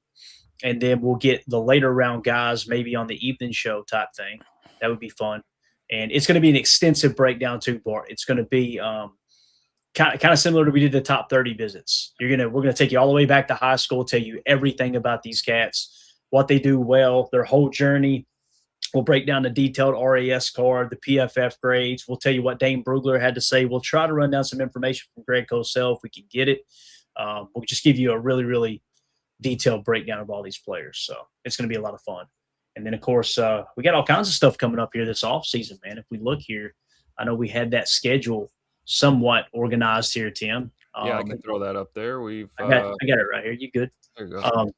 And then we'll get the later round guys maybe on the evening show type thing. That would be fun. And it's going to be an extensive breakdown too, Bart. It's going to be kind of similar to we did the top 30 visits. We're gonna take you all the way back to high school, tell you everything about these cats, what they do well, their whole journey. We'll break down the detailed RAS card, the PFF grades. We'll tell you what Dane Brugler had to say. We'll try to run down some information from Greg Cosell if we can get it. We'll just give you a really, really detailed breakdown of all these players. So it's going to be a lot of fun. And then, of course, we got all kinds of stuff coming up here this offseason, man. If we look here, I know we had that schedule somewhat organized here, Tim. Yeah, I can throw that up there. I got it right here. You good? There you go.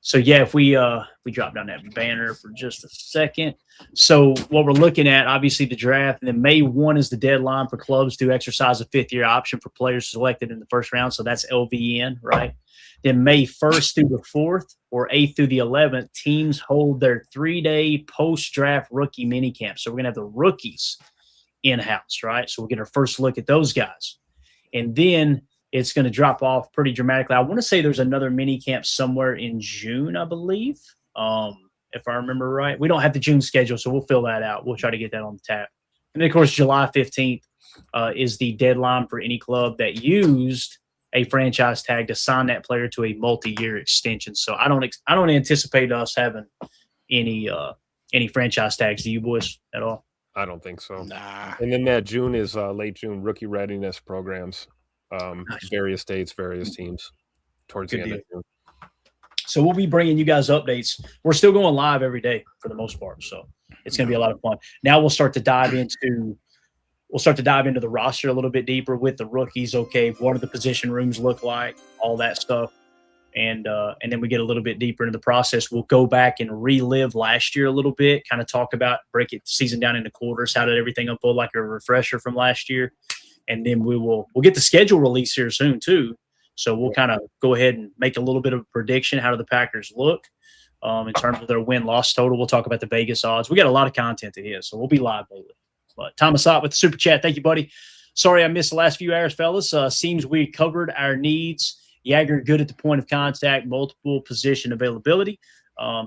So yeah, if we drop down that banner for just a second. So what we're looking at, obviously the draft, and then May 1 is the deadline for clubs to exercise a 5th-year option for players selected in the first round. So that's LVN, right? Then May 1st through the 4th or 8th through the 11th, teams hold their 3-day post-draft rookie minicamp. So we're gonna have the rookies in-house, right? So we'll get our first look at those guys. And then it's going to drop off pretty dramatically. I want to say there's another mini camp somewhere in June, I believe, if I remember right. We don't have the June schedule, so we'll fill that out. We'll try to get that on the tap. And then, of course, July 15th is the deadline for any club that used a franchise tag to sign that player to a multi-year extension. So I don't anticipate us having any franchise tags. Do you boys at all? I don't think so. Nah. And then that June is late June rookie readiness programs. Various states, various teams towards the end of June. So we'll be bringing you guys updates. We're still going live every day for the most part, so it's going to be a lot of fun. Now we'll start to dive into the roster a little bit deeper with the rookies. Okay, what do the position rooms look like? All that stuff, and then we get a little bit deeper into the process. We'll go back and relive last year a little bit, kind of talk about break it season down into quarters. How did everything unfold? Like a refresher from last year. And then we'll get the schedule release here soon too. So we'll kind of go ahead and make a little bit of a prediction. How do the Packers look in terms of their win-loss total? We'll talk about the Vegas odds. We got a lot of content to hit, so we'll be live daily. But Thomas Ott with the super chat. Thank you, buddy. Sorry I missed the last few hours, fellas. Seems we covered our needs. Jagger good at the point of contact, multiple position availability.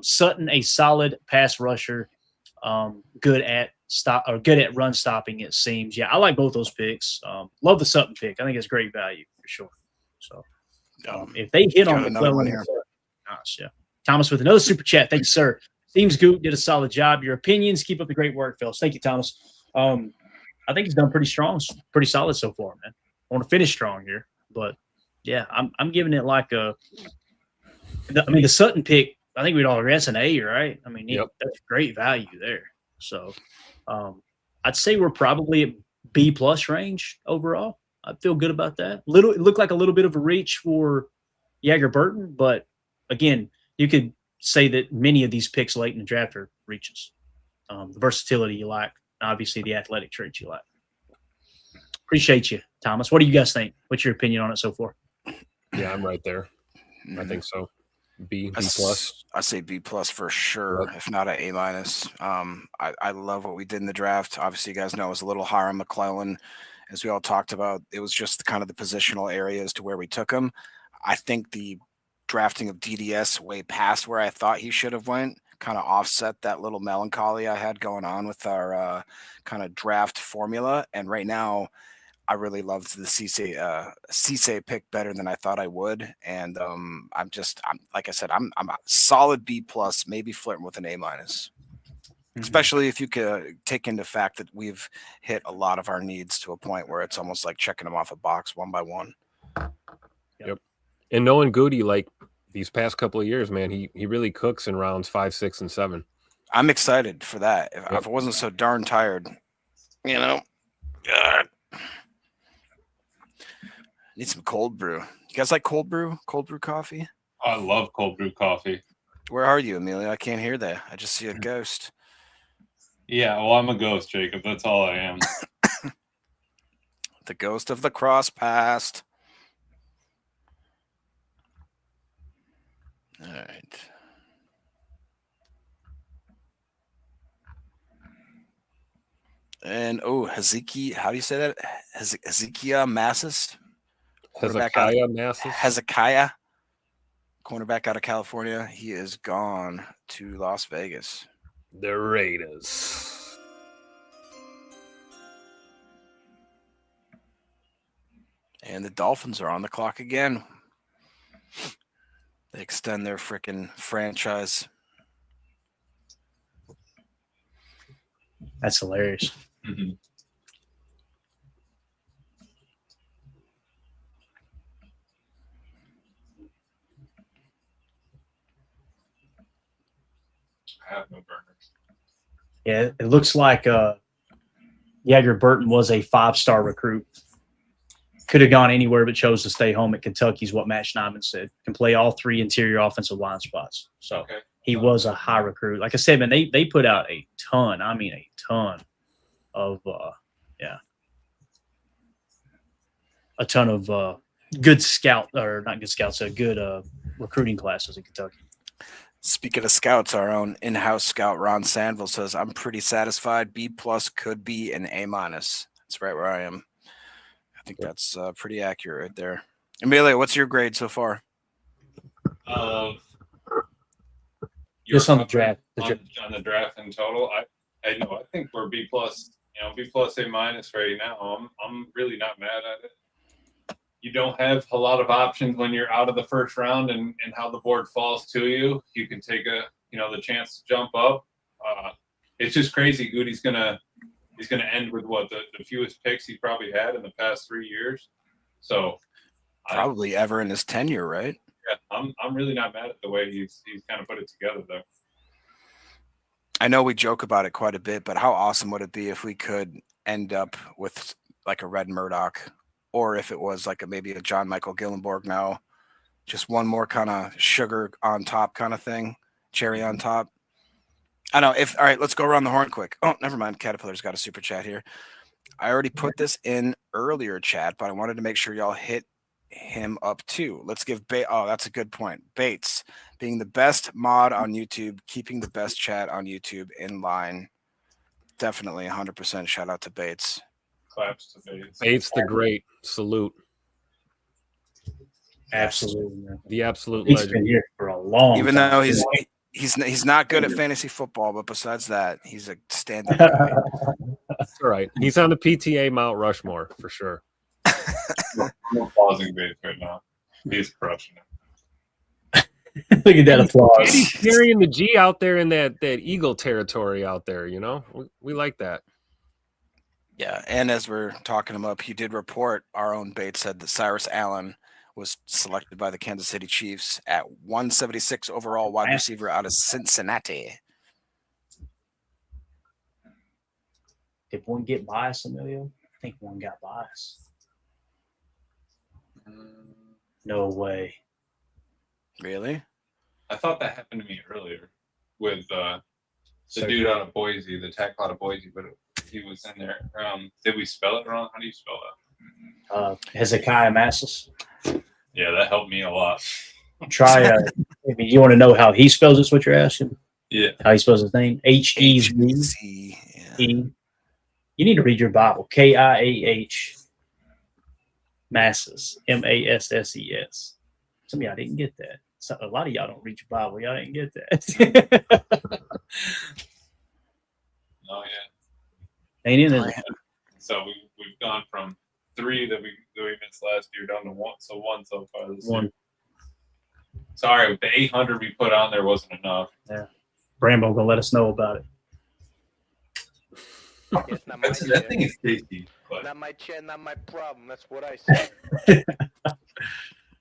Sutton a solid pass rusher, good at run stopping, it seems. Yeah, I like both those picks. Love the Sutton pick. I think it's great value for sure. So if they hit on McClellan here. Nice, yeah. Thomas with another super chat. Thank you, sir. Seems Gute did a solid job. Your opinions, keep up the great work, fellas. Thank you, Thomas. I think he's done pretty solid so far, man. I want to finish strong here. But yeah, I'm giving it like the Sutton pick, I think we'd all agree that's an A, right? I mean, that's great value there. So I'd say we're probably at B+ range overall. I feel good about that. It looked like a little bit of a reach for Jagger Burton, but again, you could say that many of these picks late in the draft are reaches. The versatility you like, obviously the athletic traits you like. Appreciate you, Thomas. What do you guys think? What's your opinion on it so far? Yeah, I'm right there. I think so. B+. I say B+ for sure, if not an A-. I love what we did in the draft. Obviously, you guys know it was a little higher on McClellan, as we all talked about. It was just kind of the positional areas to where we took him. I think the drafting of DDS way past where I thought he should have went kind of offset that little melancholy I had going on with our kind of draft formula. And right now, I really loved the Cisse pick better than I thought I would. And I'm like I said, I'm a solid B+, maybe flirting with an A-. Especially if you could take into fact that we've hit a lot of our needs to a point where it's almost like checking them off a box one by one. Yep. And knowing Gute, like these past couple of years, man, he really cooks in rounds 5, 6, and 7. I'm excited for that. If I wasn't so darn tired, you know. God. Need some cold brew. You guys like cold brew? Cold brew coffee? I love cold brew coffee. Where are you, Amelia? I can't hear that. I just see a ghost. Yeah, well, I'm a ghost, Jacob. That's all I am. The ghost of the cross past. All right. And Hezekiah, how do you say that? Hezekiah Massis? Hezekiah Massis? Hezekiah, cornerback out of California. He is gone to Las Vegas. The Raiders. And the Dolphins are on the clock again. They extend their freaking franchise. That's hilarious. Mm-hmm. I have no burners. Yeah, it looks like Yager Burton was a 5-star recruit. Could have gone anywhere but chose to stay home at Kentucky is what Matt Schneidman said. Can play all 3 interior offensive line spots. So he was a high recruit. Like I said, man, they put out a ton. I mean, a ton of a ton of good scout or not good scouts, good recruiting classes in Kentucky. Speaking of scouts, our own in-house scout Ron Sandville says, "I'm pretty satisfied. B+ could be an A-." That's right where I am. I think that's pretty accurate right there. Amelia, what's your grade so far? Just on the draft. On the draft in total, I know. I think we're B+. B+ A- right now. I'm really not mad at it. You don't have a lot of options when you're out of the first round and how the board falls to you. You can take the chance to jump up. It's just crazy. Goody's he's gonna end with what the fewest picks he probably had in the past 3 years. So probably ever in his tenure, right? Yeah, I'm really not mad at the way he's kind of put it together though. I know we joke about it quite a bit, but how awesome would it be if we could end up with like a Red Murdoch, or if it was like maybe a John Michael Gillenborg now, just one more kind of sugar on top kind of thing, cherry on top. I know. All right, let's go around the horn quick. Oh, never mind. Caterpillar's got a super chat here. I already put this in earlier chat, but I wanted to make sure y'all hit him up too. Let's give that's a good point. Bates being the best mod on YouTube, keeping the best chat on YouTube in line. Definitely 100% shout out to Bates. Claps to Bates. Bates the Great. Salute. Absolutely. Man. The absolute He's legend. been here for a long Even time. though he's not good at fantasy football, but besides that, he's a stand-up guy. That's all right. He's on the PTA Mount Rushmore for sure. I'm pausing Bates right now. He's crushing it. Look at that applause. He's carrying the G out there in that Eagle territory out there, We like that. Yeah, and as we're talking him up, he did report, our own Bates said that Cyrus Allen was selected by the Kansas City Chiefs at 176 overall wide receiver out of Cincinnati. Did one get biased, Emilio? I think one got biased. No way. Really? I thought that happened to me earlier with the dude out of Boise, the tackle out of Boise, but he was in there. Did we spell it wrong? How do you spell that? Hezekiah Massis. Yeah, that helped me a lot. Try. You want to know how he spells it? What you're asking? Yeah. How he spells his name? H-E-Z-E. You need to read your Bible. K-I-A-H. Masses. M-A-S-S-E-S. Some of y'all didn't get that. So a lot of y'all don't read your Bible. Y'all didn't get that. Oh yeah. Ain't in it. So we've gone from 3 that we missed last year down to 1. So 1 so far this year. Sorry, the 800 we put on there wasn't enough. Yeah. Brambo gonna let us know about it. That thing is tasty. But. Not my chair, not my problem. That's what I say.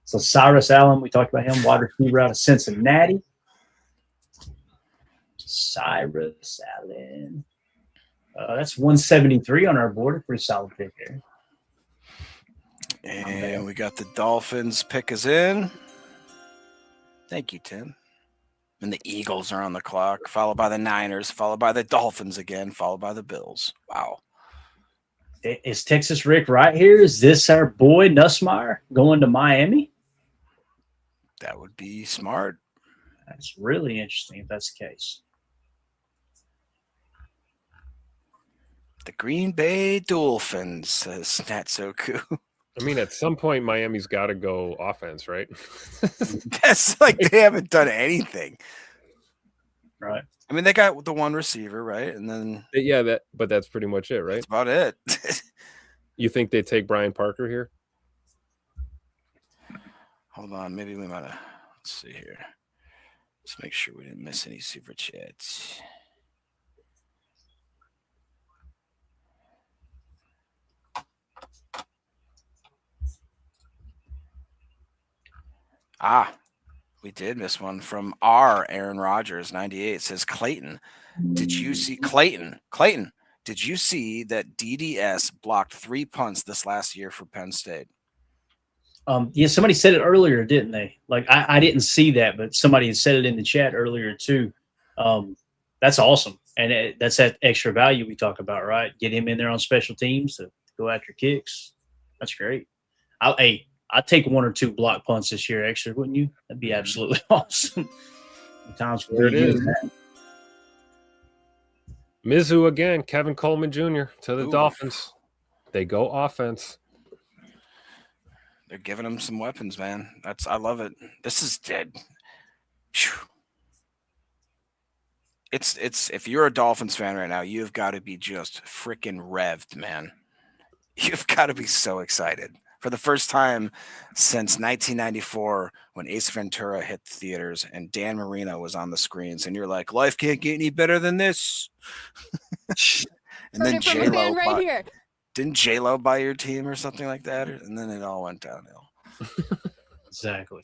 So Cyrus Allen, we talked about him, wide receiver out of Cincinnati. Cyrus Allen. That's 173 on our board. Pretty solid pick there. And we got the Dolphins pick is in. Thank you, Tim. And the Eagles are on the clock, followed by the Niners, followed by the Dolphins again, followed by the Bills. Wow. Is Texas Rick right here? Is this our boy Nussmeier going to Miami? That would be smart. That's really interesting if that's the case. The Green Bay Dolphins, says Natsoku. I mean, at some point, Miami's got to go offense, right? That's like they haven't done anything. Right. I mean, they got the one receiver, right? And then but that's pretty much it, right? that's about it. You think they take Brian Parker here? Hold on, maybe we might have. Let's see here. Let's make sure we didn't miss any super chats. We did miss one from Aaron Rodgers, 98. Says Clayton. Did you see Clayton? Did you see that DDS blocked 3 punts this last year for Penn State? Yeah, somebody said it earlier, didn't they? Like I didn't see that, but somebody had said it in the chat earlier too. That's awesome, and that's that extra value we talk about, right? Get him in there on special teams to go after kicks. That's great. I'd take 1 or 2 block punts this year extra, wouldn't you? That'd be absolutely awesome. Sometimes There it is. Mizzou again, Kevin Coleman Jr. to the Dolphins. They go offense. They're giving him some weapons, man. I love it. This is dead. It's if you're a Dolphins fan right now, you've got to be just freaking revved, man. You've got to be so excited. For the first time since 1994, when Ace Ventura hit the theaters and Dan Marino was on the screens, and you're like, life can't get any better than this. And then J-Lo didn't J-Lo buy your team or something like that? And then it all went downhill. Exactly.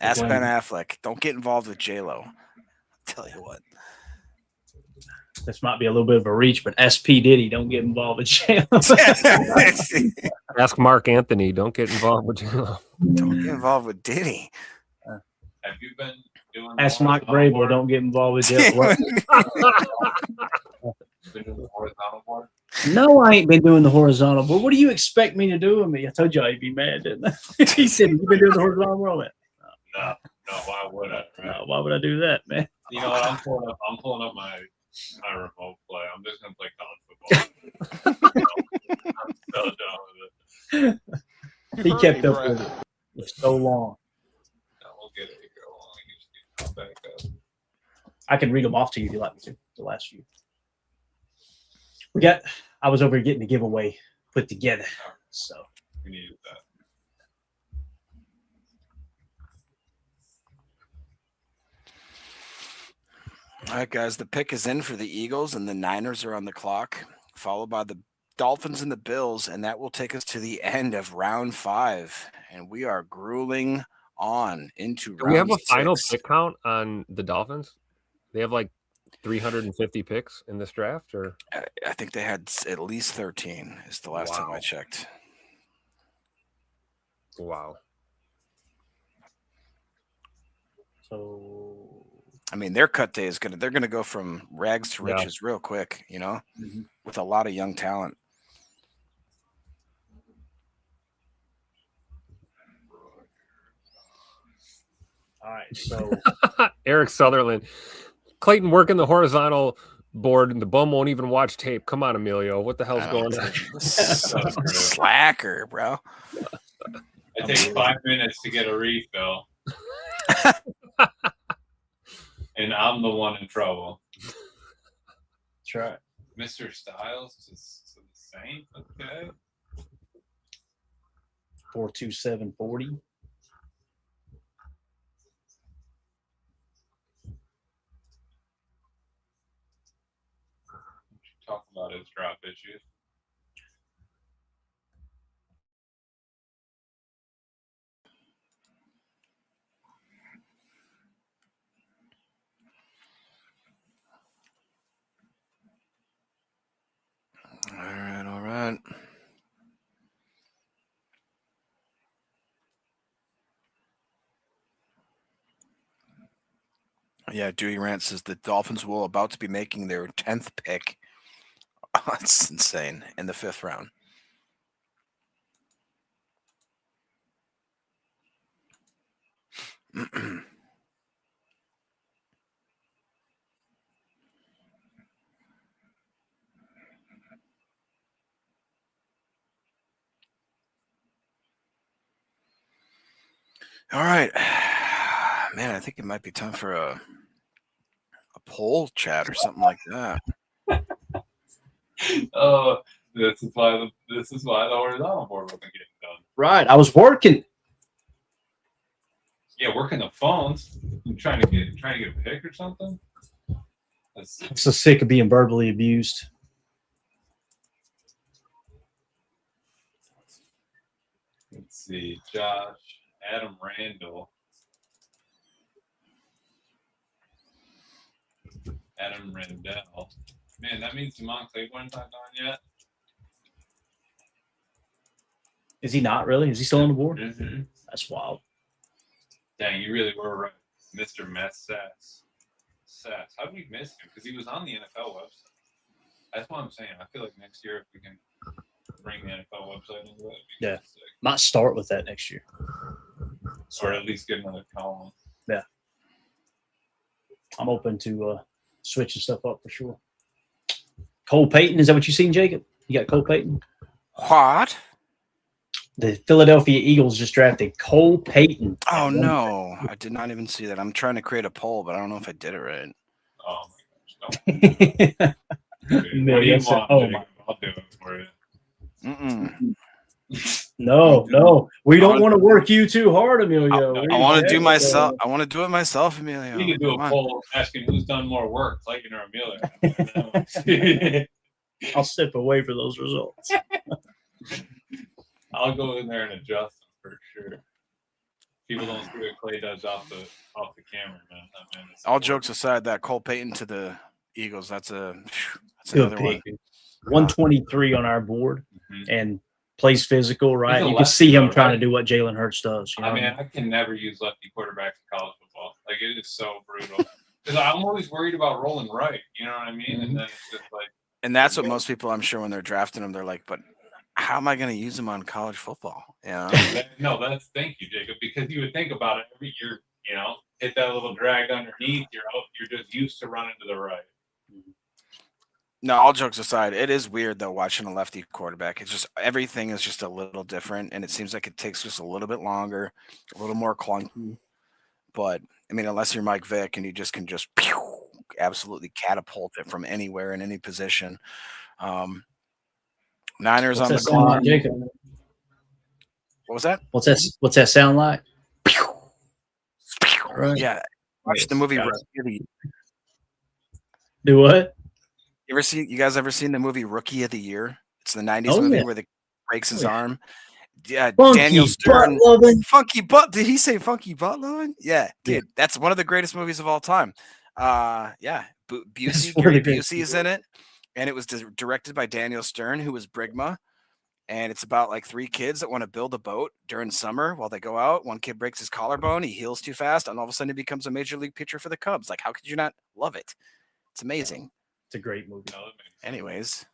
Ask Ben Affleck. Don't get involved with J-Lo. Tell you what. This might be a little bit of a reach, but SP Diddy, don't get involved with jail. Ask Mark Anthony. Don't get involved with jail. Don't get involved with Diddy. Have you been doing? Ask Mike Vrabel, don't get involved with jail. Been doing the horizontal board? No, I ain't been doing the horizontal board. What do you expect me to do with me? I told you I'd be mad, didn't I? He said, "You've been doing the horizontal board." No. Why would I? Right? No, why would I do that, man? You know what? I'm pulling up my remote play. I'm just gonna play college football. I'm so done with it. He kept up with it for so long. No, we'll get it. Go back up. I can read them off to you if you like me to. The last few. I was over here getting the giveaway put together, so We needed that. All right, guys, the pick is in for the Eagles, and the Niners are on the clock, followed by the Dolphins and the Bills, and that will take us to the end of round 5, and we are grueling on into Do we have a final 6. pick count on the Dolphins? They have like 350 picks in this draft, or I think they had at least 13 is the last time I checked. Wow. So I mean, their cut day is they're gonna go from rags to riches real quick, you know, with a lot of young talent. all right, so Eric Sutherland, Clayton working the horizontal board, and the bum won't even watch tape. Come on, Emilio, what the hell's going on? Slacker, bro. It takes 5 minutes to get a refill. And I'm the one in trouble. that's right. Mr. Styles is the same. Okay. 42740. Talk about his drop issues. Yeah, Dewey Rant says the Dolphins will about to be making their 10th pick. That's insane. In the 5th round. All right. Man, I think it might be time for a poll chat or something like that. Oh, this is why the horizontal board wasn't getting done. Right. I was working. Yeah, working the phones. I'm trying to get a pick or something. I'm so sick of being verbally abused. Let's see, Josh, Adam Randall, Adam Rendell. Man, that means Demond Claiborne's not done yet. Is he not really? Is he still on the board? Mm-hmm. That's wild. Dang, you really were right, Mr. Mess Sass. How did we miss him? Because he was on the NFL website. That's what I'm saying. I feel like next year, if we can bring the NFL website into it, Yeah, might start with that next year, or at least get another column. Yeah, I'm open to switching stuff up for sure. Cole Payton, is that what you seen, Jacob? You got Cole Payton? What? The Philadelphia Eagles just drafted Cole Payton. Oh, no. I did not even see that. I'm trying to create a poll, but I don't know if I did it right. Oh, my gosh. No. Dude, what do you want? I'll do it for you. No. We don't want to work you too hard, Emilio. I want to do myself. I want to do it myself, Emilio. You can do a poll asking who's done more work, Clayton or Emilio. I'll step away for those results. I'll go in there and adjust them for sure. People don't see what Clay does off the camera, man. All jokes aside, that Cole Payton to the Eagles, that's another one. 123 on our board and plays physical, right? You can see him trying to do what Jalen Hurts does. You know? I mean, I can never use lefty quarterbacks in college football. Like, it is so brutal. Because I'm always worried about rolling right. You know what I mean? And then it's just like. And that's what most people, I'm sure, when they're drafting them, they're like, but how am I going to use them on college football? Yeah. Thank you, Jacob, because you would think about it every year, hit that little drag underneath, you're just used to running to the right. No, all jokes aside, it is weird though watching a lefty quarterback. It's just everything is just a little different, and it seems like it takes just a little bit longer, a little more clunky. But I mean, unless you're Mike Vick and you just can absolutely catapult it from anywhere in any position. Niners on the clock. Like, what was that? What's that sound like? Right. Yeah. Watch the movie Rookie of the Year. Do what? You guys ever seen the movie Rookie of the Year? It's the 90s movie where the breaks his arm. Yeah, funky Daniel Stern. Funky butt. Did he say funky butt loving? Yeah, dude. That's one of the greatest movies of all time. Yeah. Busey, Gary Busey is in it. And it was directed by Daniel Stern, who was Brigma. And it's about like 3 kids that want to build a boat during summer while they go out. One kid breaks his collarbone. He heals too fast. And all of a sudden he becomes a major league pitcher for the Cubs. Like, how could you not love it? It's amazing. It's a great movie. Anyways.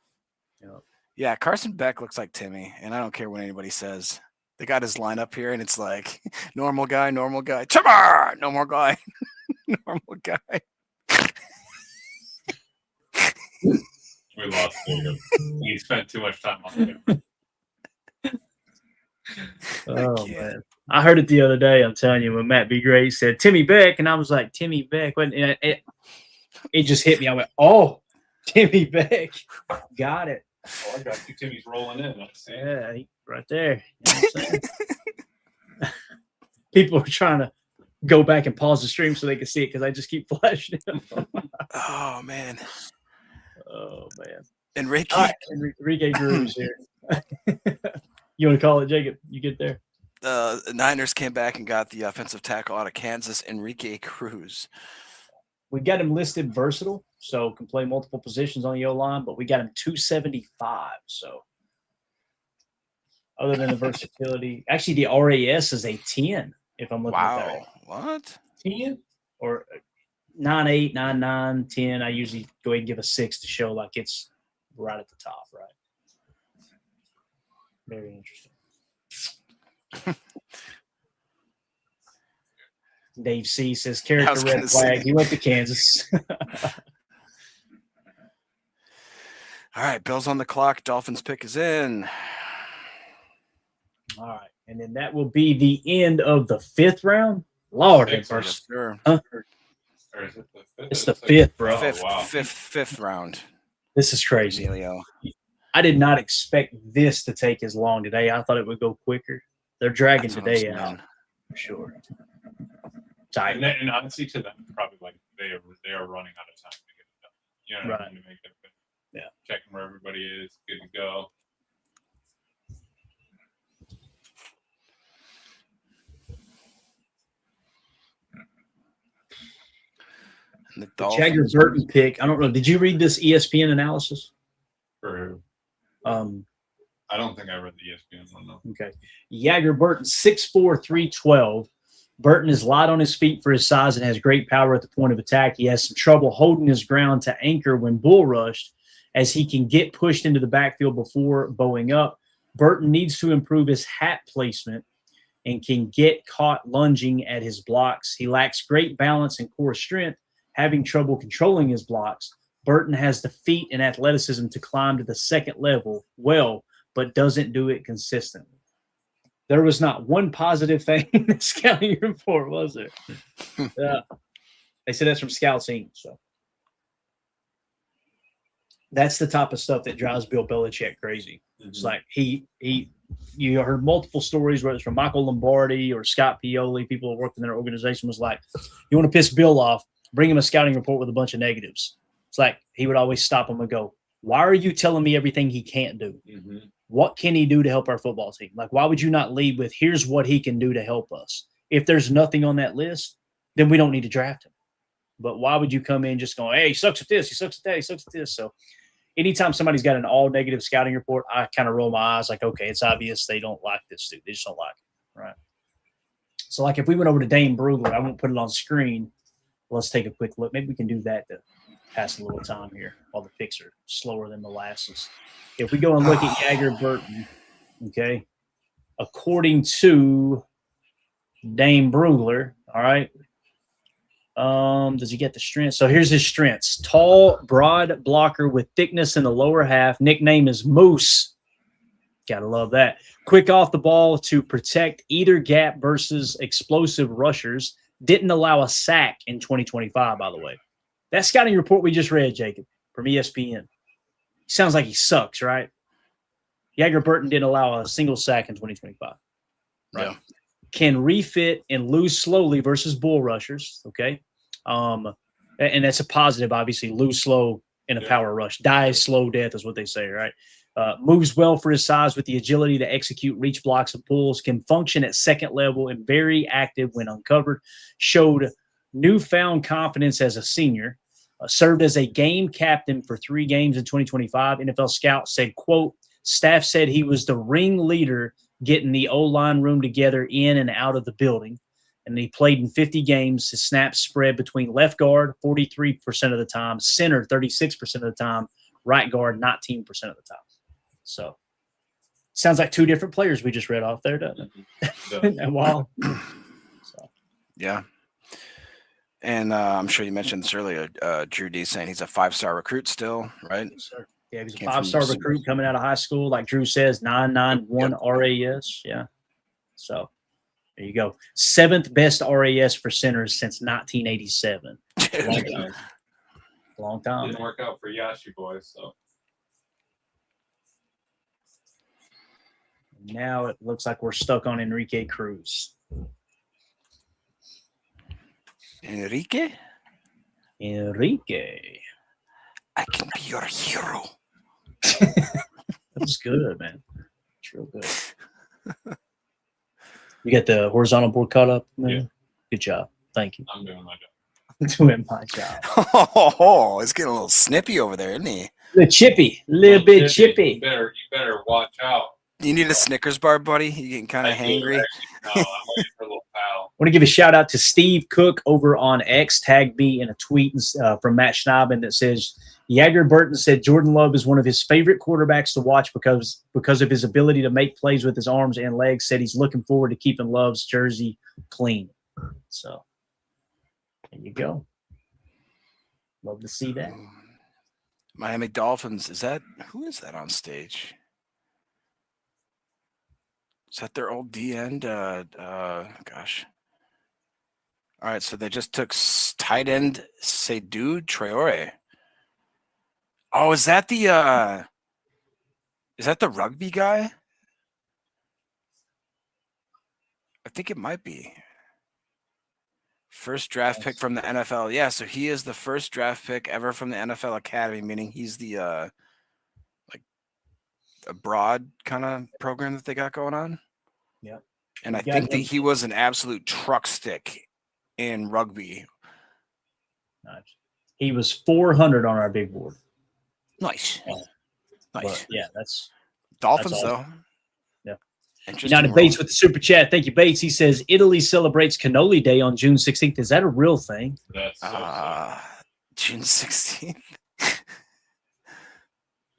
Yeah, Carson Beck looks like Timmy. And I don't care what anybody says. They got his lineup here. And it's like, normal guy. Timmer! Normal guy. Normal guy. We lost Jacob. He spent too much time on him. Oh, man. I heard it the other day, I'm telling you, when Matt B. Gray said Timmy Beck, and I was like, Timmy Beck. And it just hit me. I went, oh, Timmy Beck. Got it. Oh, I got 2 Timmys rolling in. Yeah, right there. You know what I'm saying? People are trying to go back and pause the stream so they can see it because I just keep flashing it. Oh, man. Oh, man. Enrique. Right, Enrique Cruz here. You want to call it, Jacob? You get there? The Niners came back and got the offensive tackle out of Kansas, Enrique Cruz. We got him listed versatile, so can play multiple positions on the O-line, but we got him 275. So other than the versatility, actually the RAS is a 10, if I'm looking at that. Wow. What? 10? Or 9.8, 9.9, 10. I usually go ahead and give a 6 to show like it's right at the top, right? Very interesting. Dave C says character red flag. He went to Kansas. All right, Bills on the clock. Dolphins pick is in. All right, and then that will be the end of the 5th round. Lord, first. Sure. Huh? Or is it the 5th? It's the 5th, bro. Fifth round. This is crazy. Emilio. I did not expect this to take as long today. I thought it would go quicker. They're dragging today out for sure. Tight. And honestly, to them, probably like they are running out of time to get it done. You know, Right. to make it. Yeah. Checking where everybody is, good to go. The Jagger Burton pick. I don't know. Did you read this ESPN analysis? For I don't think I read the ESPN one though. Okay. Jagger Burton, 6'4", 312. Burton is light on his feet for his size and has great power at the point of attack. He has some trouble holding his ground to anchor when bull rushed, as he can get pushed into the backfield before bowing up. Burton needs to improve his hat placement and can get caught lunging at his blocks. He lacks great balance and core strength, having trouble controlling his blocks. Burton has the feet and athleticism to climb to the second level well, but doesn't do it consistently. There was not one positive thing in the scouting report, was there? They said that's from Scouts Inc. So that's the type of stuff that drives Bill Belichick crazy. It's like you heard multiple stories, whether it's from Michael Lombardi or Scott Pioli, people who worked in their organization, was like, you want to piss Bill off, bring him a scouting report with a bunch of negatives. It's like he would always stop him and go, why are you telling me everything he can't do? Mm-hmm. What can he do to help our football team? Like, why would you not lead with, here's what he can do to help us? If there's nothing on that list, then we don't need to draft him. But why would you come in just going, hey, he sucks at this, he sucks at that, he sucks at this? So anytime somebody's got an all-negative scouting report, I kind of roll my eyes like, okay, it's obvious they don't like this dude. They just don't like it, right? So, like, if we went over to Dane Brugler, I won't put it on screen. Let's take a quick look. Maybe we can do that to pass a little time here while the picks are slower than molasses. If we go and look at Jagger Burton, okay, according to Dane Brugler, all right, does he get the strength? So here's his strengths. Tall, broad blocker with thickness in the lower half. Nickname is Moose. Got to love that. Quick off the ball to protect either gap versus explosive rushers. Didn't allow a sack in 2025, by the way. That scouting report we just read, Jacob, from ESPN. Sounds like he sucks, right? Jagger Burton didn't allow a single sack in 2025. Right. Yeah. Can refit and lose slowly versus bull rushers, okay? And that's a positive, obviously. Lose slow in a power rush. Die slow death is what they say, right? Moves well for his size with the agility to execute reach blocks and pulls. Can function at second level and very active when uncovered. Showed newfound confidence as a senior. Served as a game captain for 3 games in 2025. NFL Scout said, quote, staff said he was the ringleader getting the O-line room together in and out of the building. And he played in 50 games. His snaps spread between left guard 43% of the time, center 36% of the time, right guard 19% of the time. So sounds like 2 different players we just read off there, doesn't it? And wow. So. Yeah. And I'm sure you mentioned this earlier, Drew D saying he's a 5-star recruit still, right? Yes, sir. Yeah, he's a 5-star recruit coming out of high school. Like Drew says, 991 RAS. Yeah. So there you go. 7th best RAS for centers since 1987. Long time. Long time. Didn't work out for Yashi boys, so. Now it looks like we're stuck on Enrique Cruz. Enrique? I can be your hero. That's good, man. It's real good. You got the horizontal board caught up, man? Yeah. Good job. Thank you. I'm doing my job. Doing my job. Oh, it's getting a little snippy over there, isn't he? A little bit chippy. You better watch out. You need a Snickers bar, buddy? You getting kind of hangry? No, I'm waiting for a little pal. want to give a shout out to Steve Cook over on X. Tagged me in a tweet from Matt Schneiden that says, Jagger Burton said Jordan Love is one of his favorite quarterbacks to watch because of his ability to make plays with his arms and legs. Said he's looking forward to keeping Love's jersey clean. So there you go. Love to see that. Miami Dolphins. Who is that on stage? Is that their old D end? Gosh. All right, so they just took tight end Seydou Traore. Oh, is that the rugby guy? I think it might be. First draft pick from the NFL. Yeah, so he is the first draft pick ever from the NFL Academy, meaning he's the like a broad kind of program that they got going on. Yeah. And I think that he was an absolute truck stick in rugby. Nice. He was 400 on our big board. Nice. Nice. But yeah, that's Dolphins, that's awesome. though. Yeah. Interesting. Bates with the super chat. Thank you, Bates. He says Italy celebrates Cannoli Day on June 16th. Is that a real thing? That's so June 16th.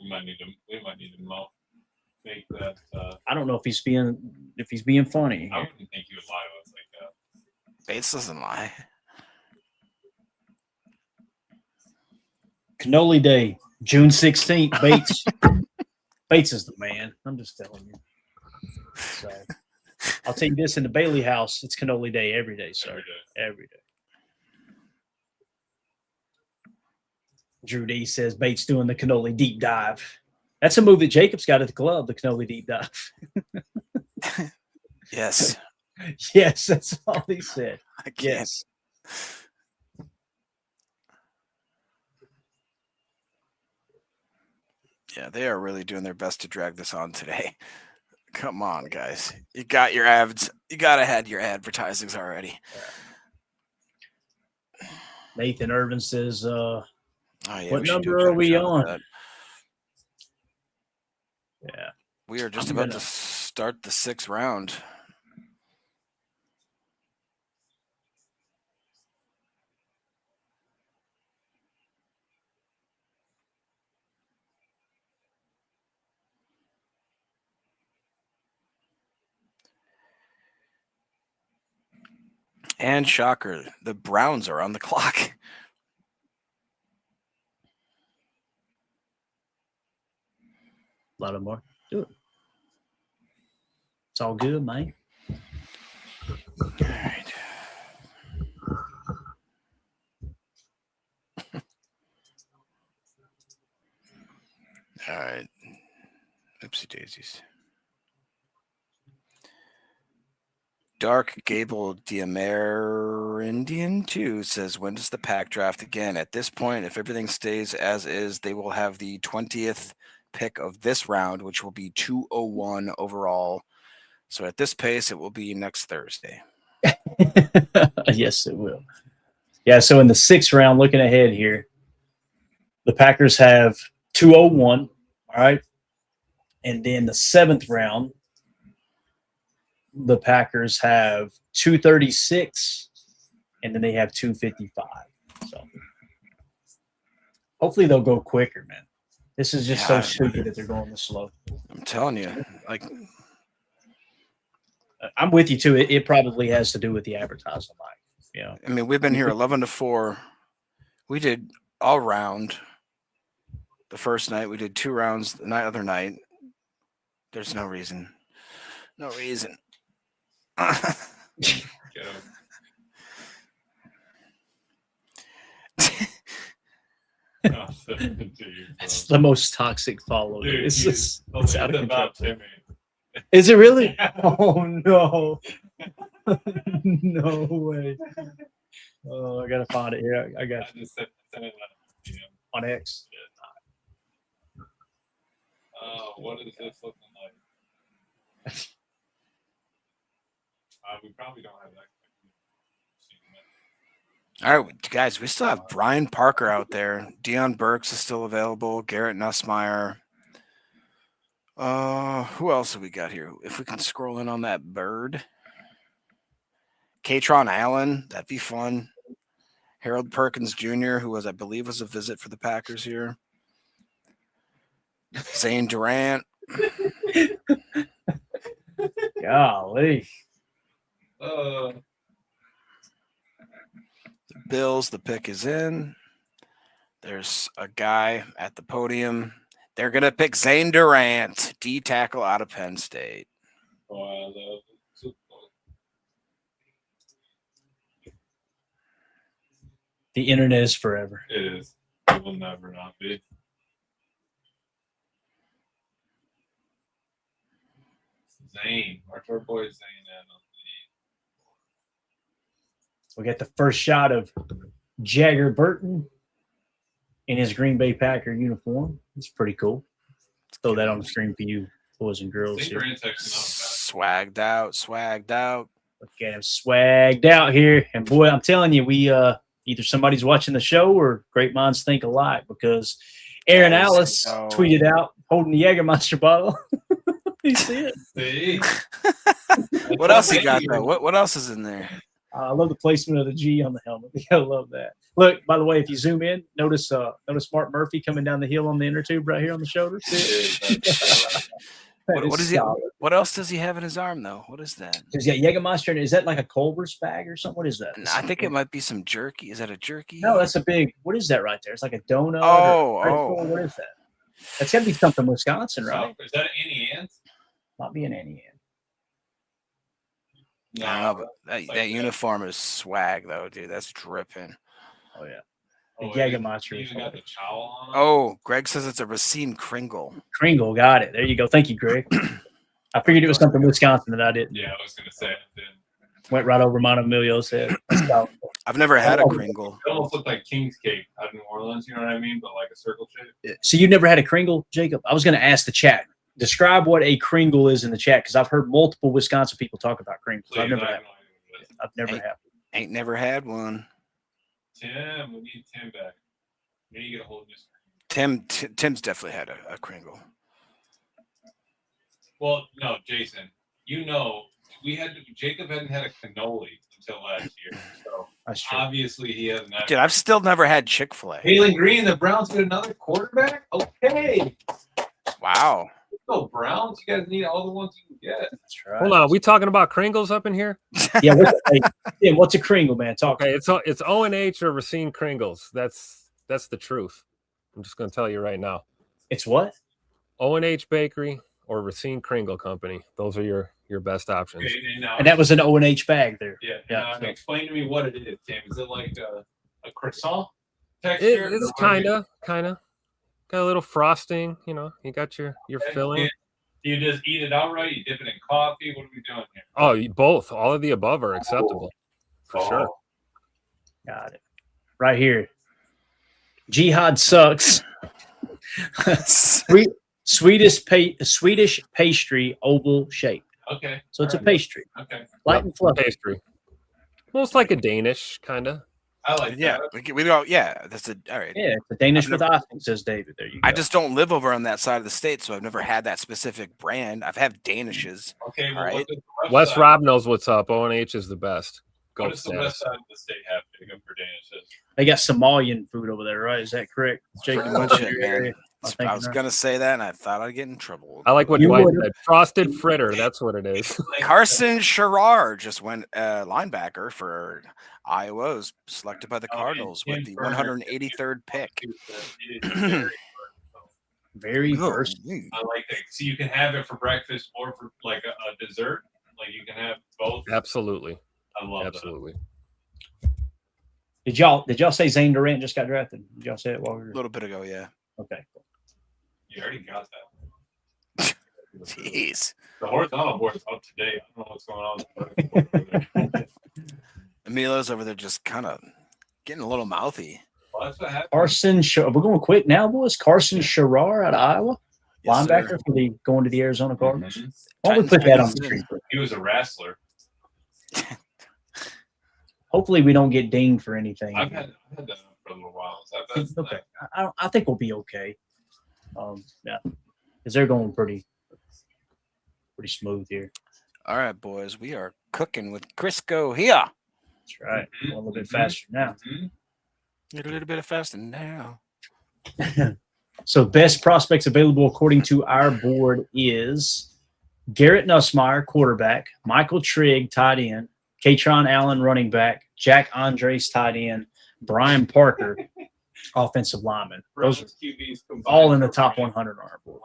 we might need to make that. I don't know if he's being funny. I wouldn't think he would lie to us like that. Bates doesn't lie. Cannoli Day, June 16th. Bates. Bates is the man. I'm just telling you. So I'll tell you this: in the Bailey house, it's Cannoli Day every day, sir. Every day. Drew D says Bates doing the cannoli deep dive. That's a move that Jacob's got at the club, the cannoli deep dive. Yes. Yes, that's all he said. I can't. Yes. Yeah, they are really doing their best to drag this on today. Come on, guys. You got your ads. You got to have your advertisings already. Nathan Irvin says, yeah, what we should do number a are better we job of on? that. Yeah. We are just about to start the 6th round. And shocker, the Browns are on the clock. A lot of more. Do it. It's all good, man. All right. All right. Oopsie daisies. Dark Gable Diamerindian 2 says, when does the pack draft again? At this point, if everything stays as is, they will have the 20th pick of this round, which will be 201 overall. So at this pace, it will be next Thursday. Yes, it will. Yeah, so in the 6th round, looking ahead here, the Packers have 201, all right? And then the 7th round, the Packers have 236, and then they have 255. So hopefully they'll go quicker, man. This is just so stupid that they're going this slow. I'm telling you, like, I'm with you too. It probably has to do with the advertising, Mike. Yeah. I mean, we've been here 11-4. We did all round the first night. We did 2 rounds the other night. There's no reason. No reason. It's the most toxic follow. Dude, It's just it's out of control. about Timmy. Is it really? Oh no. No way. Oh, I gotta find it here. I got I just sent it on X. What is this looking like? We probably don't have that. All right, guys, we still have Brian Parker out there. Deion Burks is still available. Garrett Nussmeier. Who else have we got here? If we can scroll in on that bird. Katron Allen, that'd be fun. Harold Perkins Jr., who I believe was a visit for the Packers here. Zane Durant. Golly. The Bills, the pick is in. There's a guy at the podium. They're going to pick Zane Durant, D tackle out of Penn State. Oh, I love football. The internet is forever. It is. It will never not be. Zane. Our boy Zane. We got the first shot of Jagger Burton in his Green Bay Packer uniform. It's pretty cool. Throw that on the screen for you boys and girls here. Swagged out. Look at him swagged out here. And boy, I'm telling you, we either somebody's watching the show or great minds think alike, because Aaron Alice tweeted out holding the Jägermeister bottle. You see it? See? What else he got though? What else is in there? I love the placement of the G on the helmet. You gotta love that. Look, by the way, if you zoom in, notice Mark Murphy coming down the hill on the inner tube right here on the shoulder. What is he? What else does he have in his arm though? What is that? He's got Jägermeister. Is that like a Culver's bag or something? What is that? I think it might be some jerky. Is that a jerky? No, that's a big. What is that right there? It's like a donut. What is that? That's gotta be something Wisconsin, right? Is that an Annie Ann's? Might be an Annie Ann. No, I don't know, but that uniform is swag though, dude. That's dripping. Oh yeah. The Jägermeister. You got the chow on. Oh, Greg says it's a Racine Kringle. Kringle, got it. There you go. Thank you, Greg. I figured it was something Wisconsin that I didn't. Yeah, I was gonna say it then. Went right over Mono Emilio's head. I've never had a Kringle. It almost looked like King's Cake out of New Orleans, you know what I mean? But like a circle shape. So you never had a Kringle, Jacob? I was going to ask the chat. Describe what a Kringle is in the chat, because I've heard multiple Wisconsin people talk about Kringles. Please, I've never had. Ain't never had one. Tim, we need Tim back. We need to get a hold of this. Tim's definitely had a Kringle. Well, no, Jason. You know, Jacob hadn't had a cannoli until last year. So obviously he hasn't had. Dude, I've still never had Chick-fil-A. Jalen Green, the Browns get another quarterback? Okay. Wow. Go Browns. You guys need all the ones you can get. That's right. Hold on, we talking about Kringles up in here? Yeah. What's a Kringle, man? Talk. Okay, it's O&H or Racine Kringles. That's the truth. I'm just going to tell you right now. It's what? O&H Bakery or Racine Kringle Company. Those are your best options. Okay, and that was an O&H bag there. Yeah. Explain to me what it is, Tim. Is it like a croissant texture? It's kind of. Got a little frosting, you know. You got your filling. You just eat it outright. You dip it in coffee. What are we doing here? Oh, both. All of the above are acceptable, for sure. Got it. Right here. Jihad sucks. Swedish pastry, oval shape. Okay. So it's a pastry. Okay. Light and fluffy. Pastry. Most like a Danish, kind of. I like that. We go. Yeah, that's all right. Yeah, it's a Danish with icing, says David. There you go. I just don't live over on that side of the state, so I've never had that specific brand. I've had Danishes. Okay, all right. Wes Rob knows what's up. O&H is the best. What does the west side of the state have to go for Danishes? They got Somalian food over there, right? Is that correct? Jacob, I was going to say that, and I thought I'd get in trouble. I like what Dwight said. Frosted fritter. That's what it is. Carson Sherrar just went linebacker for Iowa. Was selected by the Cardinals with the 183rd pick. Very versed. I like that. So you can have it for breakfast or for like a dessert. Like you can have both. Absolutely. I love Absolutely. That. Did y'all say Zane Durant just got drafted? Did y'all say it while we were a little bit ago? Yeah. Okay. You already got that. Jeez. The horizontal board is up to date. I don't know what's going on. Emilio's over there just kind of getting a little mouthy. Well, that's what happened. Carson, we're going quick now, boys. Carson Sherrar out of Iowa, linebacker for going to the Arizona Cardinals. Mm-hmm. Why don't we put that on the screen? He was a wrestler. Hopefully, we don't get dinged for anything. I've had that for a little while. Okay, I think we'll be okay. Yeah, because they're going pretty smooth here. All right, boys, we are cooking with Crisco here. That's right. A little bit faster now. Get a little bit faster now. So best prospects available according to our board is Garrett Nussmeier, quarterback, Michael Trigg, tight end, Kaytron Allen, running back, Jack Andres, tight end, Brian Parker, offensive lineman. Those are all in the top 100 on our board.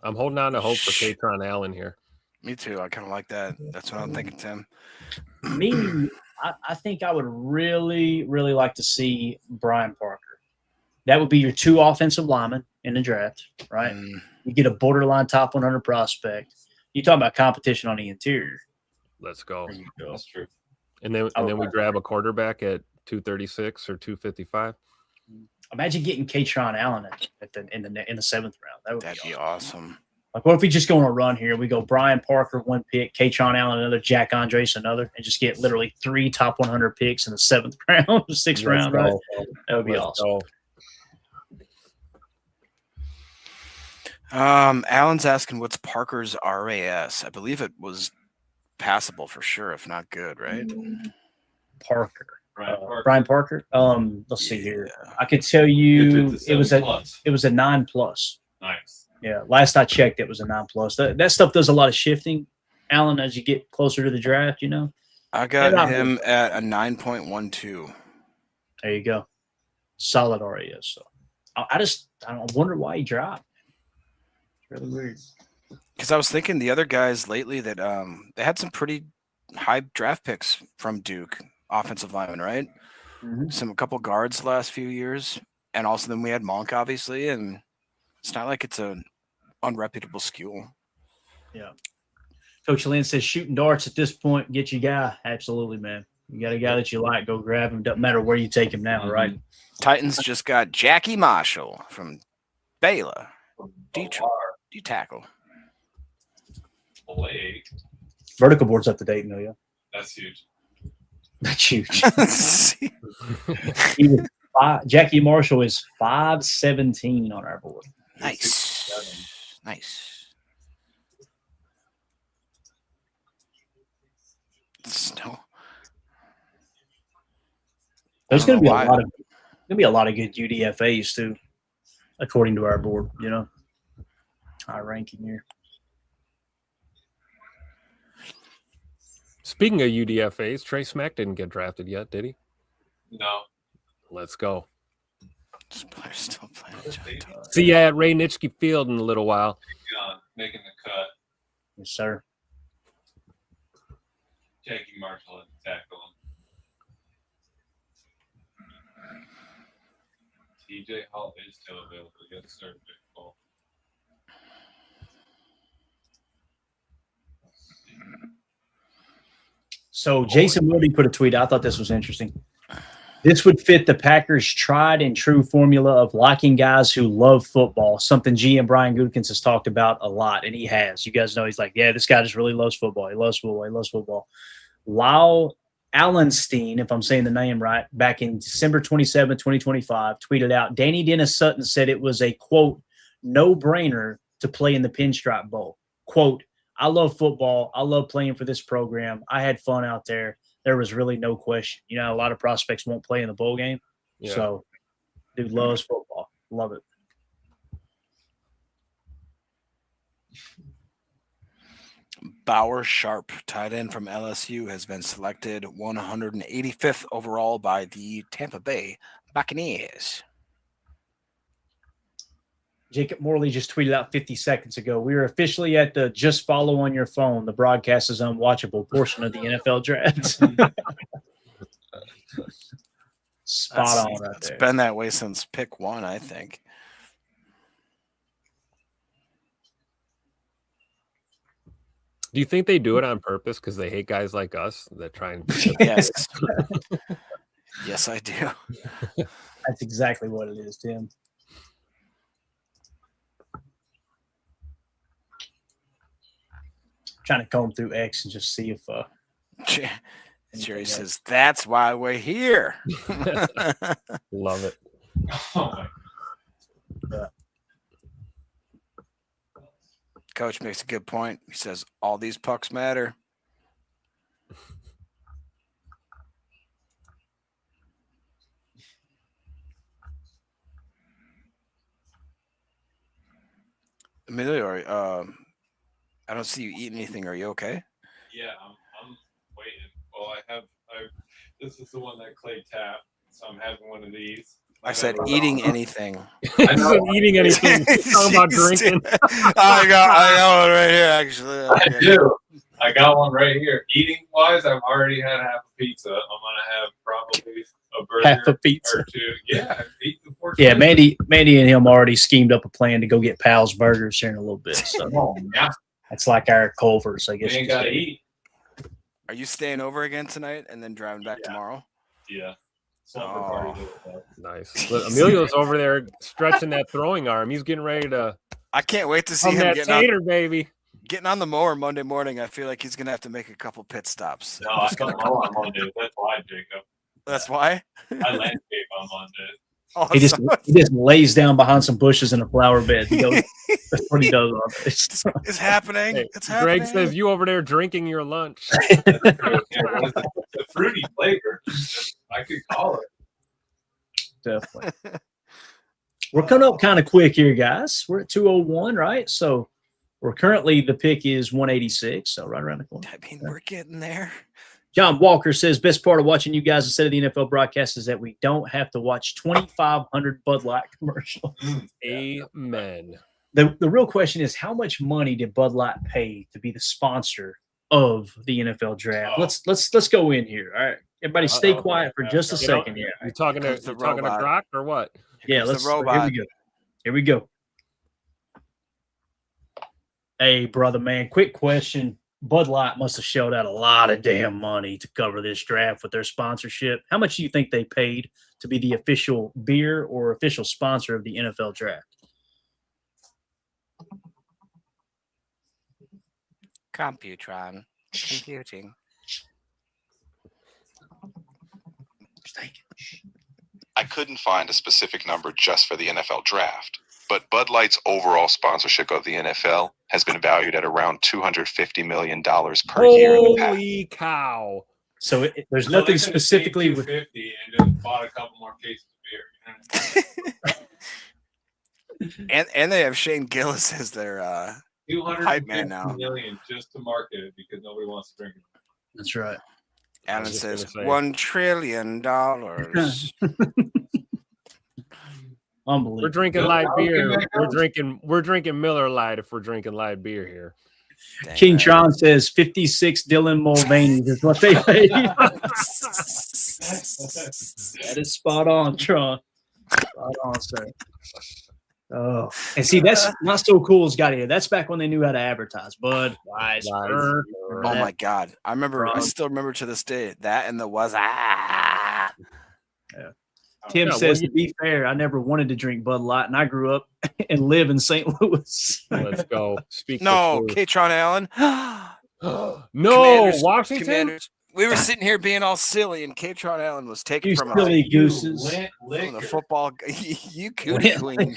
I'm holding on to hope for Kaytron Allen here. Me too. I kind of like that. That's what I'm thinking, Tim. Me, I think I would really, really like to see Brian Parker. That would be your 2 offensive linemen in the draft, right? You get a borderline top 100 prospect. You talk about competition on the interior. Let's go. That's true. And then we grab a quarterback at 236 or 255. Imagine getting Kaytron Allen in the 7th round. That'd be awesome. Like, what if we just go on a run here? We go Brian Parker, 1 pick, Kaytron Allen, another, Jack Andres, another, and just get literally 3 top 100 picks in the 7th round, 6th round, right? That would be awesome. Alan's asking what's Parker's RAS. I believe it was passable for sure, if not good, right? Parker. Brian Parker. Let's see here. I could tell you it was a 9+. Nice. Yeah, last I checked, it was a 9+. That stuff does a lot of shifting, Alan, as you get closer to the draft, you know. I got him at a 9.12. There you go. Solid RAS. So I don't wonder why he dropped. It's really weird. Because I was thinking the other guys lately that they had some pretty high draft picks from Duke, offensive linemen, right? A couple guards the last few years, and also then we had Monk, obviously, and it's not like it's an unreputable school. Yeah. Coach Lynn says shooting darts at this point, get your guy. Absolutely, man. You got a guy that you like, go grab him. Doesn't matter where you take him now, right? Titans just got Jackie Marshall from Baylor. D-tackle. Vertical board's up to date, no, yeah. That's huge. That's huge. Jackie Marshall is 5'17" on our board. Nice. Snow. There's going to be a lot of good UDFAs too, according to our board. You know, high ranking here. Speaking of UDFAs, Trey Smack didn't get drafted yet, did he? No. Let's go. This player's still playing. See ya at Ray Nitschke Field in a little while. Making the cut. Yes, sir. Jackie Marshall had to tackle him. TJ Hall is still available. Yes, sir. Big ball. So Jason Wilde put a tweet. I thought this was interesting. This would fit the Packers' tried and true formula of liking guys who love football, something GM Brian Gutekunst has talked about a lot, and he has. You guys know he's like, yeah, this guy just really loves football. He loves football. He loves football. Lyle Allenstein, if I'm saying the name right, back in December 27, 2025, tweeted out, Dennis-Sutton said it was a, quote, no-brainer to play in the Pinstripe Bowl. Quote, I love football. I love playing for this program. I had fun out there. There was really no question. You know, a lot of prospects won't play in the bowl game. Yeah. So, dude loves football. Love it. Bauer Sharp, tight end from LSU, has been selected 185th overall by the Tampa Bay Buccaneers. Jacob Morley just tweeted out 50 seconds ago. We are officially at the just follow on your phone. The broadcast is unwatchable portion of the NFL draft. Spot on right there. It's been that way since pick 1, I think. Do you think they do it on purpose because they hate guys like us that try and? Yes. Yes, I do. That's exactly what it is, Tim. Trying to comb through X and just see if Jerry says that's why we're here. Love it. Coach makes a good point. He says all these pucks matter. Emilio, I don't see you eat anything. Are you okay? Yeah, I'm waiting. Well, this is the one that Clay tapped, so I'm having one of these. I said eating anything. I said eating anything. Talking about drinking. I got one right here, actually. Okay. I do. I got one right here. Eating wise, I've already had half a pizza. I'm gonna have probably a burger Half a pizza. or two. Yeah, I've eaten before. Yeah, Mandy and him already schemed up a plan to go get Pal's Burgers here in a little bit. So Yeah, that's like our Culvers, I guess. we you ain't could gotta say. eat. Are you staying over again tonight and then driving back tomorrow? Yeah. Nice. Look, Emilio's over there stretching that throwing arm. He's getting ready to. I can't wait to see on him that tater, baby. Getting on the mower Monday morning. I feel like he's gonna have to make a couple pit stops. No, I don't mow on Mondays. That's why, Jacob. That's why. I landscape on Mondays. Awesome. He just lays down behind some bushes in a flower bed. He goes, that's what he does on it. It's happening. Hey, It's happening. Greg says you over there drinking your lunch. The fruity flavor. I could call it. Definitely. We're coming up kind of quick here, guys. We're at 201, right? So we're currently, the pick is 186, so right around the corner. I mean, we're getting there. John Walker says, best part of watching you guys instead of the NFL broadcast is that we don't have to watch 2,500 Bud Light commercials. Amen. The real question is, how much money did Bud Light pay to be the sponsor of the NFL draft? Let's go in here. All right, everybody, stay quiet for just a second here. You talking to Brock or what? Yeah, let's. Here we go. Here we go. Hey, brother, man. Quick question. Bud Light must have shelled out a lot of damn money to cover this draft with their sponsorship. How much do you think they paid to be the official beer or official sponsor of the NFL draft? Computron. Computing. I couldn't find a specific number just for the NFL draft, but Bud Light's overall sponsorship of the NFL has been valued at around $250 million per year in the past. Holy cow. So there's nothing specifically with 250 and just bought a couple more cases of beer. And they have Shane Gillis as their hype man now. $250 million just to market it because nobody wants to drink it. That's right. Alan says $1 trillion. Unbelievable. We're drinking light beer. We're drinking Miller Lite if we're drinking light beer here. Dang, King Tron says 56 Dylan Mulvaney is what they paid. That is spot on, Tron. Spot on, sir. Oh, and see, that's not so cool as got here. That's back when they knew how to advertise. Bud, Wise, Oh my God. I still remember to this day that and the was Yeah. Tim says, to be fair, I never wanted to drink Bud Light, and I grew up and live in St. Louis. Let's go. Speak. No, K-Tron Allen. No, Washington. Commanders. We were sitting here being all silly, and K-Tron Allen was taken You from us. silly gooses. From the football. You cootie queen.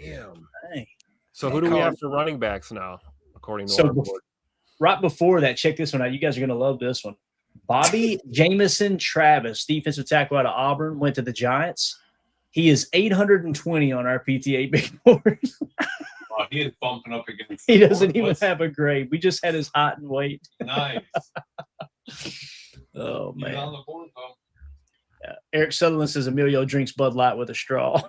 Damn. Hey. So who do we have for running backs now, according to So our board? right before that, check this one out. You guys are going to love this one. Bobby Jamison Travis, defensive tackle out of Auburn, went to the Giants. He is 820 on our PTA big board. He is bumping up against. He doesn't even have a grade. We just had his height and weight. Nice. Oh, He's man. on the board, though. Yeah. Eric Sutherland says Emilio drinks Bud Light with a straw.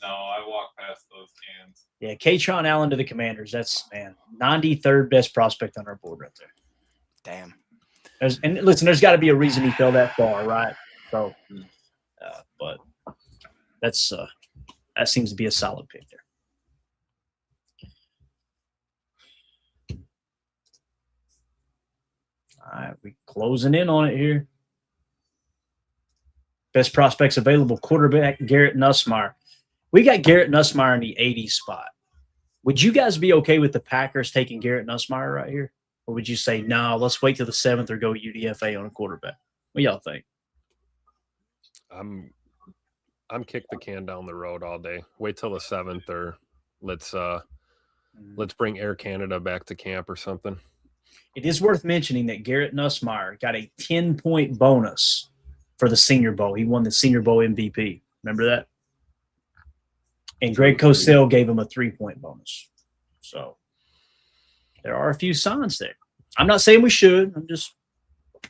No, I walk past those cans. Yeah, K-Tron Allen to the Commanders. That's, man, 93rd best prospect on our board right there. Damn. And listen, there's got to be a reason he fell that far, right? So, but that's that seems to be a solid pick there. All right, we closing in on it here. Best prospects available, quarterback Garrett Nussmeier. We got Garrett Nussmeier in the 80 spot. Would you guys be okay with the Packers taking Garrett Nussmeier right here? Or would you say, no, let's wait till the 7th or go UDFA on a quarterback? What y'all think? I'm kick the can down the road all day. Wait till the 7th, or let's bring Air Canada back to camp or something. It is worth mentioning that Garrett Nussmeier got a 10-point bonus for the Senior Bowl. He won the Senior Bowl MVP. Remember that? And Greg Cosell gave him a 3-point bonus. So there are a few signs there. I'm not saying we should. I'm just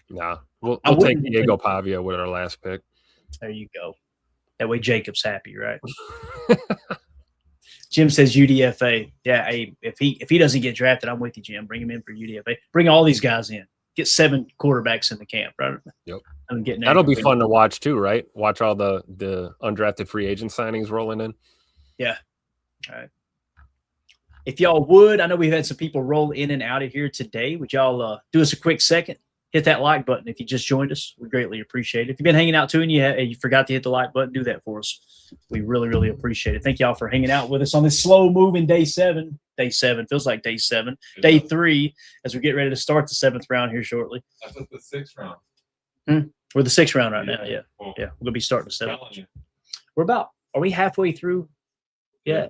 Nah. We'll take Diego Pavia with our last pick. There you go. That way Jacob's happy, right? Jim says UDFA. Yeah, hey, if he doesn't get drafted, I'm with you, Jim. Bring him in for UDFA. Bring all these guys in. Get 7 quarterbacks in the camp, right? Yep. I'm getting That'll be fun to watch too, right? Watch all the undrafted free agent signings rolling in. Yeah. All right. If y'all would, I know we've had some people roll in and out of here today. Would y'all do us a quick second? Hit that like button if you just joined us. We greatly appreciate it. If you've been hanging out too and you forgot to hit the like button, do that for us. We really, really appreciate it. Thank y'all for hanging out with us on this slow-moving day 7. Day 7 feels like day 7. Day 3 as we get ready to start the 7th round here shortly. That's the 6th round. We're the 6th round right now. Yeah. Well, Yeah. We're going to be starting the 7th. telling you. Are we halfway through? Yeah.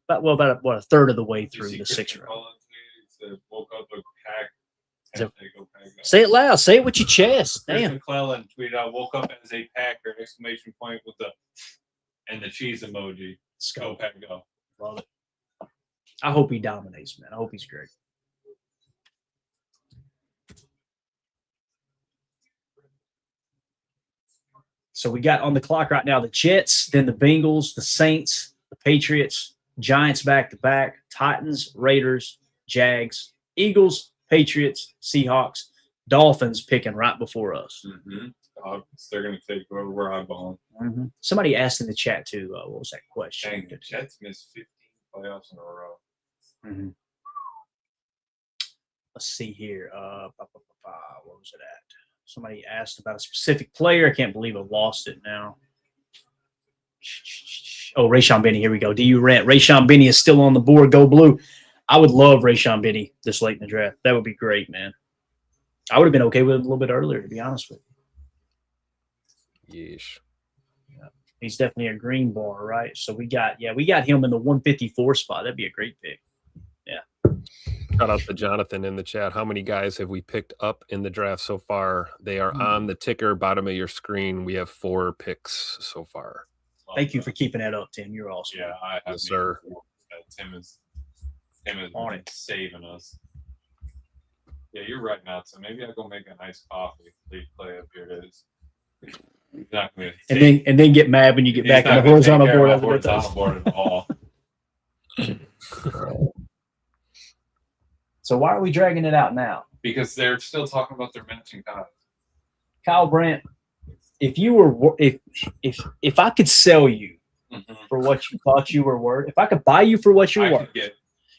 About a third of the way through the 6th round. Woke up a pack. Say it loud. Say it with your chest. Chris Damn. McClellan tweeted out, woke up as a Packer, exclamation point with the cheese emoji. Go Pack go. Love it. I hope he dominates, man. I hope he's great. So we got on the clock right now the Jets, then the Bengals, the Saints, the Patriots, Giants back-to-back, Titans, Raiders, Jags, Eagles, Patriots, Seahawks, Dolphins picking right before us. They're going to take whoever we're eyeballing. Somebody asked in the chat, too, what was that question? Dang, the Jets missed 15 playoffs in a row. Let's see here. What was it at? Somebody asked about a specific player. I can't believe I've lost it now. Oh, Rayshon Benny. Here we go. Do you rent? Rayshon Benny is still on the board. Go Blue. I would love Rayshon Benny this late in the draft. That would be great, man. I would have been okay with him a little bit earlier, to be honest with you. Yeesh. Yeah. He's definitely a green bar, right? So we got him in the 154 spot. That'd be a great pick. Yeah. Shout out to Jonathan in the chat. How many guys have we picked up in the draft so far? They are on the ticker, bottom of your screen. We have 4 picks so far. Thank you for keeping that up, Tim. You're awesome. Yeah, I have. Yes, sir. Tim is on it, saving us. Yeah, you're right, Matt. So maybe I'll go make a nice coffee. Play up here. It is. He's not gonna and then get mad when you get back on the horizontal board. Horizontal board at all. So why are we dragging it out now? Because they're still talking about their mention Kyle. Kyle Brandt, if I could sell you for what you thought you were worth, if I could buy you for what you're worth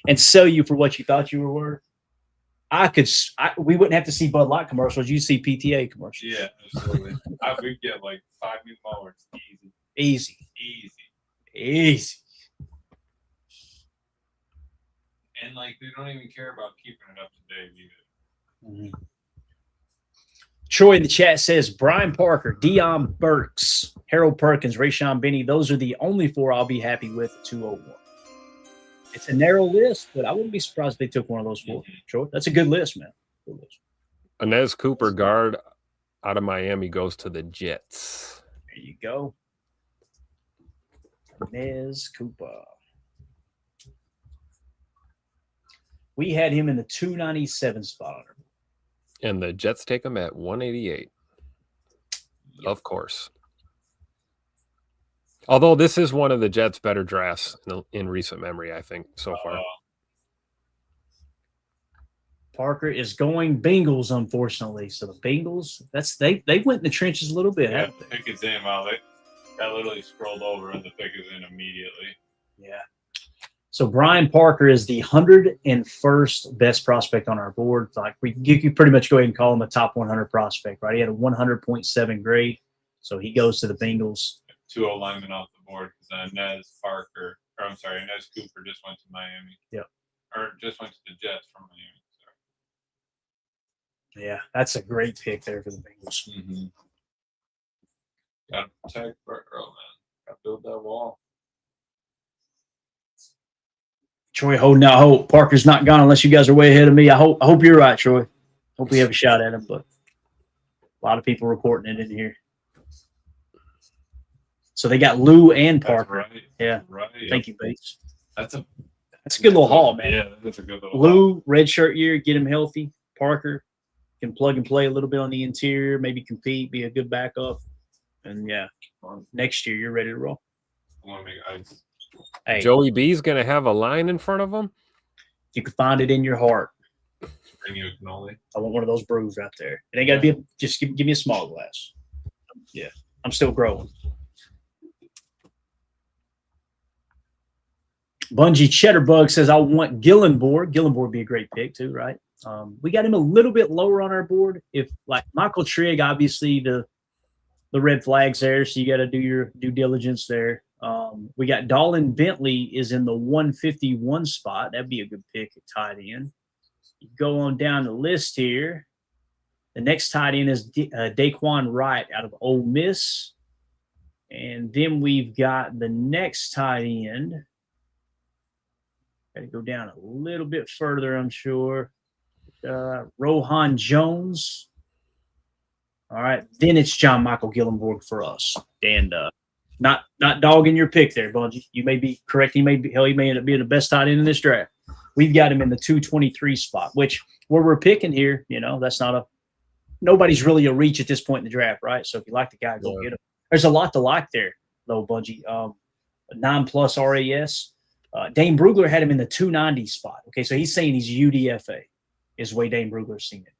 and sell you for what you thought you were worth, we wouldn't have to see Bud Light commercials. You see PTA commercials. Yeah, absolutely. We'd get like 5 new mowers. Easy. And like they don't even care about keeping it up to date either. Troy in the chat says Brian Parker, Deion Burks, Harold Perkins, Rayshon Benny. Those are the only 4 I'll be happy with at 201. It's a narrow list, but I wouldn't be surprised if they took one of those 4. Troy, that's a good list, man. Good list. Inez Cooper, guard out of Miami, goes to the Jets. There you go. Inez Cooper. We had him in the 297 spot. And the Jets take him at 188. Yep. Of course. Although this is one of the Jets' better drafts in recent memory, I think, so far. Parker is going Bengals, unfortunately. So the Bengals, they went in the trenches a little bit. Yeah, pick is in. Wow, that literally scrolled over and the pick is in immediately. Yeah. So Brian Parker is the 101st best prospect on our board. Like you could pretty much go ahead and call him a top 100 prospect, right? He had a 100.7 grade, so he goes to the Bengals. 2 linemen off the board because Inez Cooper just went to Miami. Yep. Or just went to the Jets from Miami. Sorry. Yeah, that's a great pick there for the Bengals. Got to protect Burrow, man. Got to build that wall. Troy holding out hope. Parker's not gone unless you guys are way ahead of me. I hope you're right, Troy. Hope we have a shot at him, but a lot of people reporting it in here. So they got Lou and That's Parker. right. Yeah. Right. Thank you, Bates. That's a good little haul, man. Yeah, that's a good little haul. Lou, red shirt year, get him healthy. Parker can plug and play a little bit on the interior, maybe compete, be a good backup. And yeah, next year you're ready to roll. I want to make ice. Hey, Joey B's going to have a line in front of him? you can find it in your heart. Bring you a cannoli. I want one of those brews right there. It ain't got to be just give me a small glass. Yeah, I'm still growing. Bungie Chedarbug says, I want Gillenborg. Gillenborg would be a great pick too, right? We got him a little bit lower on our board. If like Michael Trigg, obviously the red flags there, so you got to do your due diligence there. We got Dolan Bentley is in the 151 spot. That'd be a good pick at tight end. You go on down the list here. The next tight end is Daquan Wright out of Ole Miss. And then we've got the next tight end. Got to go down a little bit further, I'm sure. Rohan Jones. All right. Then it's John Michael Gillenborg for us. And not dogging your pick there, Bungie. You may be correct. He may end up being the best tight end in this draft. We've got him in the 223 spot, which where we're picking here, that's nobody's really a reach at this point in the draft, right? So if you like the guy, go get him. There's a lot to like there, though, Bungie. 9+ RAS. Dane Brugler had him in the 290 spot. Okay, so he's saying he's UDFA is the way Dane Brugler's seen it.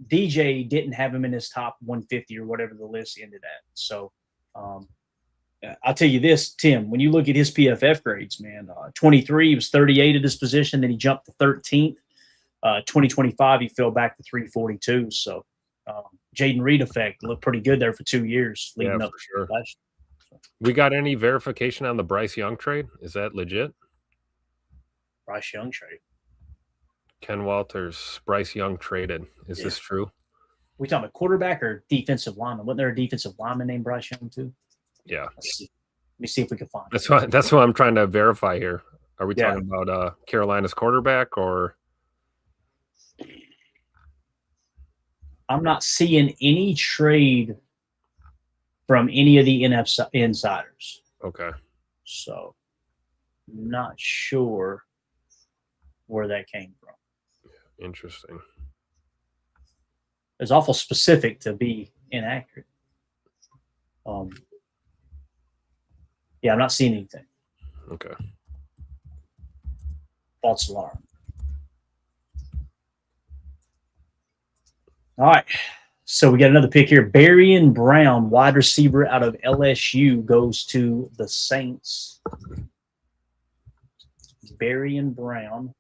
DJ didn't have him in his top 150 or whatever the list ended at. So I'll tell you this, Tim, when you look at his PFF grades, man, 23, he was 38 at this position. Then he jumped to 13th. 2025, he fell back to 342. So Jaden Reed effect looked pretty good there for 2 years leading up for sure. last year. We got any verification on the Bryce Young trade? Is that legit? Bryce Young trade. Ken Walters, Bryce Young traded. Is this true? We talking about quarterback or defensive lineman? Wasn't there a defensive lineman named Bryce Young too? Yeah. Let me see if we can find it. That's what I'm trying to verify here. Are we talking about Carolina's quarterback or? I'm not seeing any trade from any of the NFC insiders. Okay. So, not sure where that came from. Interesting. It's awful specific to be inaccurate. Yeah, I'm not seeing anything. Okay. False alarm. All right. So we got another pick here. Barian Brown, wide receiver out of LSU, goes to the Saints. Barian Brown.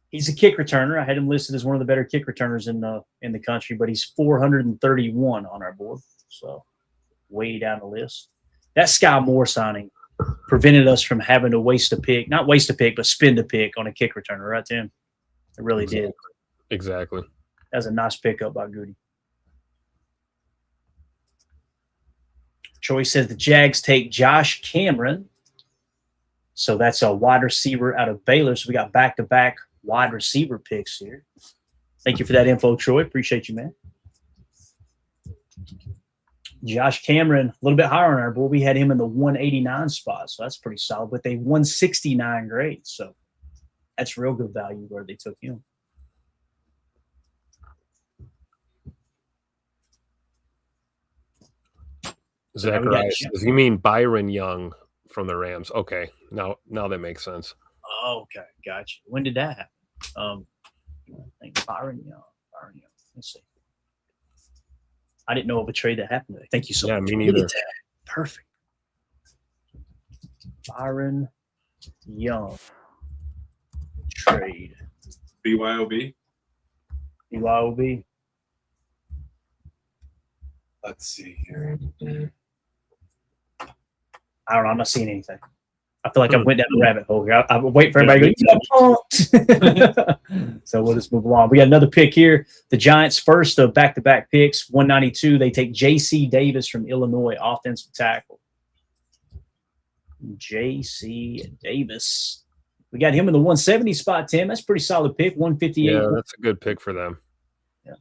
He's a kick returner. I had him listed as one of the better kick returners in the country, but he's 431 on our board. So way down the list. That Sky Moore signing prevented us from having to waste a pick. Not waste a pick, but spend a pick on a kick returner, right, Tim? It really did. Exactly. That was a nice pickup by Gute. Troy says the Jags take Josh Cameron. So that's a wide receiver out of Baylor. So we got back-to-back wide receiver picks here. Thank you for that info, Troy. Appreciate you, man. Josh Cameron, a little bit higher on our board. We had him in the 189 spot, so that's pretty solid. With a 169 grade, so that's real good value where they took him. Zacharias, you mean Byron Young from the Rams? Okay, now that makes sense. Oh, okay, gotcha. When did that happen? I think Byron Young. Let's see. I didn't know of a trade that happened today. Thank you so much. Me neither. Perfect. Byron Young trade. BYOB. BYOB. Let's see here. I don't know. I'm not seeing anything. I feel like I went down the rabbit hole here. I'm waiting for everybody to go, So we'll just move along. We got another pick here. The Giants' first of back-to-back picks, 192. They take J.C. Davis from Illinois, offensive tackle. J.C. Davis. We got him in the 170 spot, Tim. That's a pretty solid pick, 158. Yeah, that's a good pick for them. Yeah,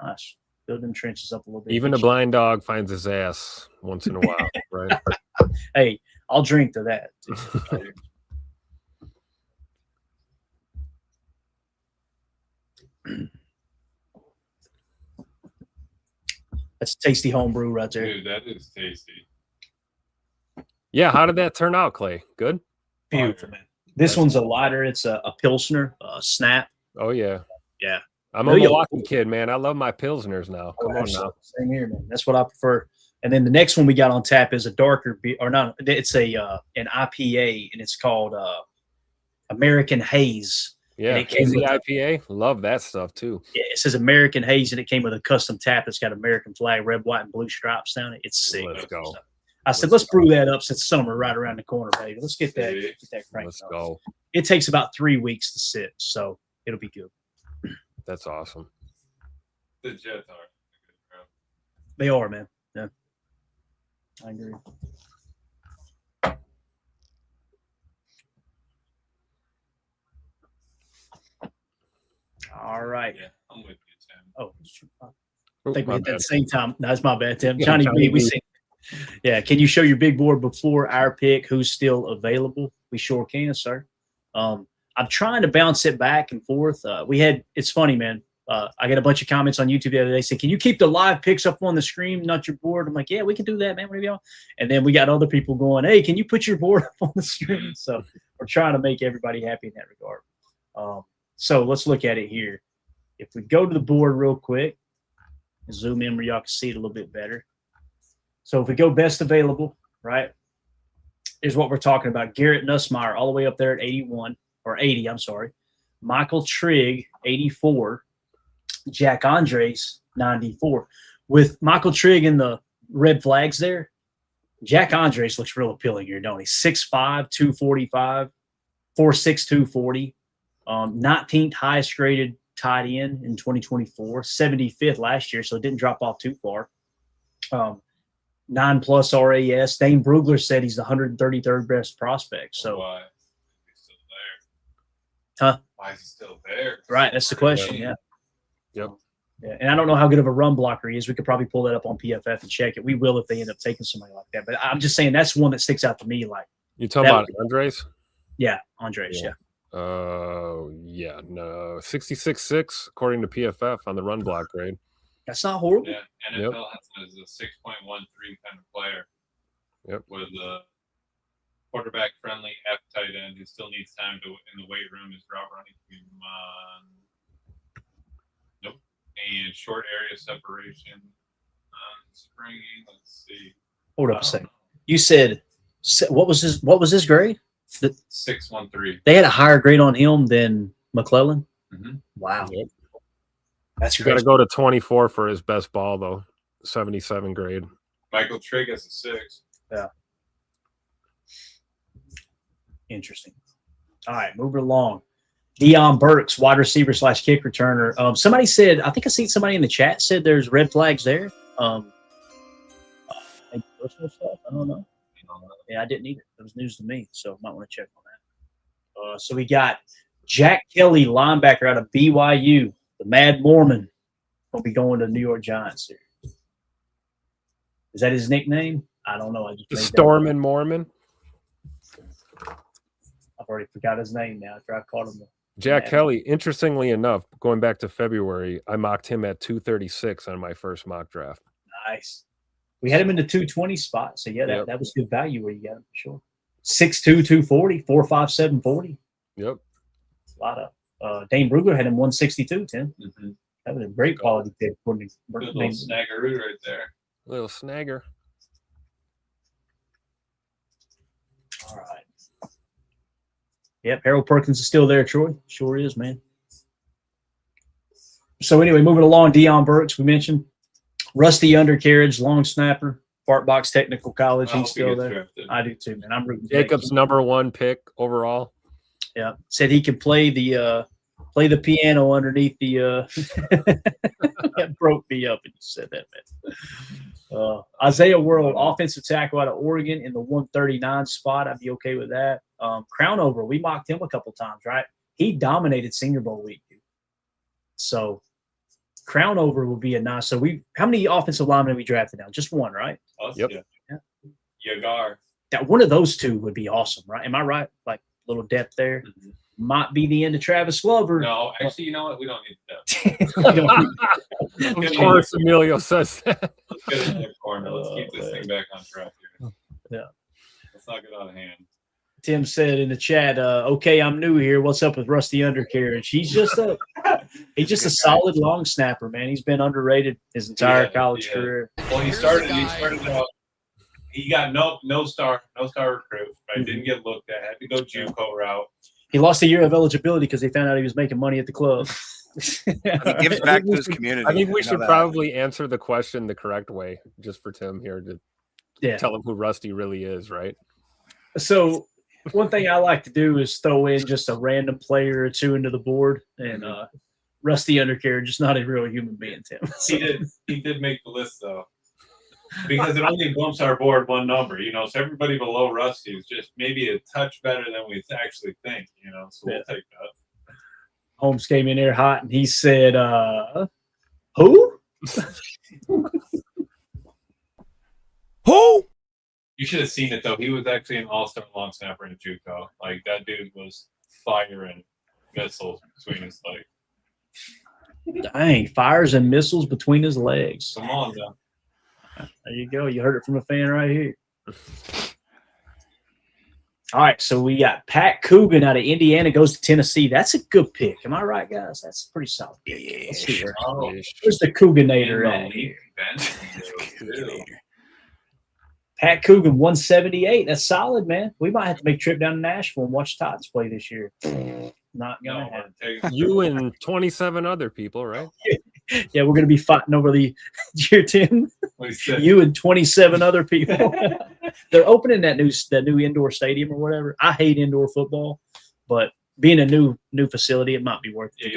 nice. Build them trenches up a little bit. Even the blind dog finds his ass once in a while, right? Hey, I'll drink to that. That's tasty homebrew right there. Dude, that is tasty. Yeah, how did that turn out, Clay? Good? Beautiful, man. This one's a lighter. It's a Pilsner, Snap. Oh, yeah. Yeah. I'm a Milwaukee kid, man. I love my Pilsners now. Come on now. Same here, man. That's what I prefer. And then the next one we got on tap is a darker beer, or not. It's an IPA, and it's called American Haze. Yeah, it came with IPA. Love that stuff too. Yeah, it says American Haze, and it came with a custom tap that's got American flag, red, white, and blue stripes down it. It's sick. Let's go. I said, let's brew that up since summer right around the corner, baby. Let's get that cranked Let's up. go. It takes about 3 weeks to sit, so it'll be good. That's awesome. The Jets are. They are, man. Yeah, I agree. All right. Yeah, I'm with you, Tim. Oh, I think we my hit that bad. same time. That's my bad, Tim. Yeah, Johnny Johnny B, we B. see. Yeah, can you show your big board before our pick? Who's still available? We sure can, sir. I'm trying to bounce it back and forth. It's funny, man. I got a bunch of comments on YouTube the other day saying, can you keep the live picks up on the screen, not your board? I'm like, yeah, we can do that, man. Whatever y'all. And then we got other people going, hey, can you put your board up on the screen? So we're trying to make everybody happy in that regard. So let's look at it here. If we go to the board real quick, zoom in where y'all can see it a little bit better. So if we go best available, right, is what we're talking about. Garrett Nussmeier all the way up there at 81 or 80, I'm sorry. Michael Trigg, 84. Jack Andres, 94. With Michael Trigg in the red flags there, Jack Andres looks real appealing here, don't he? 6'5", 245, 4'6", 240. 19th highest graded tight end in 2024, 75th last year, so it didn't drop off too far. 9+ RAS. Dane Brugler said he's the 133rd best prospect. So why is he still there? Huh? Why is he still there? Right, that's the question. Yeah. Yep. Yeah, and I don't know how good of a run blocker he is. We could probably pull that up on PFF and check it. We will if they end up taking somebody like that. But I'm just saying that's one that sticks out to me. Like You talking about Andres? Yeah, Andres. Yeah. Yeah, no, 66.6 according to PFF on the run block grade. That's not horrible. Yeah, NFL has a 6.13 kind of player. Yep. With a quarterback-friendly F tight end who still needs time to in the weight room. His route running can be nope. And short area separation. Springing. Let's see. Hold up a second. You said what was his grade? 6.13. They had a higher grade on him than McClellan. Mm-hmm. Wow. Yep. That's You got to go to 24 for his best ball though. 77 grade. Michael Trigg has a 6. Yeah. Interesting. All right, moving along. Deion Burks, wide receiver / kick returner. Somebody said, I think I seen somebody in the chat said there's red flags there. Maybe personal stuff. I don't know. Yeah, I didn't either. It was news to me, so might want to check on that. So we got Jack Kelly, linebacker out of BYU, the Mad Mormon, will be going to the New York Giants here. Is that his nickname? I don't know. I just The made that Stormin' Mormon. I've already forgot his name now after I caught him. Jack Kelly, interestingly enough, going back to February, I mocked him at 236 on my first mock draft. Nice. We had him in the 220 spot. So, yeah, that was good value where you got him for sure. 6'2", 240, 4'5", 740. Yep. A lot of Dane Brugler had him 162, Tim. Mm-hmm. That was a great quality pick. Good little snaggeroo right there. Little snagger. All right. Yep, Harold Perkins is still there, Troy. Sure is, man. So anyway, moving along, Deion Burks, we mentioned. Rusty undercarriage, long snapper, Fart Box Technical College. He's still there. Drafted. I do too, man. I'm rooting for Jacob's that. #1 pick overall. Yeah, said he could play the piano underneath the. That broke me up when you said that, man. Isaiah World, offensive tackle out of Oregon in the 139 spot. I'd be okay with that. Crownover, we mocked him a couple times, right? He dominated Senior Bowl week. So Crown over would be a nice. So how many offensive linemen have we drafted now? Just one, right? Us, Yep. Yeah. Yagar. That one of those two would be awesome, right? Am I right? Like a little depth there. Mm-hmm. Might be the end of Travis Glover. No, actually, you know what? We don't need that. Of course, Emilio says that. Let's get it in the corner. Let's keep this thing back on track here. Yeah. Let's not get out of hand. Tim said in the chat, okay, I'm new here. What's up with Rusty Undercarriage? He's just a solid long snapper, man. He's been underrated his entire college career. Well, he started out. He got no star recruit. Right? Didn't get looked at. Had to go JUCO route. He lost a year of eligibility because they found out he was making money at the club. He gives back to his community. I think we should probably answer the question the correct way, just for Tim here to tell him who Rusty really is, right? So one thing I like to do is throw in just a random player or two into the board, and Rusty Undercarriage is not a real human being, Tim. So. He did make the list though, because it only bumps our board one number, so everybody below Rusty is just maybe a touch better than we actually think, so we'll take that. Holmes came in there hot, and he said, who? Who? You should have seen it, though. He was actually an all-star long snapper in JUCO. Like, that dude was firing missiles between his legs. Dang, fires and missiles between his legs. Come on, now. There you go. You heard it from a fan right here. All right, so we got Pat Coogan out of Indiana goes to Tennessee. That's a good pick. Am I right, guys? That's a pretty solid pick. Let's see here. Where's the Couganator at here? Pat Coogan, 178. That's solid, man. We might have to make a trip down to Nashville and watch Titans play this year. Not going to happen. You and 27 other people, right? Yeah, we're going to be fighting over the year 10. You and 27 other people. They're opening that new indoor stadium or whatever. I hate indoor football, but being a new facility, it might be worth it.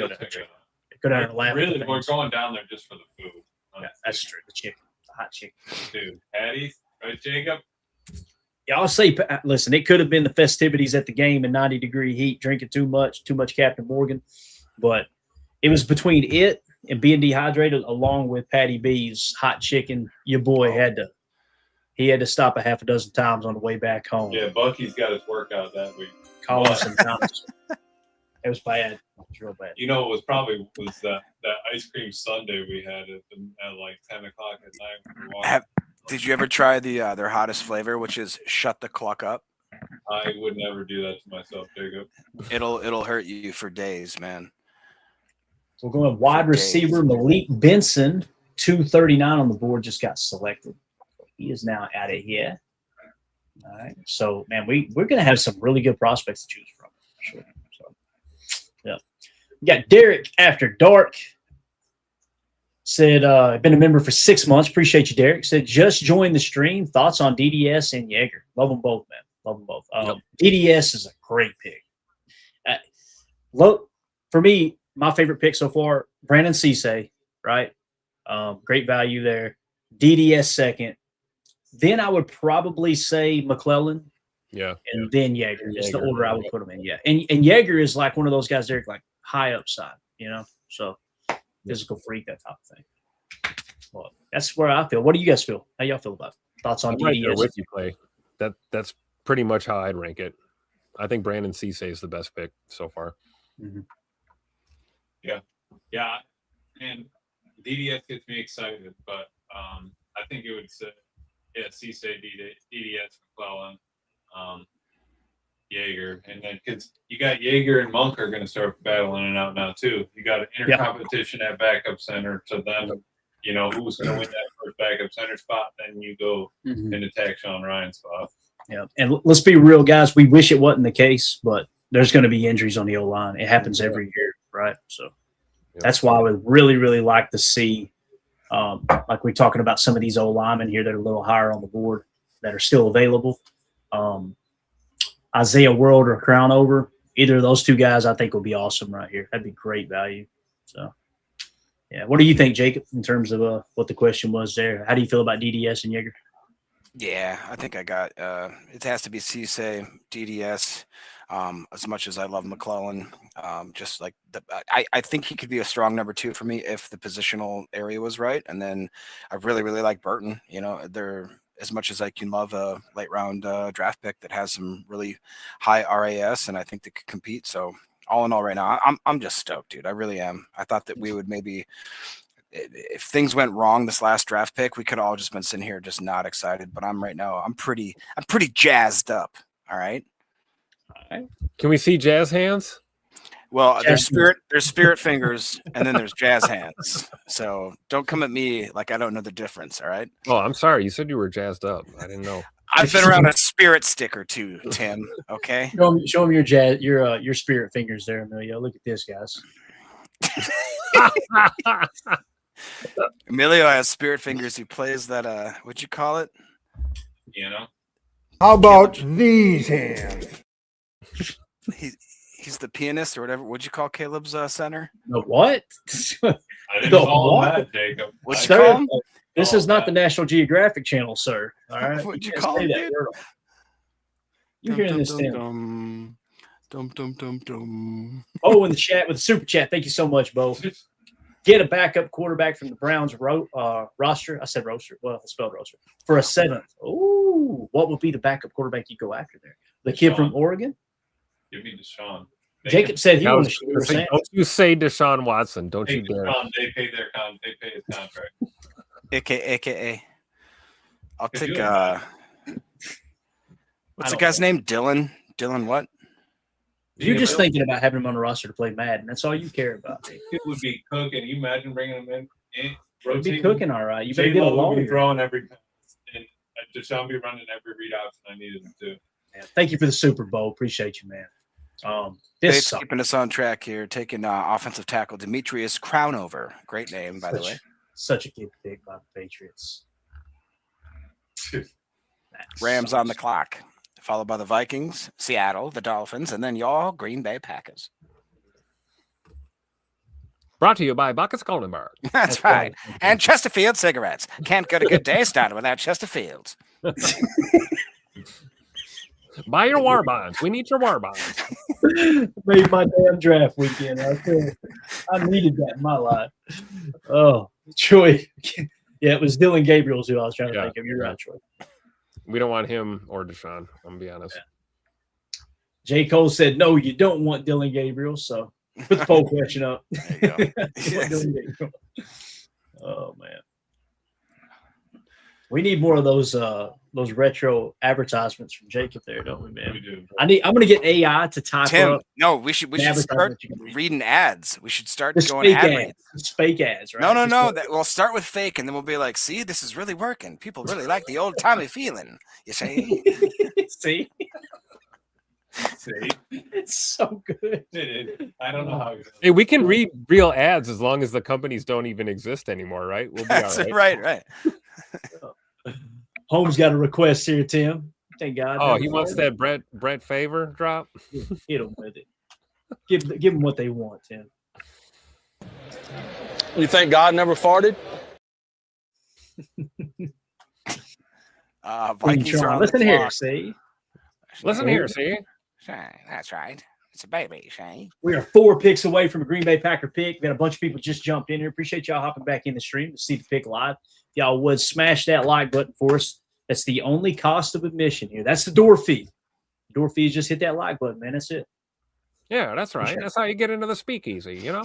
Go down and laugh. Really, we're going down there just for the food. Yeah, that's true. The chicken, the hot chicken. Dude, Patties. Right, Jacob? Yeah, I'll say, listen, it could have been the festivities at the game in 90-degree heat, drinking too much Captain Morgan. But it was between it and being dehydrated along with Patty B's hot chicken. Your boy had to stop a half a dozen times on the way back home. Yeah, Bucky's got his workout that week. Calling some times. It was bad. It was real bad. It was probably that ice cream sundae we had at like 10 o'clock at night. Did you ever try their hottest flavor, which is shut the clock up? I would never do that to myself, Jacob. It'll hurt you for days, man. So we're going wide receiver Malik Benson, 239 on the board, just got selected. He is now out of here. All right. So, man, we're going to have some really good prospects to choose from. For sure. So, yeah. We got Derek After Dark. Said, been a member for 6 months. Appreciate you, Derek. Said, just joined the stream. Thoughts on DDS and Yeager? Love them both, man. Love them both. DDS is a great pick. Look, for me, my favorite pick so far, Brandon Cisse, right? Great value there. DDS second. Then I would probably say McClellan. Yeah. And then Yeager. It's the order I would put him in. Yeah. And Yeager is like one of those guys, Derek, like high upside, So physical freak, that type of thing. Well, that's where I feel. What do you guys feel? How y'all feel about it? Thoughts on right DDS? there with you, Clay. That's pretty much how I'd rank it. I think Brandon Cisse is the best pick so far. Mm-hmm. Yeah, and DDS gets me excited, but I think it would say, Cisse, DDS, McClellan, Yeager, and then because you got Yeager and Monk are going to start battling it out now too. You got an inner competition at backup center to them. Who's going to win that first backup center spot? Then you go and attack Sean Ryan's spot. Yeah, and let's be real, guys. We wish it wasn't the case, but there's going to be injuries on the O-line. It happens every year, right? So that's why I would really, really like to see, like we're talking about some of these O-linemen here that are a little higher on the board that are still available. Isaiah World or Crown Over, either of those two guys I think will be awesome right here. That'd be great value. So, yeah. What do you think, Jacob, in terms of what the question was there? How do you feel about DDS and Yeager? Yeah, I think I got it has to be Cisse, DDS. As much as I love McClellan, just like I think he could be a strong number 2 for me if the positional area was right. And then I really like Burton. You know, they're as much as I can love a late round draft pick that has some really high RAS, and I think they could compete. So all in all, right now, I'm just stoked, dude. I really am. I thought that we would maybe, if things went wrong this last draft pick, we could all just been sitting here just not excited. But I'm pretty jazzed up. All right. Can we see jazz hands? Well, there's spirit fingers, and then there's jazz hands. So don't come at me like I don't know the difference. All right. Oh, I'm sorry. You said you were jazzed up. I didn't know. I've been around a spirit stick or two, Tim. Okay. Show him your spirit fingers there, Emilio. Look at this, guys. Emilio has spirit fingers. He plays that. What'd you call it? You know. How about these hands? He's the pianist or whatever. What'd you call Caleb's center? The what? I didn't call him that, Jacob. What'd you call him? This is not the National Geographic Channel, sir. All right. What'd you call him, dude? You're hearing this, Tim. Dum. Oh, in the chat with the super chat. Thank you so much, Bo. Get a backup quarterback from the Browns roster. I said roster. Well, I spelled roster. For a 7th. Ooh, what would be the backup quarterback you go after there? The kid from Oregon? Give me Deshaun. Jacob said he wanted to. Don't you say Deshaun Watson? Don't you dare. They pay his contract. AKA. I'll take what's the guy's name? Dylan what? You're just thinking about having him on the roster to play Madden. That's all you care about. It would be cooking. Can you imagine bringing him in? It'd be cooking, all right. You better get a lawyer. lawyer. Throwing every pass, and Deshaun be running every read option I needed him to. Yeah, thank you for the Super Bowl. Appreciate you, man. This keeping us on track here. Taking offensive tackle Demetrius Crownover. Great name, by the way. Such a good pick by the Patriots. Rams on the clock, followed by the Vikings, Seattle, the Dolphins, and then y'all Green Bay Packers. Brought to you by Bacchus Goldenberg. That's right. And Chesterfield cigarettes. Can't get a good day started without Chesterfields. Buy your war bonds. We need your war bonds. Made my damn draft weekend. I needed that in my life. Oh, Troy. Yeah, it was Dylan Gabriel's who I was trying to think of. You're right, Troy. We don't want him or Deshaun. I'm going to be honest. Yeah. J. Cole said, no, you don't want Dylan Gabriel. So put the poll question up. There you go. Oh, man. We need more of those retro advertisements from Jacob there, don't we, man? We do. I'm going to get AI to type up. No, we should start reading ads. We should start going ad reads. It's fake ads, right? No. We'll start with fake, and then we'll be like, see, this is really working. People really like the old timey feeling. You see? See? It's so good. I don't know how. Hey, we can read real ads as long as the companies don't even exist anymore, right? We'll be That's all right. Right. Holmes got a request here, Tim. Thank God. Oh, he wants that Brett Favor drop. Hit him with it. Give them what they want, Tim. You think God never farted? Vikings are on Listen the here, clock. see? Listen here, see? That's right. It's a baby, Shane. We are 4 picks away from a Green Bay Packer pick. We got a bunch of people just jumped in here. Appreciate y'all hopping back in the stream to see the pick live. If y'all would smash that like button for us. That's the only cost of admission here. That's the door fee. Door fee is just hit that like button, man. That's it. Yeah, that's right. Sure. That's how you get into the speakeasy, you know?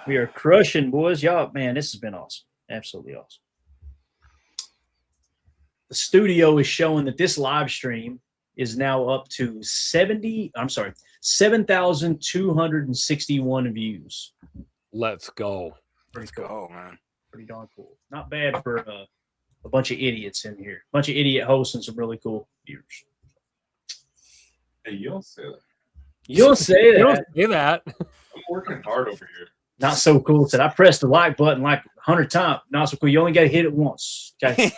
We are crushing, boys. Y'all, man, this has been awesome. Absolutely awesome. The studio is showing that this live stream is now up to 7,261 views. Let's go. Pretty cool. Oh, man. Pretty darn cool. Not bad for a bunch of idiots in here. A bunch of idiot hosts and some really cool viewers. Hey, you don't say that. You don't say that. You don't say that. I'm working hard over here. Not so cool. Said I pressed the like button like 100 times. Not so cool. You only got to hit it once. Okay.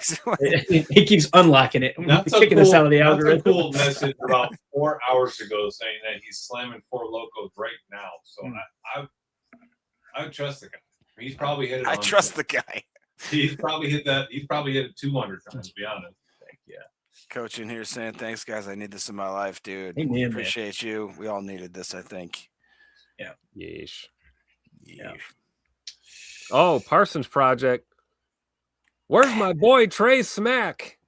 He keeps unliking it. Not so kicking cool, us out of the algorithm. That's a cool message about 4 hours ago saying that he's slamming 4 locos right now. So I would trust the guy. He's probably hit it. I trust the guy. He's probably hit that. He's probably hit it 200 times. To be honest. Yeah. Coach in here saying, "Thanks, guys. I need this in my life, dude. Amen, Appreciate you. We all needed this, I think." Yeah. Yeesh. Yeah. Oh, Parsons Project. Where's my boy Trey Smack?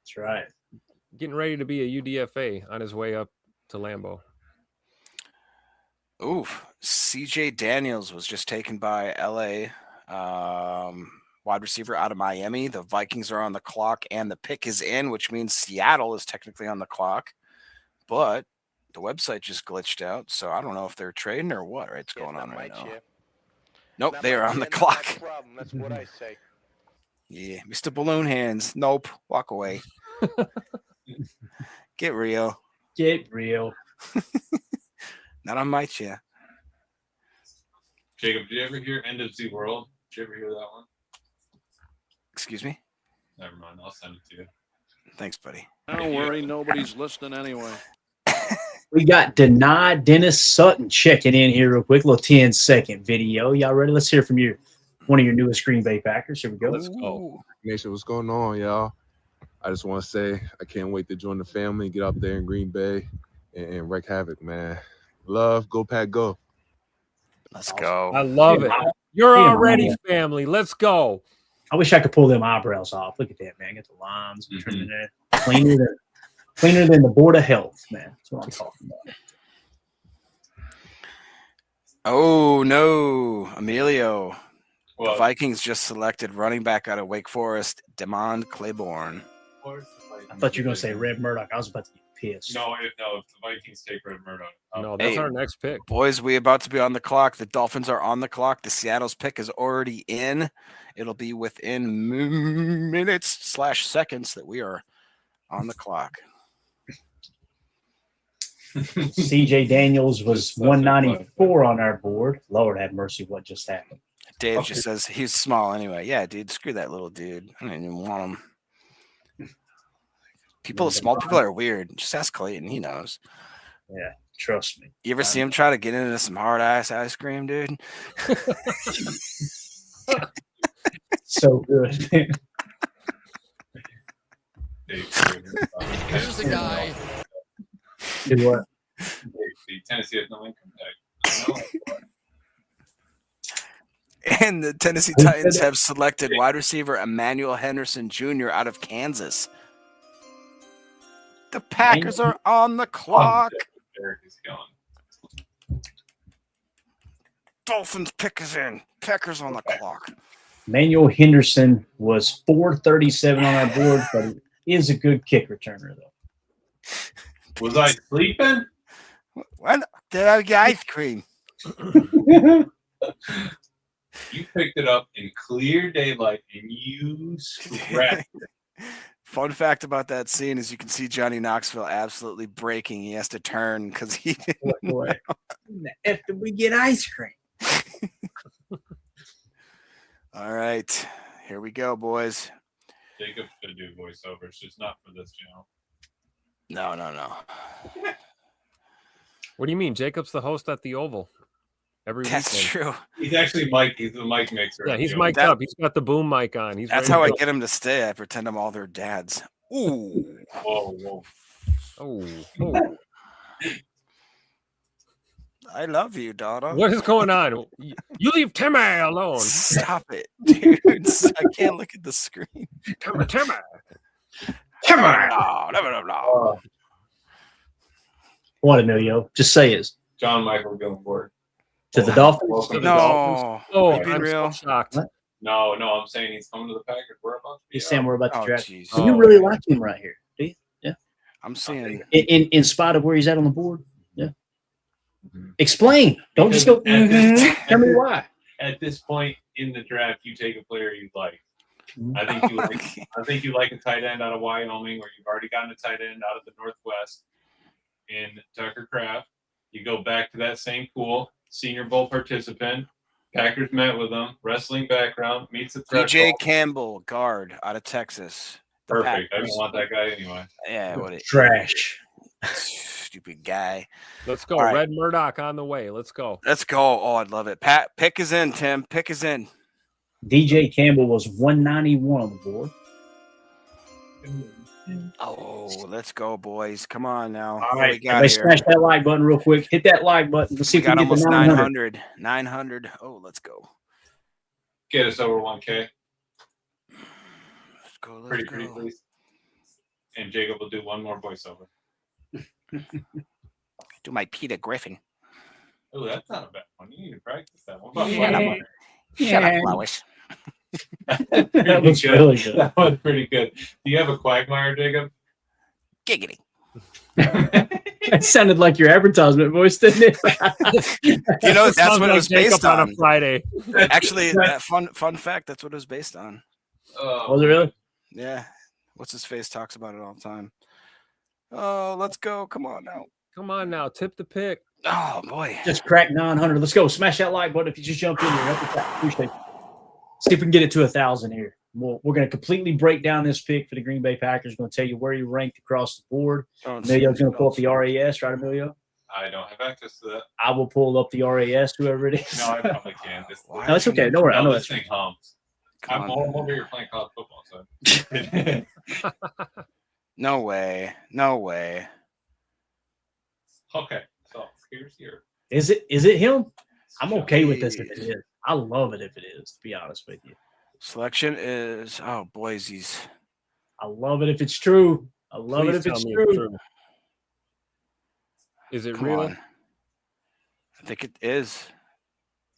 That's right. Getting ready to be a UDFA on his way up to Lambeau. Oof. CJ Daniels was just taken by LA. Wide receiver out of Miami. The Vikings are on the clock and the pick is in, which means Seattle is technically on the clock. But the website just glitched out, so I don't know if they're trading or what. What's going on right now? Nope, they are on the clock. That's what I say. Yeah, Mr. Balloon Hands. Nope, walk away. Get real. Get real. Not on my chair. Jacob, did you ever hear End of the World? Did you ever hear that one? Excuse me? Never mind. I'll send it to you. Thanks, buddy. Don't worry, nobody's listening anyway. We got Dani Dennis-Sutton checking in here real quick. Little 10-second video. Y'all ready? Let's hear from one of your newest Green Bay Packers. Here we go. Let's go. Nation, what's going on, y'all? I just want to say I can't wait to join the family, get up there in Green Bay, and wreak havoc, man. Love, go Pack, go. Let's go. I love it. You're already family. Let's go. I wish I could pull them eyebrows off. Look at that, man. Get the lines trimming there. Cleaner than the Board of Health, man. That's what I'm talking about. Oh, no. Emilio. Well, The Vikings just selected running back out of Wake Forest, Demond Claiborne. I thought you were going to say Red Murdoch. I was about to get pissed. No, if the Vikings take Red Murdoch. No, that's Hey. our next pick. Boys, we about to be on the clock. The Dolphins are on the clock. The Seattle's pick is already in. It'll be within minutes/seconds that we are on the clock. CJ Daniels was 194 on our board. Lord have mercy, what just happened? Dave just says he's small anyway. Yeah, dude, screw that little dude. I don't even want him. Small people are weird. Just ask Clayton. He knows. Yeah, trust me. You ever see him try to get into some hard-ass ice cream, dude? So good. Here's the guy. Do what? The Tennessee has no income tax. And the Tennessee Titans have selected wide receiver Emmanuel Henderson Jr. out of Kansas. The Packers are on the clock. Derek is going. Dolphins pick is in. Packers on the clock. Manuel Henderson was 437 on our board, but he is a good kick returner, though. Was I sleeping? What? Did I get ice cream? You picked it up in clear daylight and you scratched it. Fun fact about that scene is you can see Johnny Knoxville absolutely breaking. He has to turn because he didn't. What? After we get ice cream. All right. Here we go, boys. Jacob should do voiceovers, just not for this channel. No. What do you mean? Jacob's the host at the Oval every That's weekend. true. He's actually Mike. He's the mic mixer. Yeah, he's mic'd up. He's got the boom mic on. That's how I get him to stay. I pretend I'm all their dads. Ooh. Whoa. Oh. I love you, daughter. What is going on? You leave Timmy alone. Stop it, dude. I can't look at the screen. Timmy. No. What, Emilio? Just say it. John Michael going for it. To the Dolphins? Welcome to the No. Dolphins. Oh, You being I'm real? so shocked. What? No, I'm saying he's coming to the Packers. We're about to be He's saying we're about to Oh, draft. jeez. So you really like him right here, do you? Yeah. I'm seeing. In spite of where he's at on the board? Yeah. Explain. Don't just go, tell me why. At this point in the draft, you take a player you like. I think you like a tight end out of Wyoming, or you've already gotten a tight end out of the Northwest in Tucker Kraft. You go back to that same pool, Senior Bowl participant. Packers met with him, wrestling background, meets the threshold. DJ Campbell, guard out of Texas. Perfect. I don't want that guy anyway. Yeah, what it Trash. Stupid guy. Let's go. All right. Red Murdoch on the way. Let's go. Let's go. Oh, I'd love it. Pat, pick is in, Tim. Pick is in. DJ Campbell was 191 on the board. Oh, let's go, boys. Come on now. All What right, we got everybody here? smash that like button real quick. Hit that like button. Let's see We if we got can get almost to 900. 900. Oh, let's go. Get us over 1K. Let's go. Pretty, please. And Jacob will do one more voiceover. Do my Peter Griffin. Oh, that's not a bad one. You need to practice that one. Shut up, Lois. That was really good. That was pretty good. Do you have a Quagmire, Jacob? Giggity. That sounded like your advertisement voice, didn't it? You know, that's what it was Jacob based on on. a Friday. Actually, that fun fact, that's what it was based on. Was it really? Yeah. What's his face talks about it all the time. Oh, let's go. Come on now. Come on now. Tip the pick. Oh, boy. Just cracked 900. Let's go. Smash that like button if you just jumped in here. Help us out. Appreciate it. See if we can get it to 1,000 here. We're going to completely break down this pick for the Green Bay Packers. We're going to tell you where you ranked across the board. Emilio's going to pull up the RAS, right, Emilio? I don't have access to that. I will pull up the RAS, whoever it is. No, I probably can. No, it's okay. Don't worry. I know this that's thing hums. I'm over here playing college football, so. No way. No way. Okay, so here's your. Is it him? I'm okay with this if it is. I love it if it is, to be honest with you. Selection is, oh, Boise's. I love it if it's true. I love Please it if tell it's me true. Is it Come real? on. I think it is.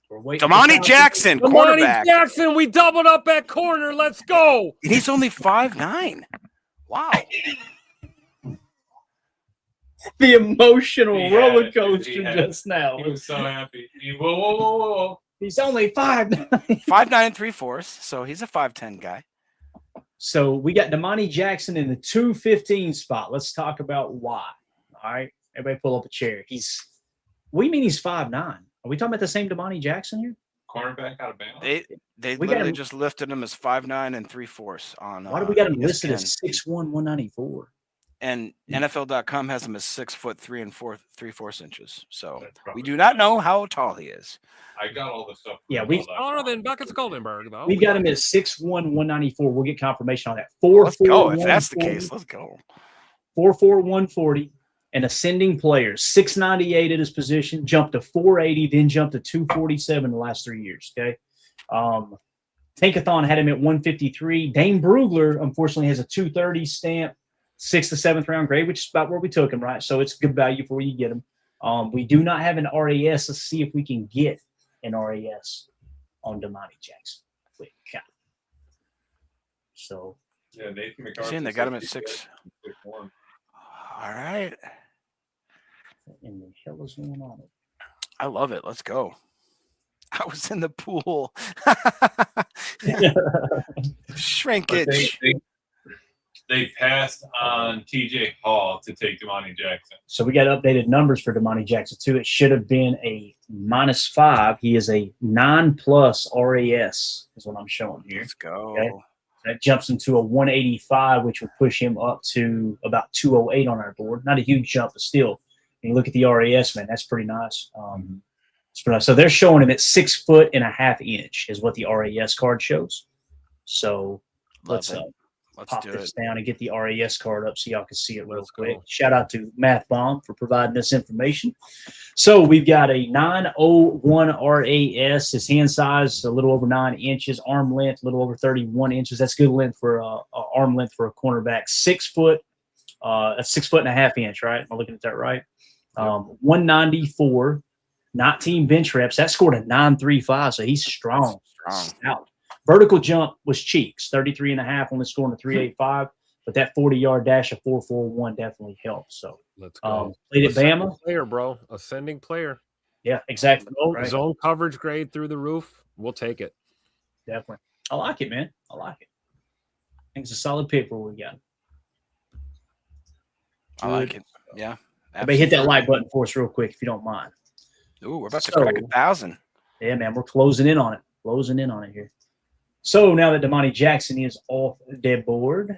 We're waiting. Damani Jackson, Damani quarterback. Jackson, we doubled up at corner. Let's go. And he's only 5'9". Wow. The emotional He had roller it. coaster He had it. just now. He was so happy. Whoa. He's only 5'9". 5'9" and 3/4", so he's a 5'10" guy. So we got Damani Jackson in the 215 spot. Let's talk about why. All right. Everybody pull up a chair. What do you mean he's 5'9"? Are we talking about the same Damani Jackson here? Cornerback out of Bama. They We got literally him- just lifted him as 5'9" and 3/4 on. Why do we got him ESPN. listed as 6'1", 194? And NFL.com has him as 6'3" 3/4 inches. So we do not know how tall he is. I got all the stuff. Yeah, we Taller than Buckets Goldenberg, though. got him at 6'1", 194. We'll get confirmation on that. Let's 4'4", go. If that's the 140. case, let's go. 4'4", 140. An ascending player, 698 at his position, jumped to 480, then jumped to 247 the last 3 years. Okay. Tankathon had him at 153. Dane Brugler, unfortunately, has a 230 stamp, 6th to 7th round grade, which is about where we took him, right? So it's good value for you get him. We do not have an RAS. Let's see if we can get an RAS on Damani Jackson. Quick count. So Yeah, Nathan McCarthy. Seeing they got him at 6. 6'1". All right. what in the hell is going on? I love it. Let's go. I was in the pool. Shrinkage. They passed on TJ Hall to take Damani Jackson. So we got updated numbers for Damani Jackson too. It should have been a -5. He is a 9+ RAS is what I'm showing here. Let's go. Okay. That jumps into a 185, which would push him up to about 208 on our board. Not a huge jump, but still, when you look at the RAS, man, that's pretty nice. It's pretty nice. So they're showing him at 6'1.5" is what the RAS card shows. So let's pop do this it. down and get the RAS card up so y'all can see it real Let's quick. go. Shout out to Math Bomb for providing this information. So we've got a 901 RAS. His hand size a little over 9 inches. Arm length a little over 31 inches. That's good length for arm length for a cornerback. 6 foot. That's 6'1.5" inch. Right? Am I looking at that right? 194. 19 bench reps. That scored a 9.35. So he's strong. Stout. Vertical jump was cheeks, 33.5, only scoring a 3.85, but that 40-yard dash of 4.41 definitely helped. So Let's go. played at Ascending Bama. player, bro. Ascending player. Yeah, exactly. Right. Zone coverage grade through the roof. We'll take it. Definitely. I like it, man. I like it. I think it's a solid pick for what we got. I like it. Yeah. Everybody hit that like button for us real quick if you don't mind. Ooh, we're about to crack 1,000. Yeah, man, we're closing in on it. Closing in on it here. So now that Damani Jackson is off the board,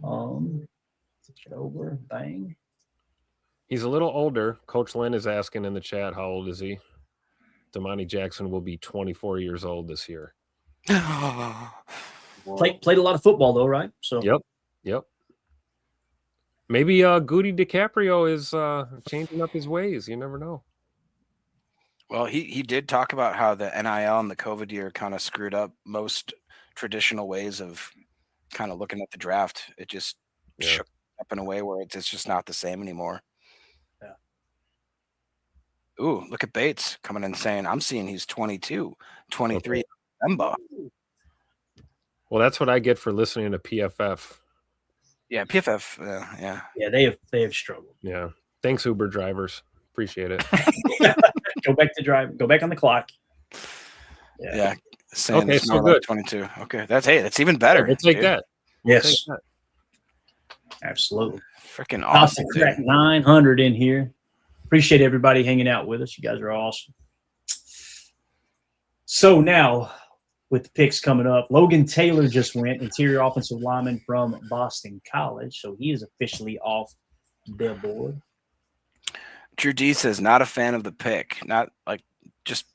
take it over, bang. He's a little older. Coach Lynn is asking in the chat, how old is he? Damani Jackson will be 24 years old this year. Played a lot of football though, right? So Yep. Maybe Gute DiCaprio is changing up his ways. You never know. Well, he did talk about how the NIL and the COVID year kind of screwed up most traditional ways of kind of looking at the draft. It just shook up in a way where it's just not the same anymore. Yeah. Ooh, look at Bates coming in saying, I'm seeing he's 22, 23 December. Well, that's what I get for listening to PFF. Yeah, PFF. Yeah. Yeah, they have struggled. Yeah. Thanks, Uber drivers. Appreciate it. Go back to drive. Go back on the clock. Yeah. Saying Okay, it's so more like good. 22. Okay, that's even better. We'll take dude. that. Yes. Absolutely. Freaking awesome. Crack 900 in here. Appreciate everybody hanging out with us. You guys are awesome. So now, with the picks coming up, Logan Taylor just went, interior offensive lineman from Boston College. So he is officially off the board. Drew D says, not a fan of the pick. Not like just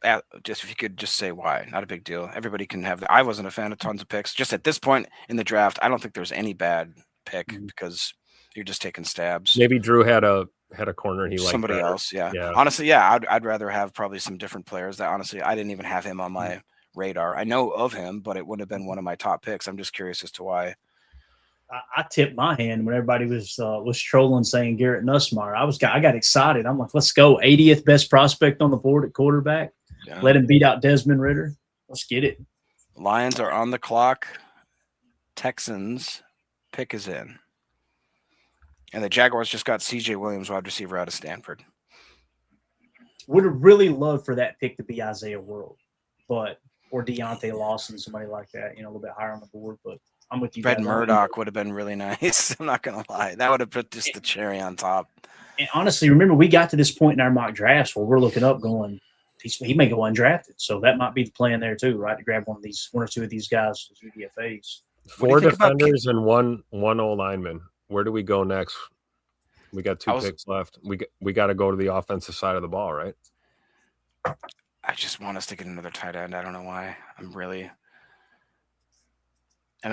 if you could just say why. Not a big deal. Everybody can have that. I wasn't a fan of tons of picks. Just at this point in the draft, I don't think there's any bad pick because you're just taking stabs. Maybe Drew had a corner he liked Somebody better. else. Yeah. Honestly, I'd rather have probably some different players that honestly I didn't even have him on my radar. I know of him, but it wouldn't have been one of my top picks. I'm just curious as to why. I tipped my hand when everybody was trolling saying Garrett Nussmeier. I got excited. I'm like, let's go. 80th best prospect on the board at quarterback. Yeah. Let him beat out Desmond Ridder. Let's get it. Lions are on the clock. Texans pick is in. And the Jaguars just got CJ Williams, wide receiver out of Stanford. Would have really loved for that pick to be Isaiah World, or Deontay Lawson, somebody like that, a little bit higher on the board. But I'm with you. Fred Murdoch would have been really nice. I'm not going to lie. That would have put just the cherry on top. And honestly, remember, we got to this point in our mock drafts where we're looking up going, he may go undrafted. So that might be the plan there too, right? To grab one or two of these guys as UDFAs. 4 defenders and one O lineman. Where do we go next? We got 2 picks left. We got to go to the offensive side of the ball, right? I just want us to get another tight end. I don't know why. I mean,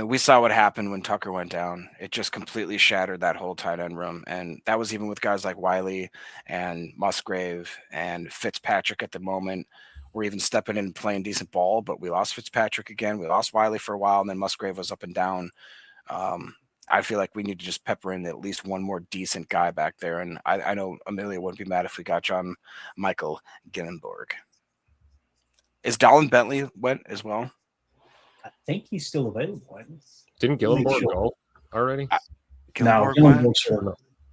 we saw what happened when Tucker went down. It just completely shattered that whole tight end room. And that was even with guys like Wiley and Musgrave and Fitzpatrick at the moment. We're even stepping in and playing decent ball, but we lost Fitzpatrick again. We lost Wiley for a while, and then Musgrave was up and down. I feel like we need to just pepper in at least one more decent guy back there. And I know Amelia wouldn't be mad if we got John Michael Gillenborg. Is Dolan Bentley went as well? I think he's still available. Didn't Gillenborg go already? Gillenborg's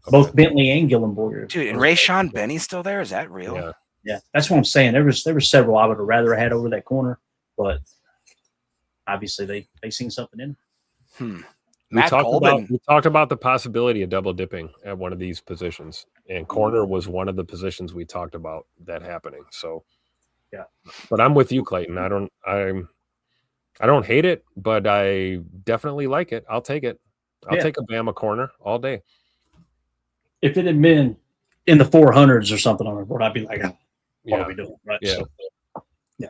both Bentley and Gillenborg. Dude, and Rayshon Benny's still there? Is that real? Yeah, that's what I'm saying. There were several I would have rather had over that corner, but obviously they seen something in him. We talked about the possibility of double dipping at one of these positions, and corner was one of the positions we talked about that happening. So, yeah. But I'm with you, Clayton. I don't hate it, but I definitely like it. I'll take it. I'll take a Bama corner all day. If it had been in the 400s or something on our board, I'd be like, what are we doing? Right. Yeah. So, yeah.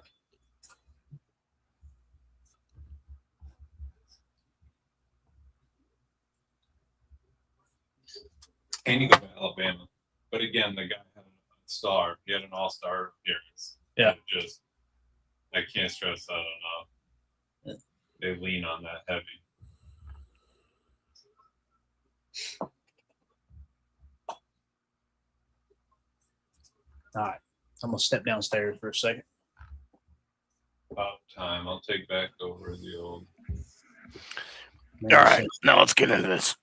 And you go to Alabama. But again, the guy had a star. He had an all-star appearance. Yeah. I can't stress that enough. Yeah. They lean on that heavy. All right. I'm going to step downstairs for a second. About time. I'll take back over the old. All right. Now let's get into this.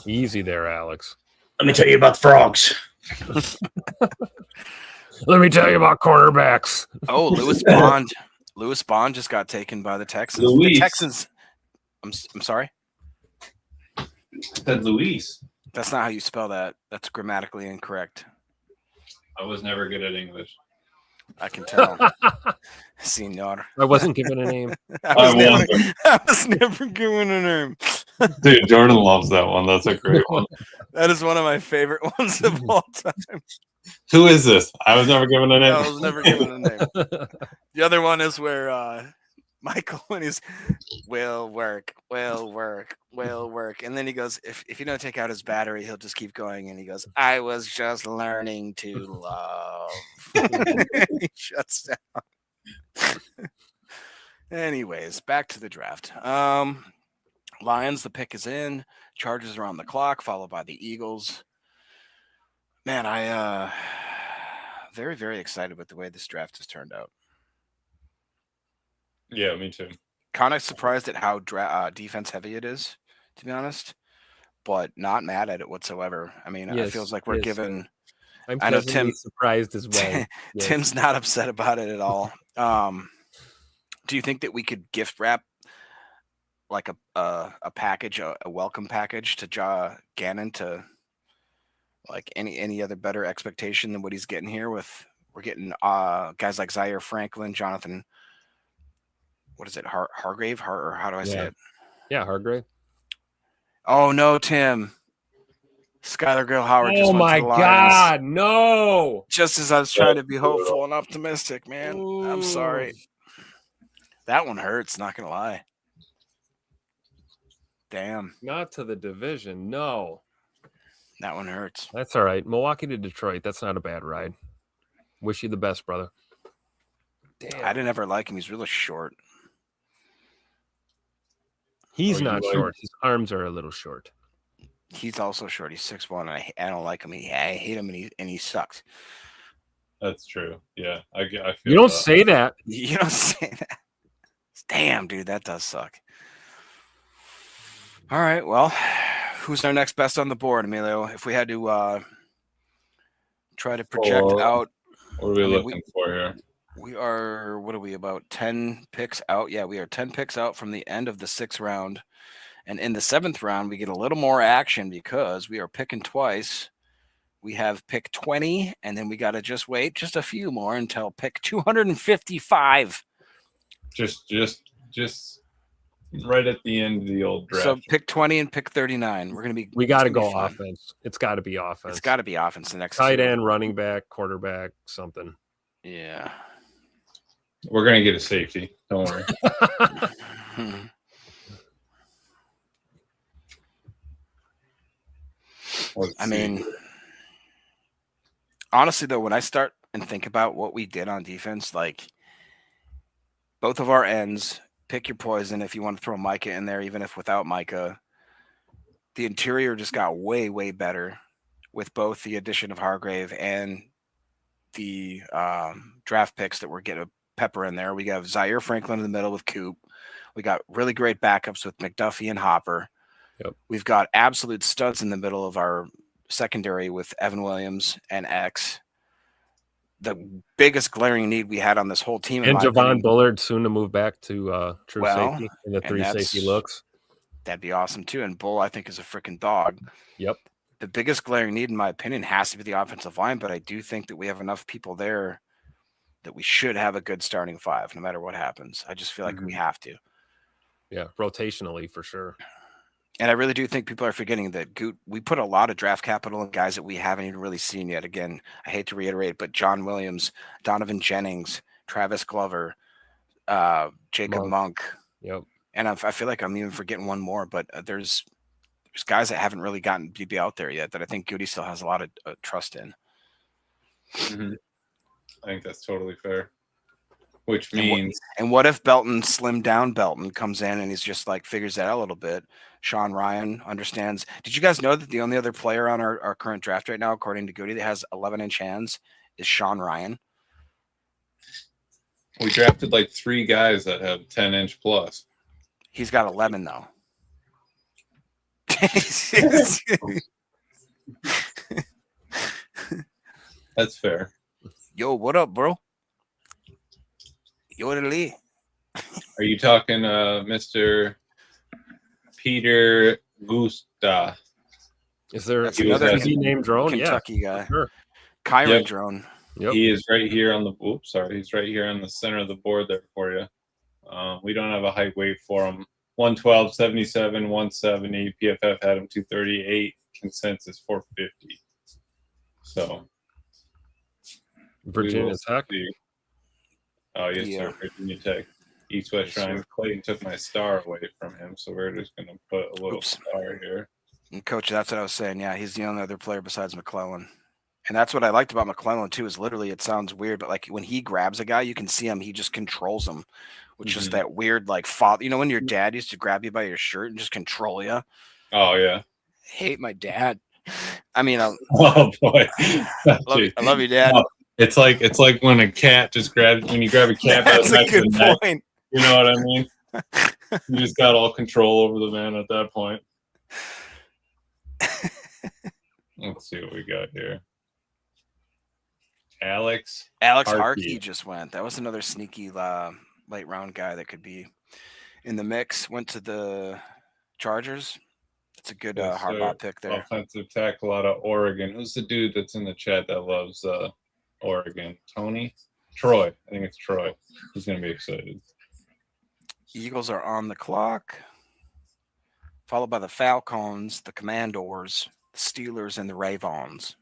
Easy there, Alex. Let me tell you about the frogs. Let me tell you about cornerbacks. Oh, Lewis Bond. Lewis Bond just got taken by the Texans. Luis. The Texans. I'm sorry. I said Luis. That's not how you spell that. That's grammatically incorrect. I was never good at English. I can tell. Senor. I wasn't given a name. I was never given a name. Dude, Jordan loves that one. That's a great one. That is one of my favorite ones of all time. Who is this? I was never given a name. I was never given a name. The other one is where Michael, when he's will work. And then he goes, if you don't take out his battery, he'll just keep going. And he goes, I was just learning to love. He shuts down. Anyways, back to the draft. Lions, the pick is in. Chargers are on the clock, followed by the Eagles. Man, I very, very excited with the way this draft has turned out. Yeah, me too. Kind of surprised at how defense heavy it is, to be honest, but not mad at it whatsoever. I mean, it feels like we're given. I know Tim surprised as well. Tim's not upset about it at all. Do you think that we could gift wrap like a package, a welcome package to Gannon to like any other better expectation than what he's getting here with? We're getting guys like Zaire Franklin, Jonathan. What is it? Hargrave? Or how do I say it? Yeah, Hargrave. Oh no, Tim. Skylar Gill-Howard just Oh went my to the Lions. God, no. Just as I was trying to be hopeful and optimistic, man. Ooh. I'm sorry. That one hurts, not gonna lie. Damn. Not to the division, no. That one hurts. That's all right. Milwaukee to Detroit, that's not a bad ride. Wish you the best, brother. Damn. I didn't ever like him. He's really short. He's not short. His arms are a little short. He's also short. He's 6'1", and I don't like him. I hate him, and he sucks. That's true. Yeah, I feel you don't say that. You don't say that. Damn, dude, that does suck. All right, well, who's our next best on the board, Emilio? If we had to try to project out. What are we looking for here? We are, what are we, about 10 picks out? Yeah, we are 10 picks out from the end of the 6th round. And in the 7th round, we get a little more action because we are picking twice. We have pick 20, and then we got to just wait just a few more until pick 255. Just right at the end of the old draft. So pick 20 and pick 39. We got to go offense. It's got to be offense. It's got to be offense the next tight end, running back, quarterback, something. Yeah. We're going to get a safety. Don't worry. I mean, honestly, though, when I start and think about what we did on defense, like both of our ends, pick your poison if you want to throw Micah in there, even if without Micah. The interior just got way, way better with both the addition of Hargrave and the draft picks that we're getting pepper in there. We got Zaire Franklin in the middle with Coop. We got really great backups with McDuffie and Hopper. Yep. We've got absolute studs in the middle of our secondary with Evan Williams and X. The biggest glaring need we had on this whole team. And Javon Bullard soon to move back to true safety in the 3 safety looks. That'd be awesome too. And Bull, I think, is a freaking dog. Yep. The biggest glaring need, in my opinion, has to be the offensive line, but I do think that we have enough people there that we should have a good starting 5 no matter what happens. I just feel like we have to. Yeah, rotationally for sure. And I really do think people are forgetting that we put a lot of draft capital in guys that we haven't even really seen yet. Again, I hate to reiterate, but John Williams, Donovan Jennings, Travis Glover, Jacob Monk. Yep. And I feel like I'm even forgetting one more, but there's guys that haven't really gotten to be out there yet that I think Gute still has a lot of trust in. Mm-hmm. I think that's totally fair. Which means, and what if Belton, slimmed down Belton, comes in and he's just like figures that out a little bit? Sean Ryan understands. Did you guys know that the only other player on our current draft right now, according to Gute, that has 11-inch hands is Sean Ryan? We drafted like 3 guys that have 10-inch plus. He's got 11 though. That's fair. Yo, what up, bro? Yo, Lee. Are you talking Mr. Peter Gusta? Is there another named Drone? Kentucky guy. Sure. Kyron Drone. Yep. He is right here on the he's right here on the center of the board there for you. We don't have a height weight for him 112, 77, 170. PFF had him 238. Consensus 450. So Virginia Tech. Oh, yes, Yeah. sir. Virginia Tech. East West Shrine. Clayton took my star away from him, so we're just going to put a little star here. And Coach, that's what I was saying. Yeah, he's the only other player besides McClellan. And that's what I liked about McClellan, too, is literally, it sounds weird, but like when he grabs a guy, you can see him, he just controls him, which is that weird, like, father. You know, when your dad used to grab you by your shirt and just control you? Oh, yeah. Hate my dad. I mean, oh, boy. I love you, Dad. No, it's like when a cat just grabs, when you grab a cat by That's the a neck good of the neck. point. You know what I mean? You just got all control over the man at that point. Let's see what we got here. Alex Harkey just went. That was another sneaky late round guy that could be in the mix. Went to the Chargers. It's a good Harbaugh pick there. Offensive tackle out of Oregon. Who's the dude that's in the chat that loves Oregon? Troy. I think it's Troy. He's going to be excited. Eagles are on the clock, followed by the Falcons, the Commanders, the Steelers, and the Ravens.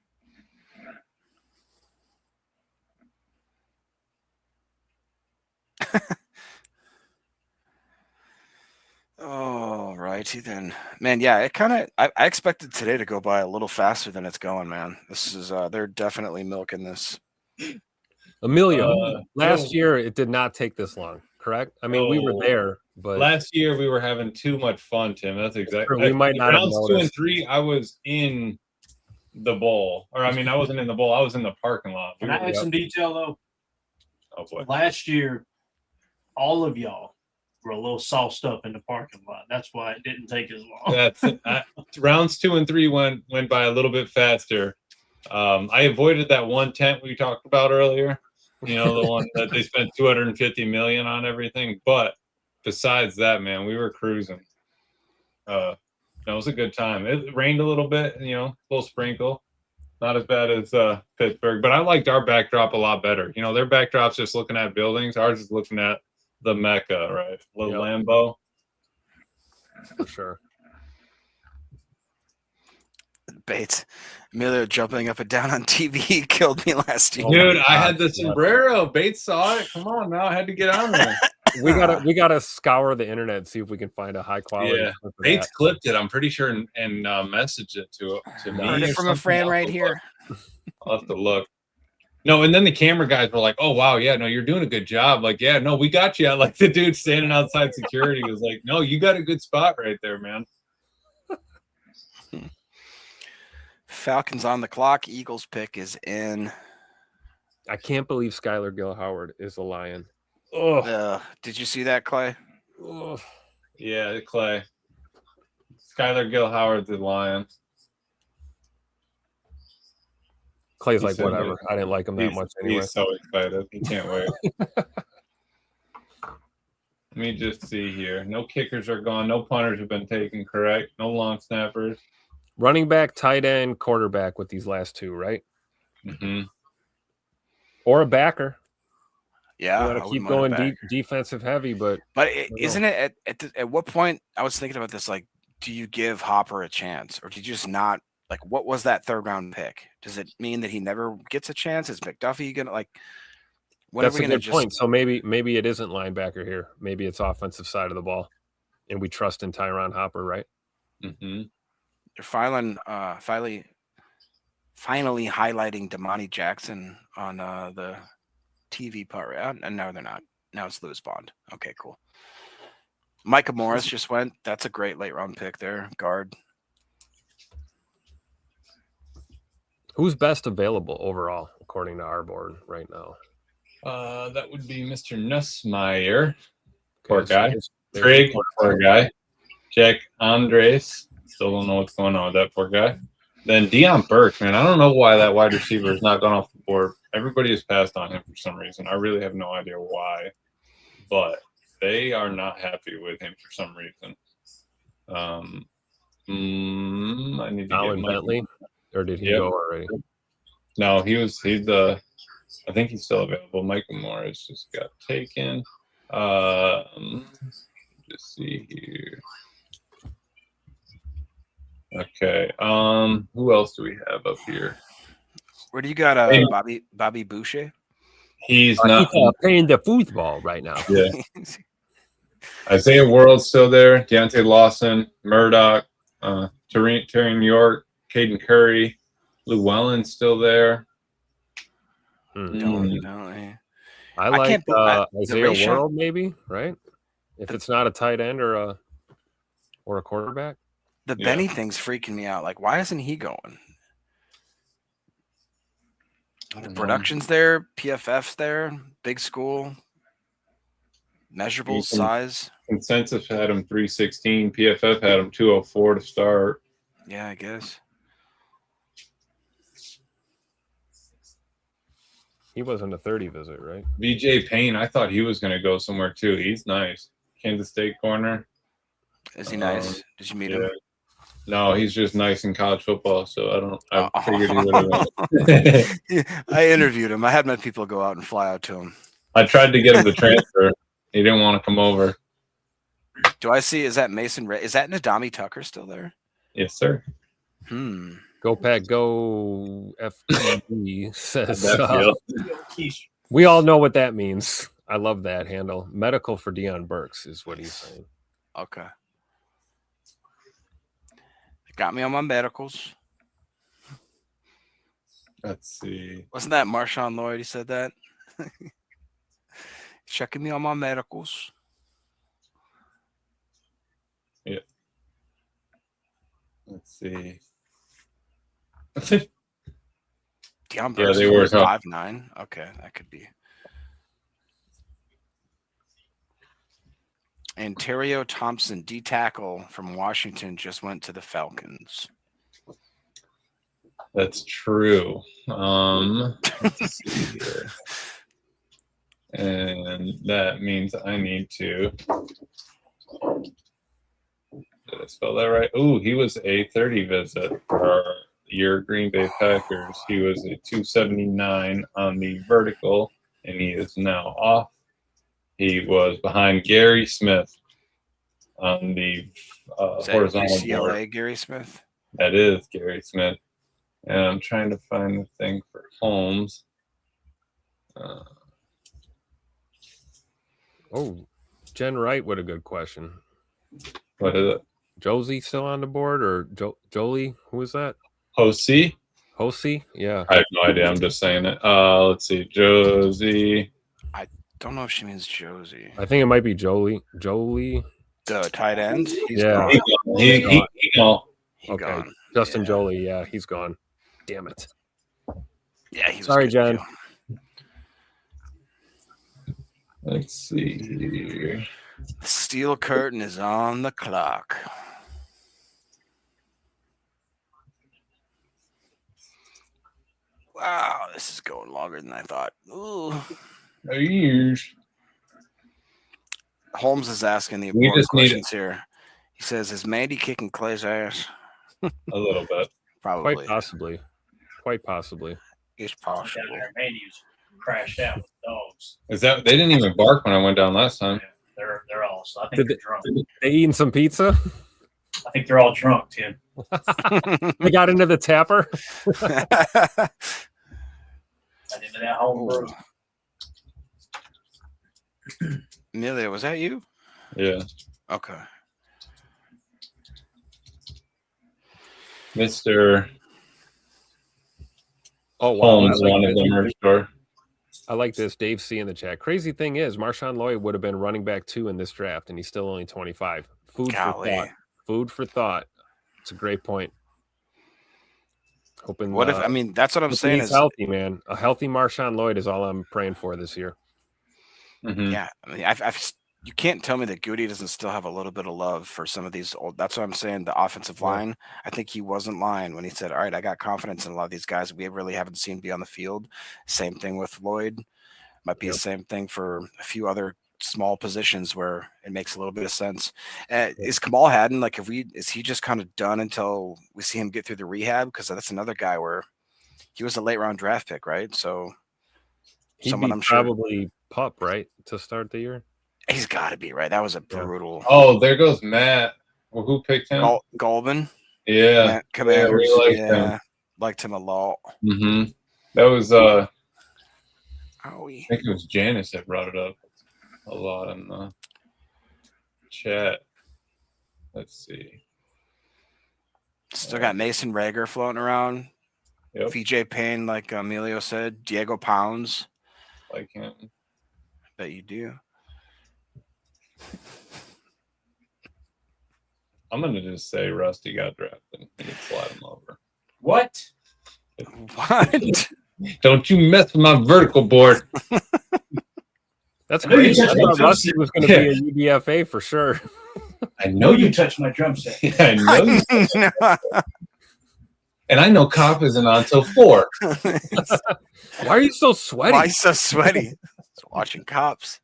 All righty then, man. Yeah, it kind of. I expected today to go by a little faster than it's going, man. This is they're definitely milking this. Emilio, last year it did not take this long, correct? I mean, we were there, but last year we were having too much fun, Tim. That's exactly. We might not have rounds noticed. 2 and 3. I was in the bowl, or I mean, I wasn't in the bowl. I was in the parking lot. Can I add some detail though? Oh boy! Last year, all of y'all were a little sauced up in the parking lot. That's why it didn't take as long. That's rounds 2 and 3 went by a little bit faster. I avoided that one tent we talked about earlier. You know, the one that they spent $250 million on everything. But besides that, man, we were cruising. It was a good time. It rained a little bit, you know, a little sprinkle. Not as bad as Pittsburgh, but I liked our backdrop a lot better. You know, their backdrop's just looking at buildings. Ours is looking at the Mecca, right? Little Lambo. For sure. Bates, Emilio jumping up and down on TV killed me last year. Dude, I had the sombrero. Bates saw it. Come on now, I had to get on there. we gotta scour the internet and see if we can find a high quality. Yeah, Bates clipped it, I'm pretty sure, and messaged it to me. Heard it from a friend right here. I'll have to look. No, and then the camera guys were like, "Oh wow, yeah, no, you're doing a good job." Like, yeah, no, we got you. Like the dude standing outside security was like, "No, you got a good spot right there, man." Falcons on the clock. Eagles pick is in. I can't believe Skylar Gill-Howard is a Lion. Did you see that, Clay? Yeah, Clay. Skylar Gill-Howard's the Lion. Clay's like, whatever. I didn't like him that much anyway. He's so excited. He can't wait. Let me just see here. No kickers are gone. No punters have been taken, correct? No long snappers. Running back, tight end, quarterback with these last two, right? Mm-hmm. Or a backer. Yeah, you got to keep going defensive heavy, but isn't it at what point? I was thinking about this. Like, do you give Hopper a chance, or do you just not? Like, what was that third round pick? Does it mean that he never gets a chance? Is McDuffie gonna like? That's a good point. So maybe it isn't linebacker here. Maybe it's offensive side of the ball, and we trust in Tyron Hopper, right? Mm-hmm. They're finally highlighting Damani Jackson on the TV part, and no, they're not. Now it's Lewis Bond. Okay, cool. Micah Morris just went. That's a great late round pick there, guard. Who's best available overall, according to our board right now? That would be Mr. Nussmeier. Poor Okay, guy. Trig, poor guy. Jack Andres. Still don't know what's going on with that poor guy. Then Deion Burke, man. I don't know why that wide receiver has not gone off the board. Everybody has passed on him for some reason. I really have no idea why. But they are not happy with him for some reason. I need to Alan get Bentley, or did he go already? No, he's I think he's still available. Michael Morris just got taken. Just see here. Okay. Who else do we have up here? Where do you got Bobby Boucher? He's not playing the football right now. Yeah. Isaiah World's still there. Deontay Lawson, Murdoch, Terry York, Caden Curry, Llewellyn's still there. Definitely. I like Isaiah World, maybe, right? If it's not a tight end or a quarterback. The Benny thing's freaking me out. Like, why isn't he going? The production's there, PFF's there, big school, measurable size. Consensus had him 316. PFF had him 204 to start. Yeah, I guess. He wasn't a 30 visit, right? VJ Payne, I thought he was going to go somewhere too. He's nice. Kansas State corner. Is he nice? Did you meet him? No, he's just nice in college football. So I figured he would have. I interviewed him. I had my people go out and fly out to him. I tried to get him to transfer. He didn't want to come over. Do I see? Is that Mason Ray? Is that Nadami Tucker still there? Yes, sir. Go Pack Go FTB says We all know what that means. I love that handle. Medical for Deion Burks is what he's saying. Okay. Got me on my medicals. Let's see. Wasn't that Marshawn Lloyd? He said that. Checking me on my medicals. Yeah. Let's see. Deion Burks they were 5'9". Okay, that could be. Ontario Thompson, D tackle from Washington, just went to the Falcons. That's true. Let's see here. And that means I need to. Did I spell that right? Oh, he was a 30 visit for your Green Bay Packers. He was a 279 on the vertical, and he is now off. He was behind Gary Smith on the horizontal UCLA board. Gary Smith? That is Gary Smith. And I'm trying to find the thing for Holmes. Jen Wright, what a good question. What is it? Josie still on the board or Jolie? Who is that? Hosey? Hosey? Yeah. I have no idea. I'm just saying it. Let's see. Josie. I don't know if she means Josie. I think it might be Jolie. The tight end? He's Yeah. gone. He gone. He gone. Justin Jolie, yeah, he's gone. Damn it. Yeah, he was Sorry, good Jen. too. Let's see here. The steel curtain is on the clock. Wow, this is going longer than I thought. Ooh. Holmes is asking the important questions here. He says, is Mandy kicking Clay's ass? A little bit. Probably. Quite possibly. It's possible. Mandy's crashed out with dogs. Is that they didn't even bark when I went down last time? They're all. So I think they're drunk. They eating some pizza? I think they're all drunk, Tim. They got into the tapper. Got into that home brew. Amelia, was that you? Yeah. Okay. Mr. Oh, wow. Holmes wanted the merch store. I like this. Dave C in the chat. Crazy thing is, Marshawn Lloyd would have been running back 2 in this draft, and he's still only 25. For thought. Food for thought. It's a great point. Hoping. What if? I mean, that's what I'm saying. He's healthy, man. A healthy Marshawn Lloyd is all I'm praying for this year. Mm-hmm. Yeah, I mean, you can't tell me that Gute doesn't still have a little bit of love for some of these old. That's what I'm saying. The offensive line. I think he wasn't lying when he said, "All right, I got confidence in a lot of these guys we really haven't seen be on the field." Same thing with Lloyd. Might be the same thing for a few other small positions where it makes a little bit of sense. Is Kamal Hadden is he just kind of done until we see him get through the rehab? Because that's another guy where he was a late round draft pick, right? So He'd someone be I'm sure probably pup, right, to start the year. He's got to be right. That was a brutal. Oh, there goes Matt. Well, who picked him? Goldman. Yeah, Commanders. Yeah, him. Liked him a lot. Mm-hmm. That was I think it was Janice that brought it up a lot in the chat. Let's see. Still got Mason Rager floating around. Yep. VJ Payne, like Emilio said. Diego Pounds. Like him. Bet you do. I'm gonna just say Rusty got drafted. You can slide him over. What? What? Don't you mess with my vertical board. That's I know you crazy. I touched my thought drum Rusty set. was going to be a UDFA for sure. I know You touched my drum set. Yeah, I know you. And I know Cop isn't on till 4. Why are you so sweaty? Why so sweaty? Watching Cops.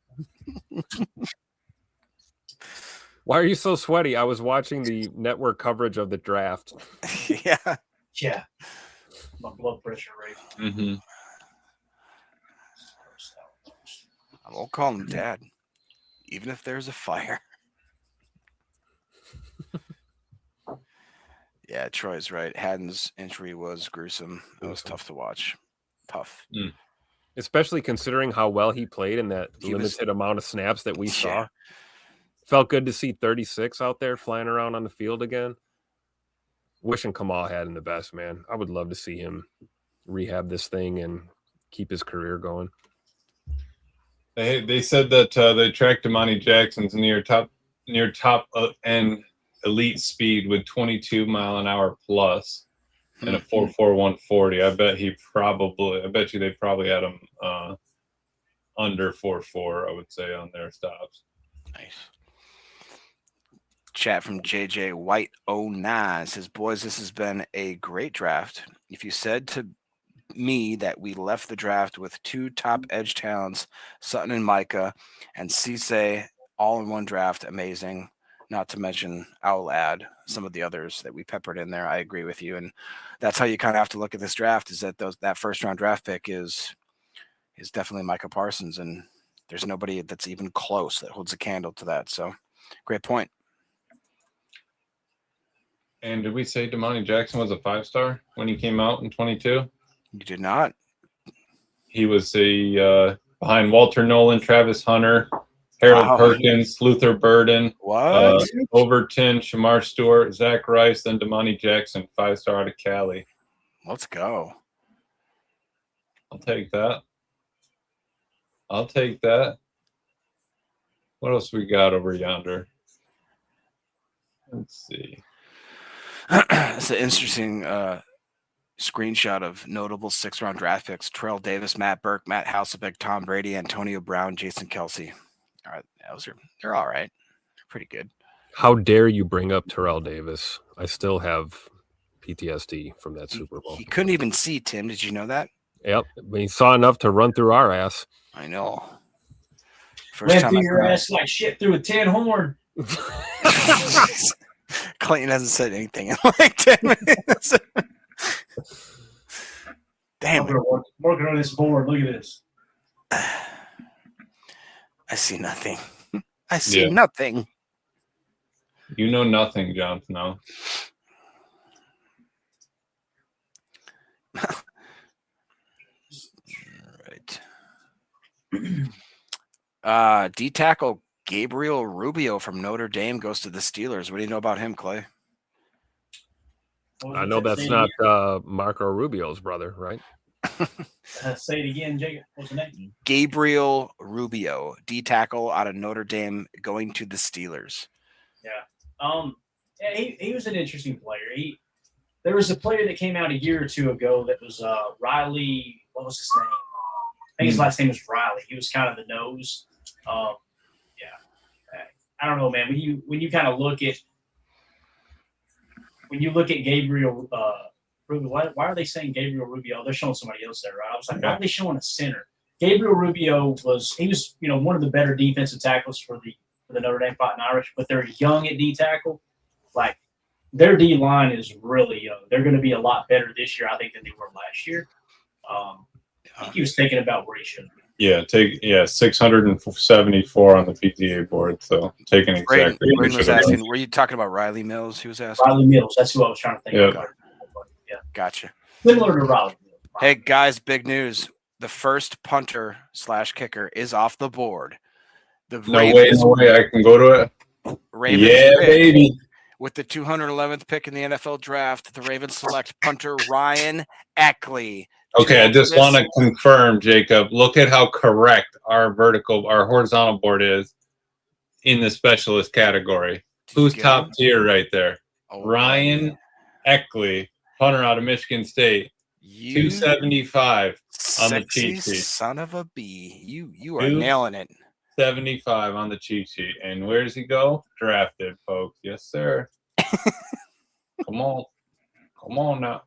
Why are you so sweaty? I was watching the network coverage of the draft. Yeah. Yeah. My blood pressure raised. Mm-hmm. I won't call him Dad, even if there's a fire. Yeah, Troy's right. Haddon's injury was gruesome. It was tough to watch. Tough. Especially considering how well he played in that limited amount of snaps that we saw. Yeah. Felt good to see 36 out there flying around on the field again. Wishing Kamal Haddon the best, man. I would love to see him rehab this thing and keep his career going. They said that they tracked Damani Jackson's near top end elite speed with 22 mile an hour plus and a 4.4 140. I bet you they probably had him under 4.4, I would say, on their stops. Nice. Chat from JJ White 09 says, boys, this has been a great draft. If you said to me that we left the draft with 2 top edge talents, Sutton and Micah, and Cisse all in one draft, amazing. Not to mention, I'll add some of the others that we peppered in there. I agree with you, and that's how you kind of have to look at this draft. Is that that first round draft pick is definitely Micah Parsons, and there's nobody that's even close that holds a candle to that. So, great point. And did we say Damani Jackson was a 5-star when he came out in 22? You did not. He was behind Walter Nolan, Travis Hunter, Harold Perkins, Luther Burden, Overton, Shamar Stewart, Zach Rice, then Damani Jackson, 5-star out of Cali. Let's go. I'll take that. What else we got over yonder? Let's see. It's an interesting screenshot of notable 6th-round draft picks: Terrell Davis, Matt Burke, Matt Hasselbeck, Tom Brady, Antonio Brown, Jason Kelsey. All right, they're all right. They're pretty good. How dare you bring up Terrell Davis? I still have PTSD from that Super Bowl. He couldn't even see, Tim. Did you know that? Yep. But he saw enough to run through our ass. I know. Went through your ass like shit through a tin horn. Clayton hasn't said anything in like 10 minutes. Damn. I'm working on this board. Look at this. I see nothing. I see nothing. You know nothing, John Snow. Right. D tackle Gabriel Rubio from Notre Dame goes to the Steelers. What do you know about him, Clay? I know that's not Marco Rubio's brother, right? Say it again, Jacob. What's the name? Gabriel Rubio, D tackle out of Notre Dame, going to the Steelers. Yeah. He was an interesting player. There was a player that came out a year or two ago that was Riley. What was his name? I think his last name was Riley. He was kind of the nose. I don't know, man. When you kind of look at Gabriel Rubio, why are they saying Gabriel Rubio? They're showing somebody else there, right? I was like, why are they showing a center? Gabriel Rubio was one of the better defensive tackles for the Notre Dame Fighting Irish, but they're young at D tackle. Like, their D line is really young. They're going to be a lot better this year, I think, than they were last year. I think he was thinking about where he should be. Yeah, 674 on the PTA board. So taking exactly. Braden was asking, were you talking about Riley Mills? He was asking. Riley Mills. That's who I was trying to think of. Yeah. Gotcha. Similar to Riley Mills. Hey, guys, big news. The first punter / kicker is off the board. No way, I can go to it. Ravens baby. With the 211th pick in the NFL draft, the Ravens select punter Ryan Eckley. Okay, I just want to confirm, Jacob. Look at how correct our horizontal board is in the specialist category. Who's top tier right there? Ryan Eckley, punter out of Michigan State. 275 on the cheat sheet. Son of a bee. You are nailing it. 75 on the cheat sheet. And where does he go? Drafted, folks. Yes, sir. Come on now.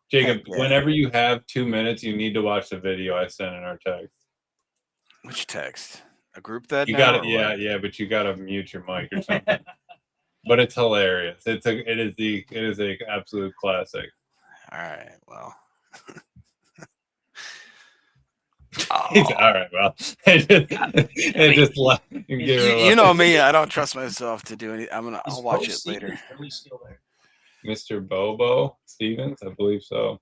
Jacob, whenever you have 2 minutes, you need to watch the video I sent in our text. Which text? A group that you got it. Yeah, but you got to mute your mic or something. But it's hilarious. It is a absolute classic. All right. Well. All right. Well, you know me. I don't trust myself to do anything. I'll watch it later. Mr. Bobo Stevens, I believe so.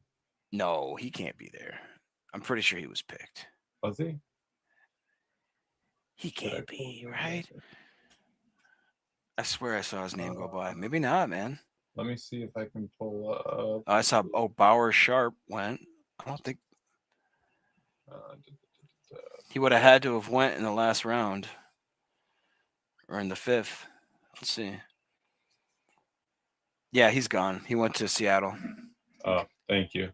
No, he can't be there. I'm pretty sure he was picked. Was he? He can't be, right? I swear I saw his name go by. Maybe not, man. Let me see if I can pull up. I saw. Bauer Sharp went. I don't think he would have had to have went in the last round or in the 5th. Let's see. Yeah, he's gone. He went to Seattle. Oh, thank you.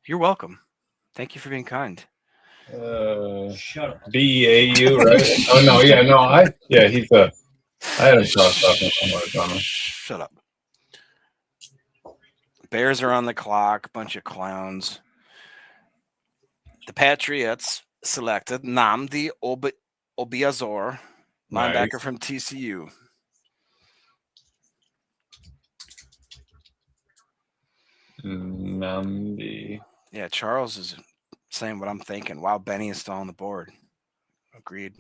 You're welcome. Thank you for being kind. Shut up. BEAU, right? Oh no, yeah, no, I had him crossed off somewhere. Shut up. Bears are on the clock. Bunch of clowns. The Patriots selected Nnamdi Obiazor, linebacker from TCU. Nnamdi. Yeah, Charles is saying what I'm thinking. Wow, Benny is still on the board. Agreed.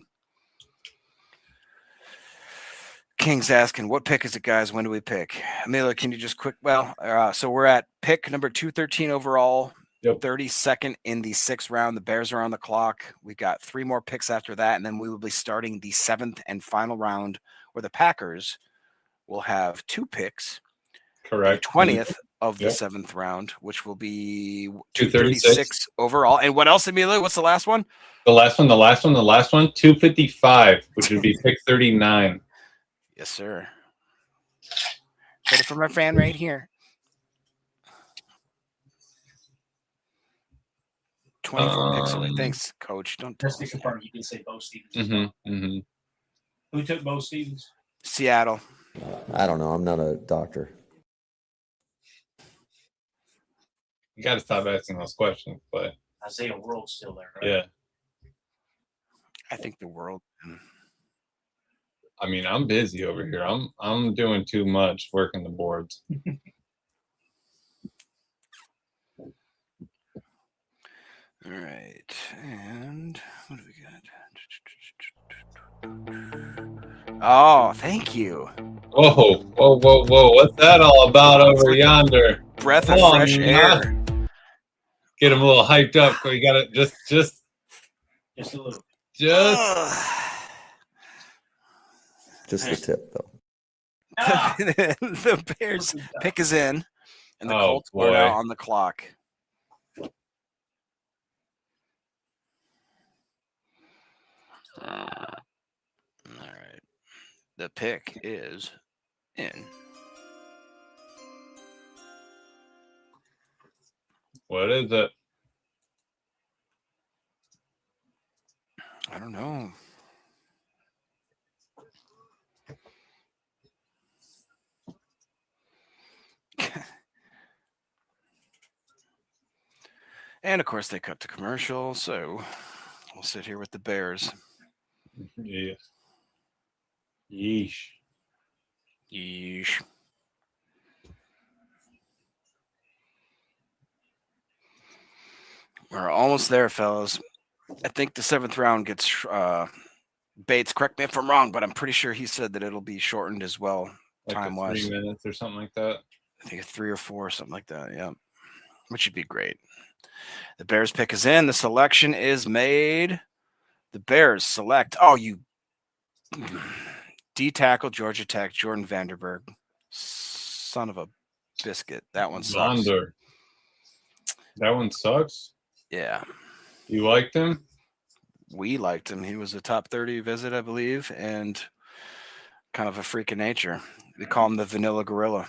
King's asking, what pick is it, guys? When do we pick? Amelia, can you just quick? Well, so we're at pick number 213 overall. Yep. 32nd in the 6th round. The Bears are on the clock. We got 3 more picks after that, and then we will be starting the 7th and final round, where the Packers will have 2 picks. Correct. The 20th of the 7th round, which will be 236 overall. And what else, Amelia? What's the last one? The last one, 255, which would be pick 39. Yes, sir. Get it from our fan right here. 24 picks away. Thanks, Coach. Don't just to confirm, you can say Bo Stevens. Who took Bo Stevens? Seattle. I don't know. I'm not a doctor. You got to stop asking those questions, but Isaiah World's still there, right? Yeah. I think the world. I mean, I'm busy over here. I'm doing too much working the boards. All right, and what do we got? Oh, thank you. Whoa! What's that all about over yonder? Breath of fresh air. Get him a little hyped up. We got it. Just a little. Just the tip, though. The Bears pick is in, and the Colts are now on the clock. All right. The pick is in. What is it? I don't know. And of course, they cut to commercial, so we'll sit here with the Bears. Yes. Yeesh. We're almost there, fellas. I think the 7th round gets Bates. Correct me if I'm wrong, but I'm pretty sure he said that it'll be shortened as well, like time-wise. 3 minutes or something like that. I think 3 or 4, something like that. Yeah, which would be great. The Bears pick is in. The selection is made. The Bears select. Oh, you D tackle, Georgia Tech, Jordan Vanderberg. Son of a biscuit. That one sucks. Vander. That one sucks. Yeah. You liked him? We liked him. He was a top 30 visit, I believe, and kind of a freak of nature. We call him the Vanilla Gorilla.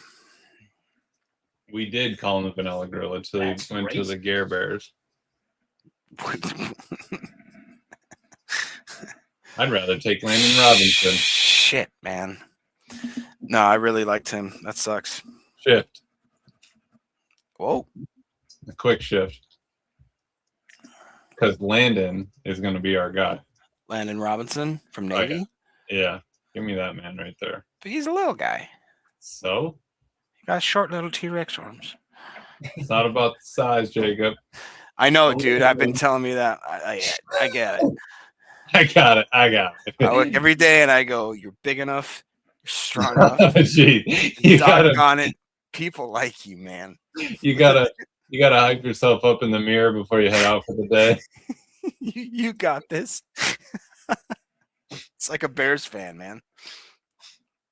We did call him the Vanilla Gorilla until he went to the Gare Bears. I'd rather take Landon Robinson. Shit, man. No, I really liked him. That sucks. Shift. Whoa. A quick shift. Because Landon is going to be our guy. Landon Robinson from Navy? Oh, yeah. Give me that man right there. But he's a little guy. So? He got short little T-Rex arms. It's not about the size, Jacob. I know, dude. I've been telling you that. I get it. I got it. I look every day and I go, you're big enough. You're strong enough. Gee, you on it. People like you, man. You gotta hype yourself up in the mirror before you head out for the day. You got this. It's like a Bears fan, man.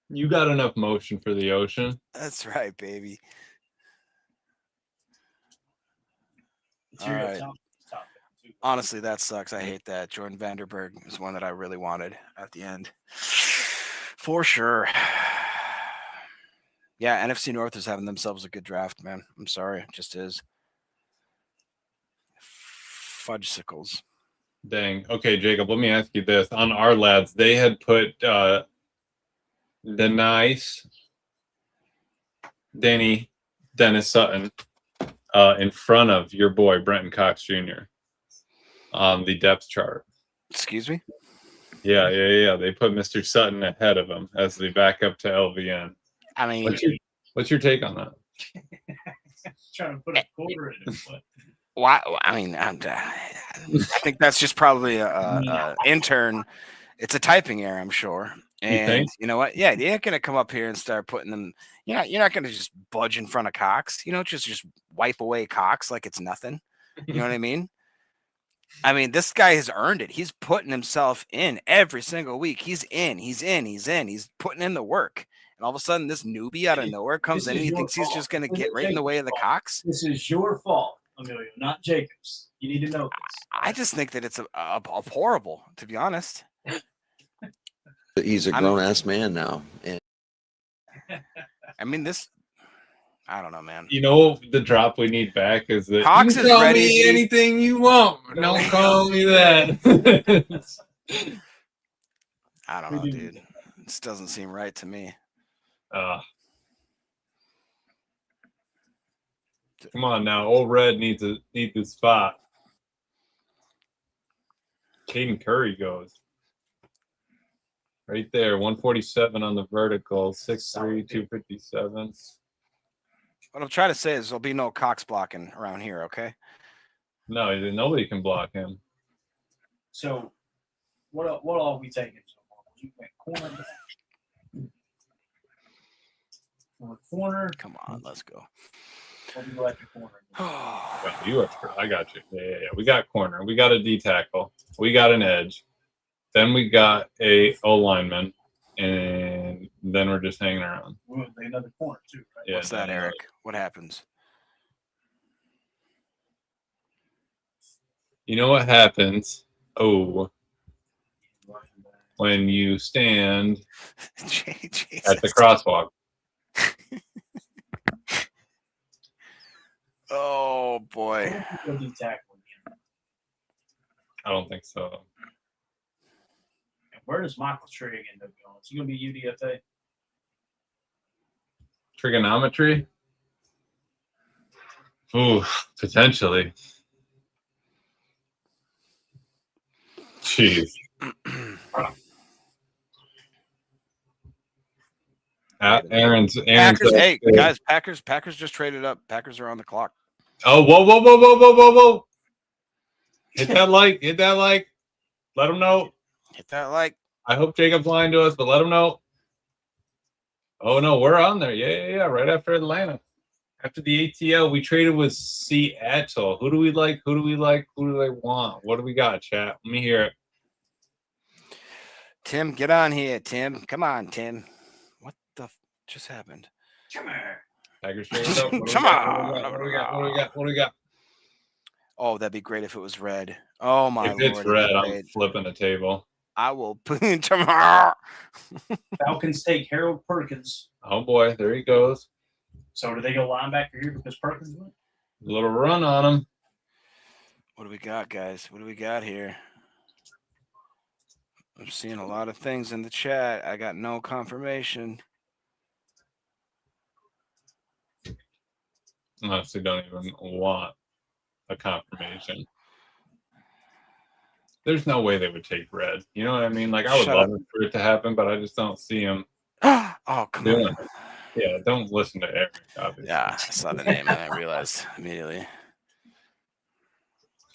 You got enough motion for the ocean. That's right, baby. All right. Honestly, that sucks. I hate that. Jordan Vanderberg is one that I really wanted at the end. For sure. Yeah, NFC North is having themselves a good draft, man. I'm sorry. It just is. Fudgesicles. Dang. Okay, Jacob, let me ask you this. On our lads, they had put the nice Dennis-Sutton in front of your boy, Brenton Cox Jr. on the depth chart. Excuse me? Yeah. They put Mr. Sutton ahead of him as the backup to LVN. I mean, what's your take on that? Trying to put a quarter in it. Why? I mean, I think that's just probably a intern. It's a typing error, I'm sure. And you know what? Yeah, they ain't gonna come up here and start putting them. You're not gonna just budge in front of Cox. Just wipe away Cox like it's nothing. You know what I mean? I mean, this guy has earned it. He's putting himself in every single week. He's in. He's putting in the work. And all of a sudden, this newbie out of nowhere comes in and he thinks he's just going to get right in the way of the Cox. This is your fault, Emilio, not Jacob's. You need to know this. I just think that it's horrible, to be honest. He's a grown-ass man now. And I mean, I don't know, man. You know, the drop we need back is that Cox you is call ready. Me anything you want. Don't call me that. I don't know, dude. This doesn't seem right to me. Come on now, old Red needs the spot. Caden Curry goes right there, 147 on the vertical, 6'3", 257. What I'm trying to say is there'll be no Cox blocking around here, okay? No, nobody can block him. So, what are we taking so far? You went corner. Corner. Come on, let's go. Well, You are. I got you. Yeah. We got corner. We got a D tackle. We got an edge. Then we got a O lineman, and then we're just hanging around. We'll take another corner too, right? Yeah, what's that, Eric? What happens? You know what happens? When you stand at the crosswalk. Oh boy. I don't think so. Where does Michael Trigg end up going? Is he going to be UDFA? Trigonometry? Ooh, potentially. Jeez. Aaron's Packers, hey guys, Packers just traded up. Packers are on the clock. Oh, whoa. Hit that like. Hit that like. Let them know. Hit that like. I hope Jacob's lying to us, but let them know. Oh, no, we're on there. Yeah. Right after Atlanta. After the ATL, we traded with Seattle. Who do we like? Who do we like? Who do they want? What do we got, chat? Let me hear it. Tim, get on here, Tim. Come on, Tim. What the just happened? Come here. Packers traded up. Come on. What do we got? What do we got? Oh, that'd be great if it was red. Oh, my If it's Lord. red, I'm flipping the table. I will put tomorrow. Falcons take Harold Perkins. Oh, boy. There he goes. So do they go linebacker here because Perkins went? A little run on him. What do we got, guys? What do we got here? I'm seeing a lot of things in the chat. I got no confirmation. Honestly, don't even want a confirmation. There's no way they would take red. You know what I mean? Like, I would love for it to happen, but I just don't see him. Oh, come on. Yeah, don't listen to Eric, obviously. Yeah, I saw the name and I realized immediately.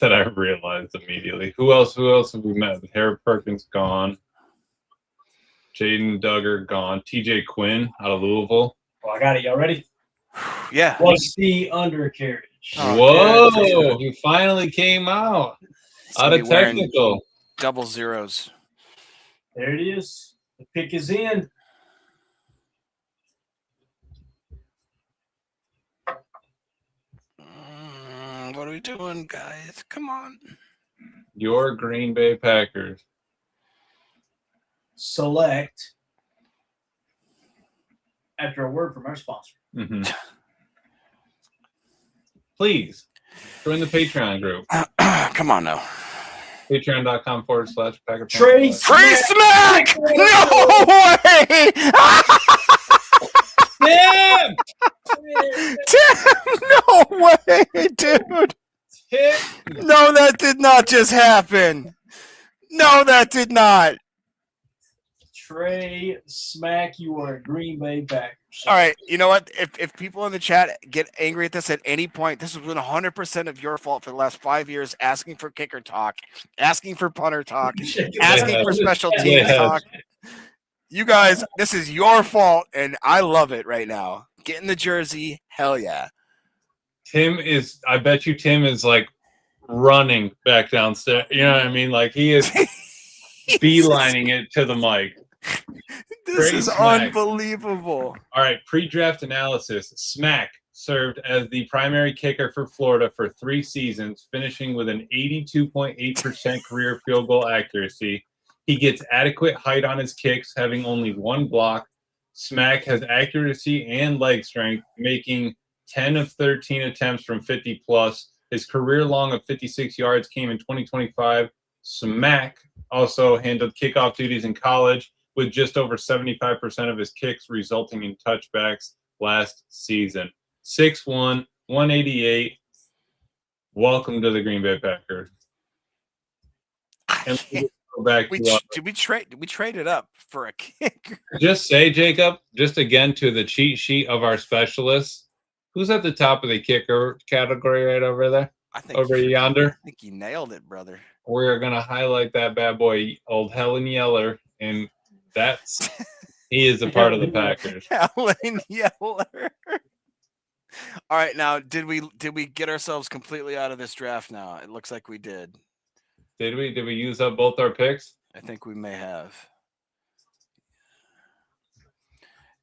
That I realized immediately. Who else have we met? Harold Perkins gone. Jaden Duggar gone. TJ Quinn out of Louisville. Oh, I got it. Y'all ready? Yeah. What's the undercarriage? Whoa! He finally came out. Out of technical. Double zeros. There it is. The pick is in. What are we doing, guys? Come on. Your Green Bay Packers. Select after a word from our sponsor. Mm-hmm. Please join the Patreon group. Come on now. Patreon.com/Packer. Trey Smack! No way! Damn! No way, dude. No, that did not just happen. No, that did not. Trey Smack, you are a Green Bay Packers. All right, you know what? If people in the chat get angry at this at any point, this has been 100% of your fault for the last 5 years, asking for kicker talk, asking for punter talk, asking for special teams talk. You guys, this is your fault, and I love it right now. Get in the jersey, hell yeah. I bet you Tim is like running back downstairs. You know what I mean? Like he is beelining it to the mic. This is unbelievable. All right, pre-draft analysis. Smack served as the primary kicker for Florida for 3 seasons, finishing with an 82.8% career field goal accuracy. He gets adequate height on his kicks, having only 1 block. Smack has accuracy and leg strength, making 10 of 13 attempts from 50+. His career long of 56 yards came in 2025. Smack also handled kickoff duties in college, with just over 75% of his kicks resulting in touchbacks last season. 6'1", 188. Welcome to the Green Bay Packers. And go back Did we trade it up for a kicker? Just say, Jacob, just again to the cheat sheet of our specialists, who's at the top of the kicker category right over there? I think over yonder. I think you nailed it, brother. We're gonna highlight that bad boy, old Helen Yeller, and he is a part of the Packers. Helen Yeller. All right, now did we get ourselves completely out of this draft now? It looks like we did. Did we use up both our picks? I think we may have.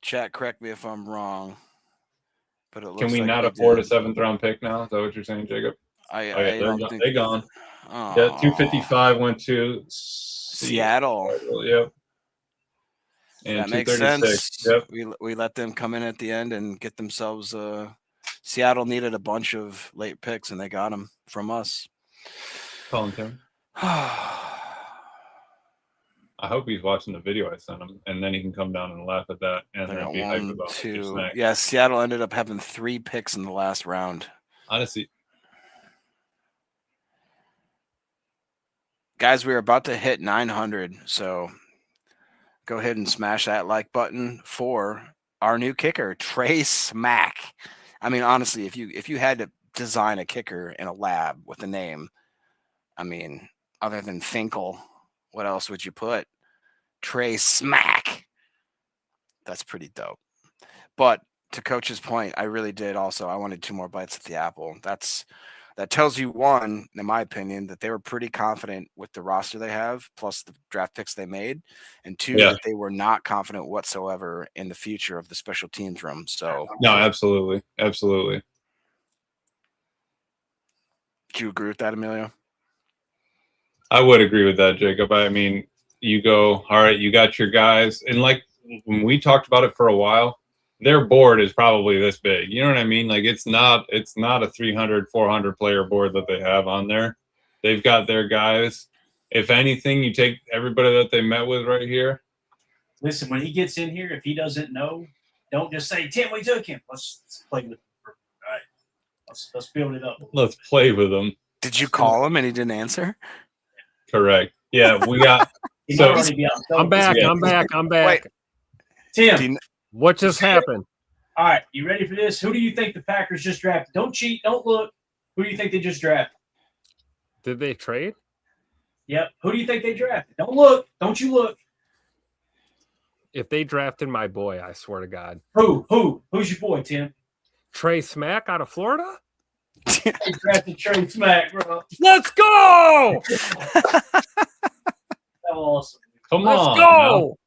Chat, correct me if I'm wrong. But it looks Can we like not we afford did. a 7th round pick now? Is that what you're saying, Jacob? I don't think they're gone. Oh. Yeah, 255 went to Seattle. Yep. And that makes 236. sense. Yep. We let them come in at the end and get themselves. Seattle needed a bunch of late picks, and they got them from us. Call him Tim. I hope he's watching the video I sent him, and then he can come down and laugh at that and then be hyped about it. Yeah, Seattle ended up having 3 picks in the last round. Honestly, guys, we are about to hit 900, so go ahead and smash that like button for our new kicker, Trey Smack. I mean, honestly, if you had to design a kicker in a lab with a name, I mean, other than Finkel, what else would you put? Trey Smack. That's pretty dope. But to Coach's point, I really did also. I wanted 2 more bites at the apple. That tells you, one, in my opinion, that they were pretty confident with the roster they have, plus the draft picks they made, and 2, that they were not confident whatsoever in the future of the special teams room. So no, absolutely. Do you agree with that, Emilio? I would agree with that, Jacob. I mean, you go, all right, you got your guys, and like when we talked about it for a while, their board is probably this big. You know what I mean? Like it's not a 300, 400 player board that they have on there. They've got their guys. If anything, you take everybody that they met with right here. Listen, when he gets in here, if he doesn't know, don't just say, Tim, we took him. Let's play with him. All right. Let's build it up. Let's play with him. Did you call him and he didn't answer? Correct. Yeah, we got so I'm back. Wait, Tim, what just happened? all right, you ready for this? Who do you think the Packers just drafted? Don't cheat, don't look. Who do you think they just drafted? Did they trade? Yep. Who do you think they drafted? Don't look. Don't you look. If they drafted my boy, I swear to God. Who? Who's your boy, Tim? Trey Smack out of Florida? They drafted Trey Smack, bro. Let's go! That was awesome. Let's go!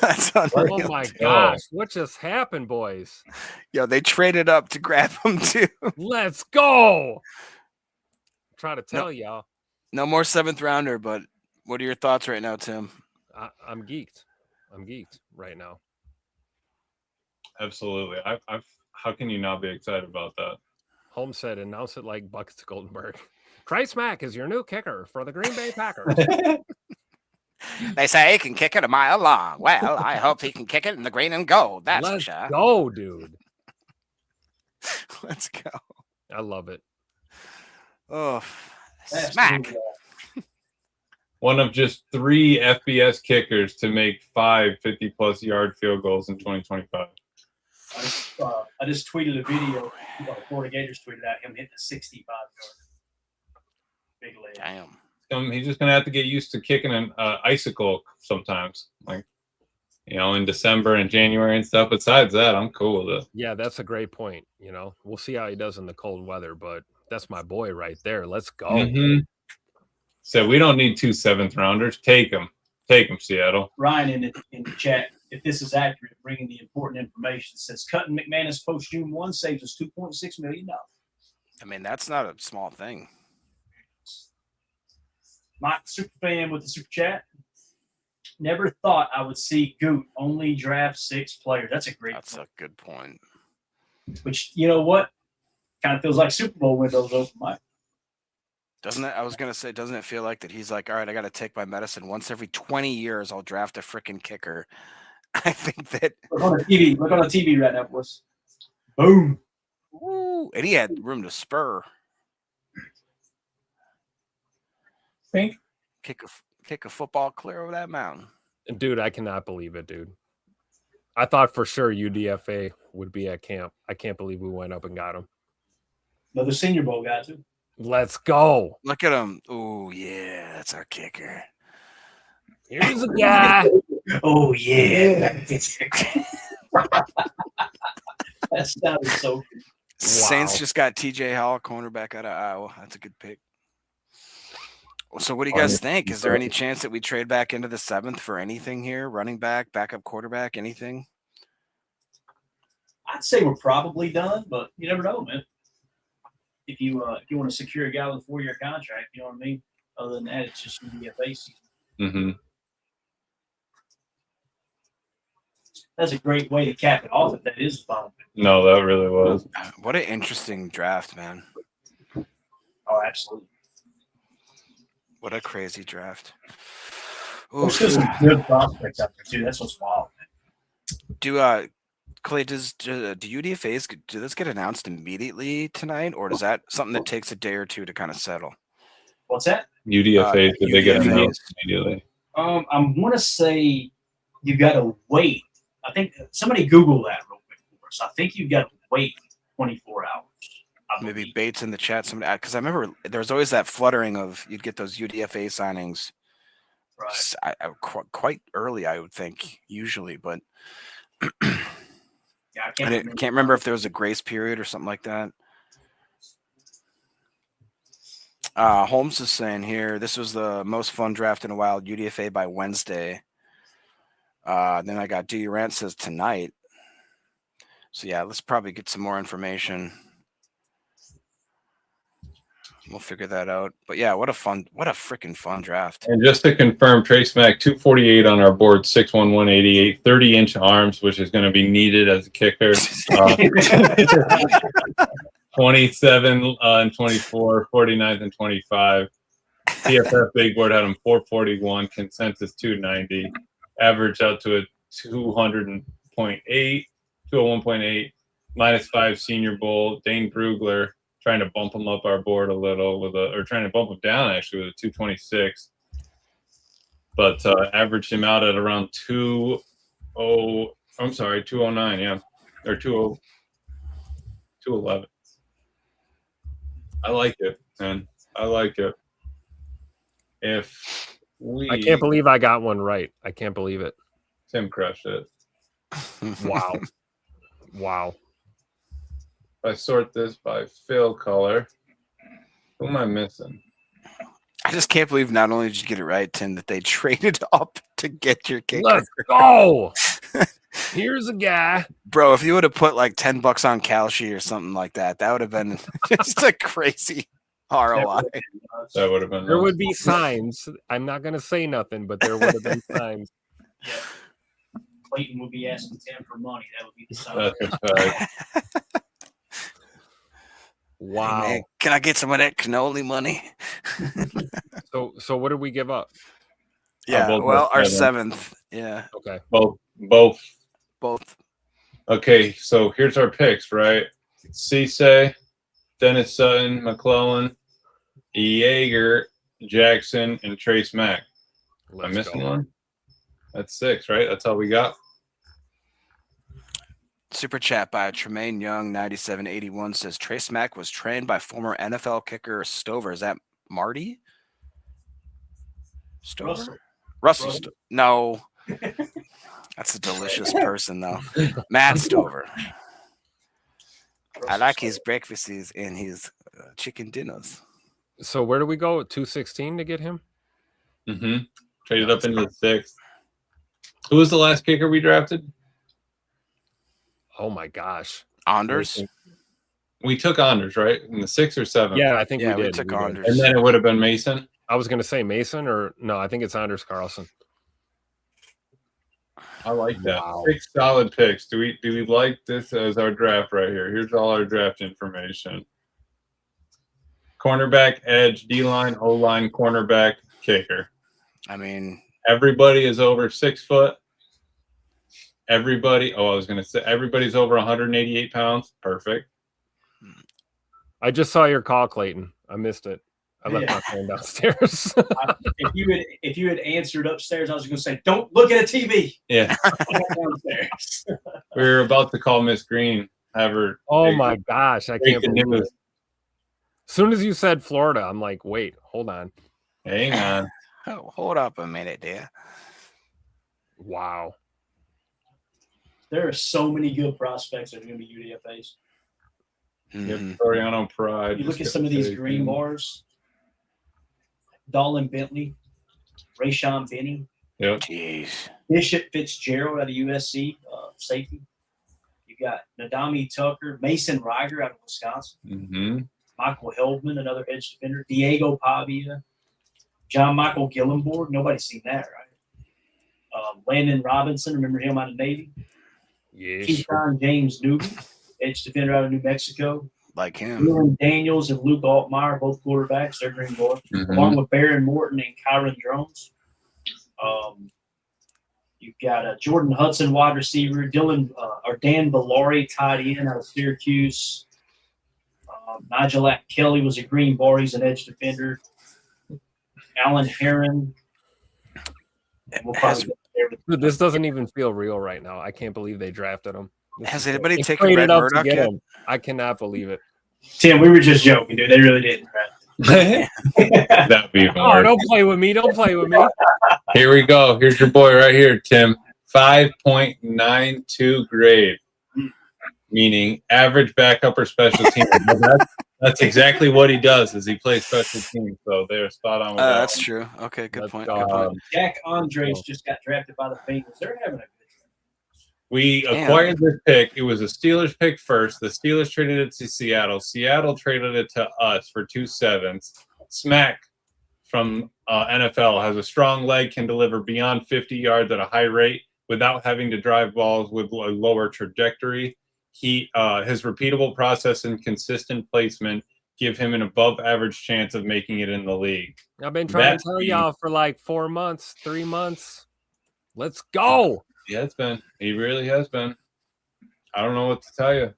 That's unreal. Oh my gosh, what just happened, boys? Yo, they traded up to grab him too. Let's go! I'm trying to tell y'all. No more 7th rounder, but what are your thoughts right now, Tim? I'm geeked. I'm geeked right now. absolutely. How can you not be excited about that? Holmes said, announce it like Buckets Goldenberg. Trey Smack is your new kicker for the Green Bay Packers. They say he can kick it a mile long. Well, I hope he can kick it in the green and gold. That's Let's for sure. go, dude. Let's go. I love it. Oh, Smack. One of just 3 FBS kickers to make 5 50-plus yard field goals in 2025. I just tweeted a video. Florida Gators tweeted out him hitting a 65-yard. Big leg. Damn. He's just going to have to get used to kicking an icicle sometimes, like, in December and January and stuff. Besides that, I'm cool with it. Yeah, that's a great point. We'll see how he does in the cold weather, but that's my boy right there. Let's go. Mm-hmm. So we don't need 2 7th-rounders. Take them, Seattle. Ryan in the chat, if this is accurate, bringing the important information, says cutting McManus post June 1 saves us $2.6 million. I mean, that's not a small thing. Mike, super fan with the super chat. Never thought I would see Gute only draft 6 players. That's a great That's a good point. Which, you know what? Kind of feels like Super Bowl windows open, Mike. Doesn't it? I was going to say, doesn't it feel like that he's like, all right, I got to take my medicine. Once every 20 years, I'll draft a freaking kicker. I think that. Look on the TV. Look on the TV right now, boys. Boom. Ooh, and he had room to spur. Think? Kick a football clear over that mountain. Dude, I cannot believe it, dude. I thought for sure UDFA would be at camp. I can't believe we went up and got him. Another Senior Bowl guy, too. Let's go. Look at him. Oh, yeah, that's our kicker. Here's a guy. Oh, yeah. That sounded so good. Saints just got TJ Hall, cornerback out of Iowa. That's a good pick. So what do you guys think? Is there any chance that we trade back into the 7th for anything here? Running back, backup quarterback, anything? I'd say we're probably done, but you never know, man. If you want to secure a guy with a 4-year contract, you know what I mean? Other than that, it's just UDFA season. Mm-hmm. That's a great way to cap it off if that is the final pick. No, that really was. What an interesting draft, man. Oh, absolutely. What a crazy draft. There's still some good prospects out there, too. That's what's wild, man. Clay, do UDFAs, do this get announced immediately tonight, or is that something that takes a day or two to kind of settle? What's that? UDFAs, did they get announced immediately? I want to say you got to wait. I think somebody Google that real quick for us. I think you got to wait 24 hours. Maybe Bates in the chat. Somebody, because I remember there was always that fluttering of you'd get those UDFA signings, Right. quite early, I would think, usually, but Yeah, I can't remember if there was a grace period or something like that. Holmes is saying here, this was the most fun draft in a while. UDFA by Wednesday. Then I got D. Rant says tonight. So yeah, let's probably get some more information. We'll figure that out. But yeah, what a freaking fun draft. And just to confirm, Trey Smack, 248 on our board, 6'1", 188, 30-inch arms, which is going to be needed as a kicker. 27 and 24, 49th and 25. PFF Big Board had him 441, consensus 290, average out to a 201.8, -5 Senior Bowl. Dane Brugler trying to bump him up our board a little or trying to bump him down actually with a 226, but averaged him out at around 209, yeah, or 211. I like it, man. I like it. I can't believe I got one right. I can't believe it. Tim crushed it. Wow. Wow. If I sort this by fill color, who am I missing? I just can't believe not only did you get it right, Tim, that they traded up to get your kicker. Let's go. Here's a guy. Bro, if you would have put like $10 on Kalshi or something like that, that would have been just a crazy ROI. That would have been. There would be signs. I'm not going to say nothing, but there would have been signs. Yeah. Clayton would be asking Tim for money. That would be the sign. That's a fact. Wow. Hey man, can I get some of that cannoli money? So what did we give up? Yeah, both well, our 7th. 7th. Yeah. Okay. Both. Okay, so here's our picks, right? Cisse, Dennis-Sutton, McClellan, Yeager, Jackson, and Trey Smack. Am I missing one? That's 6, right? That's all we got. Super chat by Tremaine Young, 9781 says Trey Smack was trained by former NFL kicker Stover. Is that Marty? Stover? Russell. No. That's a delicious person, though. Matt Stover. I like his breakfasts and his chicken dinners. So where do we go? 216 to get him? Mm-hmm. Traded up into the 6th. Who was the last kicker we drafted? Oh my gosh. Anders? We took Anders, right? In the 6th or 7th? Yeah, I think we did. We took Anders. And then it would have been Mason? I was going to say Mason or no, I think it's Anders Carlson. I like that. Wow. 6 solid picks. Do we like this as our draft right here? Here's all our draft information. Cornerback, edge, D-line, O-line, cornerback, kicker. I mean, everybody is over 6 foot. Everybody's over 188 pounds. Perfect. I just saw your call, Clayton. I missed it. I left my phone downstairs. If you had answered upstairs, I was going to say, "Don't look at a TV." Yeah. Downstairs. We were about to call Miss Green. Have her. Oh my gosh, I can't believe it. As soon as you said Florida, I'm like, wait, hold on. Hang on. Oh, hold up a minute there. Wow. There are so many good prospects that are going to be UDFAs. Yep, Soriano Pride. You look at some of these green bars. Dolan Bentley, Rayshon Benny. Yep. Jeez. Bishop Fitzgerald out of USC, safety. You got Nadami Tucker, Mason Riger out of Wisconsin. Mm-hmm. Michael Heldman, another edge defender. Diego Pavia. John Michael Gillenborg. Nobody's seen that, right? Landon Robinson, remember him out of Navy? Yes. Keyon James Newton, edge defender out of New Mexico. Like him. Dylan Daniels and Luke Altmaier, both quarterbacks. They're green board. Mm-hmm. Along with Baron Morton and Kyron Jones. You've got Jordan Hudson, wide receiver. Dan Villari, tight end out of Syracuse. Nigel Kelly was a green bar. He's an edge defender. Alan Heron. And we'll probably Dude, this doesn't even feel real right now. I can't believe they drafted him. Has anybody taken Red Murdoch yet? I cannot believe it. Tim, we were just joking, dude. They really didn't. Right? That'd be Oh, hard. don't play with me. Don't play with me. Here we go. Here's your boy right here, Tim. 5.92 grade, meaning average backup or special team. That's exactly what he does. Is he plays special teams? So they're spot on with that. That's true. Okay, good point. Good point. Jack Andres just got drafted by the Bengals. They're having a good. We acquired this pick. It was a Steelers pick first. The Steelers traded it to Seattle. Seattle traded it to us for 2 7s. Smack from NFL has a strong leg, can deliver beyond 50 yards at a high rate without having to drive balls with a lower trajectory. His repeatable process and consistent placement give him an above-average chance of making it in the league. I've been trying to tell y'all for like 4 months, 3 months. Let's go. Yeah, it's been. He really has been. I don't know what to tell you.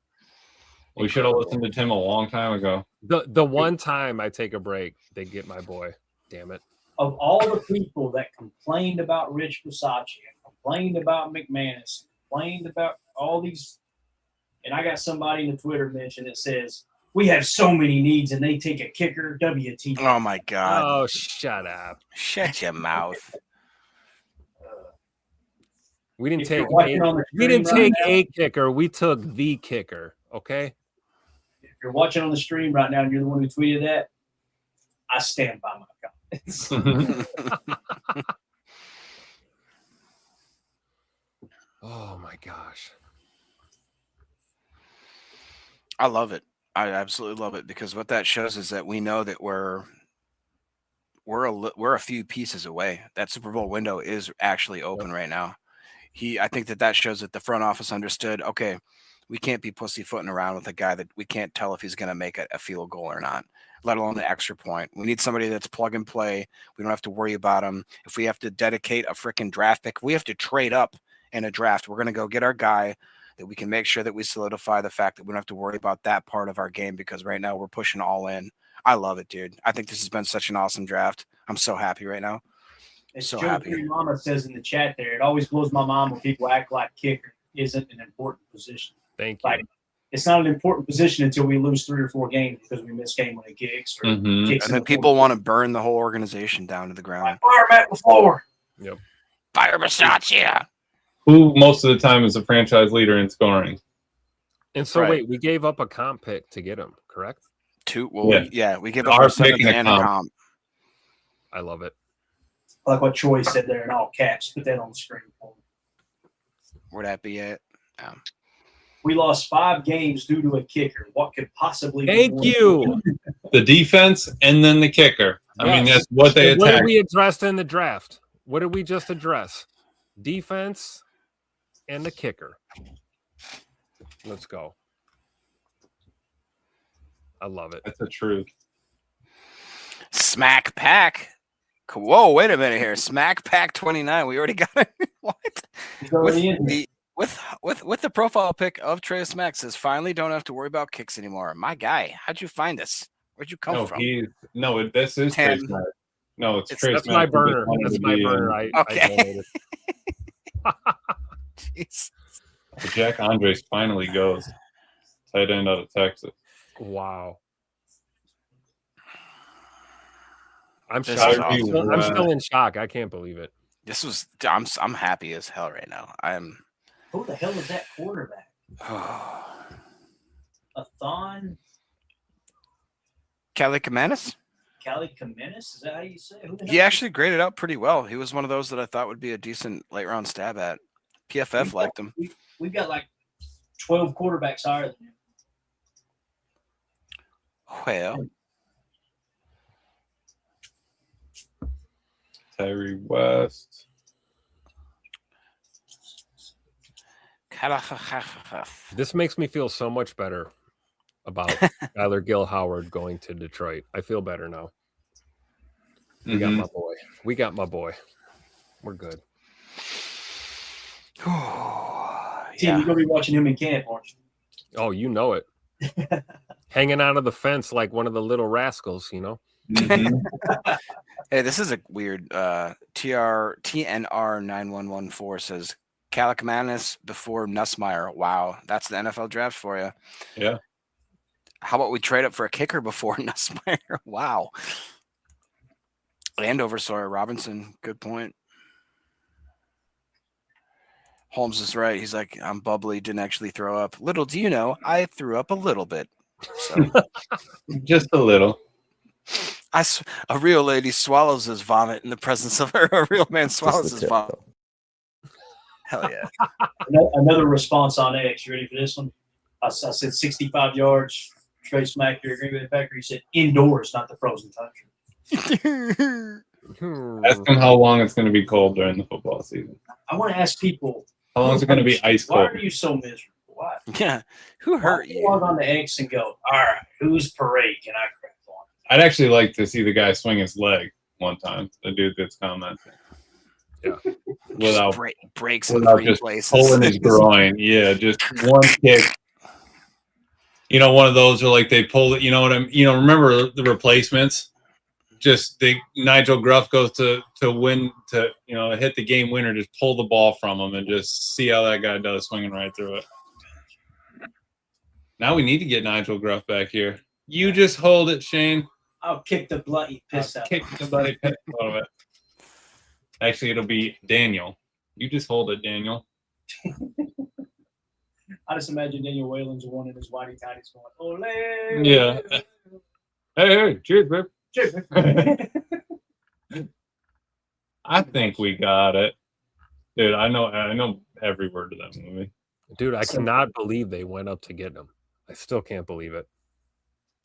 We should have listened to Tim a long time ago. The one time I take a break, they get my boy. Damn it. Of all the people that complained about Rich Bisaccia, complained about McManus, complained about all these, and I got somebody in the Twitter mention that says, we have so many needs and they take a kicker, WT. Oh, my God. Oh, shut up. Shut your mouth. We didn't If take you're watching on the stream right now- a kicker. We took the kicker. Okay. If you're watching on the stream right now and you're the one who tweeted that, I stand by my comments. Oh my gosh. I love it. I absolutely love it because what that shows is that we know that we're a few pieces away. That Super Bowl window is actually open right now. I think that shows that the front office understood, okay, we can't be pussyfooting around with a guy that we can't tell if he's going to make a field goal or not, let alone the extra point. We need somebody that's plug and play. We don't have to worry about him. If we have to dedicate a freaking draft pick, we have to trade up in a draft. We're going to go get our guy that we can make sure that we solidify the fact that we don't have to worry about that part of our game because right now we're pushing all in. I love it, dude. I think this has been such an awesome draft. I'm so happy right now. As So Joe happy. Mama says in the chat there, it always blows my mind when people act like kicker isn't an important position. Thank you. Like, it's not an important position until we lose 3 or 4 games because we miss game-winning kicks. Or kicks And then people want to burn the whole organization down to the ground. Fire Matt before. Yep. Fire Bisaccia. Who most of the time is a franchise leader in scoring? And so Right. wait, we gave up a comp pick to get him, correct? We give up Our our pick seventh and a and a comp. comp. I love it. Like what Troy said there in all caps. Put that on the screen for me. Where'd that be at? We lost 5 games due to a kicker. What could possibly be Thank more you. important? The defense and then the kicker. I mean, Yes. that's what they What attack. did we address in the draft? What did we just address? Defense and the kicker. Let's go. I love it. That's the truth. Smack Pack. Whoa, wait a minute here. Smack Pack 29. We already got it. What? He's already in here. With the profile pic of Trey Smack says, finally don't have to worry about kicks anymore. My guy, how'd you find this? Where'd you come from? This is Trey 10. Smack. No, it's Trey That's Smack. my who just burner. wanted That's to my be, burner. I Okay. donated. Jeez. Jack Andres finally goes. Tight end out of Texas. Wow. I'm This shocked. is I'm still, awesome. I'm still in shock. I can't believe it. This was I'm happy as hell right now. Who the hell is that quarterback? A Thon Kelly Kamanis? Cali Kamenis? Is that how you say it? Who the He hell- actually graded out pretty well. He was one of those that I thought would be a decent late round stab at. PFF liked him. We've got like 12 quarterbacks higher than him. Well, Tyree West. This makes me feel so much better about Skyler Gill Howard going to Detroit. I feel better now. We got my boy. We got my boy. We're good. Tim, you're gonna be watching him in camp, aren't you? Oh, you know it. Hanging out of the fence like one of the little rascals, you know? Hey, this is a weird TNR 9114 says Kalakmanis before Nussmeier. Wow, that's the NFL draft for you. Yeah. How about we trade up for a kicker before Nussmeier? Wow. Landover, sorry, Robinson. Good point. Holmes is right. He's like, I'm bubbly, didn't actually throw up. Little do you know, I threw up a little bit. So Just a little. A real lady swallows his vomit in the presence of her. A real man swallows his vomit. Hell yeah. Another response on X. You ready for this one? I said 65 yards. Trey Smack, your Green Bay Packer. He said indoors, not the frozen country. Ask him how long it's going to be cold during the football season. I want to ask people. How long is it going to be ice cold? Why are you so miserable? Why? Yeah. Who hurt you? Log on to X and go, all right, whose parade can I crap on? I'd actually like to see the guy swing his leg one time. The dude that's commenting. Yeah. Without breaks without just places. pulling his groin. Yeah, just one kick. You know, one of those where like they pull it. You know what I'm. You know, remember the replacements? Just Nigel Gruff goes to win to hit the game winner. Just pull the ball from him and just see how that guy does swinging right through it. Now we need to get Nigel Gruff back here. You just hold it, Shane. I'll kick the bloody piss out. Kick the bloody piss out of it. Actually, it'll be Daniel. You just hold it, Daniel. I just imagine Daniel Whalen's one in his whitey tighties going, ole. Yeah. Hey, cheers, babe. Cheers. I think we got it. Dude, I know every word of that movie. Dude, I cannot believe they went up to get him. I still can't believe it.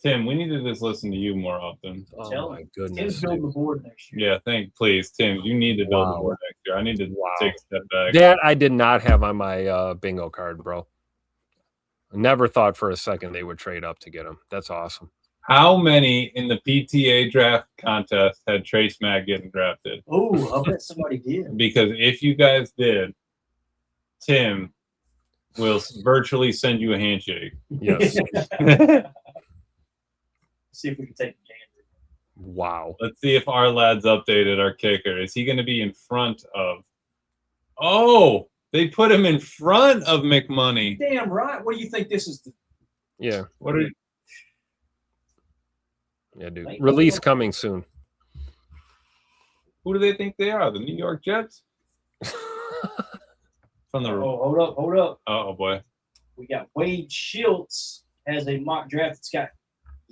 Tim, we need to just listen to you more often. Oh my goodness. Tim's building the board next year. Yeah, please, Tim. You need to build the board next year. I need to take a step back. That I did not have on my bingo card, bro. I never thought for a second they would trade up to get him. That's awesome. How many in the PTA draft contest had Trey Smack getting drafted? Oh, I bet somebody did. Because if you guys did, Tim will virtually send you a handshake. Yes. See if we can take the gander. Wow. Let's see if our lad's updated our kicker. Is he going to be in front of? Oh, they put him in front of McMoney. Damn right. What do you think this is? Yeah. What are you? Yeah, dude. Release coming soon. Who do they think they are? The New York Jets? From the hold up. Oh boy. We got Wade Schultz has a mock draft. It's got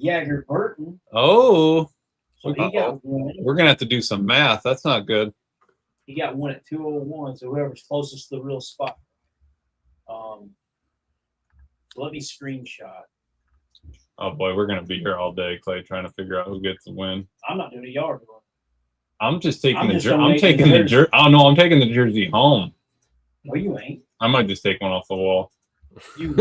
Jagger Burton. Oh. So he got one. We're gonna have to do some math. That's not good. He got one at 201. So whoever's closest to the real spot. So let me screenshot. Oh boy, we're gonna be here all day, Clay, trying to figure out who gets the win. I'm not doing a yard run. I'm just taking the jersey. I'm taking the jersey. Oh no, I'm taking the jersey home. No, you ain't. I might just take one off the wall. You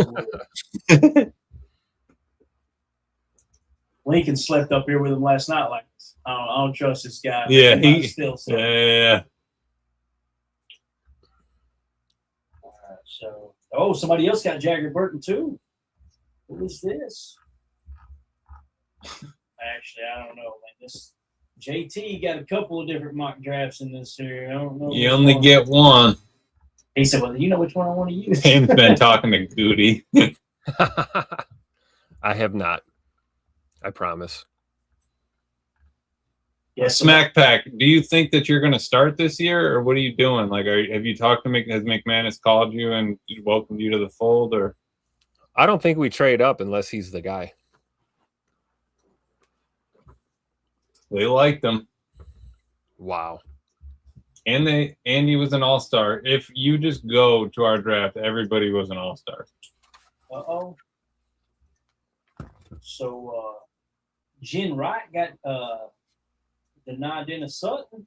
Lincoln slept up here with him last night. Like, I don't trust this guy. Yeah, Yeah. All right, so, somebody else got Jagger Burton too. Who is this? Actually, I don't know, man. This JT got a couple of different mock drafts in this here. I don't know. You only get one. He said, "Well, you know which one I want to use." Tim's been talking to Gute. I have not. I promise. Yes, Smack Pack. Do you think that you're going to start this year, or what are you doing? Like, have you talked to has McManus called you and welcomed you to the fold, or? I don't think we trade up unless he's the guy. They liked him. Wow. And he was an all-star. If you just go to our draft, everybody was an all-star. Uh-oh. So Jen Wright got denied Dennis-Sutton.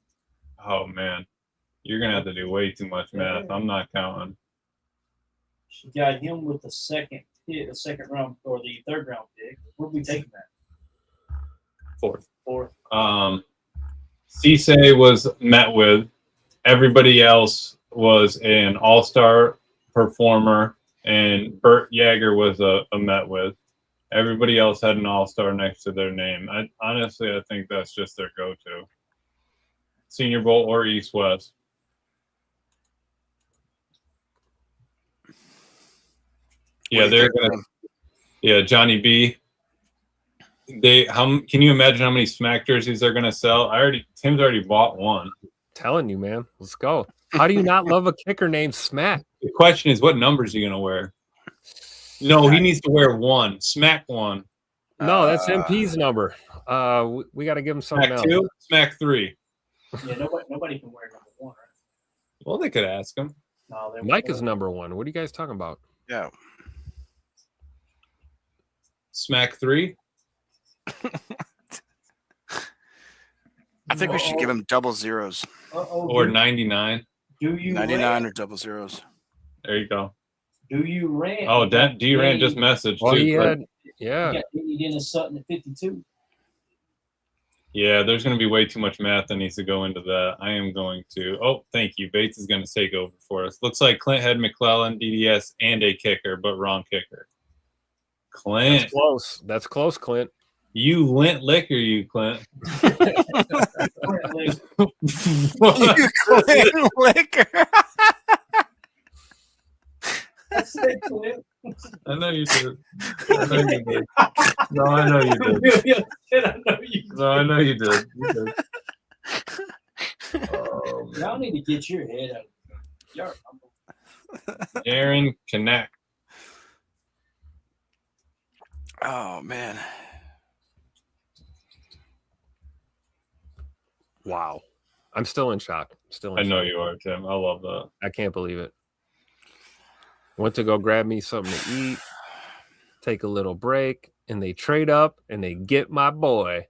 Oh man. You're gonna have to do way too much math. I'm not counting. She got him with the second round or the third round pick. Where we taking that? Fourth. Cisse was met with. Everybody else was an all-star performer, and Burt Jagger was a met with. Everybody else had an all-star next to their name. I think that's just their go-to. Senior Bowl or East-West. Yeah, they're gonna. Yeah, Johnny B. Can you imagine how many Smack jerseys they're gonna sell? Tim's already bought one. Telling you, man. Let's go. How do you not love a kicker named Smack? The question is, what numbers are you gonna wear? No, he needs to wear one. Smack one. No, that's MP's number. We got to give him something Smack else. 2, Smack 3. Yeah, nobody can wear number 1, right? Well, they could ask him. No, Mike is number 1. What are you guys talking about? Yeah. Smack 3. I think we should give him double zeros. Or 99. Do you 99 or double zeros? There you go. Do you rant? Oh, D-Rant just messaged Oh, too. he had, You got Dennis-Sutton at 52. Yeah, there's going to be way too much math that needs to go into that. I am going to. Oh, thank you. Bates is going to take over for us. Looks like Clint had McClellan, DDS, and a kicker, but wrong kicker. Clint. That's close. That's close, Clint. You lint liquor, you Clint. You Clint liquor. I said Clint. I know you did. I know you did. No, I know you did. No, I know you did. You did. Oh, Y'all need to get your head out. Aaron Connect. Oh man. Wow. I'm still in shock. I know you are, Tim. I love that. I can't believe it. Went to go grab me something to eat, take a little break, and they trade up and they get my boy.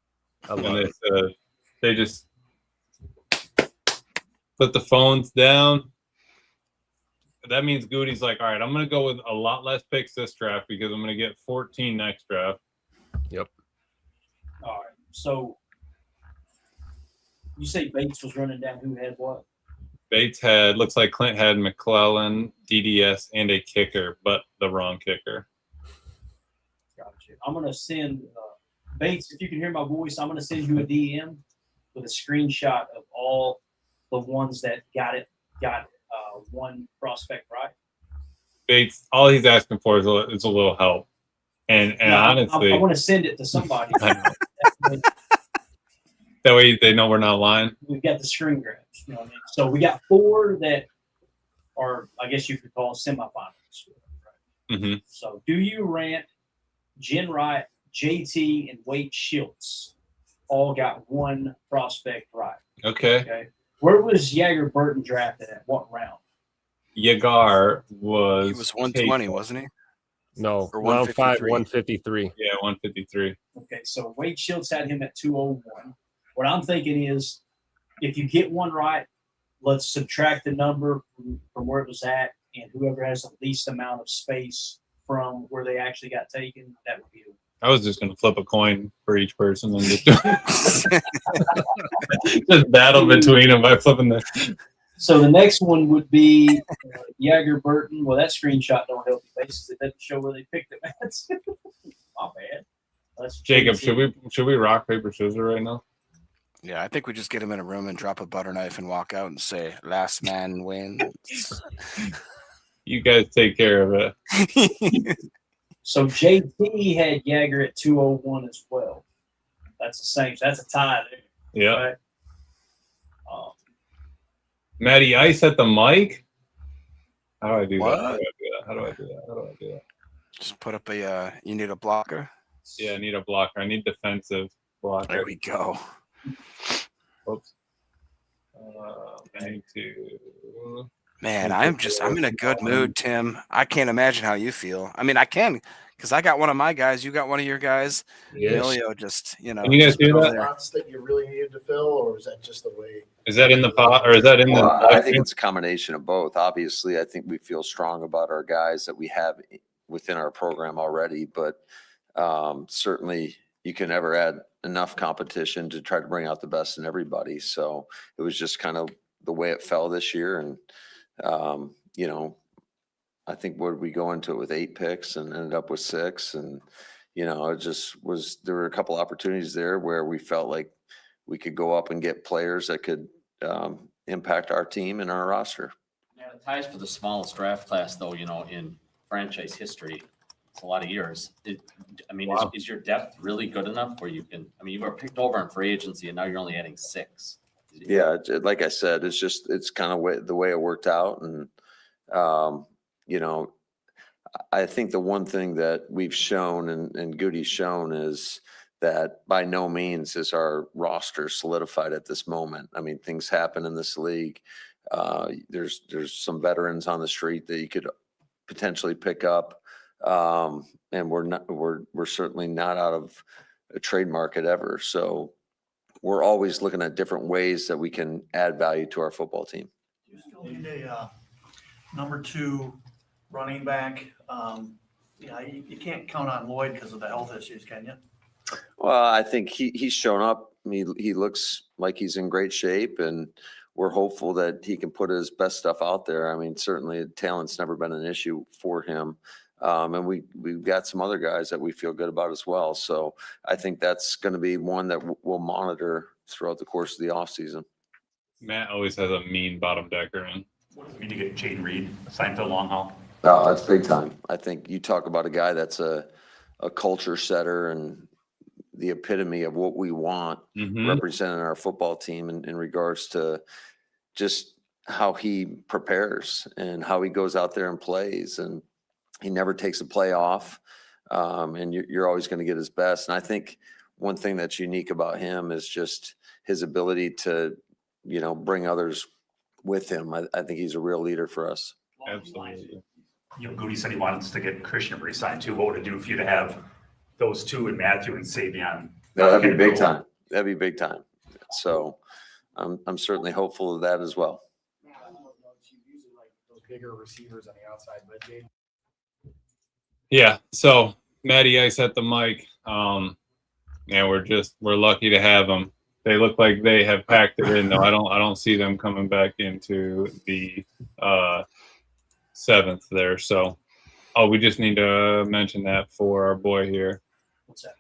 I love it. They just put the phones down. That means Goody's like, all right, I'm going to go with a lot less picks this draft because I'm going to get 14 next draft. Yep. All right. So you say Bates was running down who had what? Bates looks like Clint had McClellan, DDS, and a kicker, but the wrong kicker. Gotcha. I'm going to send Bates, if you can hear my voice, I'm going to send you a DM with a screenshot of all the ones that got one prospect right. Bates, all he's asking for is a little help. And No, honestly, I want to send it to somebody. that way they know we're not lying. We've got the screen grabs. You know what I mean? So we got 4 that are, I guess you could call semifinals. Right? Mm-hmm. So do you rant? Jen Wright, JT, and Wade Schultz all got one prospect right. Okay. Where was Yager Burton drafted at? What round? Yagar was. He was 120, wasn't he? No, Or round 5, 153. 153. Yeah, 153. Okay, so Wade Schultz had him at 201. What I'm thinking is, if you get one right, let's subtract the number from where it was at, and whoever has the least amount of space from where they actually got taken, that would be it. I was just going to flip a coin for each person and just battle between them by flipping the. So the next one would be Yager Burton. Well, that screenshot don't help you basis. It doesn't show where they picked it at. My bad. Let's Jacob, should we rock paper scissors right now? Yeah, I think we just get him in a room and drop a butter knife and walk out and say, "Last man wins." You guys take care of it. So JT had Yager at 201 as well. That's the same. So that's a tie there. Yeah. Right? Matty Ice at the mic? How do I do What? that? How do I do that? Just put up you need a blocker. Yeah, I need a blocker. I need defensive blocker. There we go. Oops. I need to. Man, I'm in a good mood, Tim. I can't imagine how you feel. I mean, I can, because I got one of my guys. You got one of your guys. Yes. Emilio just, Can you guys do that? Spots that you really needed to fill, or is that just the way? Is that in the pot, or is that in the? I think it's a combination of both. Obviously, I think we feel strong about our guys that we have within our program already, but certainly you can never add enough competition to try to bring out the best in everybody. So it was just kind of the way it fell this year. And, I think we go into it with 8 picks and ended up with 6. And, it just there were a couple opportunities there where we felt like we could go up and get players that could impact our team and our roster. Yeah, the ties for the smallest draft class, though, in franchise history. It's a lot of years. Wow. Is your depth really good enough where you can? I mean, you were picked over in free agency, and now you're only adding 6. Yeah, like I said, it's kind of the way it worked out, and you know, I think the one thing that we've shown and Gute's shown is that by no means is our roster solidified at this moment. I mean, things happen in this league. There's some veterans on the street that you could potentially pick up, and we're certainly not out of a trade market ever. So we're always looking at different ways that we can add value to our football team. You still need a number 2 running back. You can't count on Lloyd because of the health issues, can you? Well, I think he's shown up. He looks like he's in great shape, and we're hopeful that he can put his best stuff out there. I mean, certainly talent's never been an issue for him. And we've got some other guys that we feel good about as well. So I think that's going to be one that we'll monitor throughout the course of the offseason. Matt always has a mean bottom decker in. What does it mean to get Jaden Reed signed to a long haul? Oh, that's big time. I think you talk about a guy that's a culture setter and the epitome of what we want representing our football team in regards to just how he prepares and how he goes out there and plays. And he never takes a play off, and you're always going to get his best. And I think one thing that's unique about him is just his ability to, bring others with him. I think he's a real leader for us. Absolutely. Gute said he wants to get Christian re-signed too. What would it do for you to have those two and Matthew and Savion? That'd be big time. That'd be big time. So I'm certainly hopeful of that as well. I don't know if you usually like those bigger receivers on the outside, but Jaden. Yeah. So Matty Ice at the mic. We're lucky to have them. They look like they have packed it in though. I don't see them coming back into the 7th there. So, we just need to mention that for our boy here. What's that?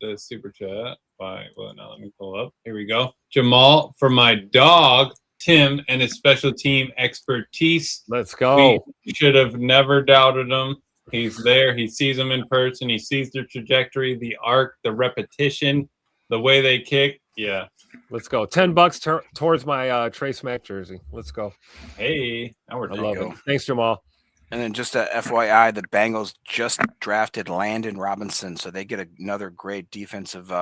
The super chat. Now let me pull up. Here we go. Jamal, for my dog Tim and his special team expertise. Let's go. We should have never doubted him. He's there. He sees them in person. He sees their trajectory, the arc, the repetition, the way they kick. Yeah. Let's go. $10 towards my Trey Smack jersey. Let's go. Hey, I love it. Thanks, Jamal. And then just a FYI, the Bengals just drafted Landon Robinson, so they get another great defensive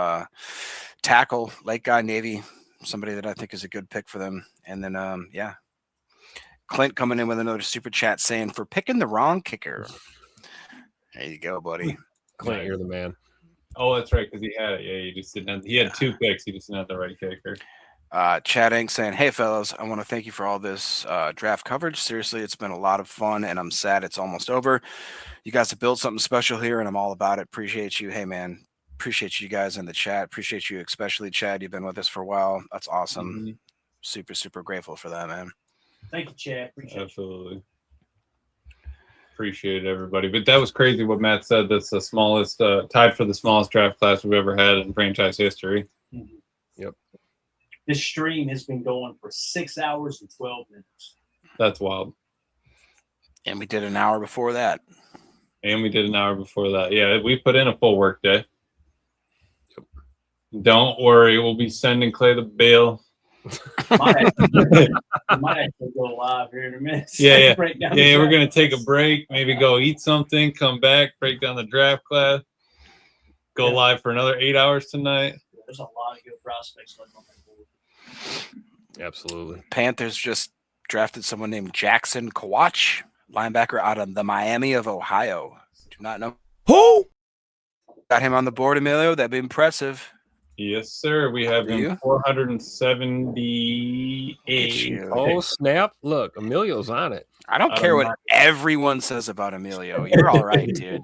tackle, late guy, Navy, somebody that I think is a good pick for them. And then, Clint coming in with another super chat saying, for picking the wrong kicker. There you go, buddy. Clint, you're the man. Oh, that's right, because he had it. Yeah, he just didn't have. He had 2 picks. He just didn't have the right kicker. Chad Inc. saying, hey, fellas, I want to thank you for all this draft coverage. Seriously, it's been a lot of fun, and I'm sad it's almost over. You guys have built something special here, and I'm all about it. Appreciate you. Hey, man, appreciate you guys in the chat. Appreciate you, especially Chad. You've been with us for a while. That's awesome. Super, super grateful for that, man. Thank you, Chad. Appreciate Absolutely. Appreciate everybody. But that was crazy what Matt said. That's the smallest, tied for the smallest draft class we've ever had in franchise history. Yep. This stream has been going for 6 hours and 12 minutes. That's wild. And we did an hour before that. Yeah, we put in a full work day. Yep. Don't worry. We'll be sending Clay the bill. Might actually go live here in a minute. Yeah. We're going to take a break, maybe go eat something, come back, break down the draft class, go live for another 8 hours tonight. There's a lot of good prospects left on that board. Absolutely. Panthers just drafted someone named Jackson Kawach, linebacker out of the Miami of Ohio. Do not know who. Got him on the board, Emilio. That'd be impressive. Yes, sir. We have him 478. Oh, snap. Look, Emilio's on it. I don't care what everyone says about Emilio. You're all right, dude.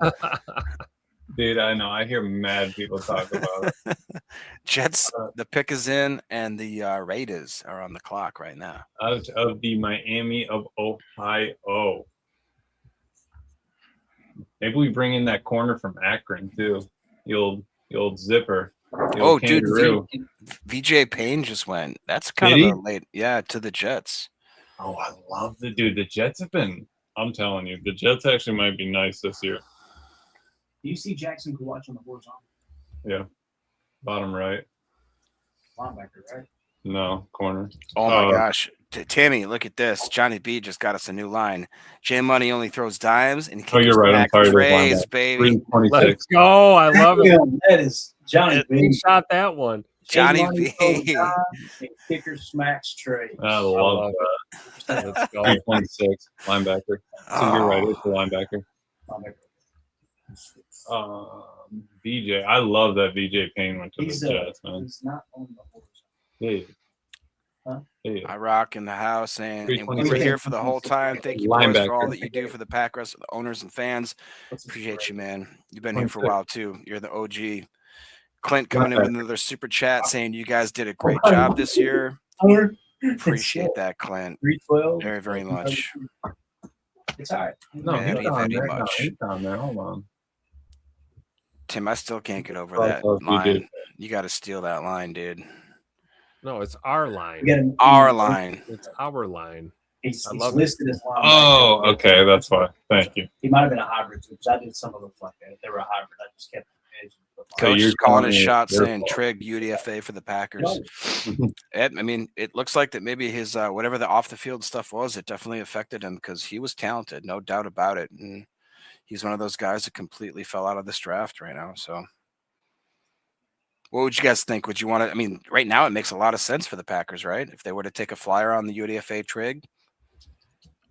Dude, I know. I hear mad people talk about it. Jets, the pick is in, and the Raiders are on the clock right now. Out of the Miami of Ohio. Maybe we bring in that corner from Akron, too. The old zipper. Oh, dude, VJ Payne just went. That's kind of a late, to the Jets. Oh, I love the Jets have been. I'm telling you, the Jets actually might be nice this year. Do you see Jackson Kawach on the horizontal? Yeah. Bottom right. Linebacker, right? No, corner. Oh my gosh. Tammy, look at this. Johnny B just got us a new line. J Money only throws dimes and Oh, you're right. I'm sorry. Praise, baby. 326. Let's go. I love it. That is Johnny B. Shot that one. Johnny B. Kicker smacks Trey. I love that. Let's go. 326 linebacker. So you're right. It's the linebacker. VJ. I love that VJ Payne went to the Jets, man. He's not on the horizontal. Yeah. Huh? Yeah. I rock in the house, and we were here for the whole time. Thank you, boys, for all that you do for the Packers, the owners and fans. Appreciate you, man. You've been here for a while too. You're the OG. Clint coming in with another super chat saying you guys did a great job this year. Appreciate that, Clint. 312. Very, very much. It's all right. No, Very, he's on very there. much. No, he's on there. Hold on. Tim, I still can't get over Oh, that oh, you line. did. You got to steal that line, dude. No, it's our line. Our line. It's our line. He's I love listed as linebacker. Oh, okay. That's fine. Thank you. He might have been a hybrid too, because I did some of them like that. If they were a hybrid, I just kept them edge. Coach you're is calling his calling it shot their saying fault. Trig UDFA for the Packers. Ed, I mean, it looks like that maybe his whatever the off the field stuff was, it definitely affected him because he was talented, no doubt about it. And he's one of those guys that completely fell out of this draft right now. So what would you guys think? Would you want to? I mean, right now it makes a lot of sense for the Packers, right? If they were to take a flyer on the UDFA Trig.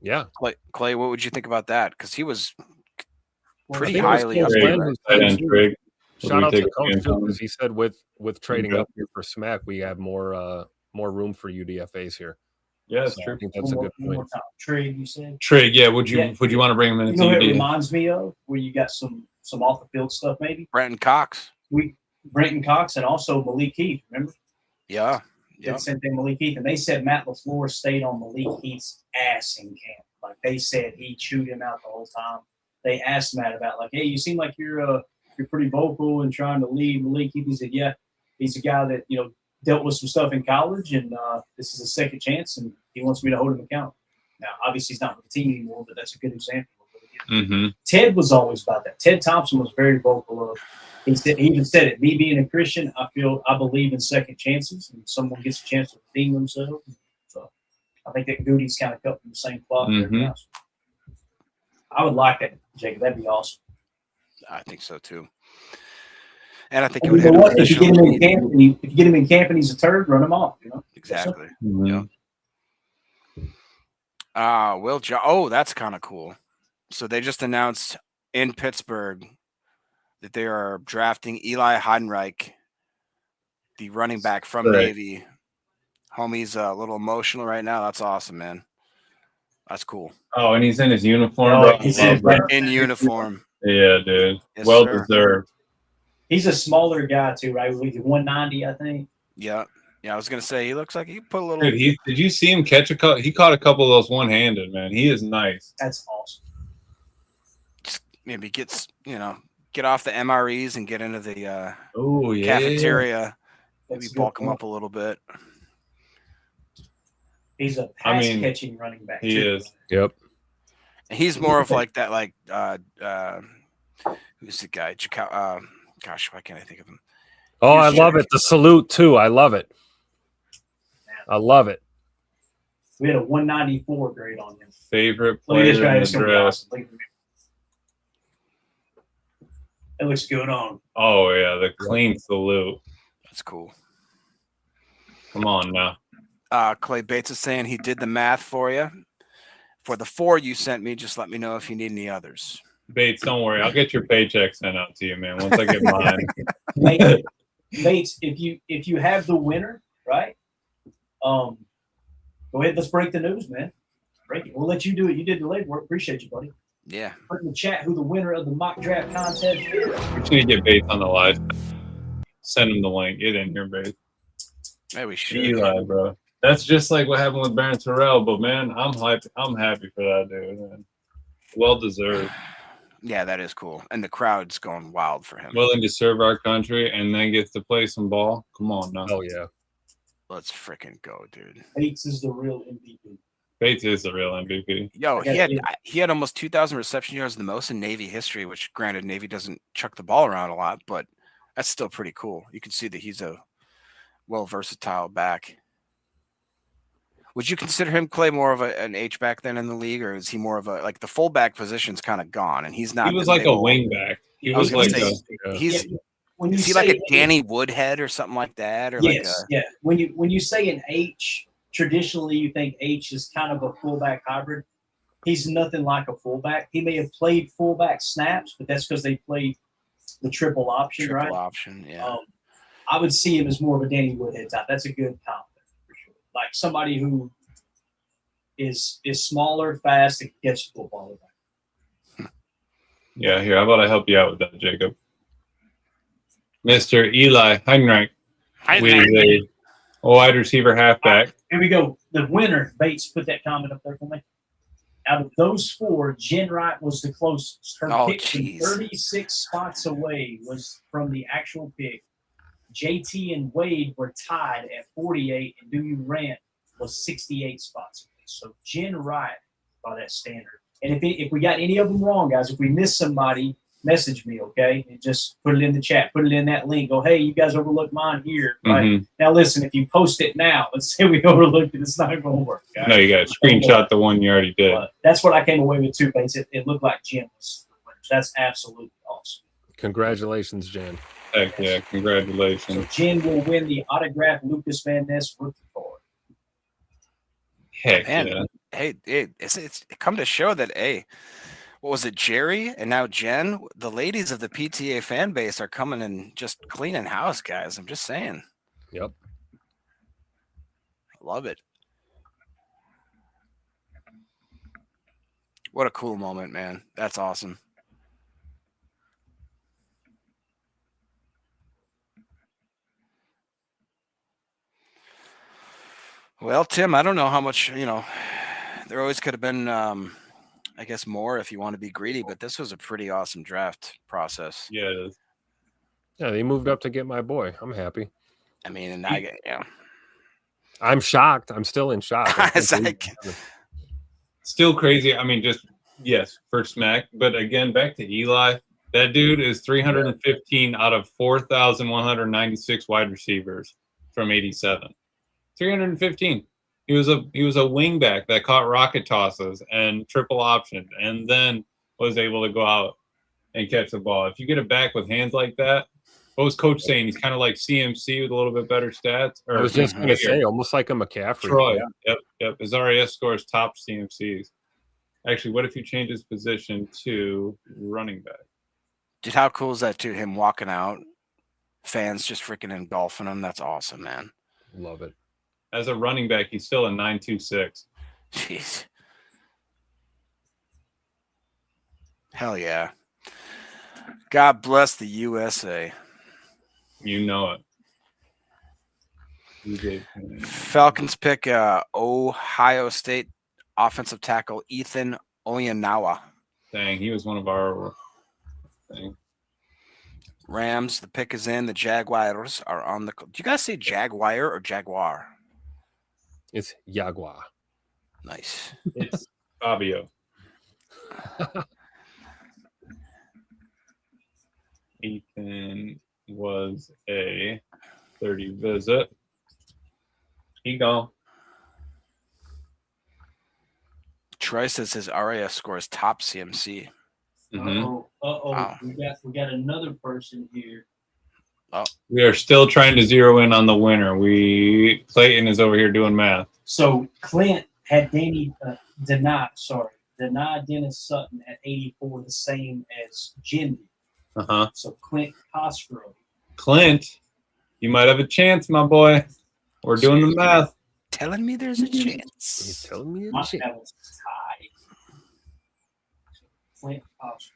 Yeah. Clay, what would you think about that? Because he was pretty I think it was highly Coach up Glenn there. who Tight said end too. Trig. Shout out Would we to take a Coach chance too, on because him? he said with trading Okay. up here for Smack, we have more room for UDFAs here. Yeah, that's So true. I think that's a good One more point. time. Trig, you said? Trig, yeah. Would you Yeah. want to bring him You into know what it UD? reminds me of? Where you got some off the field stuff, maybe? Brenton Cox. Brenton Cox and also Malik Heath, remember? Yeah. Did the same thing, Malik Heath. And they said Matt LaFleur stayed on Malik Heath's ass in camp. Like they said he chewed him out the whole time. They asked Matt about like, hey, you seem like you're pretty vocal and trying to lead Malik Heath. He said, yeah, he's a guy that, dealt with some stuff in college and this is a second chance and he wants me to hold him accountable. Now, obviously he's not with the team anymore, but that's a good example. Mm-hmm. Ted was always about that. Ted Thompson was very vocal of. He even said it. Me being a Christian, I believe in second chances, and someone gets a chance to redeem themselves. So I think that Goody's kind of cut from the same cloth. Mhm. I would like that, Jacob. That'd be awesome. I think so too. And I think it And would you know have what? If you get him in camp, if you get him in camp and he's a turd, run him off. Exactly. Mhm. Oh, that's kind of cool. So they just announced in Pittsburgh that they are drafting Eli Heidenreich, the running back from Right. Navy. Homie's a little emotional right now. That's awesome, man. That's cool. Oh, and he's in his uniform. Oh, bro. he's Love that. In uniform. Yeah, dude. Yes, Well sir. deserved. He's a smaller guy too, right? He's 190, I think. Yeah. Yeah, I was gonna say he looks like he put a little. Dude, did you see him catch a couple? He caught a couple of those one-handed, man. He is nice. That's awesome. Maybe get off the MREs and get into the Oh yeah. cafeteria. Maybe That's a bulk good him point. up a little bit. He's a I pass mean, catching running back. He too. is. Yep. He's more of like that, who's the guy? Gosh, why can't I think of him? Oh, I love it. The salute too. I love it. I love it. We had a 194 grade on him. Favorite Look at player this guy. in It's the gonna be draft. awesome. Look at him. It looks good on. Oh yeah, the clean salute. That's cool. Come on now. Clay Bates is saying he did the math for you. For the 4 you sent me, just let me know if you need any others. Bates, don't worry. I'll get your paycheck sent out to you, man. Once I get mine. Bates, if you have the winner, right? Go ahead. Let's break the news, man. Break it. We'll let you do it. You did the legwork. Appreciate you, buddy. Yeah. Put in the chat who the winner of the mock draft contest is. We just need to get Bates on the live. Send him the link. Get in here, Bates. Maybe we should. Eli, bro. That's just like what happened with Baron Terrell, but man, I'm happy for that dude, man. Well deserved. Yeah, that is cool. And the crowd's going wild for him. Willing to serve our country and then gets to play some ball. Come on now. Oh yeah. Let's freaking go, dude. Bates is the real MVP. Bates is the real MVP. Yo, he had almost 2,000 reception yards, the most in Navy history. Which, granted, Navy doesn't chuck the ball around a lot, but that's still pretty cool. You can see that he's a versatile back. Would you consider him, Clay, more of an H back than in the league, or is he more of a like the fullback position's kind of gone and he's not? He was like a wing back. He was like he's. Is he like a Danny Woodhead or something like that, or yeah. When you say an H, traditionally you think H is kind of a fullback hybrid. He's nothing like a fullback. He may have played fullback snaps, but that's because they played the triple option, right? Triple option, yeah. I would see him as more of a Danny Woodhead type. That's a good comp for sure. Like somebody who is smaller, fast, and can catch the football. Yeah, here. How about I help you out with that, Jacob? Mr. Eli Heinrich with a wide receiver halfback. Here we go. The winner, Bates, put that comment up there for me. Out of those four, Jen Wright was the closest. Her pick from 36 spots away was from the actual pick. JT and Wade were tied at 48, and Dewey Rant was 68 spots away. So Jen Wright by that standard. And if we got any of them wrong, guys, if we missed somebody, message me, okay? And just put it in the chat. Put it in that link. Go, hey, you guys overlooked mine here. Right? Now, listen, if you post it now, let's say we overlooked it, it's not going to work. Guys. No, you got to screenshot the one you already did. That's what I came away with, too, Bates. It looked like Jim was the winner. That's absolutely awesome. Congratulations, Jen. Heck yeah, congratulations. So Jen will win the autographed Lucas Van Ness rookie card. Heck Man, yeah. Hey, it's come to show that, hey, what was it, Jerry and now Jen? The ladies of the PTA fan base are coming and just cleaning house, guys. I'm just saying. Yep. Love it. What a cool moment, man. That's awesome. Well, Tim, I don't know how much, there always could have been, I guess, more if you want to be greedy, but this was a pretty awesome draft process. Yeah, it is. Yeah, they moved up to get my boy. I'm happy. I mean, I'm shocked. I'm still in shock. Still crazy. I mean, yes, for Smack. But again, back to Eli. That dude is 315 out of 4,196 wide receivers from 87. 315. He was a wing back that caught rocket tosses and triple optioned, and then was able to go out and catch the ball. If you get a back with hands like that, what was Coach saying? He's kind of like CMC with a little bit better stats. I was just going to say, almost like a McCaffrey. Troy. Yeah. Yep. His RAS scores top CMCs. Actually, what if you change his position to running back? Dude, how cool is that, too? Him walking out, fans just freaking engulfing him. That's awesome, man. Love it. As a running back, he's still a 9.26. Jeez. Hell yeah. God bless the USA. You know it. Falcons pick Ohio State offensive tackle Ethan Oyanawa. Dang, he was one of our thing. Rams, the pick is in. The Jaguars are on the. Do you guys say Jaguar or Jaguar? It's Jaguar. Nice. It's Fabio. Ethan was a 30 visit. He gone. Troy says his RAS score is top CMC. Wow. We got another person here. Oh. We are still trying to zero in on the winner. Clayton is over here doing math. So Clint had Dani Dennis-Sutton at 84, the same as Jindy. So Clint Cosgrove. Clint, you might have a chance, my boy. We're doing the math. Telling me there's a chance. He's telling me there's a chance. That was tied. Clint Cosgrove.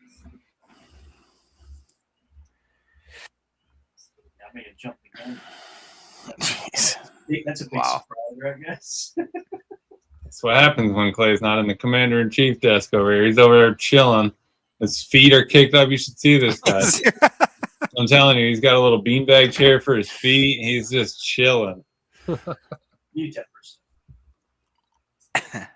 I may have jumped the gun. That's a big surprise, right, guys? That's what happens when Clay's not in the commander-in-chief desk over here. He's over there chilling. His feet are kicked up. You should see this guy. I'm telling you, he's got a little beanbag chair for his feet. He's just chilling. You 10%.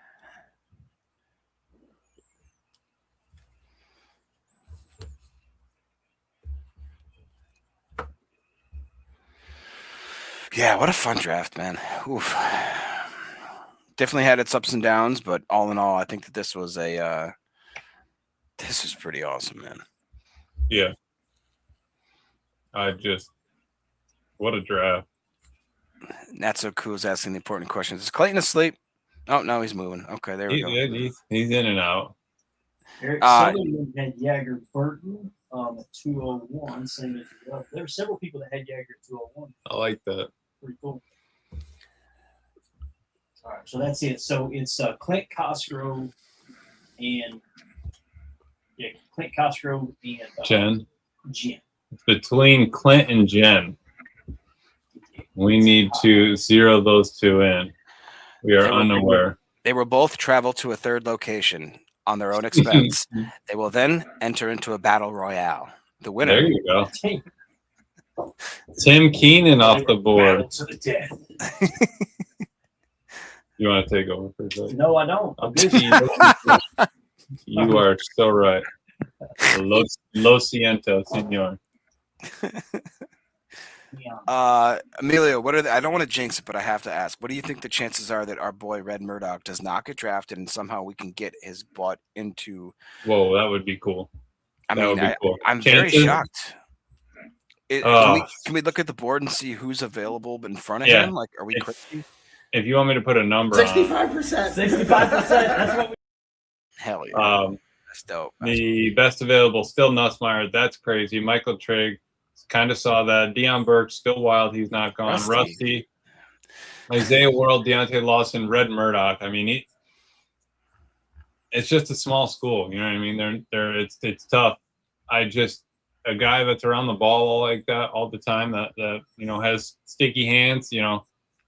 Yeah, what a fun draft, man. Oof. Definitely had its ups and downs, but all in all, I think that this was pretty awesome, man. Yeah. What a draft. Not so cool is asking the important questions. Is Clayton asleep? Oh, no, he's moving. Okay, there we go. He's in and out. Eric Sutherland had Jagger Burton at 201, same as well. There were several people that had Jagger at 201. I like that. Pretty cool. All right, so that's it. So it's Clint Cosgrove and Jen. Jen. Between Clint and Jen, we need to zero those two in. We are unaware. They will both travel to a third location on their own expense. They will then enter into a battle royale. The winner. There you go. Tim Keenan off the board. To the death. You want to take over for a second? No, I don't. I'm busy. You are so right. Lo siento, senor. Emilio, what are I don't want to jinx it, but I have to ask. What do you think the chances are that our boy Red Murdoch does not get drafted and somehow we can get his butt into? Whoa, that would be cool. I That mean, would be cool. I'm very Chances? shocked. Can we look at the board and see who's available in front of him? Like, are we crazy? If you want me to put a number 65%. 65%. That's what we. Hell yeah. That's dope. The best available, still Nussmeier. That's crazy. Michael Trigg, kind of saw that. Deion Burke, still wild. He's not gone. Rusty. Isaiah World, Deontay Lawson, Red Murdoch. I mean, it's just a small school. You know what I mean? It's tough. A guy that's around the ball like that all the time that has sticky hands.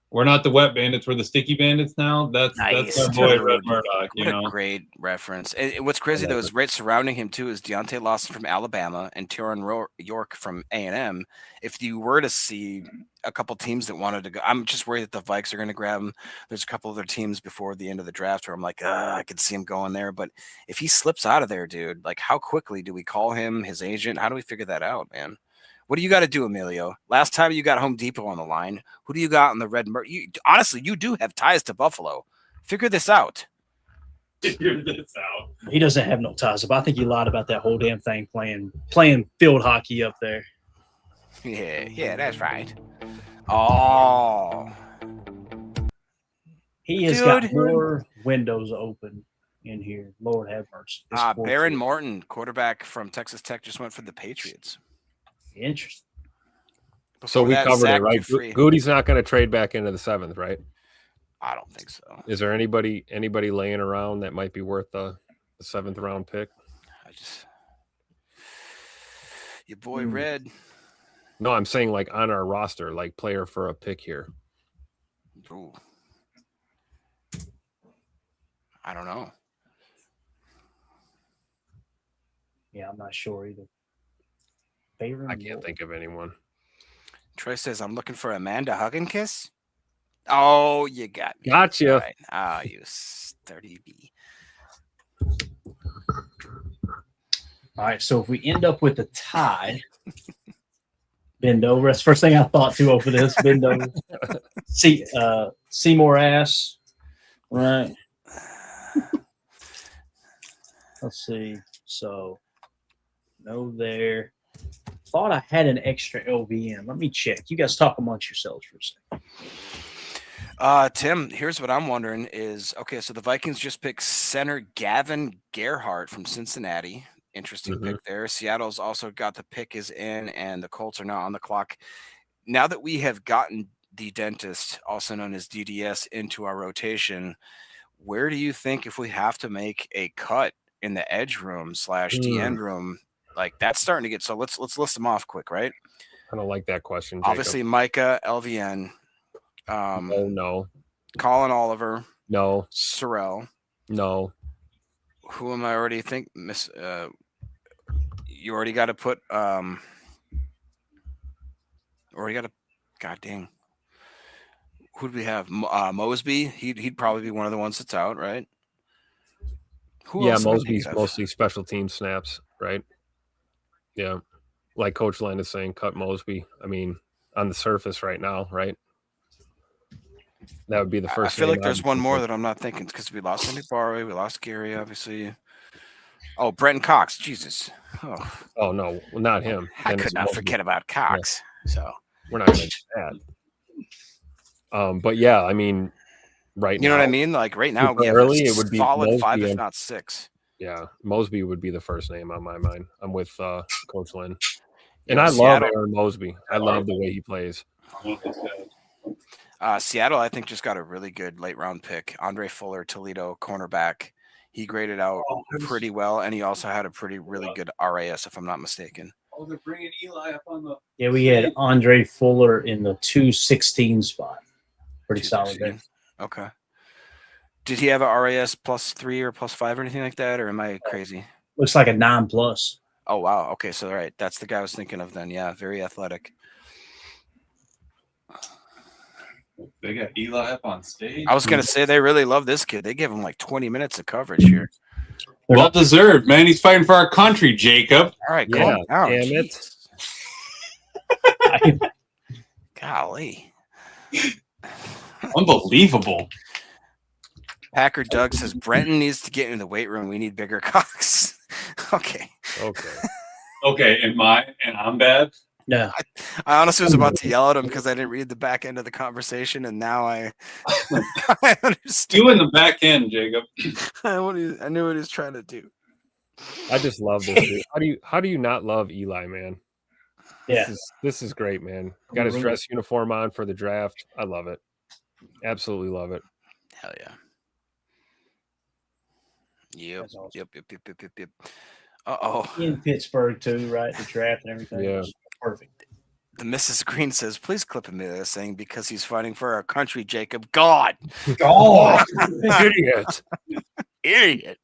We're not the wet bandits. We're the sticky bandits now. That's our boy Red Murdoch. What a great reference. And what's crazy though is right surrounding him too is Deontay Lawson from Alabama and Tyron York from A&M. If you were to see a couple teams that wanted to go, I'm just worried that the Vikes are going to grab him. There's a couple other teams before the end of the draft where I'm like, I could see him going there. But if he slips out of there, dude, like how quickly do we call him his agent? How do we figure that out, man? What do you got to do, Emilio? Last time you got Home Depot on the line. Who do you got on the Red Murdoch? Honestly, you do have ties to Buffalo. Figure this out. Figure this out. He doesn't have no ties, but I think he lied about that whole damn thing playing field hockey up there. Yeah, that's right. Oh. He has got more windows open in here. Lord have mercy. Baron Morton, quarterback from Texas Tech, just went for the Patriots. Interesting. So we covered it, right? Goody's not going to trade back into the 7th, right? I don't think so. Is there anybody laying around that might be worth the 7th round pick? Your boy Red. No, I'm saying like on our roster, like player for a pick here. Ooh. I don't know. Yeah, I'm not sure either. I can't think of anyone. Trey says, I'm looking for Amanda Hugginkiss. Oh, you got me. Gotcha. Right. Oh, you sturdy bee. All right, so if we end up with a tie, bend over. That's the first thing I thought too over this. Bend over. Seymour ass. Right. Let's see. So no there. Thought I had an extra LVN. Let me check. You guys talk amongst yourselves for a second. Tim, here's what I'm wondering is, okay, so the Vikings just picked center Gavin Gerhardt from Cincinnati. Interesting pick there. Seattle's also got the pick is in, and the Colts are now on the clock. Now that we have gotten the dentist, also known as DDS, into our rotation, where do you think if we have to make a cut in the edge room / the end room, like that's starting to get, so let's list them off quick, right? I don't like that question, Jacob. Obviously, Micah, LVN. No. Colin Oliver. No. Sorrell. No. Who am I already think? You already got to put. God dang. Who do we have? Mosby. He'd probably be one of the ones that's out, right? Mosby's mostly special team snaps, right? Yeah, like Coach Len is saying, cut Mosby. I mean, on the surface right now, right? That would be the first. I feel name like there's I'd one more think that I'm not thinking because we lost Andy Barway, we lost Gary, obviously. Oh, Brenton Cox, Jesus. Oh, of. Oh no, well, not him. I Dennis could not Mosby. forget about Cox. So We're not going to do that. But yeah, I mean, right now, you know what I mean? Like right now, super we have early, a it would be solid 5, Mosby if and- not 6. Yeah, Mosby would be the first name on my mind. I'm with Coach Lynn, and Yeah, I love Seattle. Aaron Mosby. I love the way he plays. Seattle, I think, just got a really good late round pick. Andre Fuller, Toledo, cornerback. He graded out pretty well, and he also had a really good RAS, if I'm not mistaken. Oh, they're bringing Eli up on the. Yeah, we had Andre Fuller in the 216 spot. Pretty solid there. Okay. Did he have a RAS +3 or +5 or anything like that, or am I crazy? Looks like a 9+. Oh wow. Okay, so all right, that's the guy I was thinking of then. Yeah, very athletic. They got Eli up on stage. I was gonna say they really love this kid. They give him like 20 minutes of coverage here. Well deserved, man. He's fighting for our country, Jacob. All right, Yeah, calm down. damn it. Golly. Unbelievable. Packer Doug says Brenton needs to get in the weight room. We need bigger cocks. Okay. Okay, and I'm bad. No. I honestly was about to yell at him because I didn't read the back end of the conversation, and now I understand. You in the back end, Jacob. I knew what he was trying to do. I just love this dude. How do you not love Eli, man? Yeah. This is great, man. Got his dress uniform on for the draft. I love it. Absolutely love it. Hell yeah. Yep. Awesome. Yep. Uh-oh. In Pittsburgh too, right? The draft and everything. Yeah. Perfect. The Mrs. Green says, please clip him this saying because he's fighting for our country, Jacob. God. Idiot. Idiot.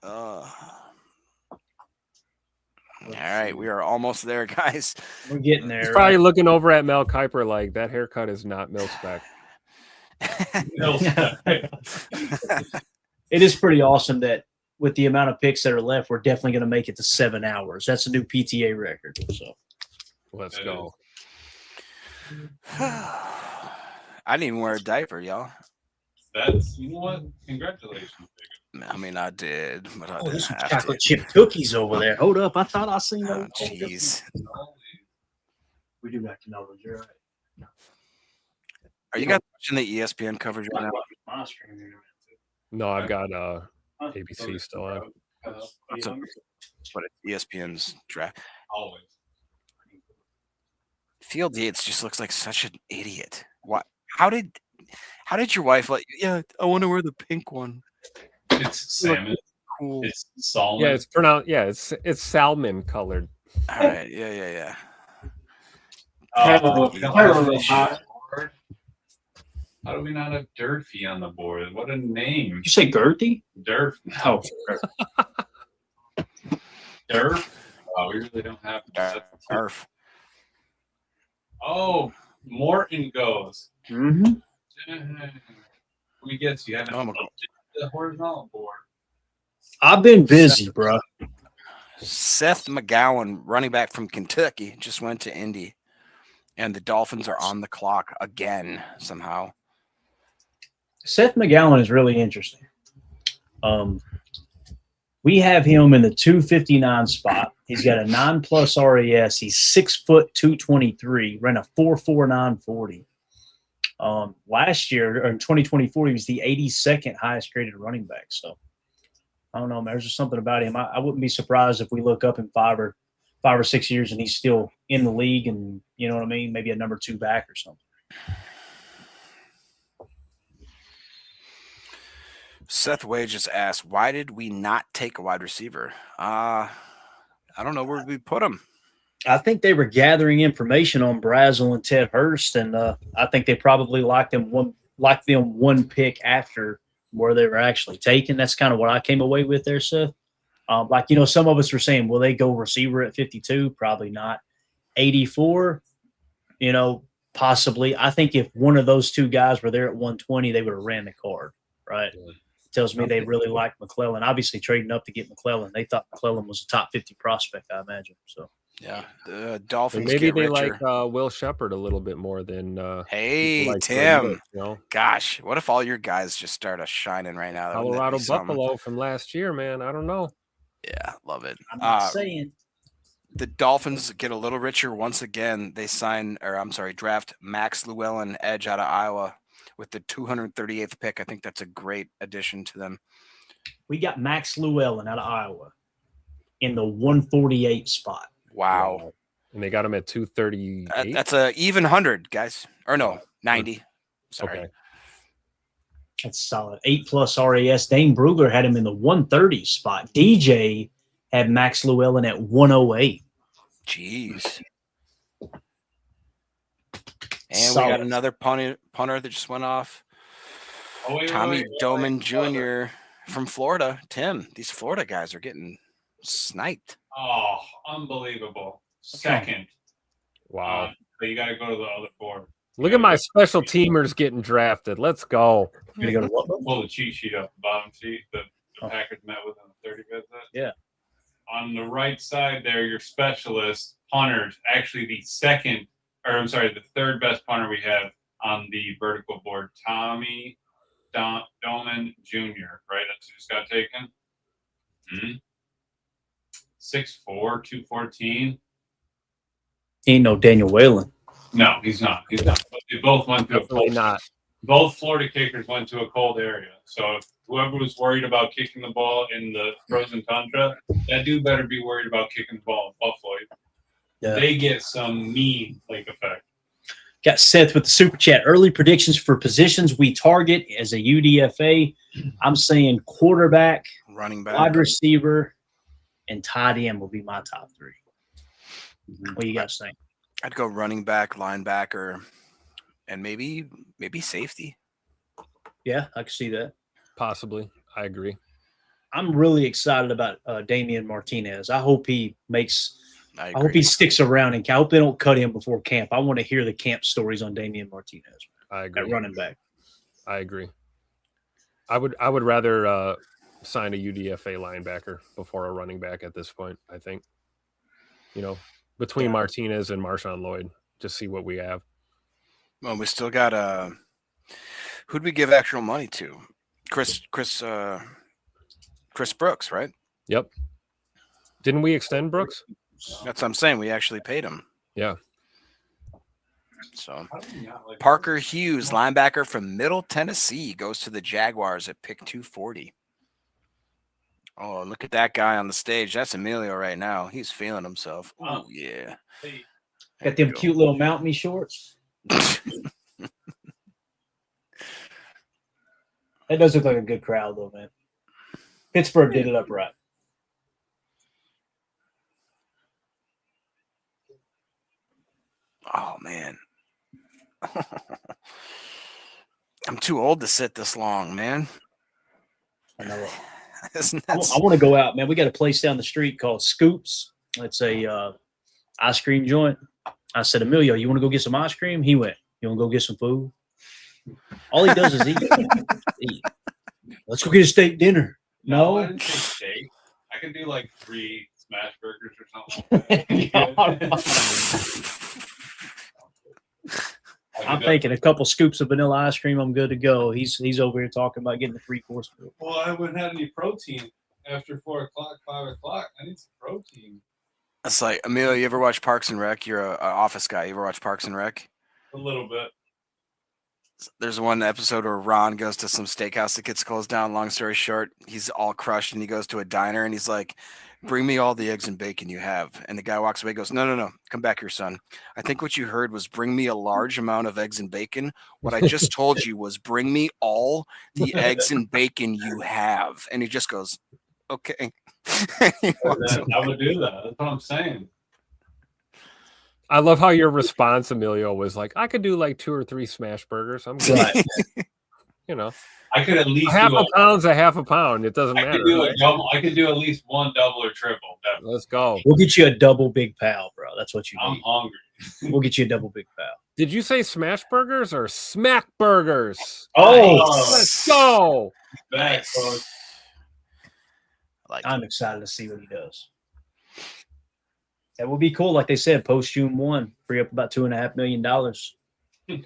All right, we are almost there, guys. We're getting there. He's probably looking over at Mel Kiper like that haircut is not mil spec. It is pretty awesome that with the amount of picks that are left, we're definitely going to make it to 7 hours. That's a new PTA record. So let's go. I didn't even wear a diaper, y'all. That's, you know what? Congratulations, Jacob. I mean, I did, but I oh, didn't there's some have chocolate to. chip cookies over there. Hold up. I thought I seen Oh, those. jeez. We do got to know those. You're right. Are you guys watching the ESPN coverage right now? My screen here. No, I've got ABC still on. But it's ESPN's draft. Always. Field Yates just looks like such an idiot. What? How did your wife let you? Yeah, I want to wear the pink one. It's salmon. Cool. It's salmon. Yeah, it's pronounced. Yeah, it's salmon colored. All right. Yeah. How do we not have Durfee on the board? What a name. Did you say Gertie? Durf. Oh. Durf? Oh, we really don't have Durf. Oh, Morton goes. Mm-hmm. Let me guess, you haven't updated the horizontal board. I've been busy, bro. Seth McGowan, running back from Kentucky, just went to Indy. And the Dolphins are on the clock again somehow. Seth McGowan is really interesting. We have him in the 259 spot. He's got a 9+ RAS. He's 6 foot 223, ran a 4.49 40. Last year, or in 2024, he was the 82nd highest graded running back. So I don't know, man. There's just something about him. I wouldn't be surprised if we look up in 5 or 6 years and he's still in the league, and you know what I mean? Maybe a number 2 back or something. Seth Way just asked, why did we not take a wide receiver? I don't know where we put him. I think they were gathering information on Brazel and Ted Hurst, and I think they probably liked them one pick after where they were actually taken. That's kind of what I came away with there, Seth. Some of us were saying, will they go receiver at 52? Probably not. 84, possibly. I think if one of those two guys were there at 120, they would have ran the card, right? Yeah. Tells me they really liked McClellan. Obviously, trading up to get McClellan. They thought McClellan was a top 50 prospect, I imagine. So Yeah, the And Dolphins maybe get they richer. like Will Shepherd a little bit more than Hey, people like to Tim. admit, you know? Gosh, what if all your guys just start shining right now? Wouldn't that be Colorado something? Buffalo from last year, man. I don't know. Yeah, love it. I'm not saying. The Dolphins get a little richer once again. They draft Max Llewellyn, edge out of Iowa, with the 238th pick. I think that's a great addition to them. We got Max Llewellyn out of Iowa in the 148 spot. Wow. And they got him at 238. That's a even 100, guys. Or no, 90. Sorry. Okay. That's solid. 8+ RAS. Dane Brugler had him in the 130 spot. DJ had Max Llewellyn at 108. Jeez. And Solid. we got another punter that just went off. Tommy Doman Jr. from Florida. Tim, these Florida guys are getting sniped. Oh, unbelievable. Second. Wow. But you got to go to the other board. Look at my special teamers getting drafted. Let's go. You gotta go to what? Pull the cheat sheet up, the bottom sheet that the Packers met with in the 30 visit. Yeah. On the right side there, your specialist punters, actually the third best punter we have on the vertical board, Tommy Doman Jr., right? That's who just got taken. 6'4", 214. He ain't no Daniel Whalen. No, he's not. He's not. But they both went to Definitely a cold. not. Both Florida kickers went to a cold area. So if whoever was worried about kicking the ball in the frozen tundra, that dude better be worried about kicking the ball in Buffalo. Yeah. They get some mean lake effect. Got Seth with the super chat. Early predictions for positions we target as a UDFA. I'm saying quarterback, running back, wide receiver, and tight end will be my top three. What do you guys think? I'd go running back, linebacker, and maybe safety. Yeah, I can see that. Possibly. I agree. I'm really excited about Damian Martinez. I hope he makes – I hope agree. he sticks around. And I hope they don't cut him before camp. I want to hear the camp stories on Damian Martinez. I agree. At running back. I agree. I would rather sign a UDFA linebacker before a running back at this point, I think. You know, between Martinez and Marshawn Lloyd, just see what we have. Well, we still got who'd we give actual money to? Chris Brooks, right? Yep. Didn't we extend Brooks? That's what I'm saying. We actually paid him. Yeah. So Parker Hughes, linebacker from Middle Tennessee, goes to the Jaguars at pick 240. Oh, look at that guy on the stage. That's Emilio right now. He's feeling himself. Oh, yeah. Got them cute little Mount Me shorts. That does look like a good crowd, though, man. Pittsburgh did it up right. Oh, man. I'm too old to sit this long, man. I know. Isn't I that want to go out, man. We got a place down the street called Scoops. It's a ice cream joint. I said, Emilio, you want to go get some ice cream? He went, you want to go get some food? All he does is eat. Eat. Let's go get a steak dinner. No. I didn't say steak. I can do like 3 smash burgers or something. I'm thinking a couple scoops of vanilla ice cream. I'm good to go. He's over here talking about getting a 3-course meal. Well, I wouldn't have any protein after 4 o'clock, 5 o'clock. I need some protein. It's like, Emilio, you ever watch Parks and Rec? You're an office guy. You ever watch Parks and Rec? A little bit. There's one episode where Ron goes to some steakhouse that gets closed down. Long story short, he's all crushed and he goes to a diner and he's like, bring me all the eggs and bacon you have. And the guy walks away and goes, no. Come back here, son. I think what you heard was bring me a large amount of eggs and bacon. What I just told you was bring me all the eggs and bacon you have. And he just goes, okay. I would do that. That's what I'm saying. I love how your response, Emilio, was like, I could do like 2 or 3 smash burgers. I'm good. Right. You know, I could at least half a pound's a half a pound. It doesn't matter. I could do at least 1 double or triple. Definitely. Let's go. We'll get you a double Big Pal, bro. That's what you need. I'm hungry. We'll get you a double Big Pal. Did you say smash burgers or smack burgers? Oh, let's go. I'm excited to see what he does. That would be cool. Like they said, post June 1, free up about $2.5 million.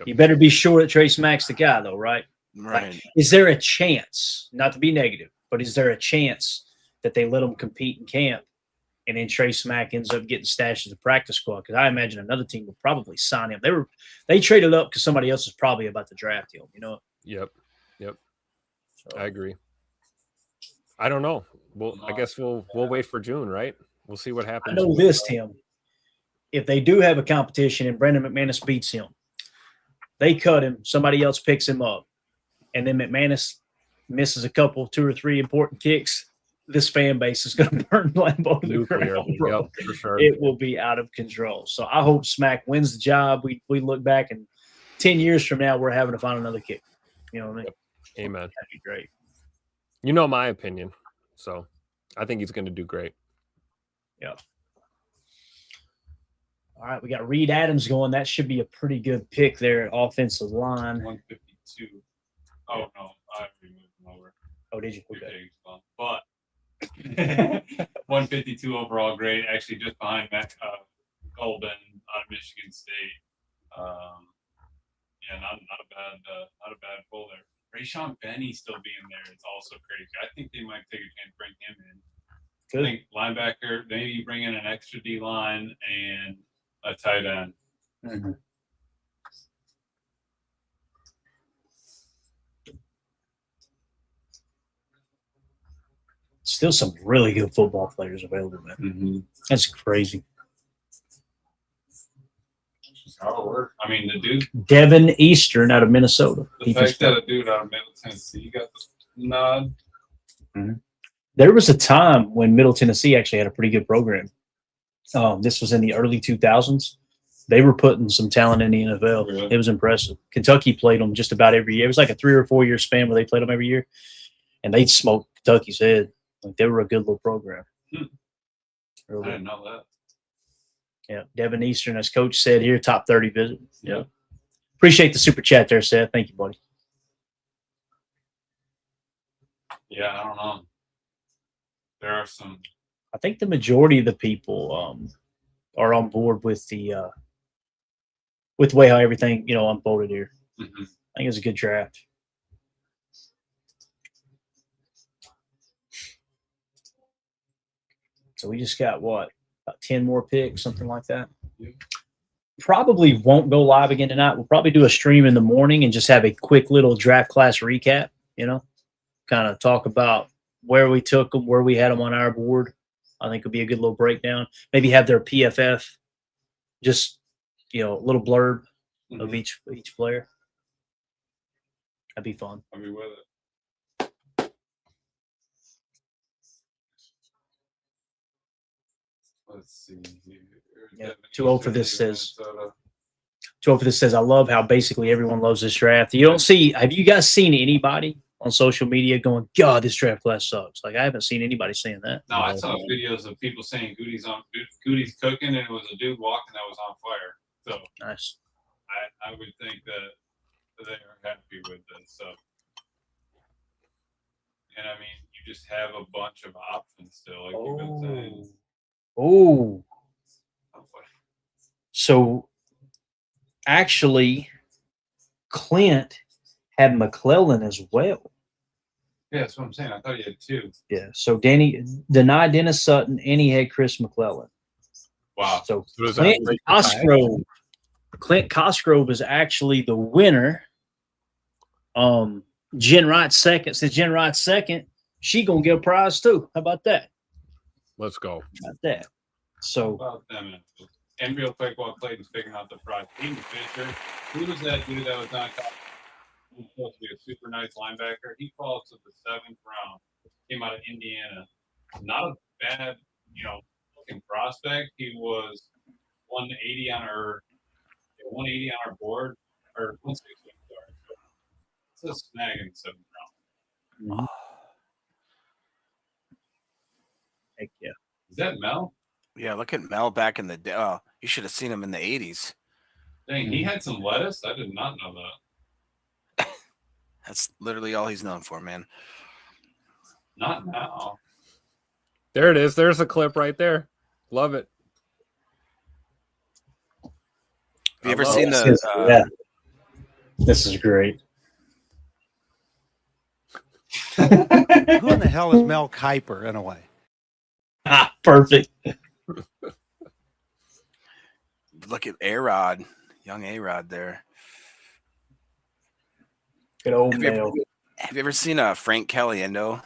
You better be sure that Trey Smack's the guy, though, right? Right. Like, is there a chance, not to be negative, but is there a chance that they let him compete in camp and then Trey Smack ends up getting stashed as a practice squad? Because I imagine another team would probably sign him. They traded up because somebody else is probably about to draft him, you know? Yep. So, I agree. I don't know. Well, I guess we'll wait for June, right? We'll see what happens. I know this, Tim. If they do have a competition and Brandon McManus beats him, they cut him, somebody else picks him up, and then McManus misses 2 or 3 important kicks, this fan base is going to burn Lambeau to the ground, bro. Yep, for sure. It will be out of control. So I hope Smack wins the job. We look back and 10 years from now, we're having to find another kick. You know what I mean? Yep. Amen. That'd be great. You know my opinion, so I think he's going to do great. Yeah. All right, we got Reed Adams going. That should be a pretty good pick there at offensive line. 152. Oh, no. I removed him over. Oh, did you? Okay. But 152 overall grade, actually just behind Matt Golden out of Michigan State. Yeah, not a bad pull there. Rayshon Benny still being there is also crazy. I think they might take a chance to bring him in. Good. I think linebacker, maybe you bring in an extra D line and a tight end. Mm-hmm. Still some really good football players available, man. Mm-hmm. That's crazy. I mean, the dude. Devin Eastern out of Minnesota. The fact that a dude out of Middle Tennessee got the nod. Mm-hmm. There was a time when Middle Tennessee actually had a pretty good program. This was in the early 2000s. They were putting some talent in the NFL. Really? It was impressive. Kentucky played them just about every year. It was like a 3 or 4 year span where they played them every year, and they'd smoke Kentucky's head. Like they were a good little program. I didn't know that. Yeah, Devin Eastern, as Coach said here, top 30 visit. Yeah, appreciate the super chat there, Seth. Thank you, buddy. Yeah, I don't know. There are some. I think the majority of the people are on board with the way how everything unfolded here. Mm-hmm. I think it's a good draft. So we just got what, about 10 more picks, something like that. Yeah. Probably won't go live again tonight. We'll probably do a stream in the morning and just have a quick little draft class recap. Kind of talk about where we took them, where we had them on our board. I think it'll be a good little breakdown. Maybe have their PFF, just a little blurb of each player. That'd be fun. I'll be with it. Let's see here. Yeah, 2-0 for this says. 2-0 for this says. I love how basically everyone loves this draft. You don't see. Have you guys seen anybody on social media going, "God, this draft class sucks"? Like I haven't seen anybody saying that. No, I saw videos of people saying Goody's cooking, and it was a dude walking that was on fire. So nice. I would think that they are happy with this. So, and I mean, you just have a bunch of options still, like you've been saying. Oh. So actually, Clint had McClellan as well. Yeah, that's what I'm saying. I thought he had 2. Yeah. So Dani denied Dennis-Sutton, and he had Chris McClellan. Wow. So Clint Cosgrove is actually the winner. Jen Wright second. Since Jen Wright second, she gonna get a prize too. How about that? Let's go. How about that? So about them. And real quick, while Clayton's figuring out the prize, Dean Fisher, who was that dude that was on top? He was supposed to be a super nice linebacker. He falls to the 7th round. Came out of Indiana. Not a bad, looking prospect. He was 180 on our board, or 160. Sorry. So it's a snag in the 7th round. Heck yeah. Is that Mel? Yeah, look at Mel back in the day. Oh, you should have seen him in the 80s. Dang, he had some lettuce? I did not know that. That's literally all he's known for, man. Not now. There it is. There's a clip right there. Love it. you ever love seen This the? This is great. Who in the hell is Mel Kiper in a way? Ah, perfect. Look at A-Rod, young A-Rod there. Good old Have you ever, Mel. have you ever seen Frank Caliendo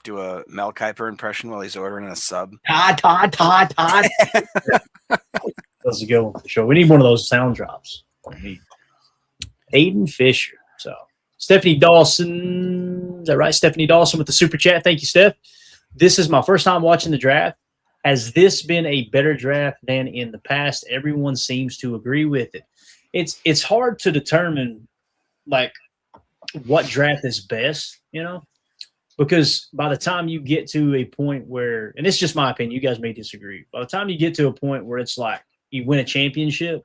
do a Mel Kiper impression while he's ordering a sub? Todd. That's a good one for sure. We need one of those sound drops. Hayden Fisher. So Stephanie Dawson. Is that right? Stephanie Dawson with the super chat. Thank you, Steph. This is my first time watching the draft. Has this been a better draft than in the past? Everyone seems to agree with it. It's hard to determine like what draft is best, you know, because by the time you get to a point where, and it's just my opinion, you guys may disagree. By the time you get to a point where it's like you win a championship,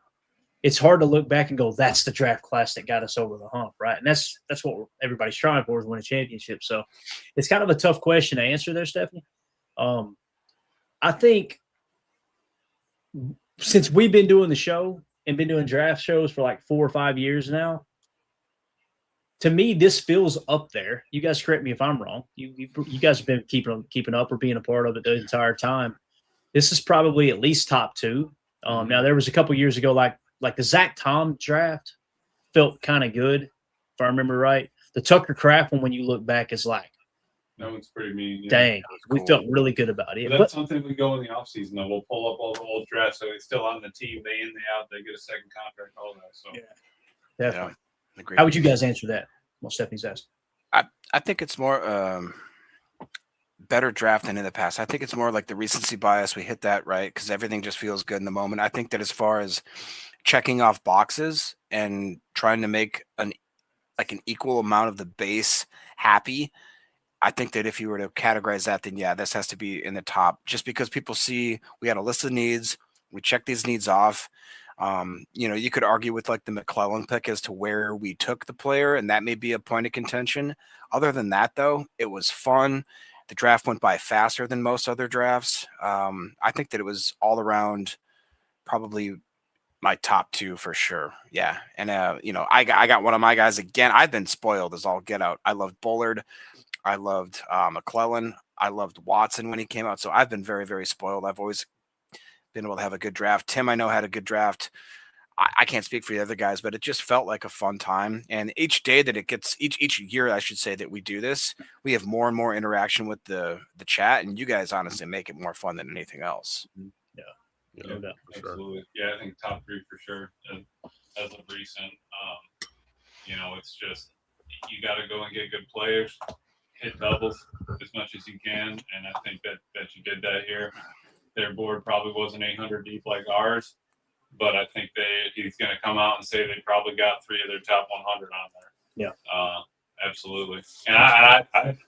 it's hard to look back and go, that's the draft class that got us over the hump, right? And that's what everybody's trying for, is win a championship. So it's kind of a tough question to answer there, Stephanie. I think since we've been doing the show and been doing draft shows for like 4 or 5 years now, to me, this feels up there. You guys correct me if I'm wrong. You guys have been keeping up or being a part of it the entire time. This is probably at least top 2. Now, there was a couple years ago, like the Zach Tom draft felt kind of good, if I remember right. The Tucker Kraft one, when you look back, is like, that one's pretty mean. Yeah. Dang, we felt really good about it. But that's something we go in the offseason, though. We'll pull up all the old drafts, so he's still on the team, day in, day out. They get a second contract, all that. So Definitely. Agreed. How would you guys answer that? Well, Stephanie's asked. I think it's more better draft than in the past. I think it's more like the recency bias. We hit that right because everything just feels good in the moment. I think that as far as checking off boxes and trying to make an equal amount of the base happy, I think that if you were to categorize that, then yeah, this has to be in the top. Just because people see we had a list of needs, we check these needs off. You could argue with like the McClellan pick as to where we took the player, and that may be a point of contention. Other than that, though, it was fun. The draft went by faster than most other drafts. I think that it was all around probably my top 2 for sure. Yeah. And, I got one of my guys again. I've been spoiled as all get out. I loved Bullard. I loved McClellan. I loved Watson when he came out. So I've been very, very spoiled. I've always been able to have a good draft. Tim, I know, had a good draft. I can't speak for the other guys, but it just felt like a fun time. And each day that it gets, each year, I should say, that we do this, we have more and more interaction with the chat, and you guys honestly make it more fun than anything else. Yeah, absolutely. Yeah, I think top 3 for sure. As of recent, it's just you got to go and get good players, hit doubles as much as you can, and I think that you did that here. Their board probably wasn't 800 deep like ours, but I think he's going to come out and say they probably got 3 of their top 100 on there. Yeah, absolutely. And I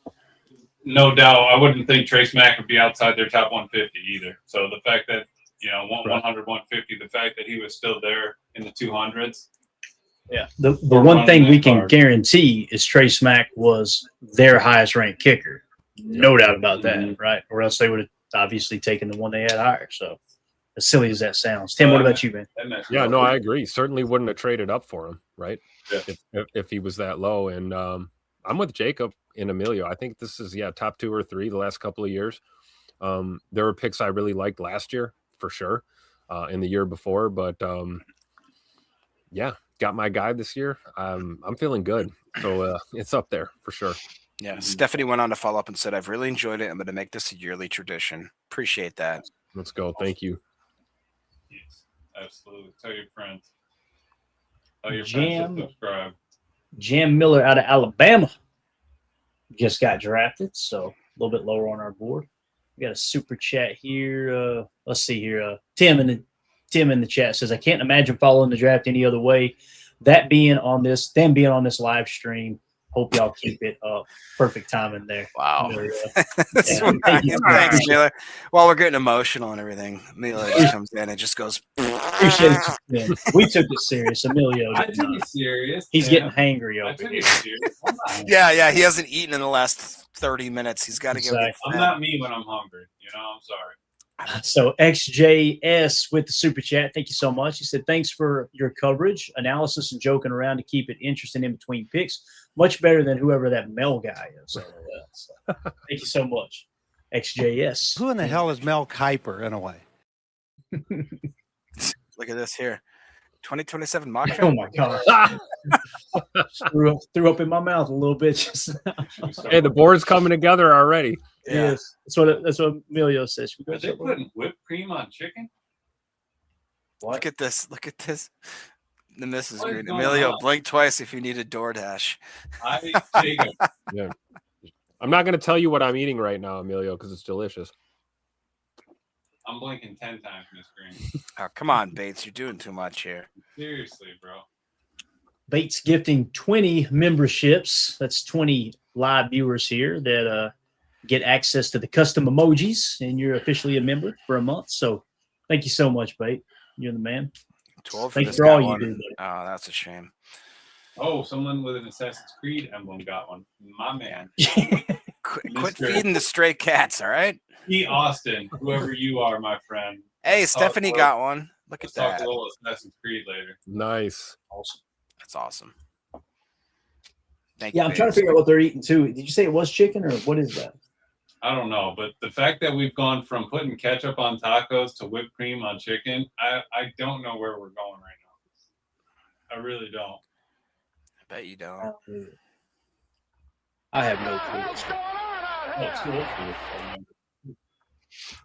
no doubt, I wouldn't think Trey Smack would be outside their top 150 either. So the fact that 100, 150, the fact that he was still there in the 200s. Yeah. The one thing we can guarantee is Trey Smack was their highest ranked kicker. No doubt about that, right? Or else they would have obviously taken the one they had higher. So as silly as that sounds. Tim, what about you, man? Yeah, no, I agree. Certainly wouldn't have traded up for him, right? Yeah. If he was that low. And I'm with Jacob and Emilio. I think this is, top 2 or 3 the last couple of years. There were picks I really liked last year for sure, and the year before. But, got my guy this year. I'm feeling good. So it's up there for sure. Yeah. Stephanie went on to follow up and said, I've really enjoyed it. I'm going to make this a yearly tradition. Appreciate that. Let's go. Thank you. Yes, absolutely. Tell your friends. Tell your friends to subscribe. Jam Miller out of Alabama just got drafted, so a little bit lower on our board. We got a super chat here. Let's see here. Tim in the chat says, I can't imagine following the draft any other way. Them being on this live stream. Hope y'all keep it up. Perfect timing there. Wow. Thanks, Miller. While we're getting emotional and everything, Miller just comes in and just goes. Appreciate it. We took it serious. Emilio, I took it serious. He's getting hangry over here. Yeah. He hasn't eaten in the last 30 minutes. He's got to get. I'm not me when I'm hungry. I'm sorry. So XJS with the super chat. Thank you so much. He said, thanks for your coverage, analysis, and joking around to keep it interesting in between picks. Much better than whoever that Mel guy is. So, thank you so much. XJS. Who in the hell is Mel Kiper in a way? Look at this here. 2027 mock draft. Oh my god. threw up in my mouth a little bit just now. Hey, the board's coming together already. Yeah. Yes. That's what Emilio says. Should we Are go they putting whipped cream on chicken? Look at this. Look at this. The Mrs. What is Green. going Emilio, on? blink twice if you need a DoorDash. I take it. Yeah. I'm not going to tell you what I'm eating right now, Emilio, because it's delicious. I'm blinking 10 times, Miss Green. Oh, come on, Bates. You're doing too much here. Seriously, bro. Bates gifting 20 memberships. That's 20 live viewers here that get access to the custom emojis, and you're officially a member for a month. So thank you so much, Bate. You're the man. 12 for Thank you this for guy all you one. do, buddy. Oh, that's a shame. Oh, someone with an Assassin's Creed emblem got one. My man. Quit feeding the stray cats, all right? E. Austin, whoever you are, my friend. Hey, Let's talk Stephanie a got one. Look at Let's talk that. a little Assassin's Creed later. Nice. Awesome. That's awesome. Thank Yeah, you. I'm trying to figure out what they're eating too. Did you say it was chicken or what is that? I don't know, but the fact that we've gone from putting ketchup on tacos to whipped cream on chicken, I don't know where we're going right now. I really don't. I bet you don't. I have no clue.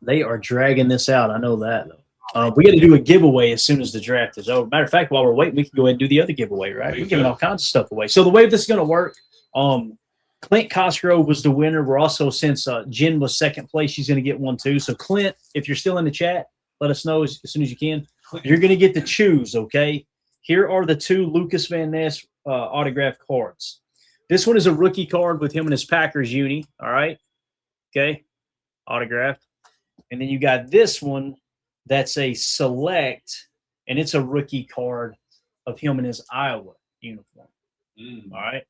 They are dragging this out. I know that. We got to do a giveaway as soon as the draft is over. Matter of fact, while we're waiting, we can go ahead and do the other giveaway, right? We're giving all kinds of stuff away. So the way this is going to work, Clint Cosgrove was the winner. We're also, since Jen was second place, she's going to get one too. So Clint, if you're still in the chat, let us know as soon as you can. You're going to get to choose, okay? Here are the two Lucas Van Ness autographed cards. This one is a rookie card with him and his Packers uni, all right? Okay, autographed. And then you got this one that's a select, and it's a rookie card of him in his Iowa uniform. All right.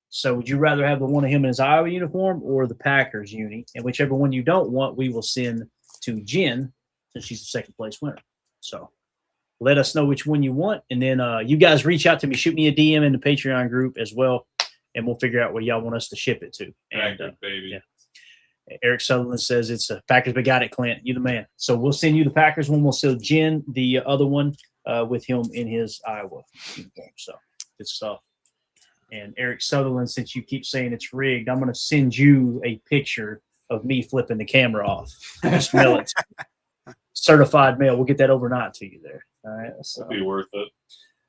So would you rather have the one of him in his Iowa uniform or the Packers uni? And whichever one you don't want, we will send to Jen, since she's the second place winner. So let us know which one you want. And then you guys reach out to me, shoot me a DM in the Patreon group as well, and we'll figure out where y'all want us to ship it to. And baby. Yeah. Eric Sutherland says it's a Packers, but got it, Clint. You the man. So we'll send you the Packers one. We'll send Jen the other one with him in his Iowa uniform. So good stuff. And Eric Sutherland, since you keep saying it's rigged, I'm going to send you a picture of me flipping the camera off. Just mail it. Certified mail. We'll get that overnight to you there. All right. So. It'll be worth it.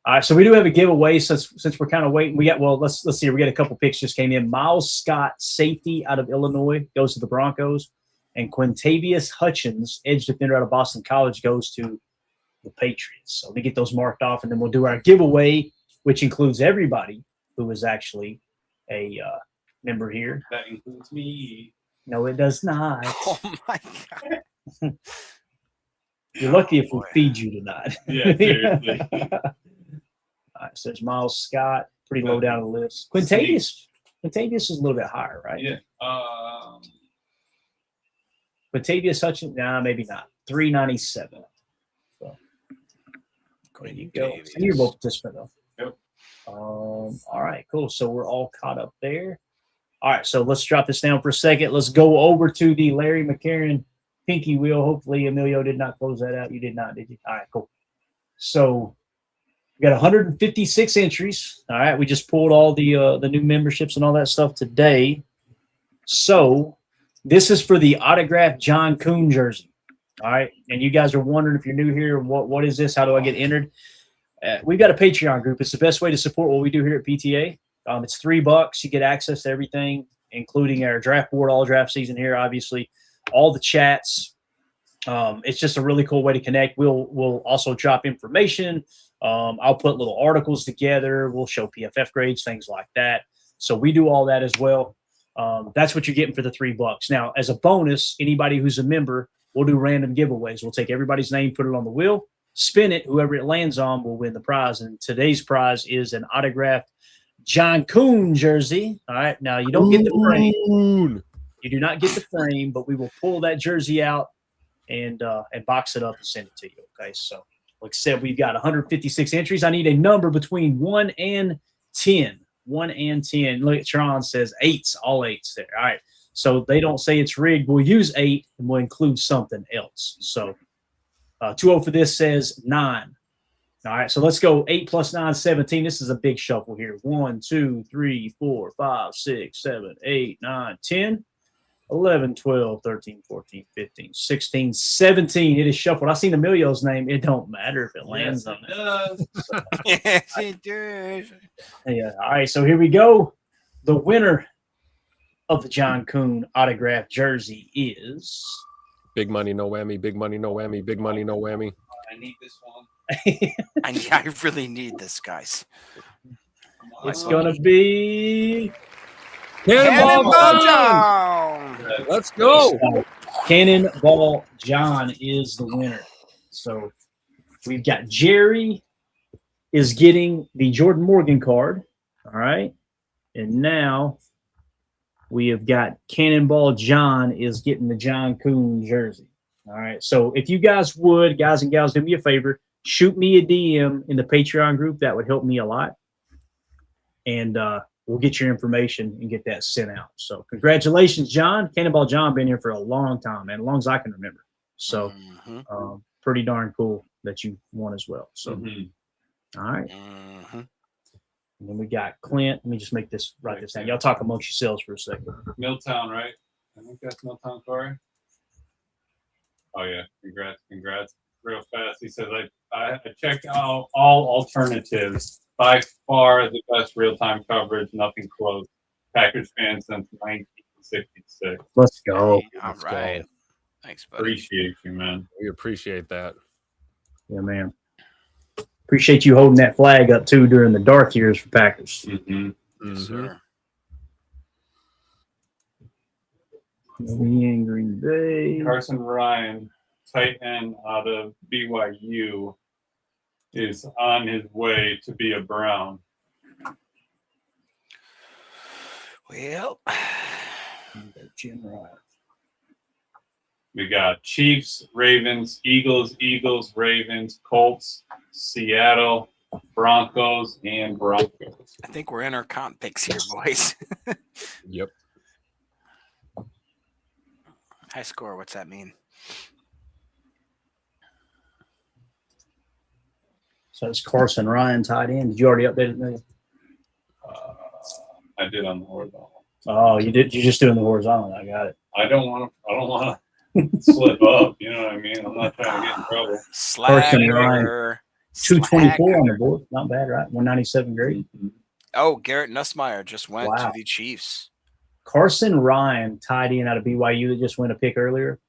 All right, so we do have a giveaway since we're kind of waiting. We got let's see. We got a couple picks just came in. Miles Scott, safety out of Illinois, goes to the Broncos, and Quintavious Hutchins, edge defender out of Boston College, goes to the Patriots. So we get those marked off, and then we'll do our giveaway, which includes everybody who is actually a member here. That includes me. No, it does not. Oh my god! You're lucky if we feed you tonight. Yeah, seriously. All right, so there's Miles Scott, pretty low down the list. Quintavious is a little bit higher, right? Yeah. Quintavious Hutchins, maybe not. 397. So there you go. So you're both participant though. Yep. All right, cool. So we're all caught up there. All right, so let's drop this down for a second. Let's go over to the Larry McCarron pinky wheel. Hopefully Emilio did not close that out. You did not, did you? All right, cool. So we got 156 entries. All right, we just pulled all the new memberships and all that stuff today. So this is for the autographed John Kuhn jersey. All right, and you guys are wondering if you're new here, what is this? How do I get entered? We've got a Patreon group. It's the best way to support what we do here at PTA. It's $3. You get access to everything, including our draft board, all draft season here, obviously, all the chats. It's just a really cool way to connect. We'll also drop information. I'll put little articles together. We'll show PFF grades, things like that. So we do all that as well. That's what you're getting for the $3. Now, as a bonus, anybody who's a member, we'll do random giveaways. We'll take everybody's name, put it on the wheel, spin it. Whoever it lands on will win the prize. And today's prize is an autographed John Kuhn jersey. All right. Now, you don't get the frame. You do not get the frame, but we will pull that jersey out and box it up and send it to you. Okay, so like I said, we've got 156 entries. I need a number between 1 and 10. 1 and 10. Look at Tron says 8s, all 8s there. All right. So they don't say it's rigged. We'll use 8 and we'll include something else. So 2-0 for this says 9. All right. So let's go 8 plus 9, 17. This is a big shuffle here. 1, 2, 3, 4, 5, 6, 7, 8, 9, 10. 11, 12, 13, 14, 15, 16, 17. It is shuffled. I seen Emilio's name. It don't matter if it lands on it. Yes, it does. Yeah. All right. So here we go. The winner of the John Kuhn autographed jersey is Big money, no whammy. Big money, no whammy. Big money, no whammy. I need this one. I really need this, guys. It's gonna be Cannonball John. Let's go. Cannonball John is the winner. So we've got Jerry is getting the Jordan Morgan card. All right. And now we have got Cannonball John is getting the John Kuhn jersey. All right. So if you guys would, guys and gals, do me a favor, shoot me a DM in the Patreon group. That would help me a lot. And we'll get your information and get that sent out. So congratulations, John. Cannonball John been here for a long time, man, as long as I can remember. So pretty darn cool that you won as well. So all right. And then we got Clint. Let me just make this write this down. Y'all talk amongst yourselves for a second. Milltown, right? I think that's Milltown, Corey. Oh yeah, congrats. Real fast. He says I checked out all alternatives. By far the best real-time coverage, nothing close. Packers fans since 1966. Let's go. All right. Thanks, buddy. Appreciate you, man. We appreciate that. Yeah, man. Appreciate you holding that flag up too during the dark years for Packers. Yes, sir. We in Green Bay. Carson Ryan, tight end out of BYU, is on his way to be a Brown. Well, Jim Ryan. We got Chiefs, Ravens, Eagles, Ravens, Colts, Seattle, Broncos, and Broncos. I think we're in our comp picks here, boys. Yep. High score, what's that mean? So it's Carson Ryan tied in. Did you already update it? I did on the horizontal. Oh, you did. You're just doing the horizontal. I got it. I don't want to slip up. You know what I mean? I'm not trying to get in trouble. Carson Ryan, 224 on the board. Not bad, right? 197 grade. Oh, Garrett Nussmeier just went to the Chiefs. Carson Ryan, tied in out of BYU that just went a pick earlier.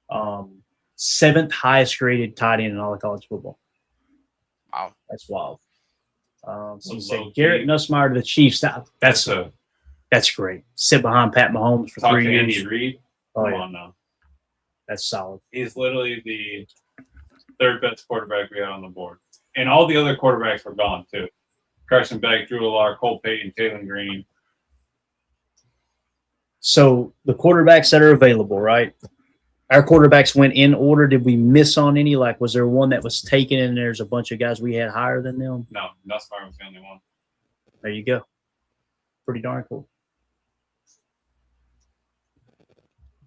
7th highest graded tight end in all of college football. Wow. That's wild. So you say Garrett Nussmeier to the Chiefs. That's great. Sit behind Pat Mahomes for 3 years. Andy Reid. Oh, Come yeah. on now. That's solid. He's literally the 3rd best quarterback we had on the board. And all the other quarterbacks were gone, too. Carson Beck, Drew Allar, Cole Payton, Taylor Green. So the quarterbacks that are available, right? Our quarterbacks went in order. Did we miss on any? Like, was there one that was taken and there's a bunch of guys we had higher than them? No, Nussmeier was the only one. There you go. Pretty darn cool.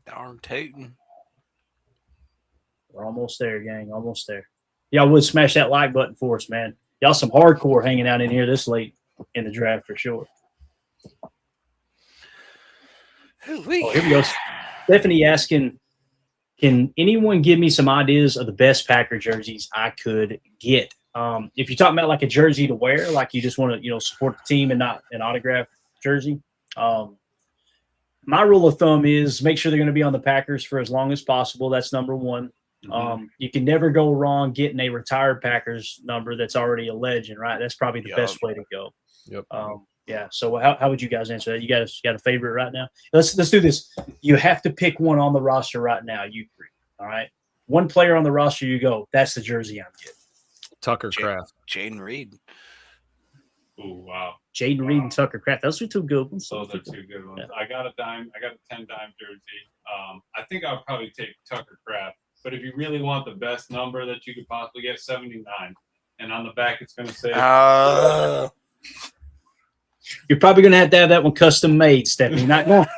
Darn tootin'. We're almost there, gang. Almost there. Y'all would smash that like button for us, man. Y'all some hardcore hanging out in here this late in the draft for sure. Oh, here we go. Stephanie asking, can anyone give me some ideas of the best Packer jerseys I could get? If you're talking about like a jersey to wear, like you just want to, support the team and not an autograph jersey. My rule of thumb is make sure they're going to be on the Packers for as long as possible. That's number one. You can never go wrong getting a retired Packers number that's already a legend, right? That's probably the best way to go. Yep. Yeah. So how would you guys answer that? You guys got a favorite right now? Let's do this. You have to pick one on the roster right now. You three. All right. One player on the roster. You go. That's the jersey I'm getting. Tucker Kraft. Jaden Reed. Oh wow. Jaden Reed and Tucker Kraft. Those are two good ones. Those are two good ones. Yeah. I got a 10 dime jersey. I think I'll probably take Tucker Kraft But if you really want the best number that you could possibly get, 79. And on the back, it's going to say. You're probably going to have that one custom made, Stephanie. Not going to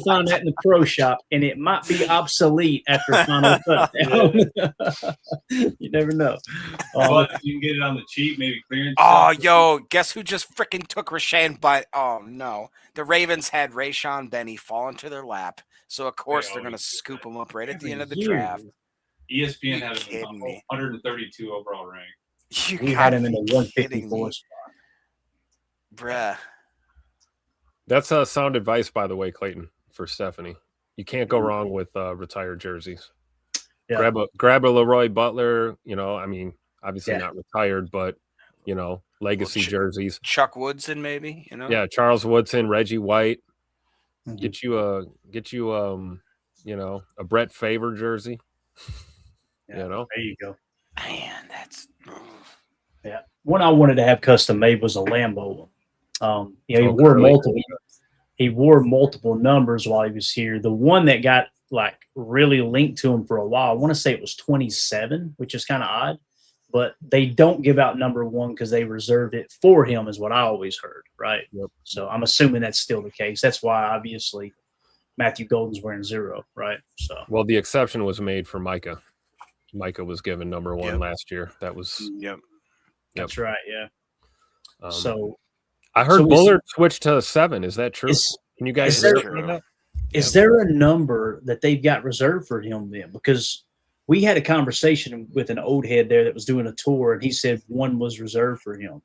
find that in the pro shop, and it might be obsolete after final touchdown. You never know. But if you can get it on the cheap, maybe clearance. Yo, guess who just freaking took Rashawn by? Oh, no. The Ravens had Rayshon Benny fall into their lap. So, of course, they're going to scoop him up right at the end of the draft. ESPN had him in the 132 overall rank. We had him in the 154 spot. Bruh. That's sound advice, by the way, Clayton, for Stephanie. You can't go wrong with retired jerseys. Yeah. Grab a Leroy Butler, I mean, obviously not retired, but, legacy jerseys. Chuck Woodson, maybe, Yeah, Charles Woodson, Reggie White. Mm-hmm. Get you a Brett Favre jersey. Yeah, there you go. Man, that's one I wanted to have custom made was a Lambo one. He wore multiple numbers while he was here. The one that got like really linked to him for a while, I want to say it was 27, which is kind of odd, but they don't give out number 1 because they reserved it for him, is what I always heard, right? Yep. So I'm assuming that's still the case. That's why obviously Matthew Golden's wearing 0, right? So well, the exception was made for Micah. Micah was given number 1 last year. That was That's right, yeah. So I heard Bullard switched to 7. Is that true? Can you guys is there a number that they've got reserved for him then? Because we had a conversation with an old head there that was doing a tour, and he said 1 was reserved for him,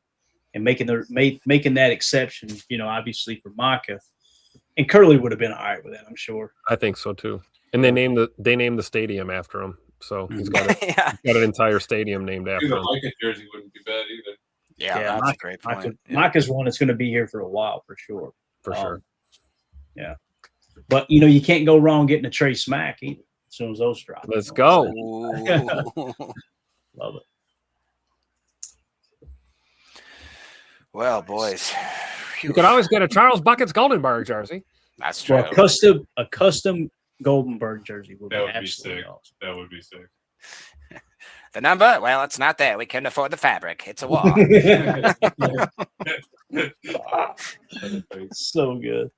and making that exception, obviously for Micah. And Curley would have been all right with that, I'm sure. I think so too. And they named the stadium after him, so he's got got an entire stadium named after him. The Micah jersey wouldn't be bad either. Yeah, that's a great point. Micah's one that's going to be here for a while for sure. For sure. Yeah. But, you can't go wrong getting a Trey Smack either as soon as those drop. Let's go. Love it. Well, boys. You could always get a Charles Buckets Goldenberg jersey. That's true. Well, a custom Goldenberg jersey would be absolutely awesome. That would be sick. The number? Well, it's not there. We couldn't afford the fabric. It's a war. So good.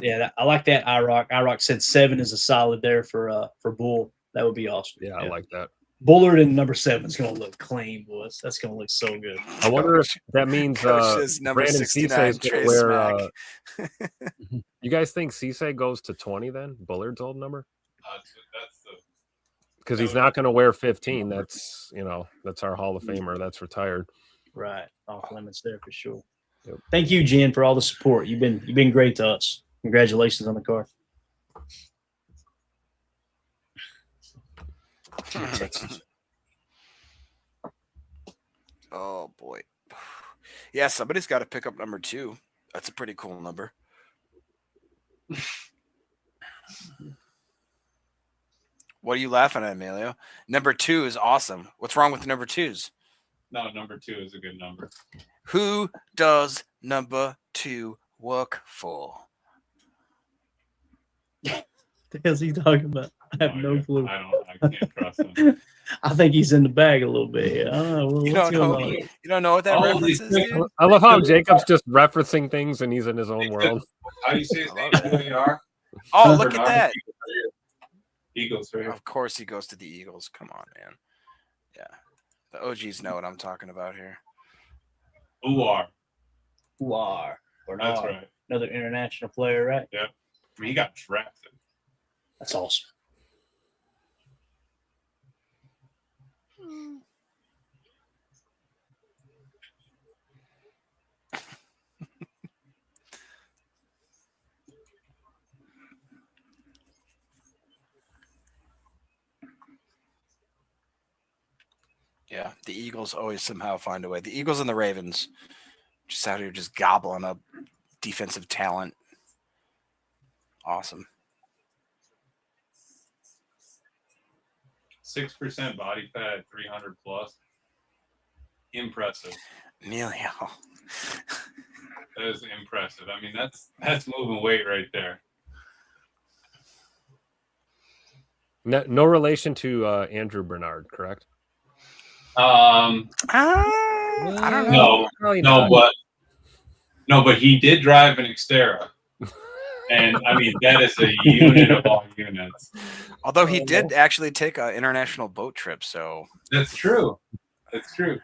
Yeah, I like that. IROC said 7 is a solid there for Bull. That would be awesome. Yeah, I like that. Bullard in number 7 is going to look clean, boys. That's going to look so good. I wonder if that means Brandon Cisse is going to wear. You guys think Cisse goes to 20 then? Bullard's old number? Because he's not going to wear 15. That's that's our Hall of Famer. That's retired. Right, off limits there for sure. Yep. Thank you, Jen, for all the support. You've been great to us. Congratulations on the car. Oh boy. Yeah, somebody's got to pick up number 2. That's a pretty cool number. What are you laughing at, Emilio? Number 2 is awesome. What's wrong with the number 2s? No, number 2 is a good number. Who does number 2 work for? What the hell's he talking about? I have no clue. I can't trust him. I think he's in the bag a little bit here. I don't know. You don't know what that reference is, dude? I love how Jacob's just referencing things and he's in his own world. How do you say his name? Who Oh, look at that. Eagles, right? Of course he goes to the Eagles. Come on, man. Yeah. The OGs know what I'm talking about here. Uar. That's right. Another international player, right? Yeah. I mean, he got drafted. That's awesome. Yeah, the Eagles always somehow find a way. The Eagles and the Ravens just out here just gobbling up defensive talent. Awesome. 6% body fat at 300 plus. Impressive. Emilio. That is impressive. I mean, that's moving weight right there. No relation to Andrew Bernard, correct? I don't know. But he did drive an Xterra. And I mean, that is a unit of all units. Although he did actually take an international boat trip, so that's true. That's true.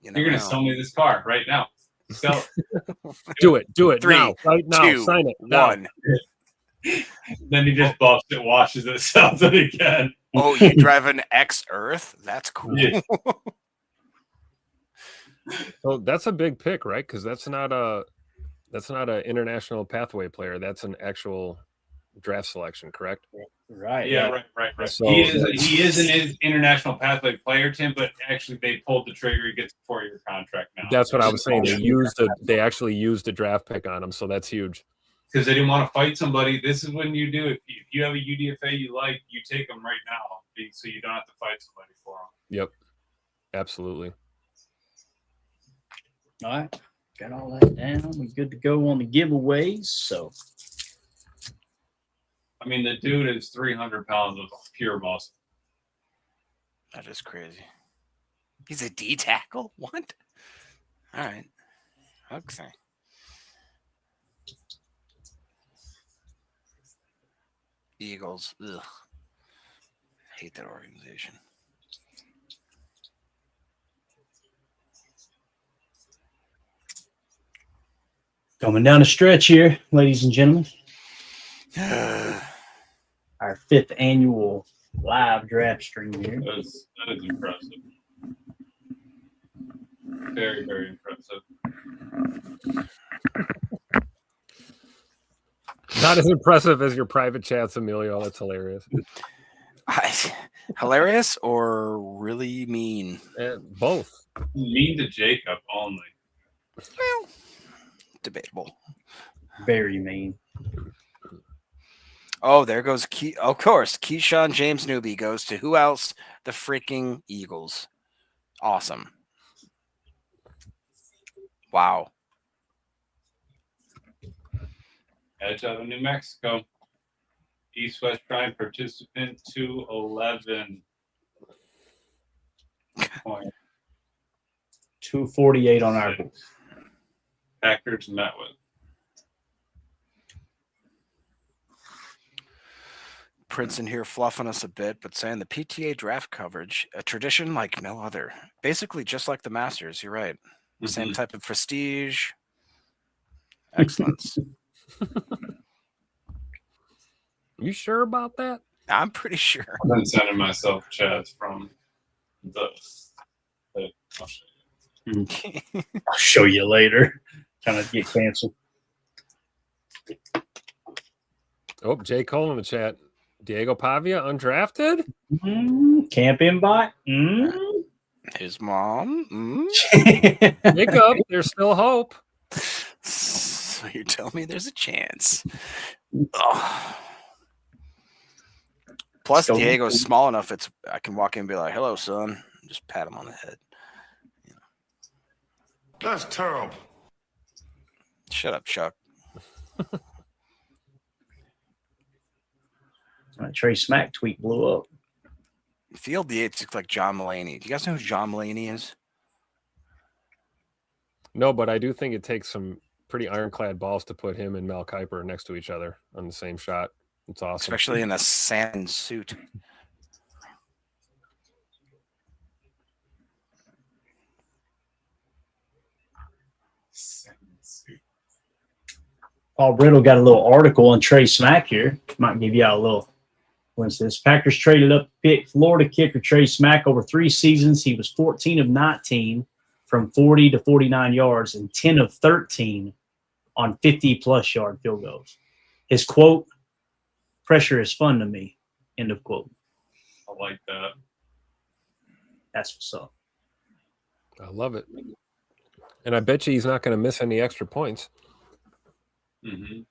You're gonna sell me this car right now. Sell it. Do it. 3, now. Right now. 2, Sign it. Now. 1. Then he just buffs it, washes it, sells it again. Oh, you drive an X Earth? That's cool. Yeah. So that's a big pick, right? Because that's not an international pathway player. That's an actual draft selection, correct? Right. Yeah, right. So he is an international pathway player, Tim, but actually they pulled the trigger. He gets a 4-year contract now. That's what I was saying. They actually used a draft pick on him, so that's huge. Because they didn't want to fight somebody. This is when you do it. If you have a UDFA you like, you take them right now, so you don't have to fight somebody for them. Yep, absolutely. All right, got all that down. We're good to go on the giveaways. So, I mean, the dude is 300 pounds of pure muscle. That is crazy. He's a D tackle? What? All right. Okay. Eagles. Ugh. Hate that organization. coming down the stretch here, ladies and gentlemen. Our 5th annual live draft stream here. That is impressive. Very, very impressive. Not as impressive as your private chats, Emilio. That's hilarious. Hilarious or really mean? Both. Mean to Jacob only. Well, debatable. Very mean. Oh, there goes of course, Keyshawn James Newby goes to who else? The freaking Eagles. Awesome. Wow. Edge out of New Mexico. East-West Prime participant 211. 248 on our board. Packers met with. Princeton here fluffing us a bit, but saying the PTA draft coverage, a tradition like no other. Basically just like the Masters, you're right. Same type of prestige. Excellence. You sure about that? I'm pretty sure. I've been sending myself chats from those. I'll show you later. Trying to get canceled. Oh, J. Cole in the chat. Diego Pavia undrafted? Camp invite? His mom? Jacob, there's still hope. So you tell me there's a chance. Oh. Plus, Diego's small enough. I can walk in and be like, "Hello, son." Just pat him on the head. That's terrible. Shut up, Chuck. Trey Smack tweet blew up. Field the 8 looks like John Mulaney. Do you guys know who John Mulaney is? No, but I do think it takes some pretty ironclad balls to put him and Mel Kiper next to each other on the same shot. It's awesome. Especially in a sand suit. Paul Brittle got a little article on Trey Smack here. Might give you all a little. What's this? Packers traded up to pick Florida kicker Trey Smack over 3 seasons. He was 14 of 19 from 40 to 49 yards and 10 of 13 on 50-plus yard field goals. His quote, "Pressure is fun to me," end of quote. I like that. That's what's up. I love it. And I bet you he's not going to miss any extra points. Mm-hmm.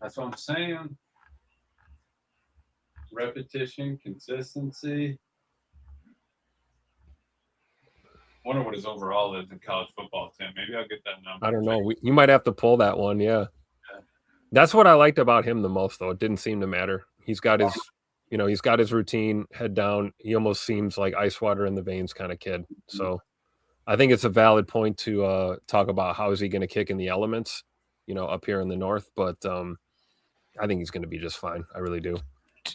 That's what I'm saying. Repetition, consistency. wonder what his overall is in college football, Tim. Maybe I'll get that number. I don't know. You might have to pull that one. Yeah. That's what I liked about him the most, though. It didn't seem to matter. He's got his, he's got his routine, head down. He almost seems like ice water in the veins kind of kid. So I think it's a valid point to talk about how is he going to kick in the elements, up here in the North. But I think he's going to be just fine. I really do.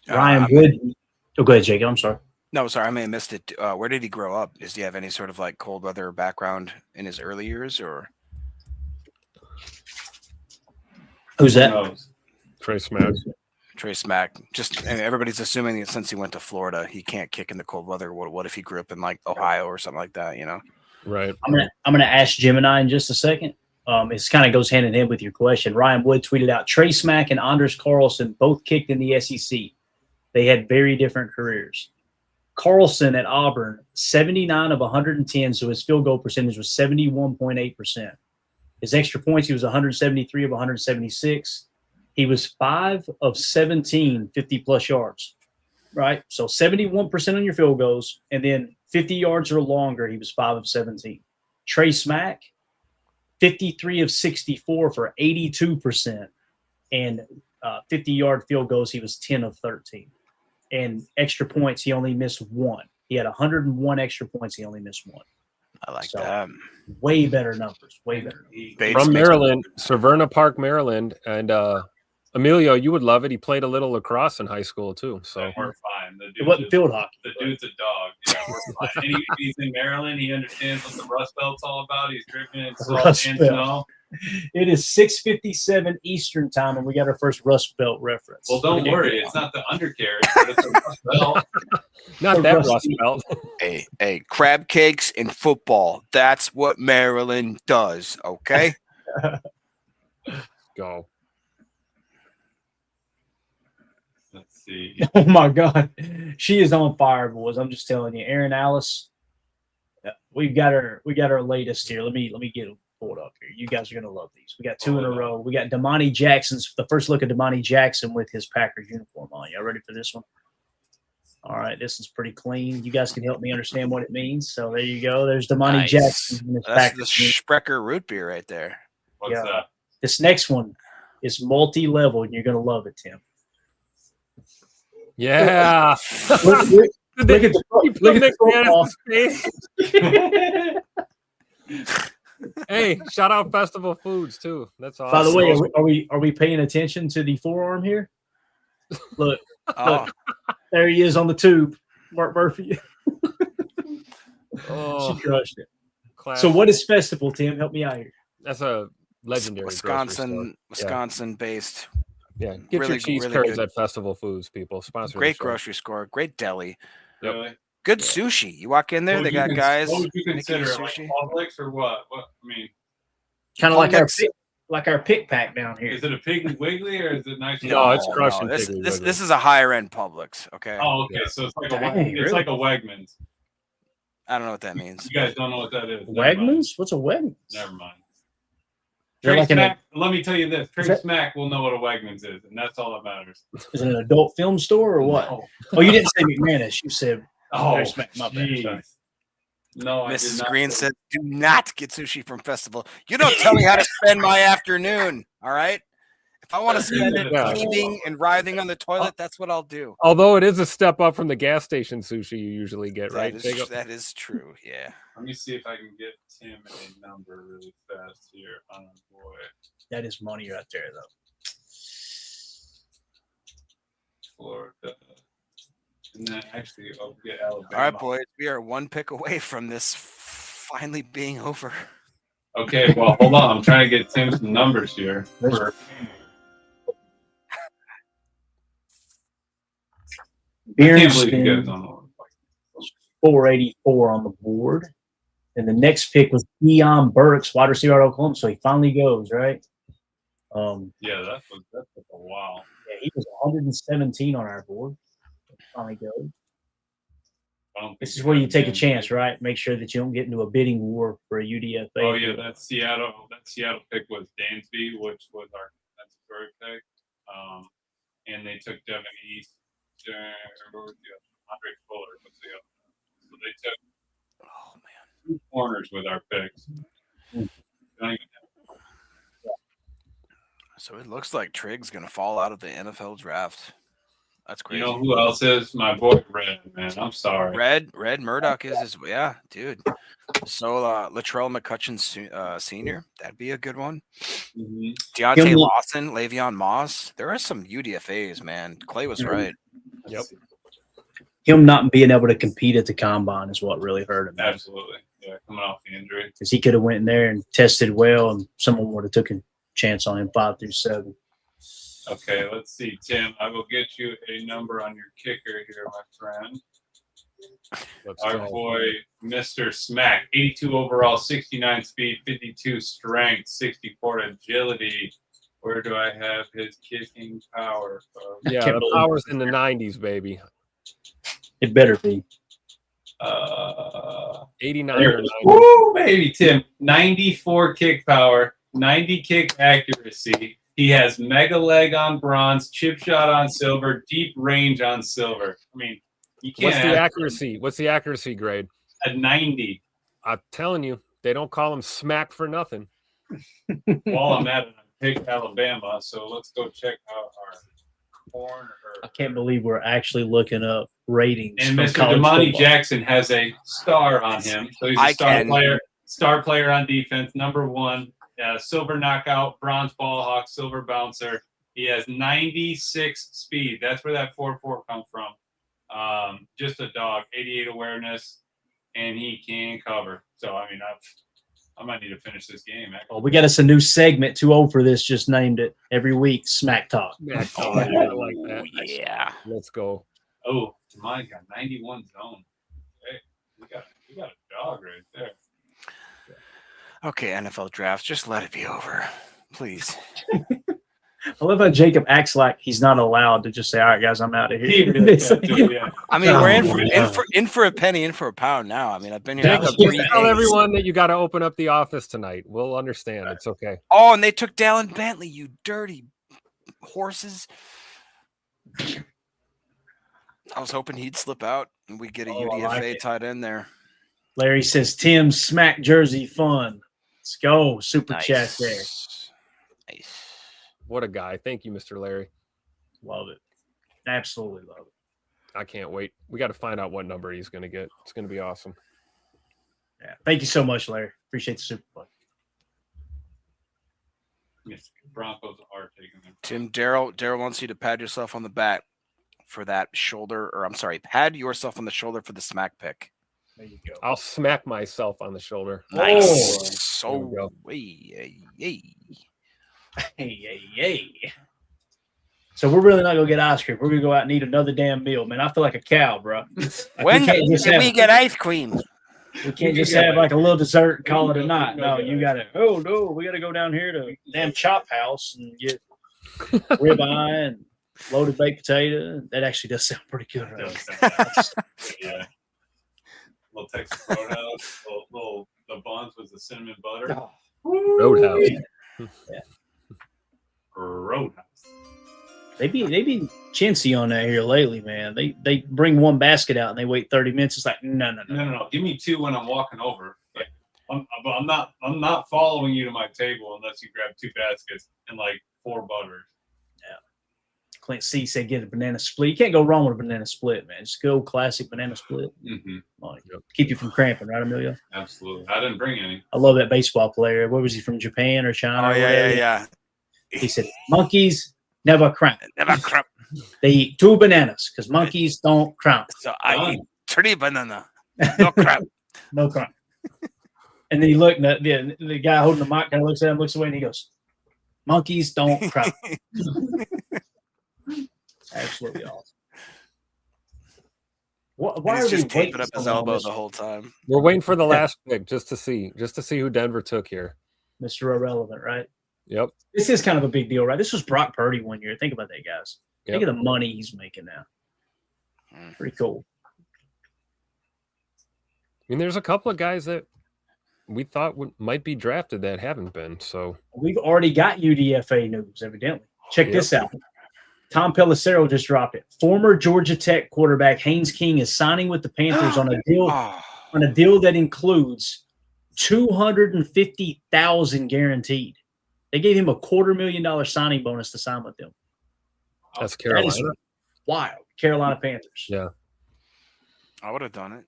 Ryan Wood. Oh, go ahead, Jacob. I'm sorry. No, sorry, I may have missed it. Where did he grow up? Does he have any sort of like cold weather background in his early years, or who's that? Trey Smack. Trey Smack. Just everybody's assuming that since he went to Florida, he can't kick in the cold weather. What if he grew up in like Ohio or something like that? Right. I'm gonna ask Gemini in just a second. It kind of goes hand in hand with your question. Ryan Wood tweeted out Trey Smack and Anders Carlson both kicked in the SEC. They had very different careers. Carlson at Auburn, 79 of 110, so his field goal percentage was 71.8%. His extra points, he was 173 of 176. He was 5 of 17, 50-plus yards, right? So 71% on your field goals, and then 50 yards or longer, he was 5 of 17. Trey Smack, 53 of 64 for 82%, and 50-yard field goals, he was 10 of 13. And extra points, he only missed 1. He had 101 extra points. He only missed 1. I like that. Way better numbers. Way better. From Maryland, Severna Park, Maryland. And Emilio, you would love it. He played a little lacrosse in high school, too. So we're fine. It wasn't field hockey. The dude's a dog. Yeah, we're fine. And he's in Maryland. He understands what the Rust Belt's all about. He's dripping in salt and snow. It is 6:57 Eastern time, and we got our first Rust Belt reference. Well, don't worry. It's not the undercarriage, but it's a Rust Belt. Not that Rust Belt. Hey, crab cakes in football. That's what Maryland does, okay? Go. Let's see. Oh, my God. She is on fire, boys. I'm just telling you. Aaron Alice, we got our latest here. Let me get them pulled up here. You guys are going to love these. We got 2 in a row. We got Damani Jackson's the first look at Damani Jackson with his Packers uniform on. Y'all ready for this one? All right, this is pretty clean. You guys can help me understand what it means. So there you go. There's Damani Jackson in his That's Packers the Sprecher root beer right there. What's that? This next one is multi-level, and you're going to love it, Tim. Yeah. Look at the face. Hey, shout out Festival Foods too. That's awesome. By the way, are we paying attention to the forearm here? Look, there he is on the tube, Mark Murphy. She crushed it. Classic. So, what is Festival, Tim? Help me out here. That's a legendary Wisconsin-based. Yeah, get your cheese curds at Festival Foods, people. Sponsor. Great grocery store, great deli. Really? Good sushi. You walk in there, they got guys. What would you consider, sushi. like Publix or what? What I mean, kind of like our pick pack down here. Is it a Piggly Wiggly or is it nice? No, it's crushing. This is a higher end Publix. Okay. Oh, okay. So it's like like a Wegmans. I don't know what that means. You guys don't know what that is. Wegmans? What's a Wegmans? Never mind. Trey Smack, let me tell you this. Trey Smack will know what a Wegmans is, and that's all that matters. Is it an adult film store or what? No. Oh, you didn't say McManus. You said Trey Smack. My bad. Sorry. No, Mrs. Green said, "Do not get sushi from Festival. You don't tell me how to spend my afternoon. All right. If I want to spend it eating and writhing on the toilet, that's what I'll do." Although it is a step up from the gas station sushi you usually get, right? That is true. Yeah. Let me see if I can get Tim a number really fast here. Oh boy, that is money right there, though. Florida, and then actually, I'll get Alabama. All right, boys, we are one pick away from this finally being over. Okay, well, hold on. I'm trying to get Tim some numbers here. Berenstein, 484 on the board. And the next pick was Keon Burks, wide receiver out of Oklahoma. So he finally goes, right? Yeah, that took a while. Yeah, he was 117 on our board. Finally goes. This is where you take a chance, right? Make sure that you don't get into a bidding war for a UDFA. Oh yeah, that Seattle pick was Dansby, which was our Pittsburgh pick. And they took Devin East. Andre Fuller was the other. So they took. Oh 2 corners with our picks. So it looks like Trig's going to fall out of the NFL draft. That's crazy. You know who else is? My boy Red, man. I'm sorry. Red Murdoch is yeah, dude. So Latrell McCutcheon Sr., that'd be a good one. Mm-hmm. Deontay Lawson, Le'Veon Moss. There are some UDFAs, man. Clay was right. Yep. Him not being able to compete at the combine is what really hurt him. Absolutely. Yeah, coming off the injury. Because he could have went in there and tested well, and someone would have taken a chance on him 5 through 7. Okay, let's see, Tim. I will get you a number on your kicker here, my friend. Our boy, Mr. Smack, 82 overall, 69 speed, 52 strength, 64 agility. Where do I have his kicking power, folks? Yeah, the power's in the 90s, baby. It better be. 89 or 90. Woo, baby, Tim. 94 kick power, 90 kick accuracy. He has mega leg on bronze, chip shot on silver, deep range on silver. I mean, you can't. What's the accuracy? What's the accuracy grade? A 90. I'm telling you, they don't call him Smack for nothing. While I'm at it, I picked Alabama, so let's go check out our corner. I can't believe we're actually looking up ratings. And from Mr. college Damani football. Jackson has a star on him, so he's a star player on defense, number 1. Silver knockout, bronze ball hawk, silver bouncer. He has 96 speed. That's where that 4.4 comes from. Just a dog, 88 awareness, and he can cover. So, I mean, I might need to finish this game. Actually. Oh, we got us a new segment. Too old for this. Just named it every week. Smack Talk. Smack Talk. I like that. Yeah. Let's go. Oh, Damani got 91 zone. Hey, we got a dog right there. Okay, NFL draft, just let it be over, please. I love how Jacob acts like he's not allowed to just say, "All right, guys, I'm out of here." He really can, too, yeah. I mean, we're in for a penny, in for a pound now. I mean, I've been here. Jacob, just tell everyone that you got to open up the office tonight. We'll understand. It's okay. Oh, and they took Dallin Bentley, you dirty horses. I was hoping he'd slip out and we get a UDFA tight end there. Larry says, "Tim, Smack jersey fun. Let's go." Super chat there. Nice. What a guy. Thank you, Mr. Larry. Love it. Absolutely love it. I can't wait. We got to find out what number he's going to get. It's going to be awesome. Yeah. Thank you so much, Larry. Appreciate the super fun. Yes, Broncos are taking him. Tim, Daryl wants you to pat yourself on the back for that shoulder, or I'm sorry, pat yourself on the shoulder for the smack pick. There you go. I'll smack myself on the shoulder. Nice. So, Hey. So we're really not gonna get ice cream. We're gonna go out and eat another damn meal, man. I feel like a cow, bro. When did we get ice cream? We can't just have like a little dessert and call it a night. No, you gotta. Oh no, we gotta go down here to damn Chop House and get ribeye and loaded baked potato. That actually does sound pretty good. Right? Yeah. Little Texas Roadhouse. The buns with the cinnamon butter. Roadhouse. Yeah. Roadhouse. They be chintzy on that here lately, man. They bring one basket out and they wait 30 minutes. It's like no. Give me 2 when I'm walking over. Like, I'm not following you to my table unless you grab 2 baskets and like 4 butters. Yeah. Clint C said get a banana split. You can't go wrong with a banana split, man. Just good old classic banana split. Mm-hmm. Keep you from cramping, right, Emilio? Absolutely. I didn't bring any. I love that baseball player. What was he, from Japan or China? Oh, yeah. He said, monkeys never cramp. Never cramp. They eat 2 bananas because monkeys don't cramp. So I eat 3 banana. No crap. No cramp. And then he looked at the guy holding the mic kind of looks at him, looks away, and he goes, monkeys don't cramp. Absolutely awesome. Why He's are just we taping up his elbow the whole time? We're waiting for the last pick just to see who Denver took here. Mr. Irrelevant, right? Yep. This is kind of a big deal, right? This was Brock Purdy one year. Think about that, guys. Think of the money he's making now. Pretty cool. I mean, there's a couple of guys that we thought might be drafted that haven't been. So we've already got UDFA news, evidently. Check this out. Tom Pelissero just dropped it. Former Georgia Tech quarterback Haynes King is signing with the Panthers on a deal on a deal that includes $250,000 guaranteed. They gave him a $250,000 signing bonus to sign with them. That's Carolina. That is wild. Carolina Panthers. Yeah. I would have done it.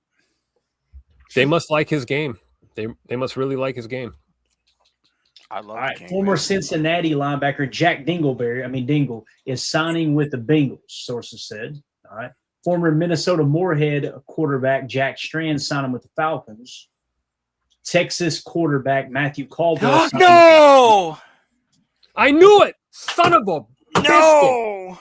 They must like his game. They must really like his game. I love All right. the King, Former man. Cincinnati linebacker Jack Dingle is signing with the Bengals, sources said. All right. Former Minnesota Moorhead quarterback Jack Strand signing with the Falcons. Texas quarterback Matthew Caldwell. No! I knew it. Son of a No!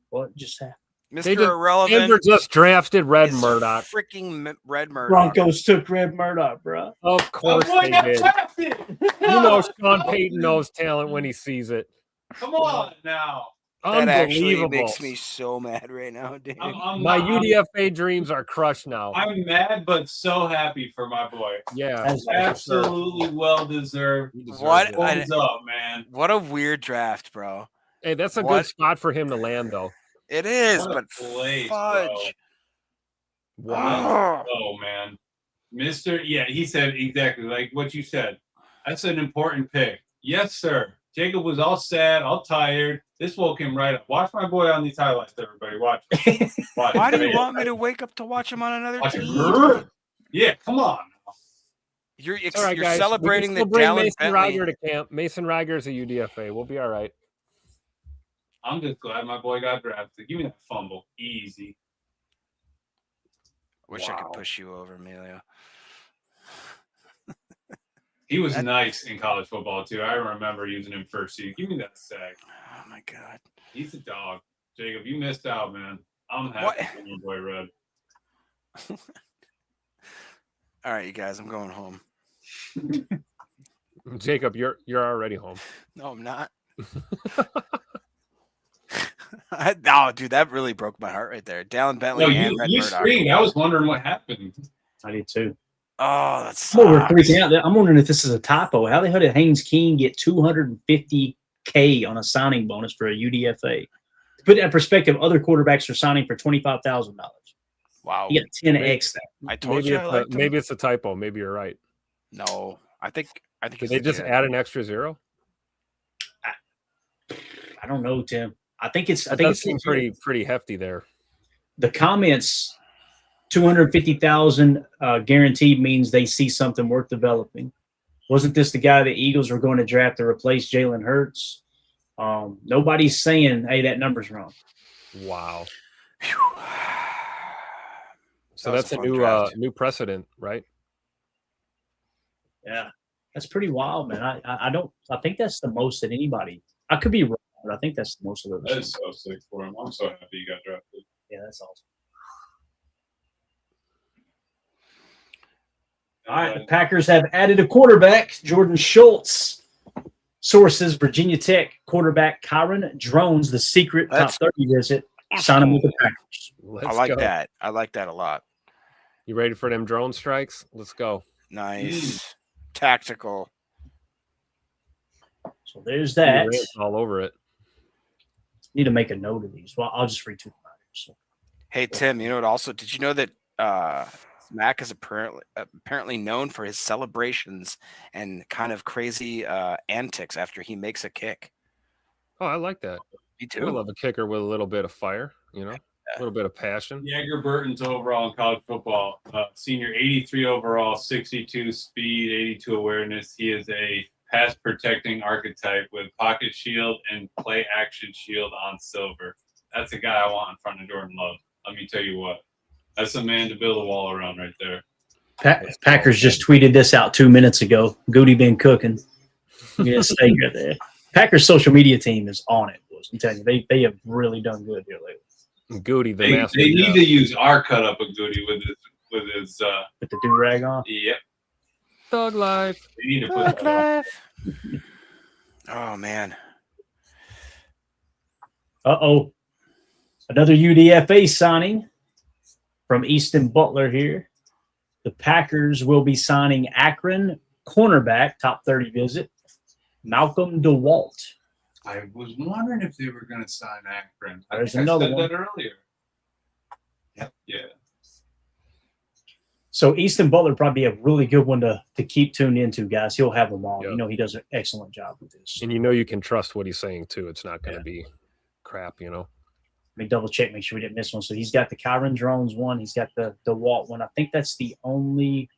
What just happened? Mr. Irrelevant. Denver just drafted Red is Murdoch. Freaking Red Murdoch. Broncos took Red Murdoch, bro. Of course they did. You know Sean Payton knows talent when he sees it. Come on now. That actually Unbelievable. makes me so mad right now, dude. My UDFA dreams are crushed now. I'm mad, but so happy for my boy. Yeah, Absolutely well deserved. What Thumbs up, man. What a weird draft, bro. Hey, that's a What? good spot for him to land, though. It is, What a but place, fudge. Wow. Oh man, Mister. Yeah, he said exactly like what you said. That's an important pick. Yes, sir. Jacob was all sad, all tired. This woke him right up. Watch my boy on these highlights, everybody. Watch him. Watch Why him. do you want me to wake up to watch him on another Watch team? him. Yeah, come on. You're All right, you're guys. celebrating we the can still bring Dallin Mason Bentley. Riger to camp. Mason Riger's a UDFA. We'll be all right. I'm just glad my boy got drafted. Give me that fumble. Easy. Wish I could push you over, Emilio. He was nice in college football, too. I remember using him first season. Give me that sack. Oh, my God. He's a dog. Jacob, you missed out, man. I'm happy for your boy Red. All right, you guys, I'm going home. Jacob, you're already home. No, I'm not. No, dude, that really broke my heart right there. Dallin Bentley No, and Red you Murdoch. screamed. I was wondering what happened. I did too. Oh, that's I'm over freaking out. I'm wondering if this is a typo. How the hell did Haynes King get $250K on a signing bonus for a UDFA? To put it in perspective, other quarterbacks are signing for $25,000. Wow. You got 10x that. I told you I liked him. Maybe it's a typo. Maybe you're right. No, I think Did it's they just legit. add an extra zero? I don't know, Tim. I think it's seem pretty hefty there. The comments, 250,000 guaranteed means they see something worth developing. Wasn't this the guy the Eagles were going to draft to replace Jalen Hurts? Nobody's saying, hey, that number's wrong. Wow. So That was that's a a fun new precedent, right? Yeah, that's pretty wild, man. I think that's the most that anybody. I could be wrong, but I think that's the most of it. That is so sick for him. I'm so happy he got drafted. Yeah, that's awesome. All right, the Packers have added a quarterback, Jordan Schultz. Sources: Virginia Tech quarterback Kyron Drones, the secret top 30 visit, signing with the Packers. I like that. I like that a lot. You ready for them drone strikes? Let's go. Nice. Tactical. So there's that. All over it. Need to make a note of these. Well, I'll just retweet them. Hey, Tim, you know what also? Did you know that Smack is apparently known for his celebrations and kind of crazy antics after he makes a kick? Oh, I like that. Me I too. love a kicker with a little bit of fire, a little bit of passion. Jager Burton's overall in college football. Senior 83 overall, 62 speed, 82 awareness. He is a pass protecting archetype with pocket shield and play action shield on silver. That's a guy I want in front of Jordan Love. Let me tell you what. That's a man to build a wall around right there. Packers just tweeted this out 2 minutes ago. Goody been cooking. Yes, stay right there. Packers social media team is on it, boys. I'm telling you, they have really done good here lately. Goody, the They master. need to use our cut up of Goody with his with the do rag on. Yep. Thug life. They need to put that on. Oh man. Another UDFA signing from Easton Butler here. The Packers will be signing Akron cornerback, top 30 visit, Malcolm DeWalt. I was wondering if they were going to sign Akron. There's I another said one. that earlier. Yep. Yeah. So Easton Butler would probably be a really good one to keep tuned into, guys. He'll have them all. Yep. You know, he does an excellent job with this. And you know you can trust what he's saying too. It's not going to be crap, you know. Let me double check, make sure we didn't miss one. So he's got the Kyron Drones one. He's got the Walt one. I think that's the only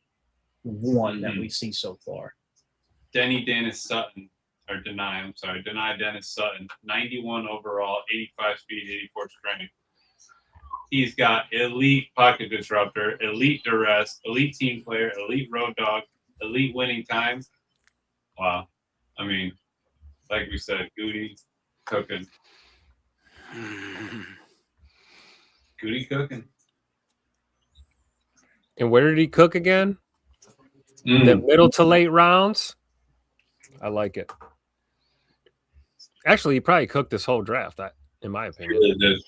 one that we see so far. Dennis-Sutton, or Dani, Dennis-Sutton, 91 overall, 85 speed, 84 strength. He's got elite pocket disruptor, elite duress, elite team player, elite road dog, elite winning time. Wow. I mean, like we said, Gute cooking. Gute cooking. And where did he cook again? The middle to late rounds. I like it. Actually, he probably cooked this whole draft, in my opinion. Really did.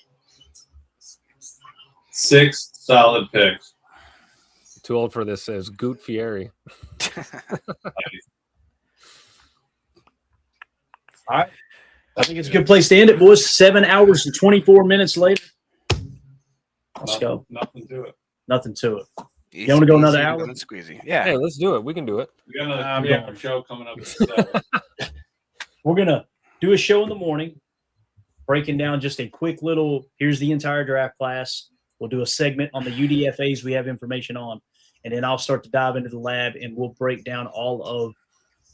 6 solid picks. Too old for this, says Goot Fieri. All right. I think it's a good place to end it, boys. 7 hours and 24 minutes later. Let's go. Nothing to it. Nothing to it. You want to go another hour? Squeezy. Yeah. Hey, let's do it. We can do it. We got another 3-hour show coming up at 7. We're going to do a show in the morning, breaking down just a quick little, here's the entire draft class. We'll do a segment on the UDFAs we have information on, and then I'll start to dive into the lab, and we'll break down all of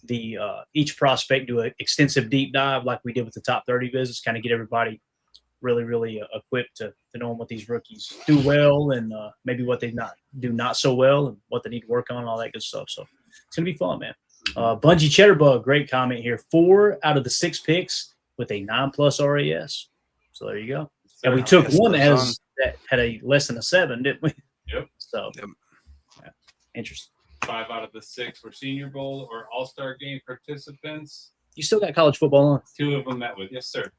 the each prospect, do an extensive deep dive like we did with the top 30 visits, kind of get everybody really equipped to knowing what these rookies do well and maybe what they not so well and what they need to work on and all that good stuff. So it's going to be fun, man. Bungie Cheddarbug, great comment here. 4 out of the 6 picks with a 9+ RAS. So there you go. And we took one that had a less than a 7, didn't we? Yep. So yeah, interesting. 5 out of the 6 were Senior Bowl or All-Star Game participants. You still got college football on? 2 of them met with. Yes, sir.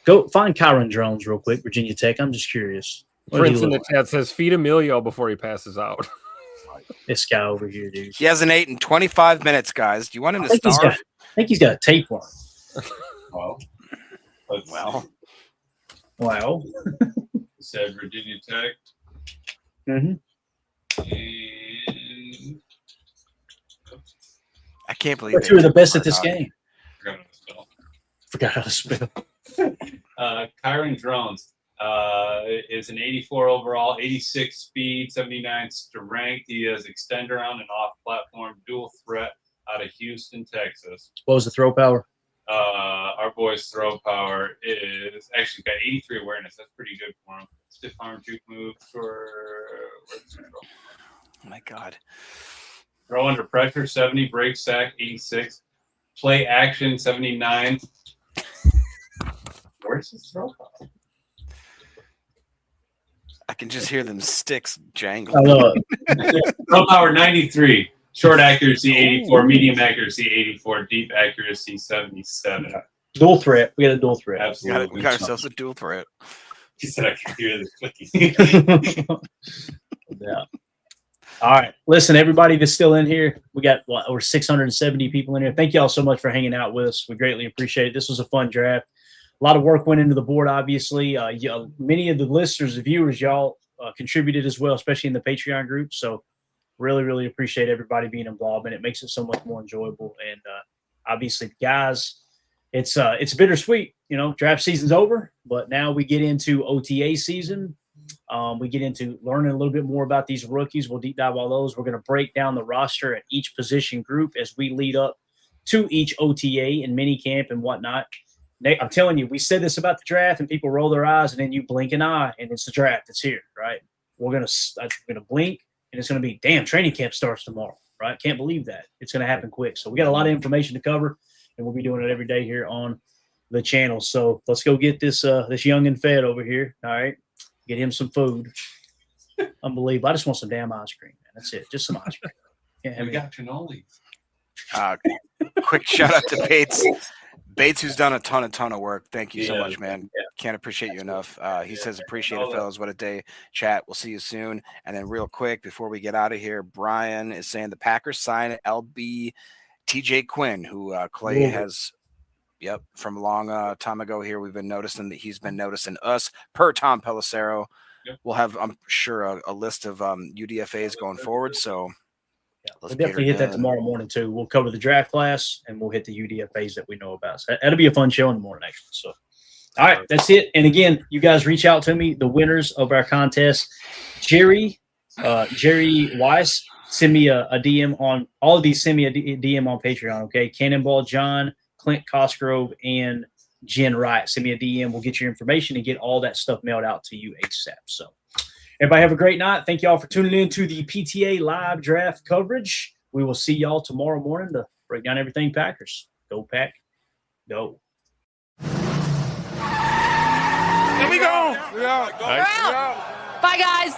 Go find Kyron Drones real quick, Virginia Tech. I'm just curious. Prince in the chat says feed Emilio before he passes out. This guy over here, dude. He hasn't eaten 25 minutes, guys. Do you want him to starve? I think he's got a tapeworm. Wow. Said Virginia Tech. Mm-hmm. And I can't believe you were the best at this game. Forgot how to spell. Kyron Drones is an 84 overall, 86 speed, 79 strength. He has extender on and off platform, dual threat out of Houston, Texas. What was the throw power? Our boy's throw power is actually got 83 awareness. That's pretty good for him. Stiff arm juke move for Oh my God. Throw under pressure 70, break sack 86, play action 79. Where's his throw power? I can just hear them sticks jangle. I love it. Throw power 93, short accuracy 84, medium accuracy 84, deep accuracy 77. Dual threat. We got a dual threat. Absolutely. We got ourselves a dual threat. He said I can hear the clicking. Yeah. All right. Listen, everybody that's still in here, we got over 670 people in here. Thank you all so much for hanging out with us. We greatly appreciate it. This was a fun draft. A lot of work went into the board, obviously. Many of the listeners, the viewers, y'all contributed as well, especially in the Patreon group. So really appreciate everybody being involved, and it makes it so much more enjoyable. And obviously, guys, it's bittersweet. You know, draft season's over, but now we get into OTA season. We get into learning a little bit more about these rookies. We'll deep dive all those. We're going to break down the roster at each position group as we lead up to each OTA and mini camp and whatnot. I'm telling you, we said this about the draft, and people roll their eyes, and then you blink an eye, and it's the draft. It's here, right? We're gonna blink, and it's gonna be, damn, training camp starts tomorrow, right? Can't believe that. It's gonna happen quick. So we got a lot of information to cover, and we'll be doing it every day here on the channel. So let's go get this youngin' fed over here. All right, get him some food. Unbelievable. I just want some damn ice cream, man. That's it. Just some ice cream. We got cannoli. Quick shout out to Bates, who's done a ton of work. Thank you so much, man. Yeah. Can't appreciate you enough. He says, appreciate it, fellas. What a day. Chat. We'll see you soon. And then real quick, before we get out of here, Brian is saying the Packers sign LB TJ Quinn, who Clay has, from a long time ago here. We've been noticing that he's been noticing us per Tom Pelissero. we'll have, I'm sure, a list of UDFAs going forward. So We'll definitely hit that tomorrow morning too. We'll cover the draft class and we'll hit the UDFAs that we know about. So that'll be a fun show in the morning, actually. So, all right, that's it. And again, you guys reach out to me, the winners of our contest. Jerry Weiss, send me a DM on all of these. Send me a DM on Patreon, okay? Cannonball John, Clint Cosgrove, and Jen Wright. Send me a DM. We'll get your information and get all that stuff mailed out to you ASAP. So, everybody have a great night. Thank you all for tuning in to the PTA live draft coverage. We will see y'all tomorrow morning to break down everything Packers. Go Pack, go. Here we go. We're out. Bye, guys.